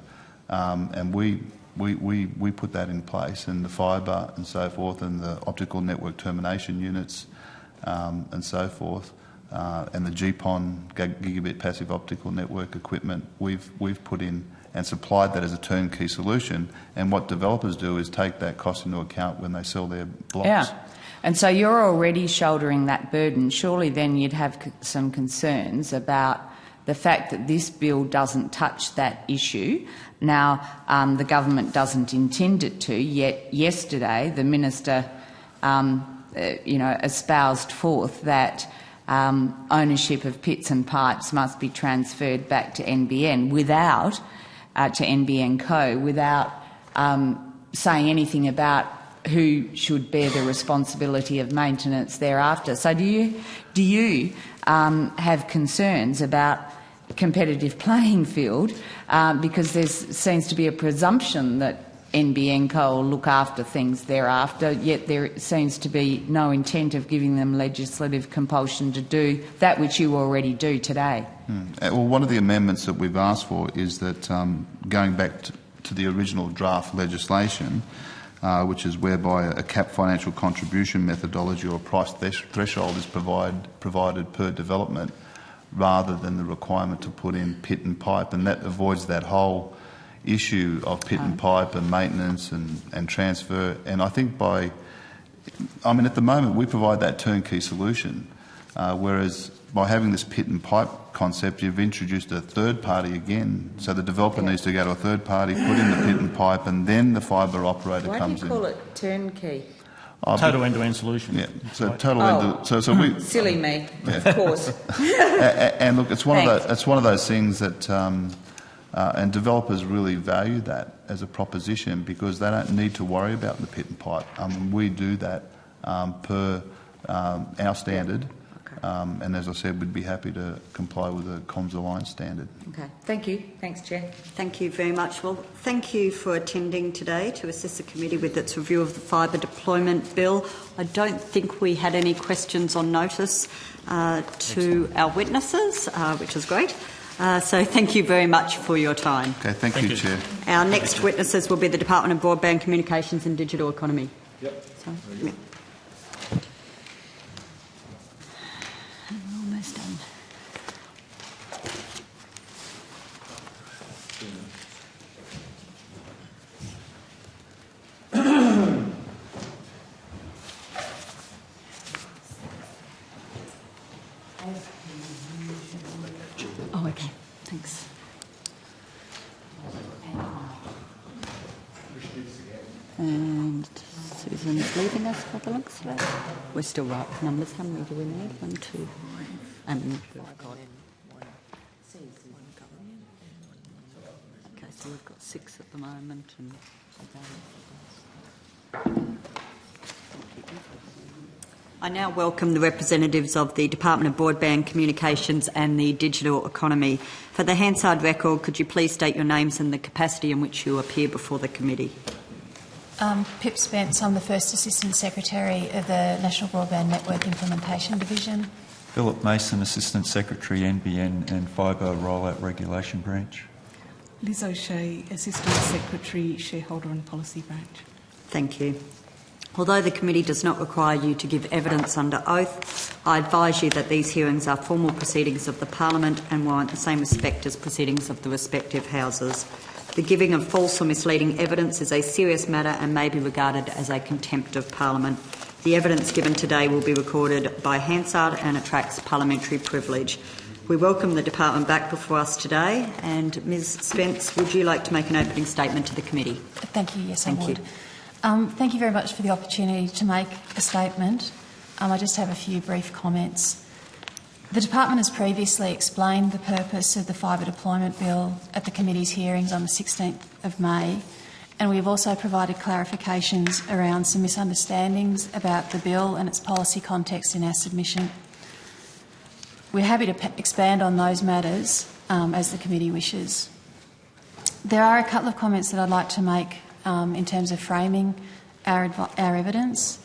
and we put that in place, and the fibre and so forth, and the optical network termination units, and so forth. And the GPON, gigabit passive optical network equipment, we've put in and supplied that as a turnkey solution. And what developers do is take that cost into account when they sell their blocks. Yeah, and so you're already shouldering that burden. Surely then you'd have some concerns about the fact that this bill doesn't touch that issue. Now, the government doesn't intend it to, yet yesterday the Minister, espoused forth that ownership of pits and pipes must be transferred back to NBN to NBN Co, without saying anything about who should bear the responsibility of maintenance thereafter. So do you have concerns about competitive playing field, because there seems to be a presumption that NBN Co will look after things thereafter, yet there seems to be no intent of giving them legislative compulsion to do that which you already do today. Well, one of the amendments that we've asked for is that going back to the original draft legislation, which is whereby a capped financial contribution methodology or a price threshold is provided per development, rather than the requirement to put in pit and pipe, and that avoids that whole issue of pit and pipe and maintenance and transfer. And I think at the moment we provide that turnkey solution, whereas by having this pit and pipe concept, you've introduced a third party again. So the developer needs to go to a third party, put in the pit and pipe, and then the fibre operator comes in. Why do you call it turnkey? Total end-to-end solution. Yeah, so total end-to-end. So we silly me, of course. And look, it's one of those things that. And developers really value that as a proposition because they don't need to worry about the pit and pipe. We do that per our standard, and as I said, we'd be happy to comply with the Comms Alliance standard. Okay, thank you. Thanks, Chair. Thank you very much. Well, thank you for attending today to assist the committee with its review of the fibre deployment bill. I don't think we had any questions on notice to our witnesses, which is great. So thank you very much for your time. Okay, thank you, Chair. Our next witnesses will be the Department of Broadband Communications and Digital Economy. Yep. Sorry. Yeah. We're almost done. Oh, okay. Thanks. And Susan's leaving us by the looks of it. We're still right with numbers. How many do we need? 1, 2, and we've got... Okay, so we've got 6 at the moment. And I now welcome the representatives of the Department of Broadband Communications and the Digital Economy. For the Hansard record, could you please state your names and the capacity in which you appear before the committee? Pip Spence, I'm the First Assistant Secretary of the National Broadband Network Implementation Division. Philip Mason, Assistant Secretary, NBN and Fibre Rollout Regulation Branch. Liz O'Shea, Assistant Secretary, Shareholder and Policy Branch. Thank you. Although the committee does not require you to give evidence under oath, I advise you that these hearings are formal proceedings of the Parliament and warrant the same respect as proceedings of the respective houses. The giving of false or misleading evidence is a serious matter and may be regarded as a contempt of Parliament. The evidence given today will be recorded by Hansard and attracts parliamentary privilege. We welcome the Department back before us today. And Ms Spence, would you like to make an opening statement to the committee? Thank you. Yes, Thank I would. you. Thank you very much for the opportunity to make a statement. I just have a few brief comments. The Department has previously explained the purpose of the Fibre Deployment Bill at the committee's hearings on the 16th of May, and we have also provided clarifications around some misunderstandings about the bill and its policy context in our submission. We're happy to expand on those matters as the committee wishes. There are a couple of comments that I'd like to make in terms of framing our evidence.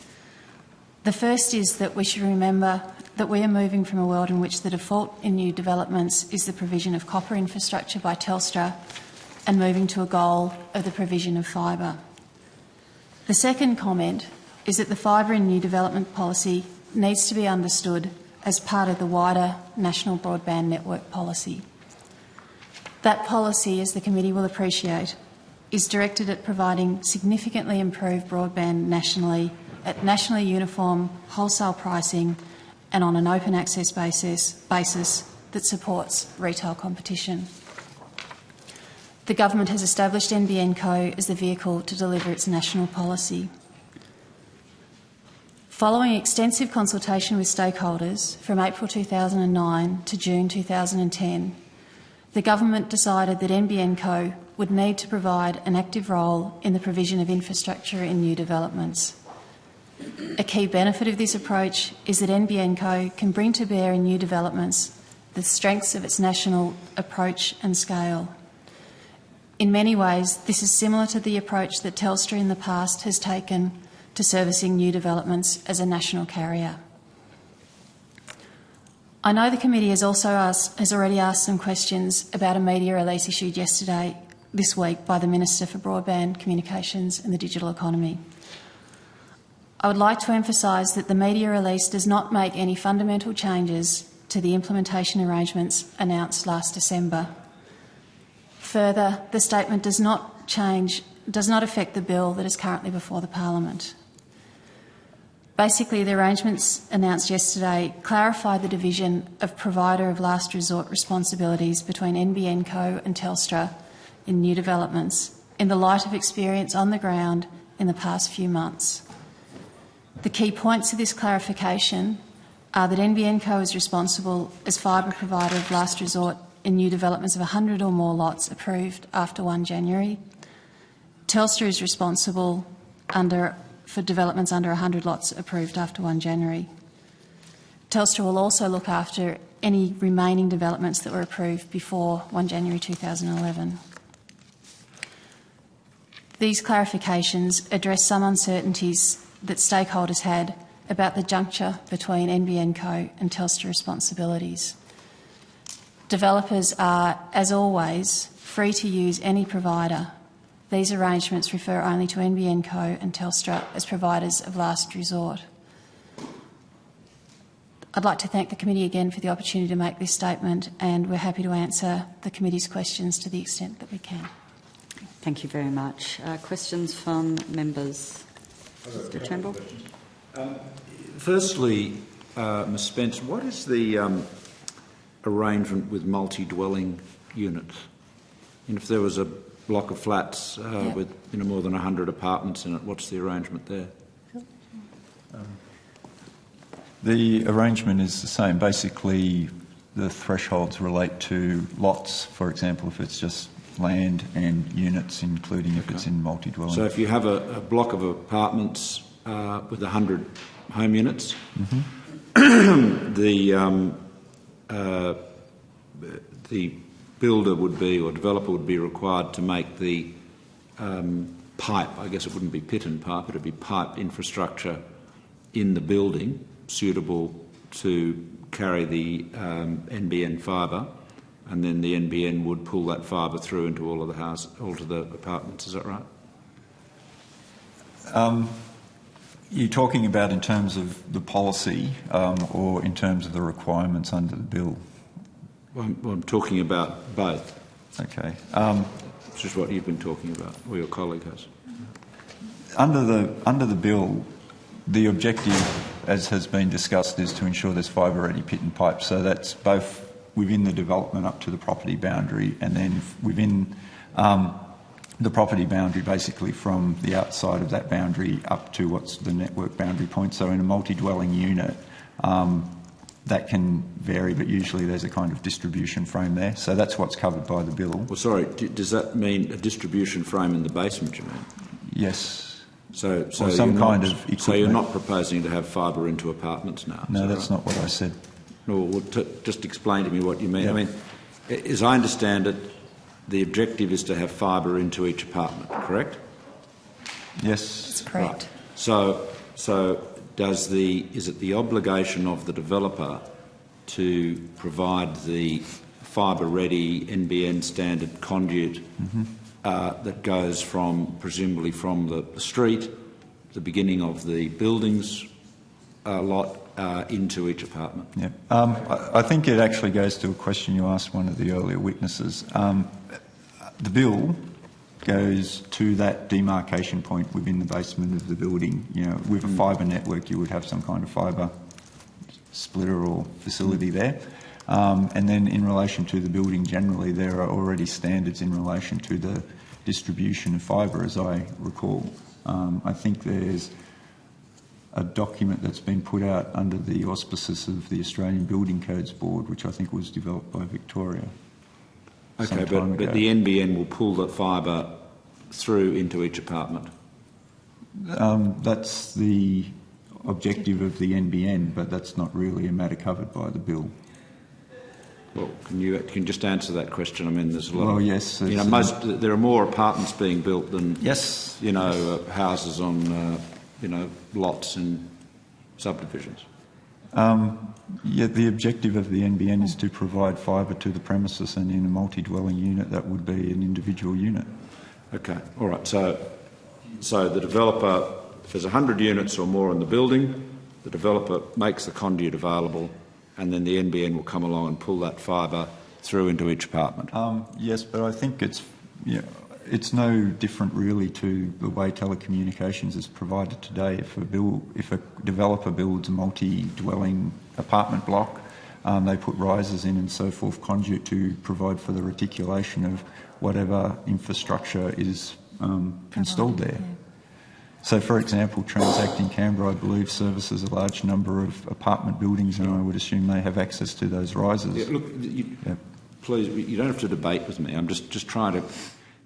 The first is that we should remember that we are moving from a world in which the default in new developments is the provision of copper infrastructure by Telstra and moving to a goal of the provision of fibre. The second comment is that the fibre in new development policy needs to be understood as part of the wider national broadband network policy. That policy, as the committee will appreciate, is directed at providing significantly improved broadband nationally at nationally uniform wholesale pricing and on an open access basis that supports retail competition. The government has established NBN Co as the vehicle to deliver its national policy. Following extensive consultation with stakeholders from April 2009 to June 2010, the government decided that NBN Co would need to provide an active role in the provision of infrastructure in new developments. A key benefit of this approach is that NBN Co can bring to bear in new developments the strengths of its national approach and scale. In many ways, this is similar to the approach that Telstra in the past has taken to servicing new developments as a national carrier. I know the committee has already asked some questions about a media release issued this week by the Minister for Broadband, Communications and the Digital Economy. I would like to emphasise that the media release does not make any fundamental changes to the implementation arrangements announced last December. Further, the statement does not affect the bill that is currently before the Parliament. Basically, the arrangements announced yesterday clarify the division of provider of last resort responsibilities between NBN Co and Telstra in new developments in the light of experience on the ground in the past few months. The key points of this clarification are that NBN Co is responsible as fibre provider of last resort in new developments of 100 or more lots approved after 1 January. Telstra is responsible for developments under 100 lots approved after 1 January. Telstra will also look after any remaining developments that were approved before 1 January 2011. These clarifications address some uncertainties that stakeholders had about the juncture between NBN Co and Telstra responsibilities. Developers are, as always, free to use any provider. These arrangements refer only to NBN Co and Telstra as providers of last resort. I'd like to thank the committee again for the opportunity to make this statement, and we're happy to answer the committee's questions to the extent that we can. Thank you very much. Questions from members? Mr Turnbull. Firstly, Ms Spence, what is the arrangement with multi-dwelling units? And if there was a block of flats with more than 100 apartments in it, what's the arrangement there? The arrangement is the same. Basically, the thresholds relate to lots, for example, if it's just land, and units, including if it's in multi-dwelling. So if you have a block of apartments with 100 home units, the builder would be, or developer would be required to make the pipe, I guess it wouldn't be pit and pipe, it would be pipe infrastructure in the building suitable to carry the NBN fibre, and then the NBN would pull that fibre through into all of the house, all to the apartments. Is that right? You're talking about in terms of the policy or in terms of the requirements under the bill? Well, I'm talking about both. Okay. Which is what you've been talking about, or your colleague has. Under the bill, the objective, as has been discussed, is to ensure there's fibre-ready pit and pipe. So that's both within the development up to the property boundary, and then within the property boundary, basically from the outside of that boundary up to what's the network boundary point. So in a multi-dwelling unit, that can vary, but usually there's a kind of distribution frame there. So that's what's covered by the bill. Well, sorry, does that mean a distribution frame in the basement, you mean? Yes. So some kind of equipment. So you're not proposing to have fibre into apartments now? No, that's not what I said. No, well, just explain to me what you mean. Yeah. I mean, as I understand it, the objective is to have fibre into each apartment, correct? Yes. That's correct. Right. So is it the obligation of the developer to provide the fibre-ready NBN standard conduit that goes presumably from the street, the beginning of the buildings lot, into each apartment? Yeah. I think it actually goes to a question you asked one of the earlier witnesses. The bill goes to that demarcation point within the basement of the building. You know, with a fibre network, you would have some kind of fibre splitter or facility there. And then in relation to the building generally, there are already standards in relation to the distribution of fibre, as I recall. I think there's a document that's been put out under the auspices of the Australian Building Codes Board, which I think was developed by Victoria. Okay, but the NBN will pull the fibre through into each apartment? That's the objective of the NBN, but that's not really a matter covered by the bill. Well, can you just answer that question? I mean, there's a lot. Well, yes. There are more apartments being built than houses on lots and subdivisions. The objective of the NBN is to provide fibre to the premises, and in a multi-dwelling unit, that would be an individual unit. Okay, all right. So the developer, if there's 100 units or more in the building, the developer makes the conduit available, and then the NBN will come along and pull that fibre through into each apartment. Yes, but I think it's no different really to the way telecommunications is provided today. If a developer builds a multi-dwelling apartment block, they put risers in and so forth, conduit to provide for the reticulation of whatever infrastructure is installed there. Yeah. So, for example, Transact in Canberra, I believe, services a large number of apartment buildings, and I would assume they have access to those risers. Yeah, look, please, you don't have to debate with me. I'm just trying to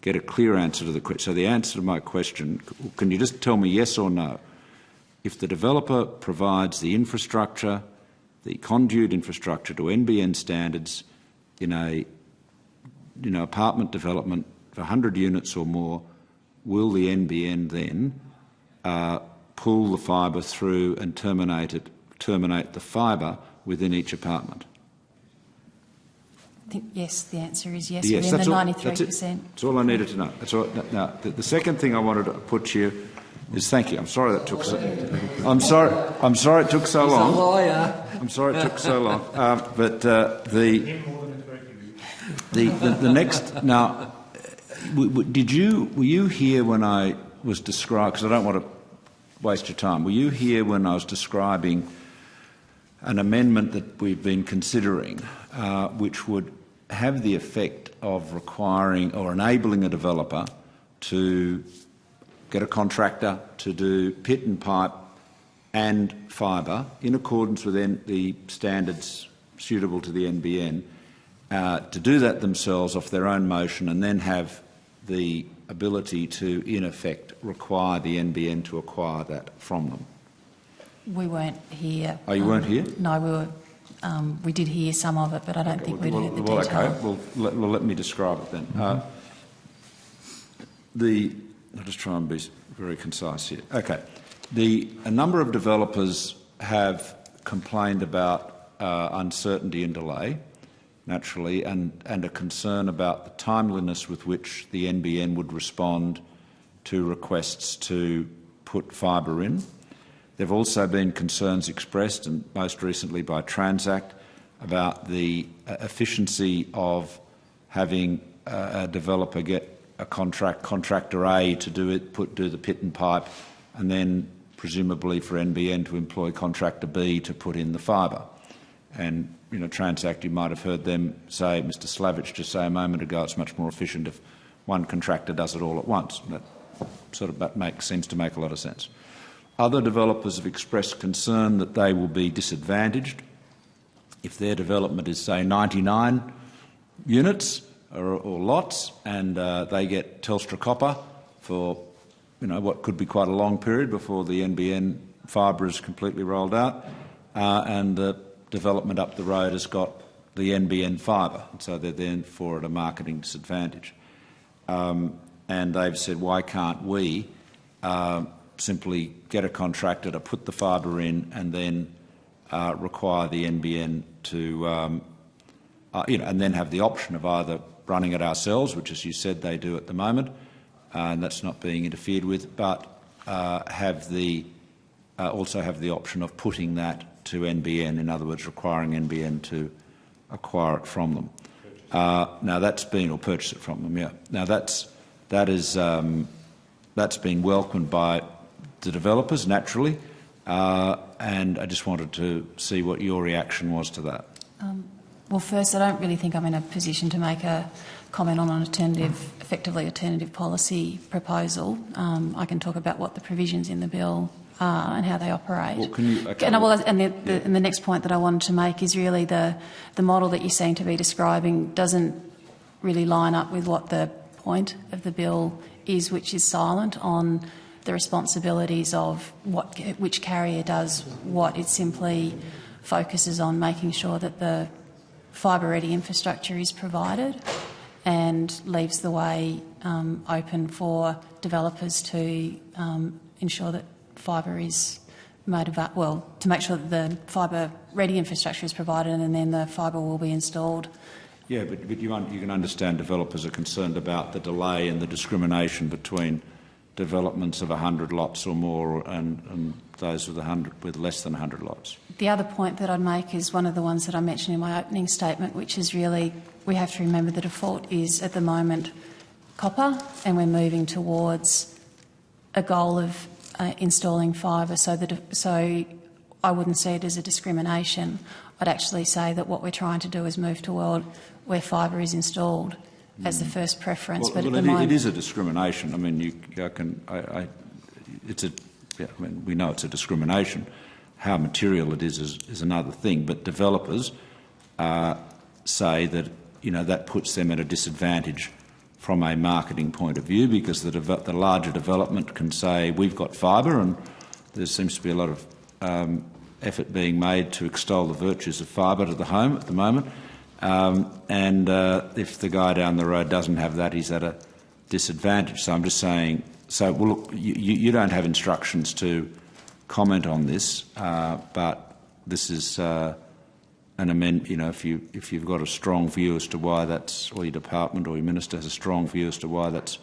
get a clear answer to the question. So the answer to my question, can you just tell me yes or no? If the developer provides the infrastructure, the conduit infrastructure to NBN standards in a apartment development for 100 units or more, will the NBN then pull the fibre through and terminate the fibre within each apartment? think yes. The answer is yes. Yes, within that's the all, 93%. That's all I needed to know. That's all. Now, the second thing I wanted to put to you is thank you. I'm sorry that took so. I'm sorry it took so long. I'm sorry it took so long. But the next now. Were you here when I was describing? Because I don't want to waste your time. Were you here when I was describing an amendment that we've been considering, which would have the effect of requiring or enabling a developer to get a contractor to do pit and pipe and fibre in accordance with the standards suitable to the NBN, to do that themselves off their own motion and then have the ability to, in effect, require the NBN to acquire that from them? We weren't here. Oh, you weren't here? No, we were. We did hear some of it, but I don't think we'd heard the detail. Okay, well, let me describe it then. I'll just try and be very concise here. Okay. A number of developers have complained about uncertainty and delay, naturally, and a concern about the timeliness with which the NBN would respond to requests to put fibre in. There have also been concerns expressed, and most recently by Transact, about the efficiency of having a developer get a contractor A to do the pit and pipe, and then presumably for NBN to employ contractor B to put in the fibre. And Transact, you might have heard them say, Mr. Slavich just say a moment ago, it's much more efficient if one contractor does it all at once. That seems to make a lot of sense. Other developers have expressed concern that they will be disadvantaged if their development is, say, 99 units or lots, and they get Telstra copper for what could be quite a long period before the NBN fibre is completely rolled out, and the development up the road has got the NBN fibre, and so they're therefore at a marketing disadvantage. And they've said, why can't we simply get a contractor to put the fibre in and then require the NBN to, and then have the option of either running it ourselves, which, as you said, they do at the moment, and that's not being interfered with, but also have the option of putting that to NBN, in other words, requiring NBN to acquire it from them. Now that's been, or purchase it from them, yeah. Now that's been welcomed by the developers, naturally, and I just wanted to see what your reaction was to that. Well, first, I don't really think I'm in a position to make a comment on an effectively alternative policy proposal. I can talk about what the provisions in the bill are and how they operate. Well, can you, okay, and the next point that I wanted to make is really the model that you seem to be describing doesn't really line up with what the point of the bill is, which is silent on the responsibilities of which carrier does what. It simply focuses on making sure that the fibre-ready infrastructure is provided and leaves the way open for developers to ensure that fibre is made available, to make sure that the fibre-ready infrastructure is provided and then the fibre will be installed. Yeah, but you can understand developers are concerned about the delay and the discrimination between developments of 100 lots or more and those with less than 100 lots. The other point that I'd make is one of the ones that I mentioned in my opening statement, which is really we have to remember the default is at the moment copper, and we're moving towards a goal of installing fibre. So I wouldn't see it as a discrimination. I'd actually say that what we're trying to do is move to a world where fibre is installed as the first preference. Well, but well, at the moment, it is a discrimination. I mean, we know it's a discrimination. How material it is another thing. But developers say that that puts them at a disadvantage from a marketing point of view, because the larger development can say we've got fibre, and there seems to be a lot of effort being made to extol the virtues of fibre to the home at the moment. And if the guy down the road doesn't have that, he's at a disadvantage. So I'm just saying, well, look, you don't have instructions to comment on this, but this is an amendment, if you've got a strong view as to why that's, or your department or your minister has a strong view as to why that's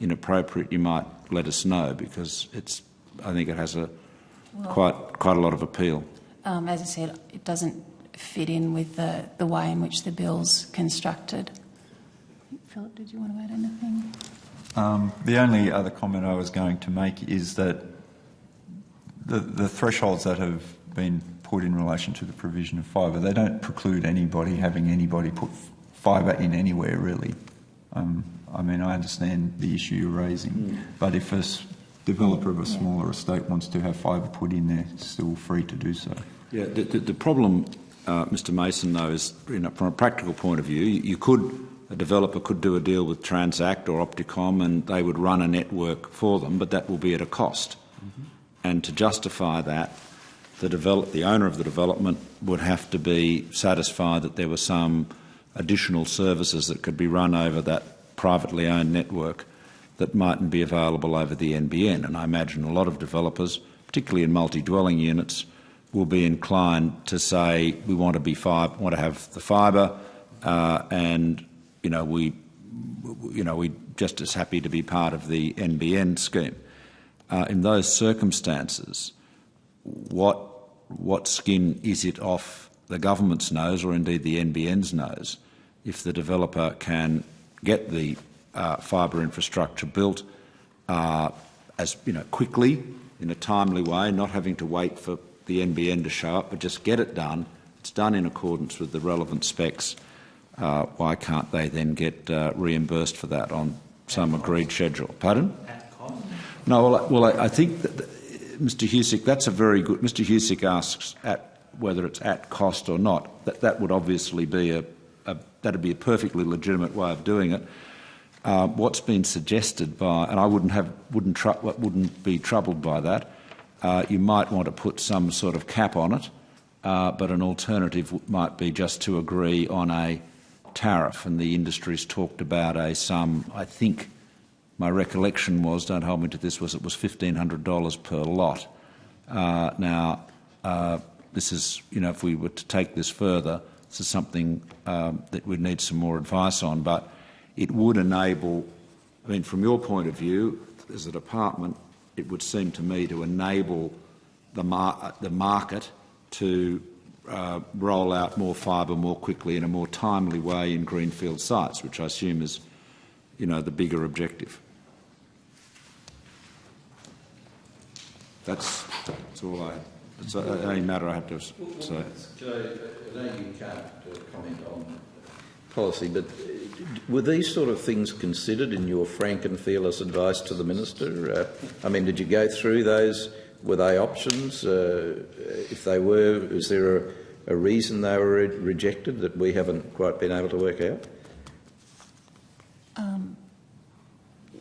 inappropriate, you might let us know, because I think it has quite a lot of appeal. As I said, it doesn't fit in with the way in which the bill's constructed. Philip, did you want to add anything? The only other comment I was going to make is that the thresholds that have been put in relation to the provision of fibre, they don't preclude having anybody put fibre in anywhere, really. I mean, I understand the issue you're raising, but if a developer of a smaller estate wants to have fibre put in, they're still free to do so. Yeah, the problem, Mr Mason, though, is from a practical point of view, a developer could do a deal with Transact or Opticom and they would run a network for them, but that will be at a cost. And to justify that, the owner of the development would have to be satisfied that there were some additional services that could be run over that privately owned network that mightn't be available over the NBN. And I imagine a lot of developers, particularly in multi-dwelling units, will be inclined to say we want to have the fibre, and we just as happy to be part of the NBN scheme. In those circumstances, what skin is it off the government's nose, or indeed the NBN's nose, if the developer can get the fibre infrastructure built as quickly, in a timely way, not having to wait for the NBN to show up, but just get it done. It's done in accordance with the relevant specs. Why can't they then get reimbursed for that on some agreed schedule? Pardon? No, well, I think that Mr Husick, that's a very good. Mr Husick asks whether it's at cost or not. That would obviously be that'd be a perfectly legitimate way of doing it. What's been suggested by, and I wouldn't be troubled by that. You might want to put some sort of cap on it, but an alternative might be just to agree on a tariff, and the industry's talked about a sum. I think my recollection was, don't hold me to this, was it was $1,500 per lot. Now, this is, if we were to take this further, this is something that we'd need some more advice on, but it would enable, from your point of view, as a department, it would seem to me to enable the market to roll out more fibre more quickly in a more timely way in greenfield sites, which I assume is, the bigger objective. That's all it's the only matter I have to say. Joe, I know you can't comment on policy, but were these sort of things considered in your frank and fearless advice to the Minister? Did you go through those? Were they options? If they were, is there a reason they were rejected that we haven't quite been able to work out?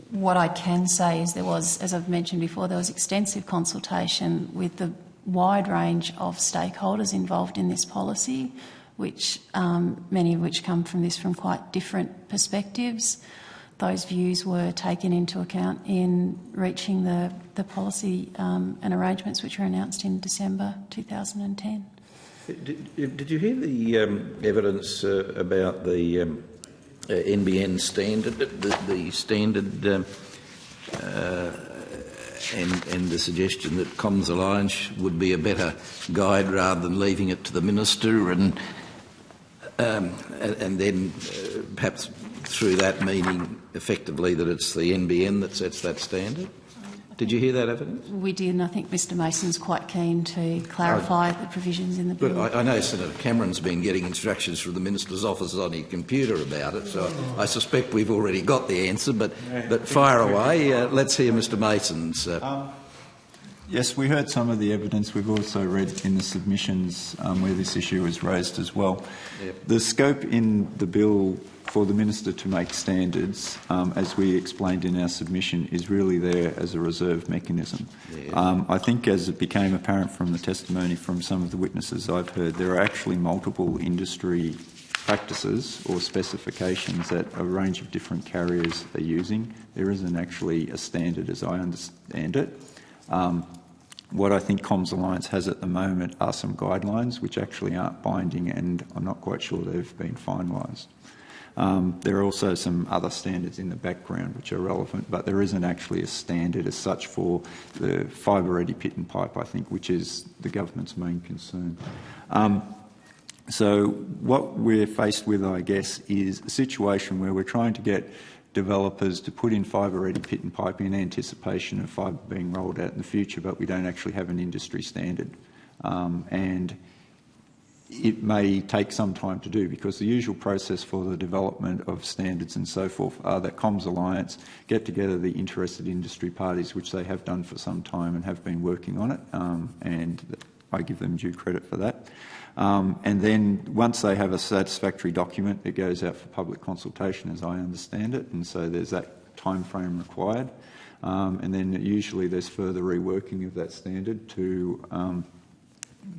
What I can say is there was, as I've mentioned before, there was extensive consultation with the wide range of stakeholders involved in this policy, which many of which come from quite different perspectives. Those views were taken into account in reaching the policy and arrangements which were announced in December 2010. Did you hear the evidence about the NBN standard, the standard and the suggestion that Comms Alliance would be a better guide rather than leaving it to the Minister, and then perhaps through that meaning effectively that it's the NBN that sets that standard? Did you hear that evidence? We did, and I think Mr Mason's quite keen to clarify the provisions in the bill. But I know Senator Cameron's been getting instructions from the Minister's office on his computer about it, so I suspect we've already got the answer, but fire away. Let's hear Mr Mason's. Yes, we heard some of the evidence. We've also read in the submissions where this issue was raised as well. Yep. The scope in the bill for the Minister to make standards, as we explained in our submission, is really there as a reserve mechanism. Yeah. I think as it became apparent from the testimony from some of the witnesses I've heard, there are actually multiple industry practices or specifications that a range of different carriers are using. There isn't actually a standard as I understand it. what I think Comms Alliance has at the moment are some guidelines which actually aren't binding, and I'm not quite sure they've been finalised. There are also some other standards in the background which are relevant, but there isn't actually a standard as such for the fibre-ready pit and pipe, I think, which is the government's main concern. So what we're faced with, I guess, is a situation where we're trying to get developers to put in fibre-ready pit and pipe in anticipation of fibre being rolled out in the future, but we don't actually have an industry standard. And it may take some time to do, because the usual process for the development of standards and so forth are that Comms Alliance get together the interested industry parties, which they have done for some time and have been working on it, and I give them due credit for that. And then once they have a satisfactory document, it goes out for public consultation, as I understand it, and so there's that time frame required. And then usually there's further reworking of that standard to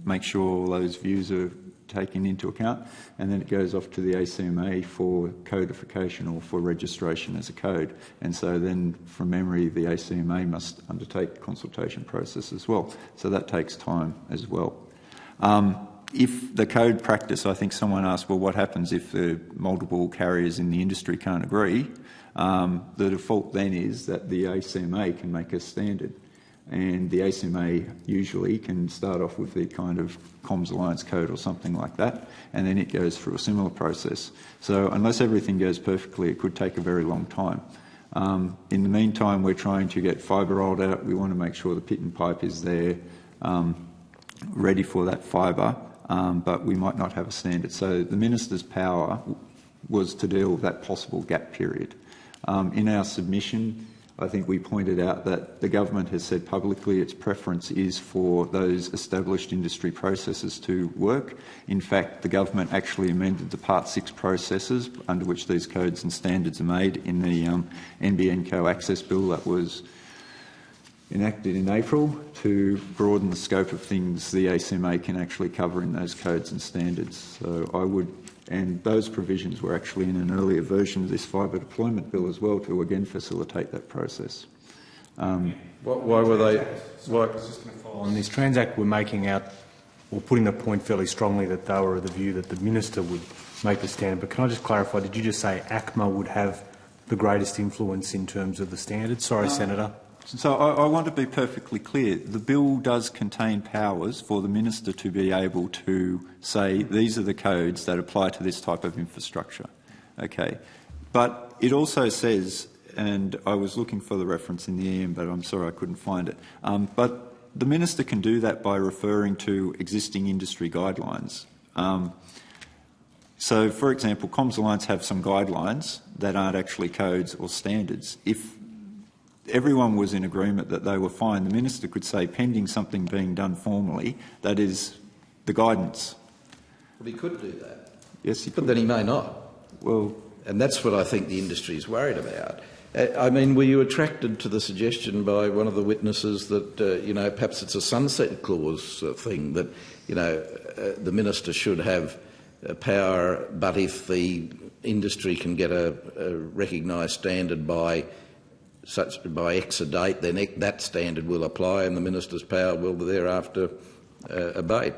make sure all those views are taken into account, and then it goes off to the ACMA for codification or for registration as a code. And so then, from memory, the ACMA must undertake the consultation process as well. So that takes time as well. If the code practice, I think someone asked, well, what happens if the multiple carriers in the industry can't agree? The default then is that the ACMA can make a standard. And the ACMA usually can start off with the kind of Comms Alliance code or something like that, and then it goes through a similar process. So unless everything goes perfectly, it could take a very long time. In the meantime, we're trying to get fibre rolled out. We want to make sure the pit and pipe is there, ready for that fibre, but we might not have a standard. So the Minister's power was to deal with that possible gap period. In our submission, I think we pointed out that the government has said publicly its preference is for those established industry processes to work. In fact, the government actually amended the Part 6 processes under which these codes and standards are made in the NBN Co-Access Bill that was enacted in April to broaden the scope of things the ACMA can actually cover in those codes and standards. So I would, and those provisions were actually in an earlier version of this fibre deployment bill as well to again facilitate that process. Why were they? Why, on this Transact, we're making out, or putting the point fairly strongly that they were of the view that the Minister would make the standard. But can I just clarify? Did you just say ACMA would have the greatest influence in terms of the standard? Sorry, Senator. So I want to be perfectly clear. The bill does contain powers for the Minister to be able to say these are the codes that apply to this type of infrastructure. Okay. But it also says, and I was looking for the reference in the EM, but I'm sorry I couldn't find it, but the Minister can do that by referring to existing industry guidelines. So, for example, Comms Alliance have some guidelines that aren't actually codes or standards. If everyone was in agreement that they were fine, the Minister could say, pending something being done formally, that is the guidance. Well, he could do that. Yes, he could. But then he may not. Well, and that's what I think the industry is worried about. I mean, were you attracted to the suggestion by one of the witnesses that, you know, perhaps it's a sunset clause thing, that, you know, the Minister should have power, but if the industry can get a recognised standard by X a date, then that standard will apply and the Minister's power will thereafter abate?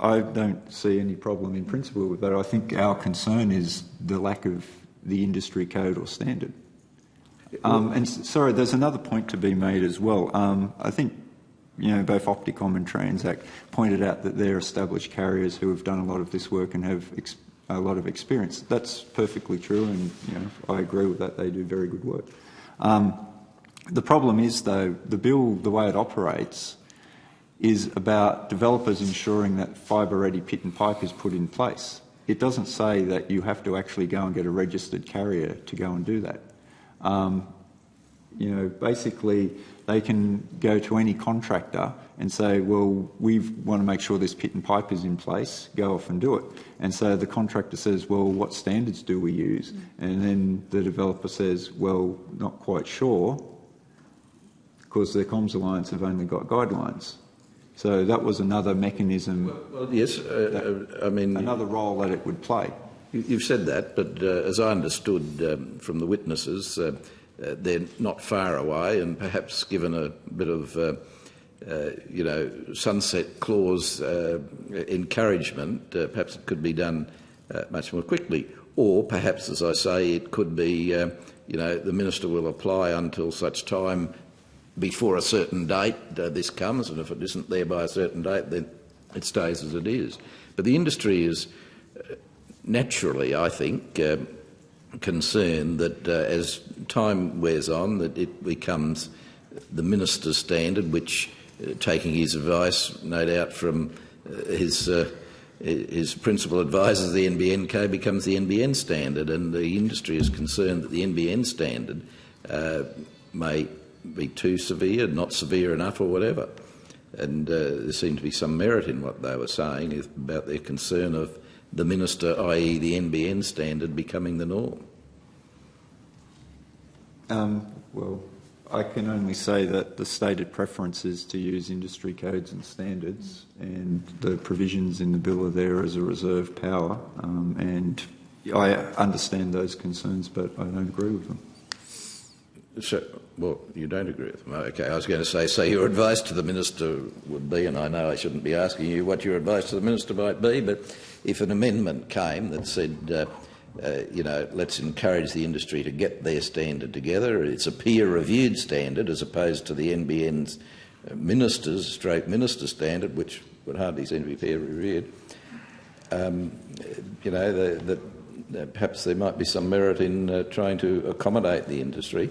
I don't see any problem in principle with that. I think our concern is the lack of the industry code or standard. And sorry, there's another point to be made as well. I think, you know, both Opticom and Transact pointed out that they're established carriers who have done a lot of this work and have a lot of experience. That's perfectly true, and you know, I agree with that. They do very good work. The problem is, though, the bill, the way it operates, is about developers ensuring that fibre-ready pit and pipe is put in place. It doesn't say that you have to actually go and get a registered carrier to go and do that. You know, basically, they can go to any contractor and say, well, we want to make sure this pit and pipe is in place, go off and do it. And so the contractor says, well, what standards do we use? And then the developer says, well, not quite sure, because the Comms Alliance have only got guidelines. So that was another mechanism. Well, yes, I mean, another role that it would play. You've said that, but as I understood from the witnesses, they're not far away, and perhaps given a bit of sunset clause encouragement, perhaps it could be done much more quickly. Or perhaps, as I say, it could be, the Minister will apply until such time before a certain date this comes, and if it isn't there by a certain date, then it stays as it is. But the industry is naturally, I think, concerned that as time wears on, that it becomes the Minister's standard, which, taking his advice, no doubt, from his principal advisors, the NBN code, becomes the NBN standard, and the industry is concerned that the NBN standard may be too severe, not severe enough, or whatever. And there seemed to be some merit in what they were saying about their concern of the Minister, i.e. the NBN standard, becoming the norm. Well, I can only say that the stated preference is to use industry codes and standards, and the provisions in the bill are there as a reserve power, and I understand those concerns, but I don't agree with them. So, well, you don't agree with them. OK, I was going to say, so your advice to the Minister would be, and I know I shouldn't be asking you what your advice to the Minister might be, but if an amendment came that said, let's encourage the industry to get their standard together, it's a peer-reviewed standard as opposed to the NBN's minister standard, which would hardly seem to be peer-reviewed, perhaps there might be some merit in trying to accommodate the industry.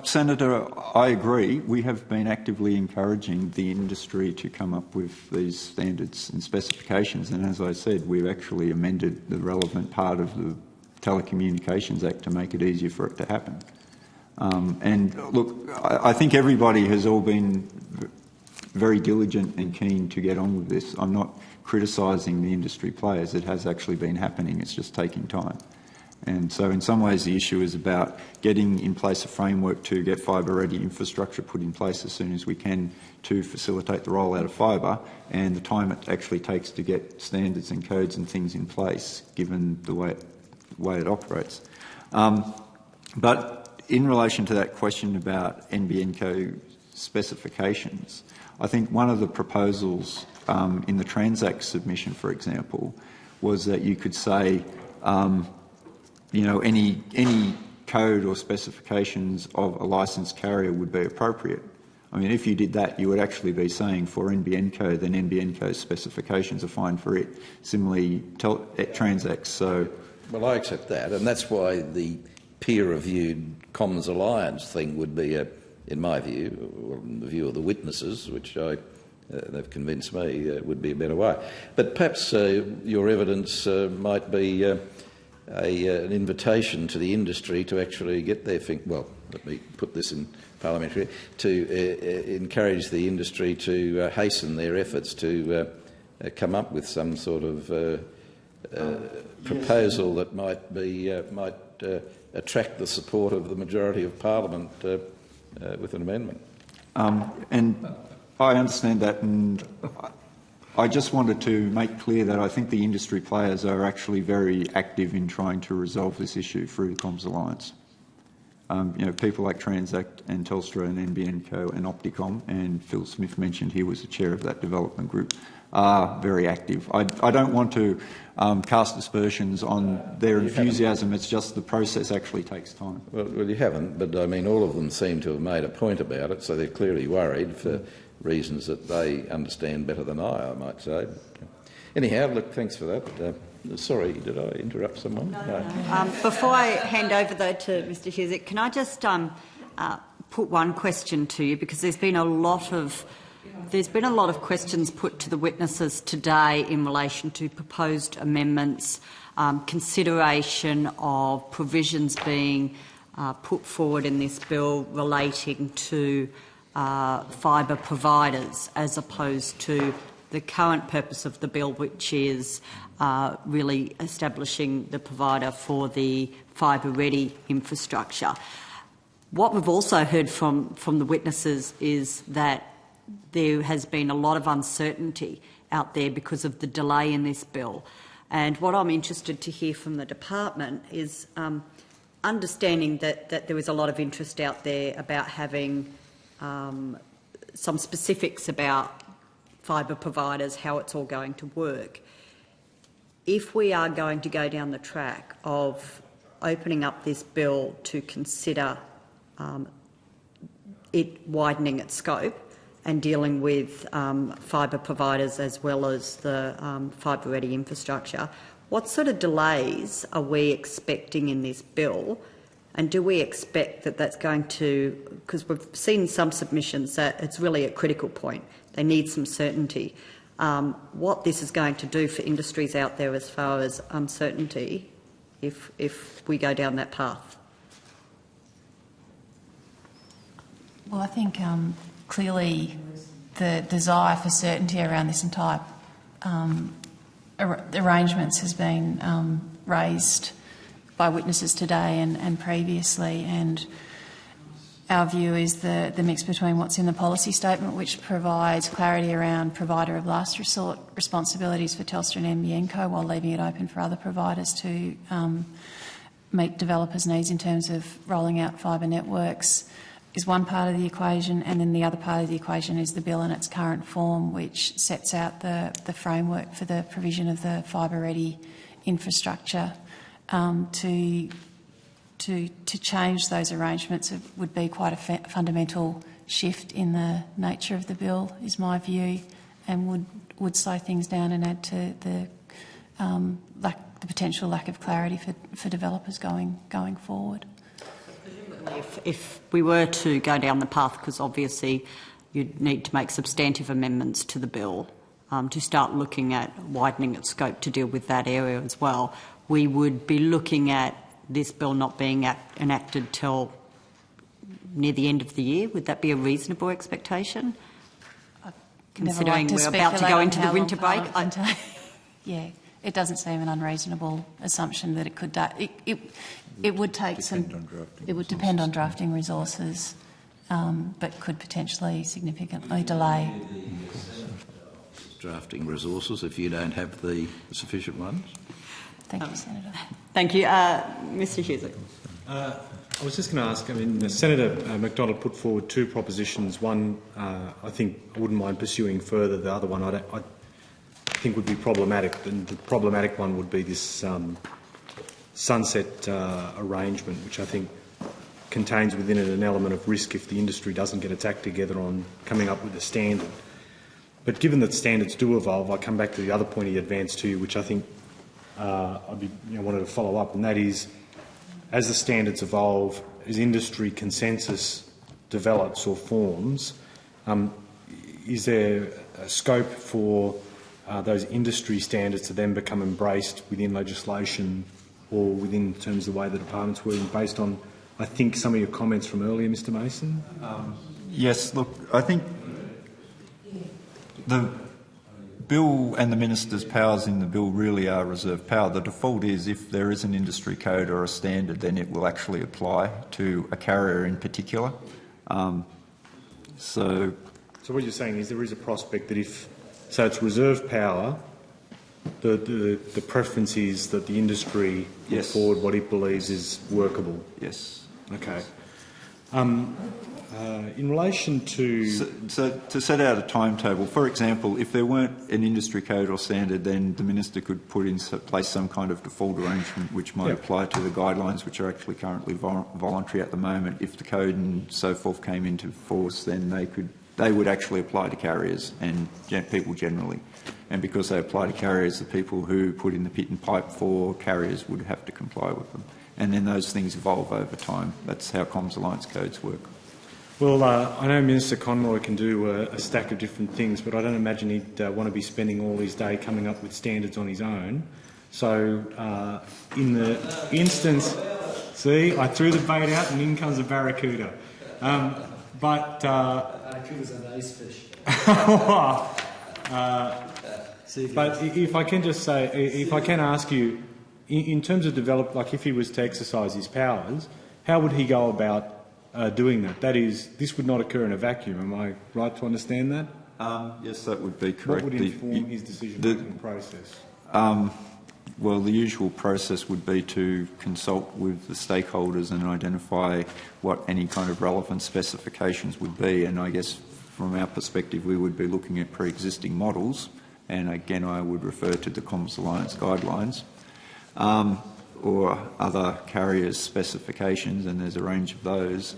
Senator, I agree. We have been actively encouraging the industry to come up with these standards and specifications, and as I said, we've actually amended the relevant part of the Telecommunications Act to make it easier for it to happen. And look, I think everybody has all been very diligent and keen to get on with this. I'm not criticising the industry players. It has actually been happening. It's just taking time. And so in some ways the issue is about getting in place a framework to get fibre-ready infrastructure put in place as soon as we can to facilitate the rollout of fibre, and the time it actually takes to get standards and codes and things in place, given the way it operates. But in relation to that question about NBN code specifications, I think one of the proposals in the Transact submission, for example, was that you could say any code or specifications of a licensed carrier would be appropriate. I mean, if you did that, you would actually be saying for NBN code, then NBN code specifications are fine for it. Similarly, Transact. So, well, I accept that, and that's why the peer-reviewed Comms Alliance thing would be, in my view, or in the view of the witnesses, which they've convinced me would be a better way. But perhaps your evidence might be an invitation to the industry to actually get their well, let me put this in parliamentary, to encourage the industry to hasten their efforts to come up with some sort of proposal that might attract the support of the majority of Parliament with an amendment. And I understand that, and I just wanted to make clear that I think the industry players are actually very active in trying to resolve this issue through the Comms Alliance. People like Transact and Telstra and NBN Co and Opticom, and Phil Smith mentioned he was the chair of that development group, are very active. I don't want to cast aspersions on their enthusiasm. It's just the process actually takes time. Well, you haven't, but I mean, all of them seem to have made a point about it, so they're clearly worried for reasons that they understand better than I might say. Anyhow, look, thanks for that. Sorry, did I interrupt someone? No. Before I hand over, though, to Mr Husik, can I just put one question to you, because there's been a lot of questions put to the witnesses today in relation to proposed amendments, consideration of provisions being put forward in this bill relating to fibre providers, as opposed to the current purpose of the bill, which is really establishing the provider for the fibre-ready infrastructure. What we've also heard from the witnesses is that there has been a lot of uncertainty out there because of the delay in this bill. And what I'm interested to hear from the department is understanding that there is a lot of interest out there about having some specifics about fibre providers, how it's all going to work. If we are going to go down the track of opening up this bill to consider it widening its scope and dealing with fibre providers as well as the fibre-ready infrastructure, what sort of delays are we expecting in this bill? And do we expect that that's going to, because we've seen some submissions that it's really a critical point, they need some certainty. What this is going to do for industries out there as far as uncertainty if we go down that path? Well, I think clearly the desire for certainty around this entire arrangements has been raised by witnesses today and previously, and our view is the mix between what's in the policy statement, which provides clarity around provider of last resort responsibilities for Telstra and NBN Co, while leaving it open for other providers to meet developers' needs in terms of rolling out fibre networks, is one part of the equation, and then the other part of the equation is the bill in its current form, which sets out the framework for the provision of the fibre-ready infrastructure. To change those arrangements would be quite a fundamental shift in the nature of the bill, is my view, and would slow things down and add to the potential lack of clarity for developers going forward. If we were to go down the path, because obviously you'd need to make substantive amendments to the bill to start looking at widening its scope to deal with that area as well, we would be looking at this bill not being enacted till near the end of the year. Would that be a reasonable expectation? Considering we're about to go into the winter break? Yeah, it doesn't seem an unreasonable assumption that it could. It would take it would depend on drafting resources, but could potentially significantly delay. Drafting resources if you don't have the sufficient ones. Thank you, Senator. Thank you. Mr Hughes. I was just going to ask, Senator McDonald put forward two propositions. One, I think I wouldn't mind pursuing further. The other one I think would be problematic. And the problematic one would be this sunset arrangement, which I think contains within it an element of risk if the industry doesn't get its act together on coming up with a standard. But given that standards do evolve, I come back to the other point he advanced to you, which I think wanted to follow up, and that is, as the standards evolve, as industry consensus develops or forms, is there a scope for those industry standards to then become embraced within legislation or within terms of the way the department's working, based on, I think, some of your comments from earlier, Mr Mason? Yes, look, I think the bill and the minister's powers in the bill really are reserved power. The default is if there is an industry code or a standard, then it will actually apply to a carrier in particular. So what you're saying is there is a prospect that so it's reserved power, the preference is that the industry put forward what it believes is workable? Yes. Okay. In relation to... So to set out a timetable, for example, if there weren't an industry code or standard, then the minister could put in place some kind of default arrangement which might apply to the guidelines, which are actually currently voluntary at the moment. If the code and so forth came into force, then they would actually apply to carriers and people generally. And because they apply to carriers, the people who put in the pit and pipe for carriers would have to comply with them. And then those things evolve over time. That's how Comms Alliance codes work. Well, I know Minister Conroy can do a stack of different things, but I don't imagine he'd want to be spending all his day coming up with standards on his own. So in the instance... See, I threw the bait out and in comes a barracuda. But barracudas are nice fish. But if I can just say, if I can ask you, in terms of like if he was to exercise his powers, how would he go about doing that? That is, this would not occur in a vacuum. Am I right to understand that? Yes, that would be correct. What would inform his decision-making process? Well, the usual process would be to consult with the stakeholders and identify what any kind of relevant specifications would be, and I guess from our perspective, we would be looking at pre-existing models, and again, I would refer to the Comms Alliance guidelines, or other carriers' specifications, and there's a range of those,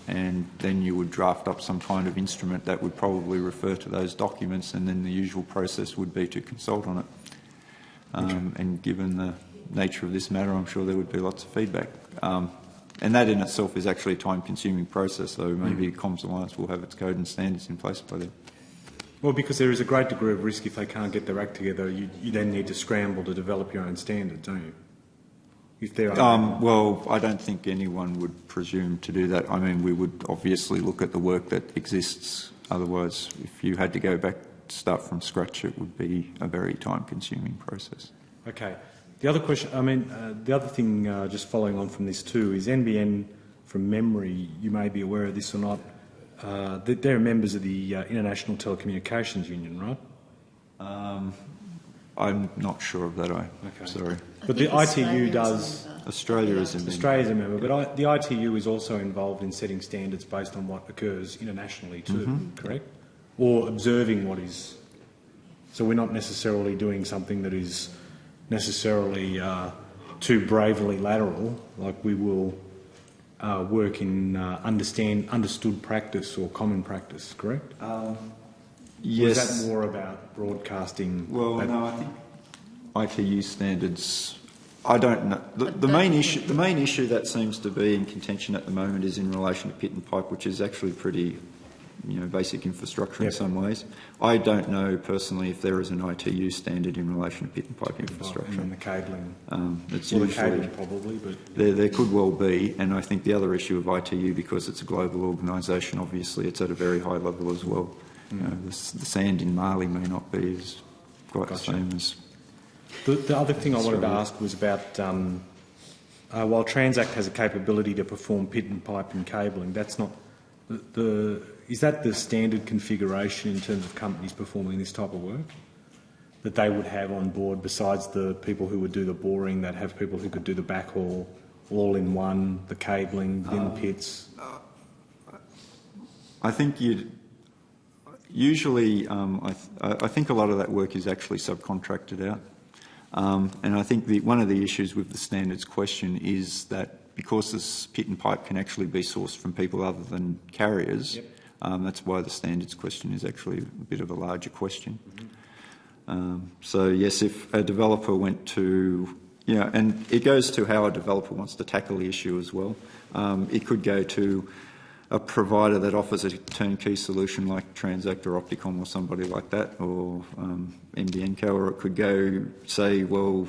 and then you would draft up some kind of instrument that would probably refer to those documents, and then the usual process would be to consult on it. And given the nature of this matter, I'm sure there would be lots of feedback. And that in itself is actually a time-consuming process, so maybe Comms Alliance will have its code and standards in place by then. Well, because there is a great degree of risk if they can't get their act together, you then need to scramble to develop your own standards, don't you? If there are well, I don't think anyone would presume to do that. I mean, we would obviously look at the work that exists. Otherwise, if you had to go back to start from scratch, it would be a very time-consuming process. Okay. The other question, the other thing, just following on from this too, is NBN, from memory, you may be aware of this or not, they're members of the International Telecommunications Union, right? I'm not sure of that. Sorry. But the ITU does. Australia is a member. Australia is a member, but the ITU is also involved in setting standards based on what occurs internationally too, correct? Or observing what is. So we're not necessarily doing something that is necessarily too bravely lateral, like we will work in understood practice or common practice, correct? Yes. Or is that more about broadcasting? Well, no, I think ITU standards. I don't know. The main issue that seems to be in contention at the moment is in relation to pit and pipe, which is actually pretty, basic infrastructure in some ways. I don't know personally if there is an ITU standard in relation to pit and pipe infrastructure. And the cabling. It's well, usually, the cabling probably, but there could well be. And I think the other issue of ITU, because it's a global organisation, obviously it's at a very high level as well. The sand in Mali may not be as quite the same as. The other thing I wanted to ask was about while Transact has a capability to perform pit and pipe and cabling, that's not is that the standard configuration in terms of companies performing this type of work that they would have on board, besides the people who would do the boring, that have people who could do the backhaul, all in one, the cabling within the pits? I think usually, I think a lot of that work is actually subcontracted out. And I think one of the issues with the standards question is that because this pit and pipe can actually be sourced from people other than carriers, that's why the standards question is actually a bit of a larger question. So yes, if a developer went to, and it goes to how a developer wants to tackle the issue as well. It could go to a provider that offers a turnkey solution like Transact or Opticom or somebody like that, or NBN, or it could go say, well,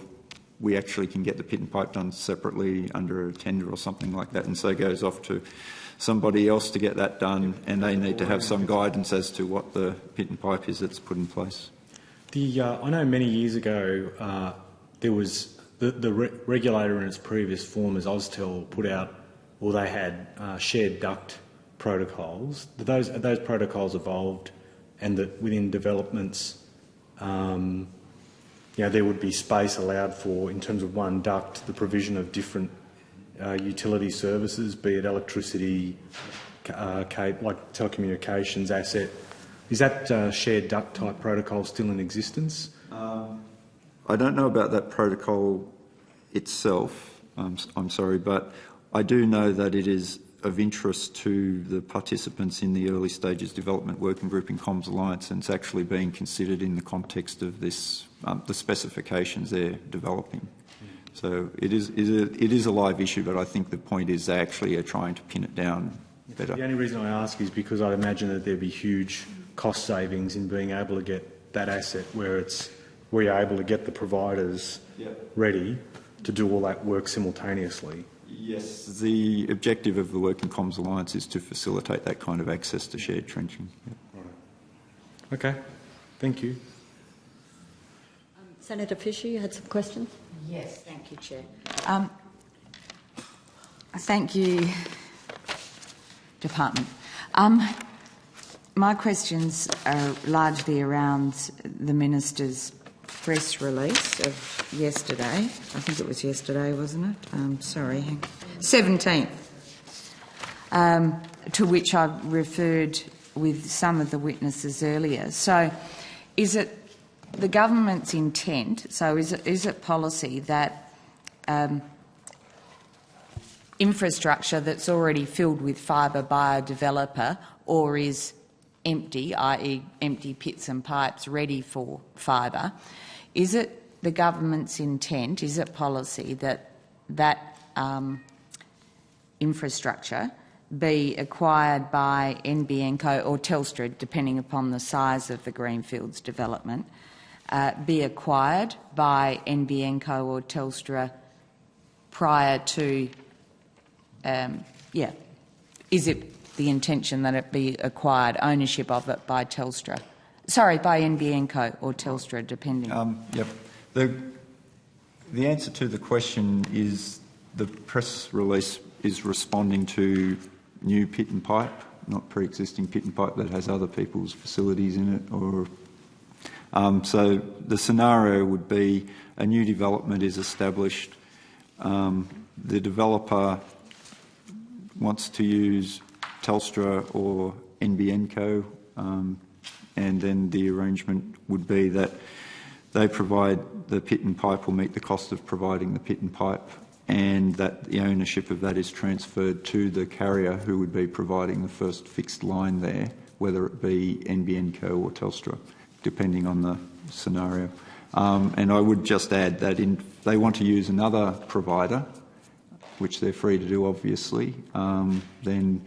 we actually can get the pit and pipe done separately under a tender or something like that, and so it goes off to somebody else to get that done, and they need to have some guidance as to what the pit and pipe is that's put in place. I know many years ago there was the regulator in its previous form as Austel put out, or they had shared duct protocols. Those protocols evolved, and that within developments, there would be space allowed for, in terms of one duct, the provision of different utility services, be it electricity, like telecommunications asset. Is that shared duct type protocol still in existence? I don't know about that protocol itself, I'm sorry, but I do know that it is of interest to the participants in the early stages development working group in Comms Alliance, and it's actually being considered in the context of this, the specifications they're developing. So it is a live issue, but I think the point is they actually are trying to pin it down better. The only reason I ask is because I imagine that there'd be huge cost savings in being able to get that asset where you're able to get the providers ready to do all that work simultaneously. Yes, the objective of the Working Comms Alliance is to facilitate that kind of access to shared trenching. Right. Okay, thank you. Senator Fisher, you had some questions? Yes, thank you, Chair. Thank you, Department. My questions are largely around the Minister's press release of yesterday. I think it was yesterday, wasn't it? Sorry, 17th, to which I referred with some of the witnesses earlier. So is it the government's intent, so is it policy that infrastructure that's already filled with fibre by a developer or is empty, i.e. empty pits and pipes ready for fibre, is it the government's intent, is it policy that infrastructure be acquired by NBN Co or Telstra, depending upon the size of the greenfields development, be acquired by NBN Co or Telstra prior to, is it the intention that it be acquired, ownership of it by Telstra? Sorry, by NBN Co or Telstra, depending. Yep. The answer to the question is the press release is responding to new pit and pipe, not pre-existing pit and pipe that has other people's facilities in it. Or so the scenario would be a new development is established. The developer wants to use Telstra or NBN Co, and then the arrangement would be that they provide the pit and pipe or meet the cost of providing the pit and pipe, and that the ownership of that is transferred to the carrier who would be providing the first fixed line there, whether it be NBN Co or Telstra, depending on the scenario. And I would just add that if they want to use another provider, which they're free to do obviously, then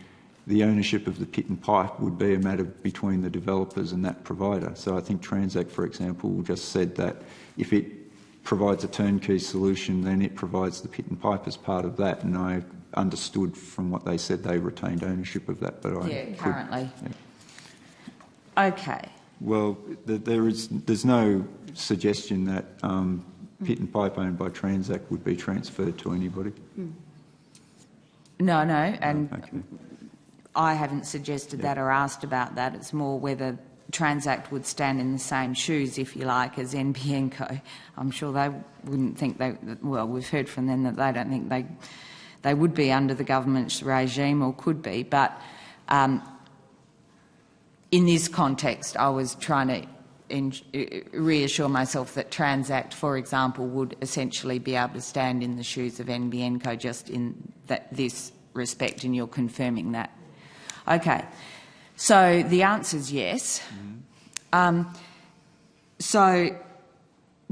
the ownership of the pit and pipe would be a matter between the developers and that provider. So I think Transact, for example, just said that if it provides a turnkey solution, then it provides the pit and pipe as part of that. And I understood from what they said they retained ownership of that. But currently. Yeah. Okay. Well, there's no suggestion that pit and pipe owned by Transact would be transferred to anybody. No, and okay. I haven't suggested that or asked about that. It's more whether Transact would stand in the same shoes, if you like, as NBN Co. I'm sure they wouldn't think well, we've heard from them that they don't think they would be under the government's regime or could be. But in this context, I was trying to reassure myself that Transact, for example, would essentially be able to stand in the shoes of NBN Co just in this respect, and you're confirming that. Okay, so the answer is yes. So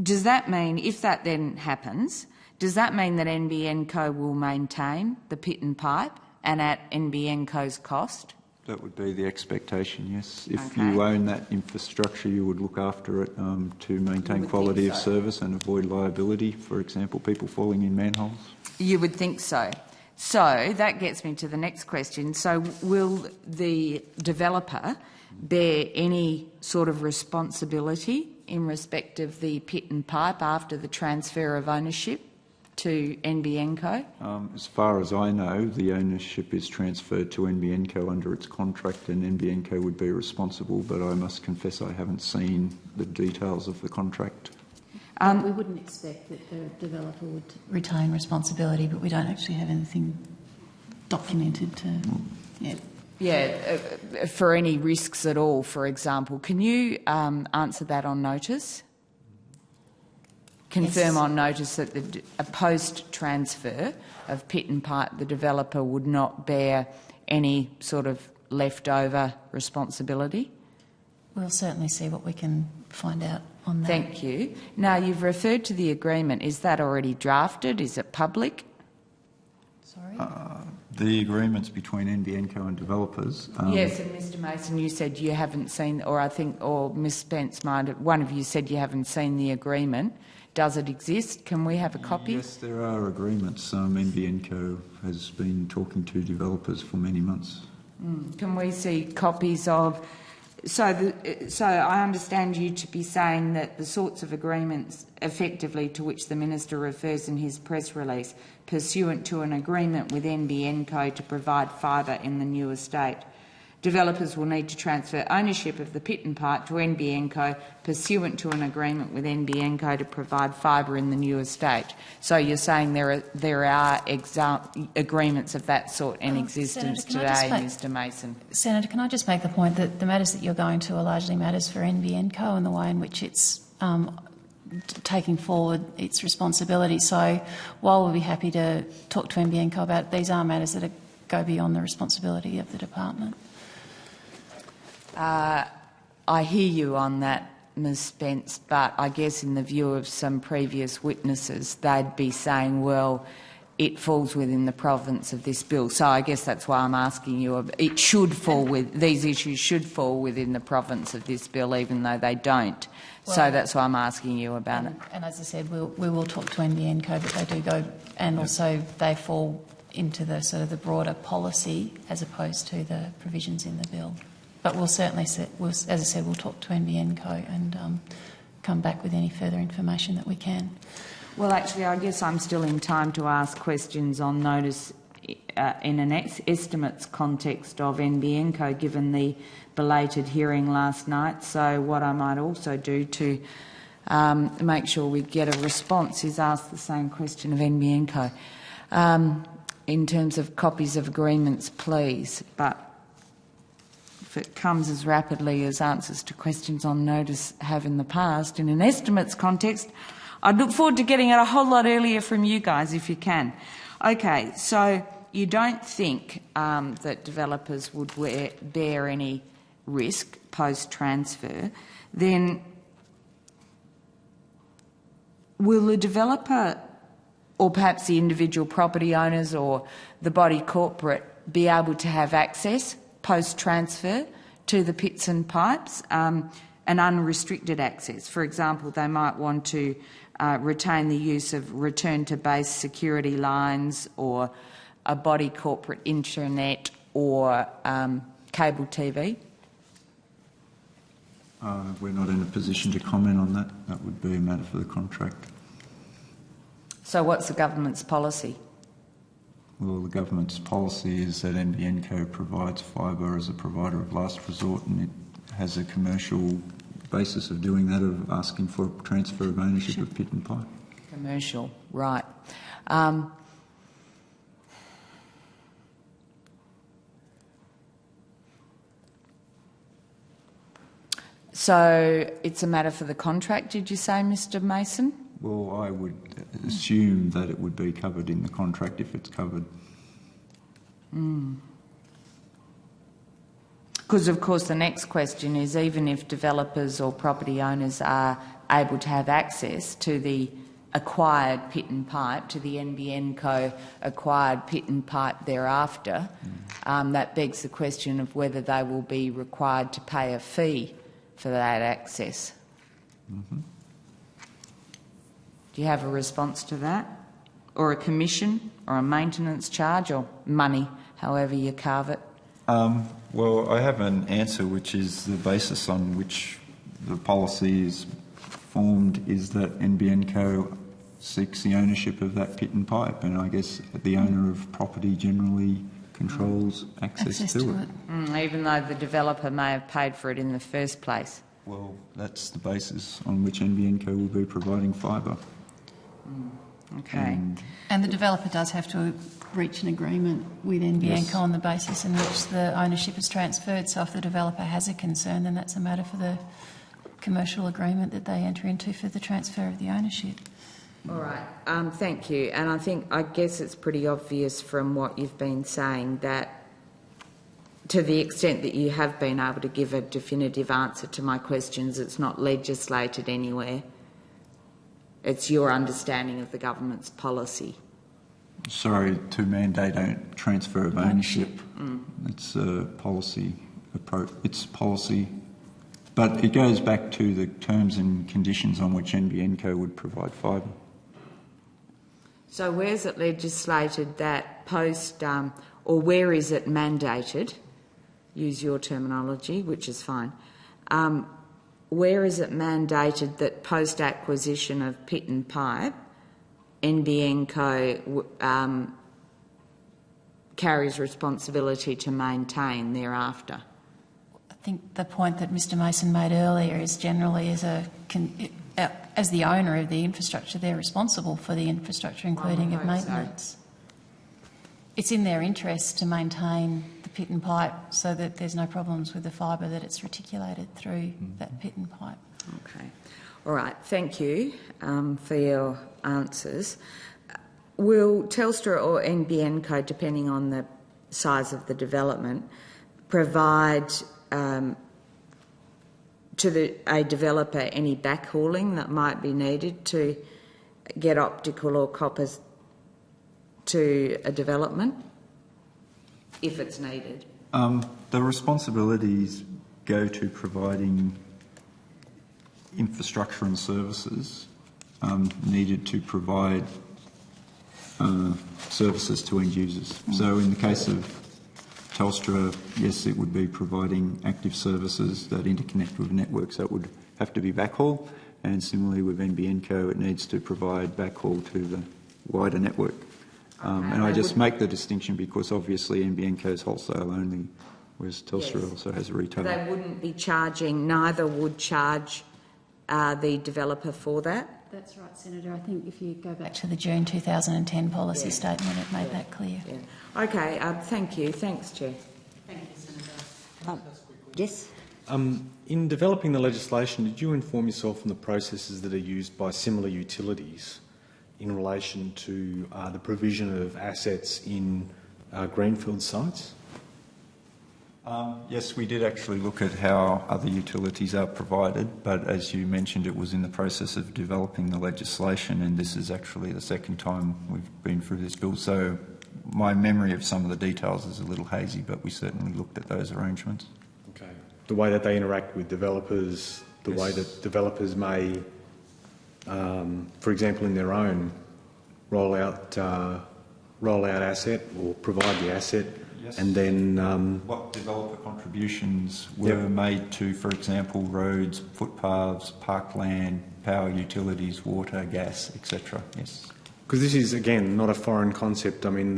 does that mean, if that then happens, does that mean that NBN Co will maintain the pit and pipe and at NBN Co's cost? That would be the expectation, yes. If you own that infrastructure, you would look after it to maintain quality of service and avoid liability, for example, people falling in manholes. You would think so. So that gets me to the next question. So will the developer bear any sort of responsibility in respect of the pit and pipe after the transfer of ownership to NBN Co? As far as I know, the ownership is transferred to NBN Co under its contract, and NBN Co would be responsible, but I must confess I haven't seen the details of the contract. We wouldn't expect that the developer would retain responsibility, but we don't actually have anything documented to... for any risks at all, for example. Can you answer that on notice? Confirm on notice that a post-transfer of pit and pipe, the developer would not bear any sort of leftover responsibility? We'll certainly see what we can find out on that. Thank you. Now, you've referred to the agreement. Is that already drafted? Is it public? Sorry? The agreements between NBN Co and developers. Yes, and Mr Mason, you said you haven't seen, or Ms Spence might have, one of you said you haven't seen the agreement. Does it exist? Can we have a copy? Yes, there are agreements. NBN Co has been talking to developers for many months. Can we see copies of... So I understand you to be saying that the sorts of agreements effectively to which the Minister refers in his press release, pursuant to an agreement with NBN Co to provide fibre in the new estate, Developers will need to transfer ownership of the pit and pipe to NBN Co pursuant to an agreement with NBN Co to provide fibre in the new estate. So you're saying there are agreements of that sort in existence today, Mr Mason? Senator, can I just make the point that the matters that you're going to are largely matters for NBN Co and the way in which it's taking forward its responsibility. So while we'll be happy to talk to NBN Co about it, these are matters that go beyond the responsibility of the department. I hear you on that, Ms Spence, but I guess in the view of some previous witnesses, they'd be saying, well, it falls within the province of this bill. So I guess that's why I'm asking you. It should fall these issues should fall within the province of this bill, even though they don't. Well, so that's why I'm asking you about it. And as I said, we will talk to NBN Co, but they do go, and also they fall into the sort of the broader policy as opposed to the provisions in the bill. But we'll certainly, as I said, we'll talk to NBN Co and come back with any further information that we can. Well, actually, I guess I'm still in time to ask questions on notice in an estimates context of NBN Co, given the belated hearing last night. So what I might also do to make sure we get a response is ask the same question of NBN Co. In terms of copies of agreements, please. But if it comes as rapidly as answers to questions on notice have in the past, in an estimates context, I'd look forward to getting it a whole lot earlier from you guys if you can. Okay, so you don't think that developers would bear any risk post-transfer, then will the developer or perhaps the individual property owners or the body corporate be able to have access post-transfer to the pits and pipes, and unrestricted access? For example, they might want to retain the use of return-to-base security lines or a body corporate internet or cable TV. We're not in a position to comment on that. That would be a matter for the contract. So what's the government's policy? Well, the government's policy is that NBN Co provides fibre as a provider of last resort, and it has a commercial basis of doing that, of asking for a transfer of ownership of pit and pipe. Commercial, right. So it's a matter for the contract, did you say, Mr Mason? Well, I would assume that it would be covered in the contract if it's covered. Because, of course, the next question is, even if developers or property owners are able to have access to the acquired pit and pipe, to the NBN Co acquired pit and pipe thereafter, that begs the question of whether they will be required to pay a fee for that access. Do you have a response to that? Or a commission, or a maintenance charge, or money, however you carve it? Well, I have an answer, which is the basis on which the policy is formed is that NBN Co seeks the ownership of that pit and pipe, and I guess the owner of property generally controls access to it. Even though the developer may have paid for it in the first place? Well, that's the basis on which NBN Co will be providing fibre. Okay. And the developer does have to reach an agreement with NBN Co on the basis in which the ownership is transferred. So if the developer has a concern, then that's a matter for the commercial agreement that they enter into for the transfer of the ownership. All right. Thank you. And I guess it's pretty obvious from what you've been saying that, to the extent that you have been able to give a definitive answer to my questions, it's not legislated anywhere. It's your understanding of the government's policy. Sorry, to mandate a transfer of ownership. It's a policy approach. It's policy, but it goes back to the terms and conditions on which NBN Co would provide fibre. So where's it legislated that or where is it mandated? Use your terminology, which is fine. Where is it mandated that post-acquisition of pit and pipe, NBN Co carries responsibility to maintain thereafter? think the point that Mr Mason made earlier is generally as the owner of the infrastructure, they're responsible for the infrastructure, including of maintenance. It's in their interest to maintain the pit and pipe so that there's no problems with the fibre that it's reticulated through that pit and pipe. Okay. All right. Thank you for your answers. Will Telstra or NBN Co, depending on the size of the development, provide to a developer any backhauling that might be needed to get optical or copper to a development, if it's needed? The responsibilities go to providing infrastructure and services needed to provide services to end users. So in the case of Telstra, yes, it would be providing active services that interconnect with networks that would have to be backhaul, and similarly with NBN Co, it needs to provide backhaul to the wider network. And I just make the distinction because obviously NBN Co is wholesale only, whereas Telstra also has a retail. They wouldn't be charging, neither would charge the developer for that? That's right, Senator. I think if you go back to the June 2010 policy statement, it made that clear. Yeah. Okay, thank you. Thanks, Chair. Thank you, Senator. Yes? In developing the legislation, did you inform yourself on the processes that are used by similar utilities in relation to the provision of assets in greenfield sites? Yes, we did actually look at how other utilities are provided, but as you mentioned, it was in the process of developing the legislation, and this is actually the second time we've been through this bill. So my memory of some of the details is a little hazy, but we certainly looked at those arrangements. Okay. The way that they interact with developers, the way that developers may, for example, in their own roll out asset or provide the asset. Yes. And then what developer contributions were made to, for example, roads, footpaths, parkland, power utilities, water, gas, etc. Yes. Because this is again not a foreign concept. I mean,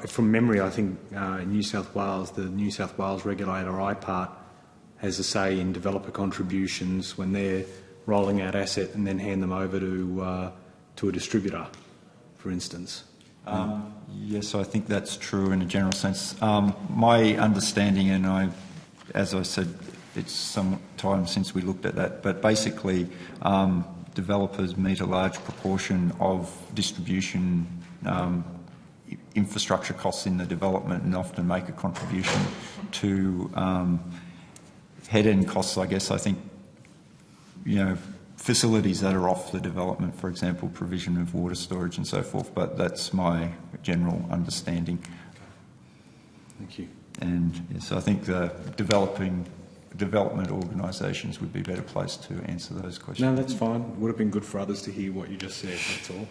from memory, I think in New South Wales, the New South Wales regulator IPART has a say in developer contributions when they're rolling out asset and then hand them over to a distributor, for instance. Yes, I think that's true in a general sense. My understanding, and as I said, it's some time since we looked at that, but basically developers meet a large proportion of distribution infrastructure costs in the development and often make a contribution to head-end costs, I guess. I think, facilities that are off the development, for example, provision of water storage and so forth, but that's my general understanding. Thank you. And yes, I think the development organisations would be better placed to answer those questions. No, that's fine. It would have been good for others to hear what you just said, that's all.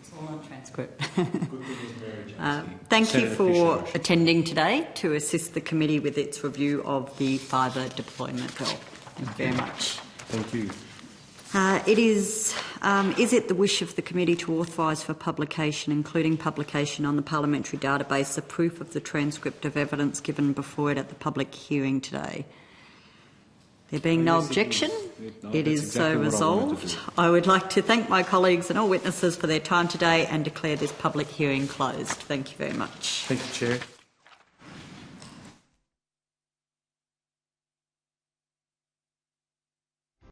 It's all on transcript. Thank you for attending today to assist the committee with its review of the fibre deployment bill. Thank you very much. Thank you. Is it the wish of the committee to authorise for publication, including publication on the parliamentary database, the proof of the transcript of evidence given before it at the public hearing today? There being no objection, it is so resolved. I would like to thank my colleagues and all witnesses for their time today and declare this public hearing closed. Thank you very much. Thank you, Chair.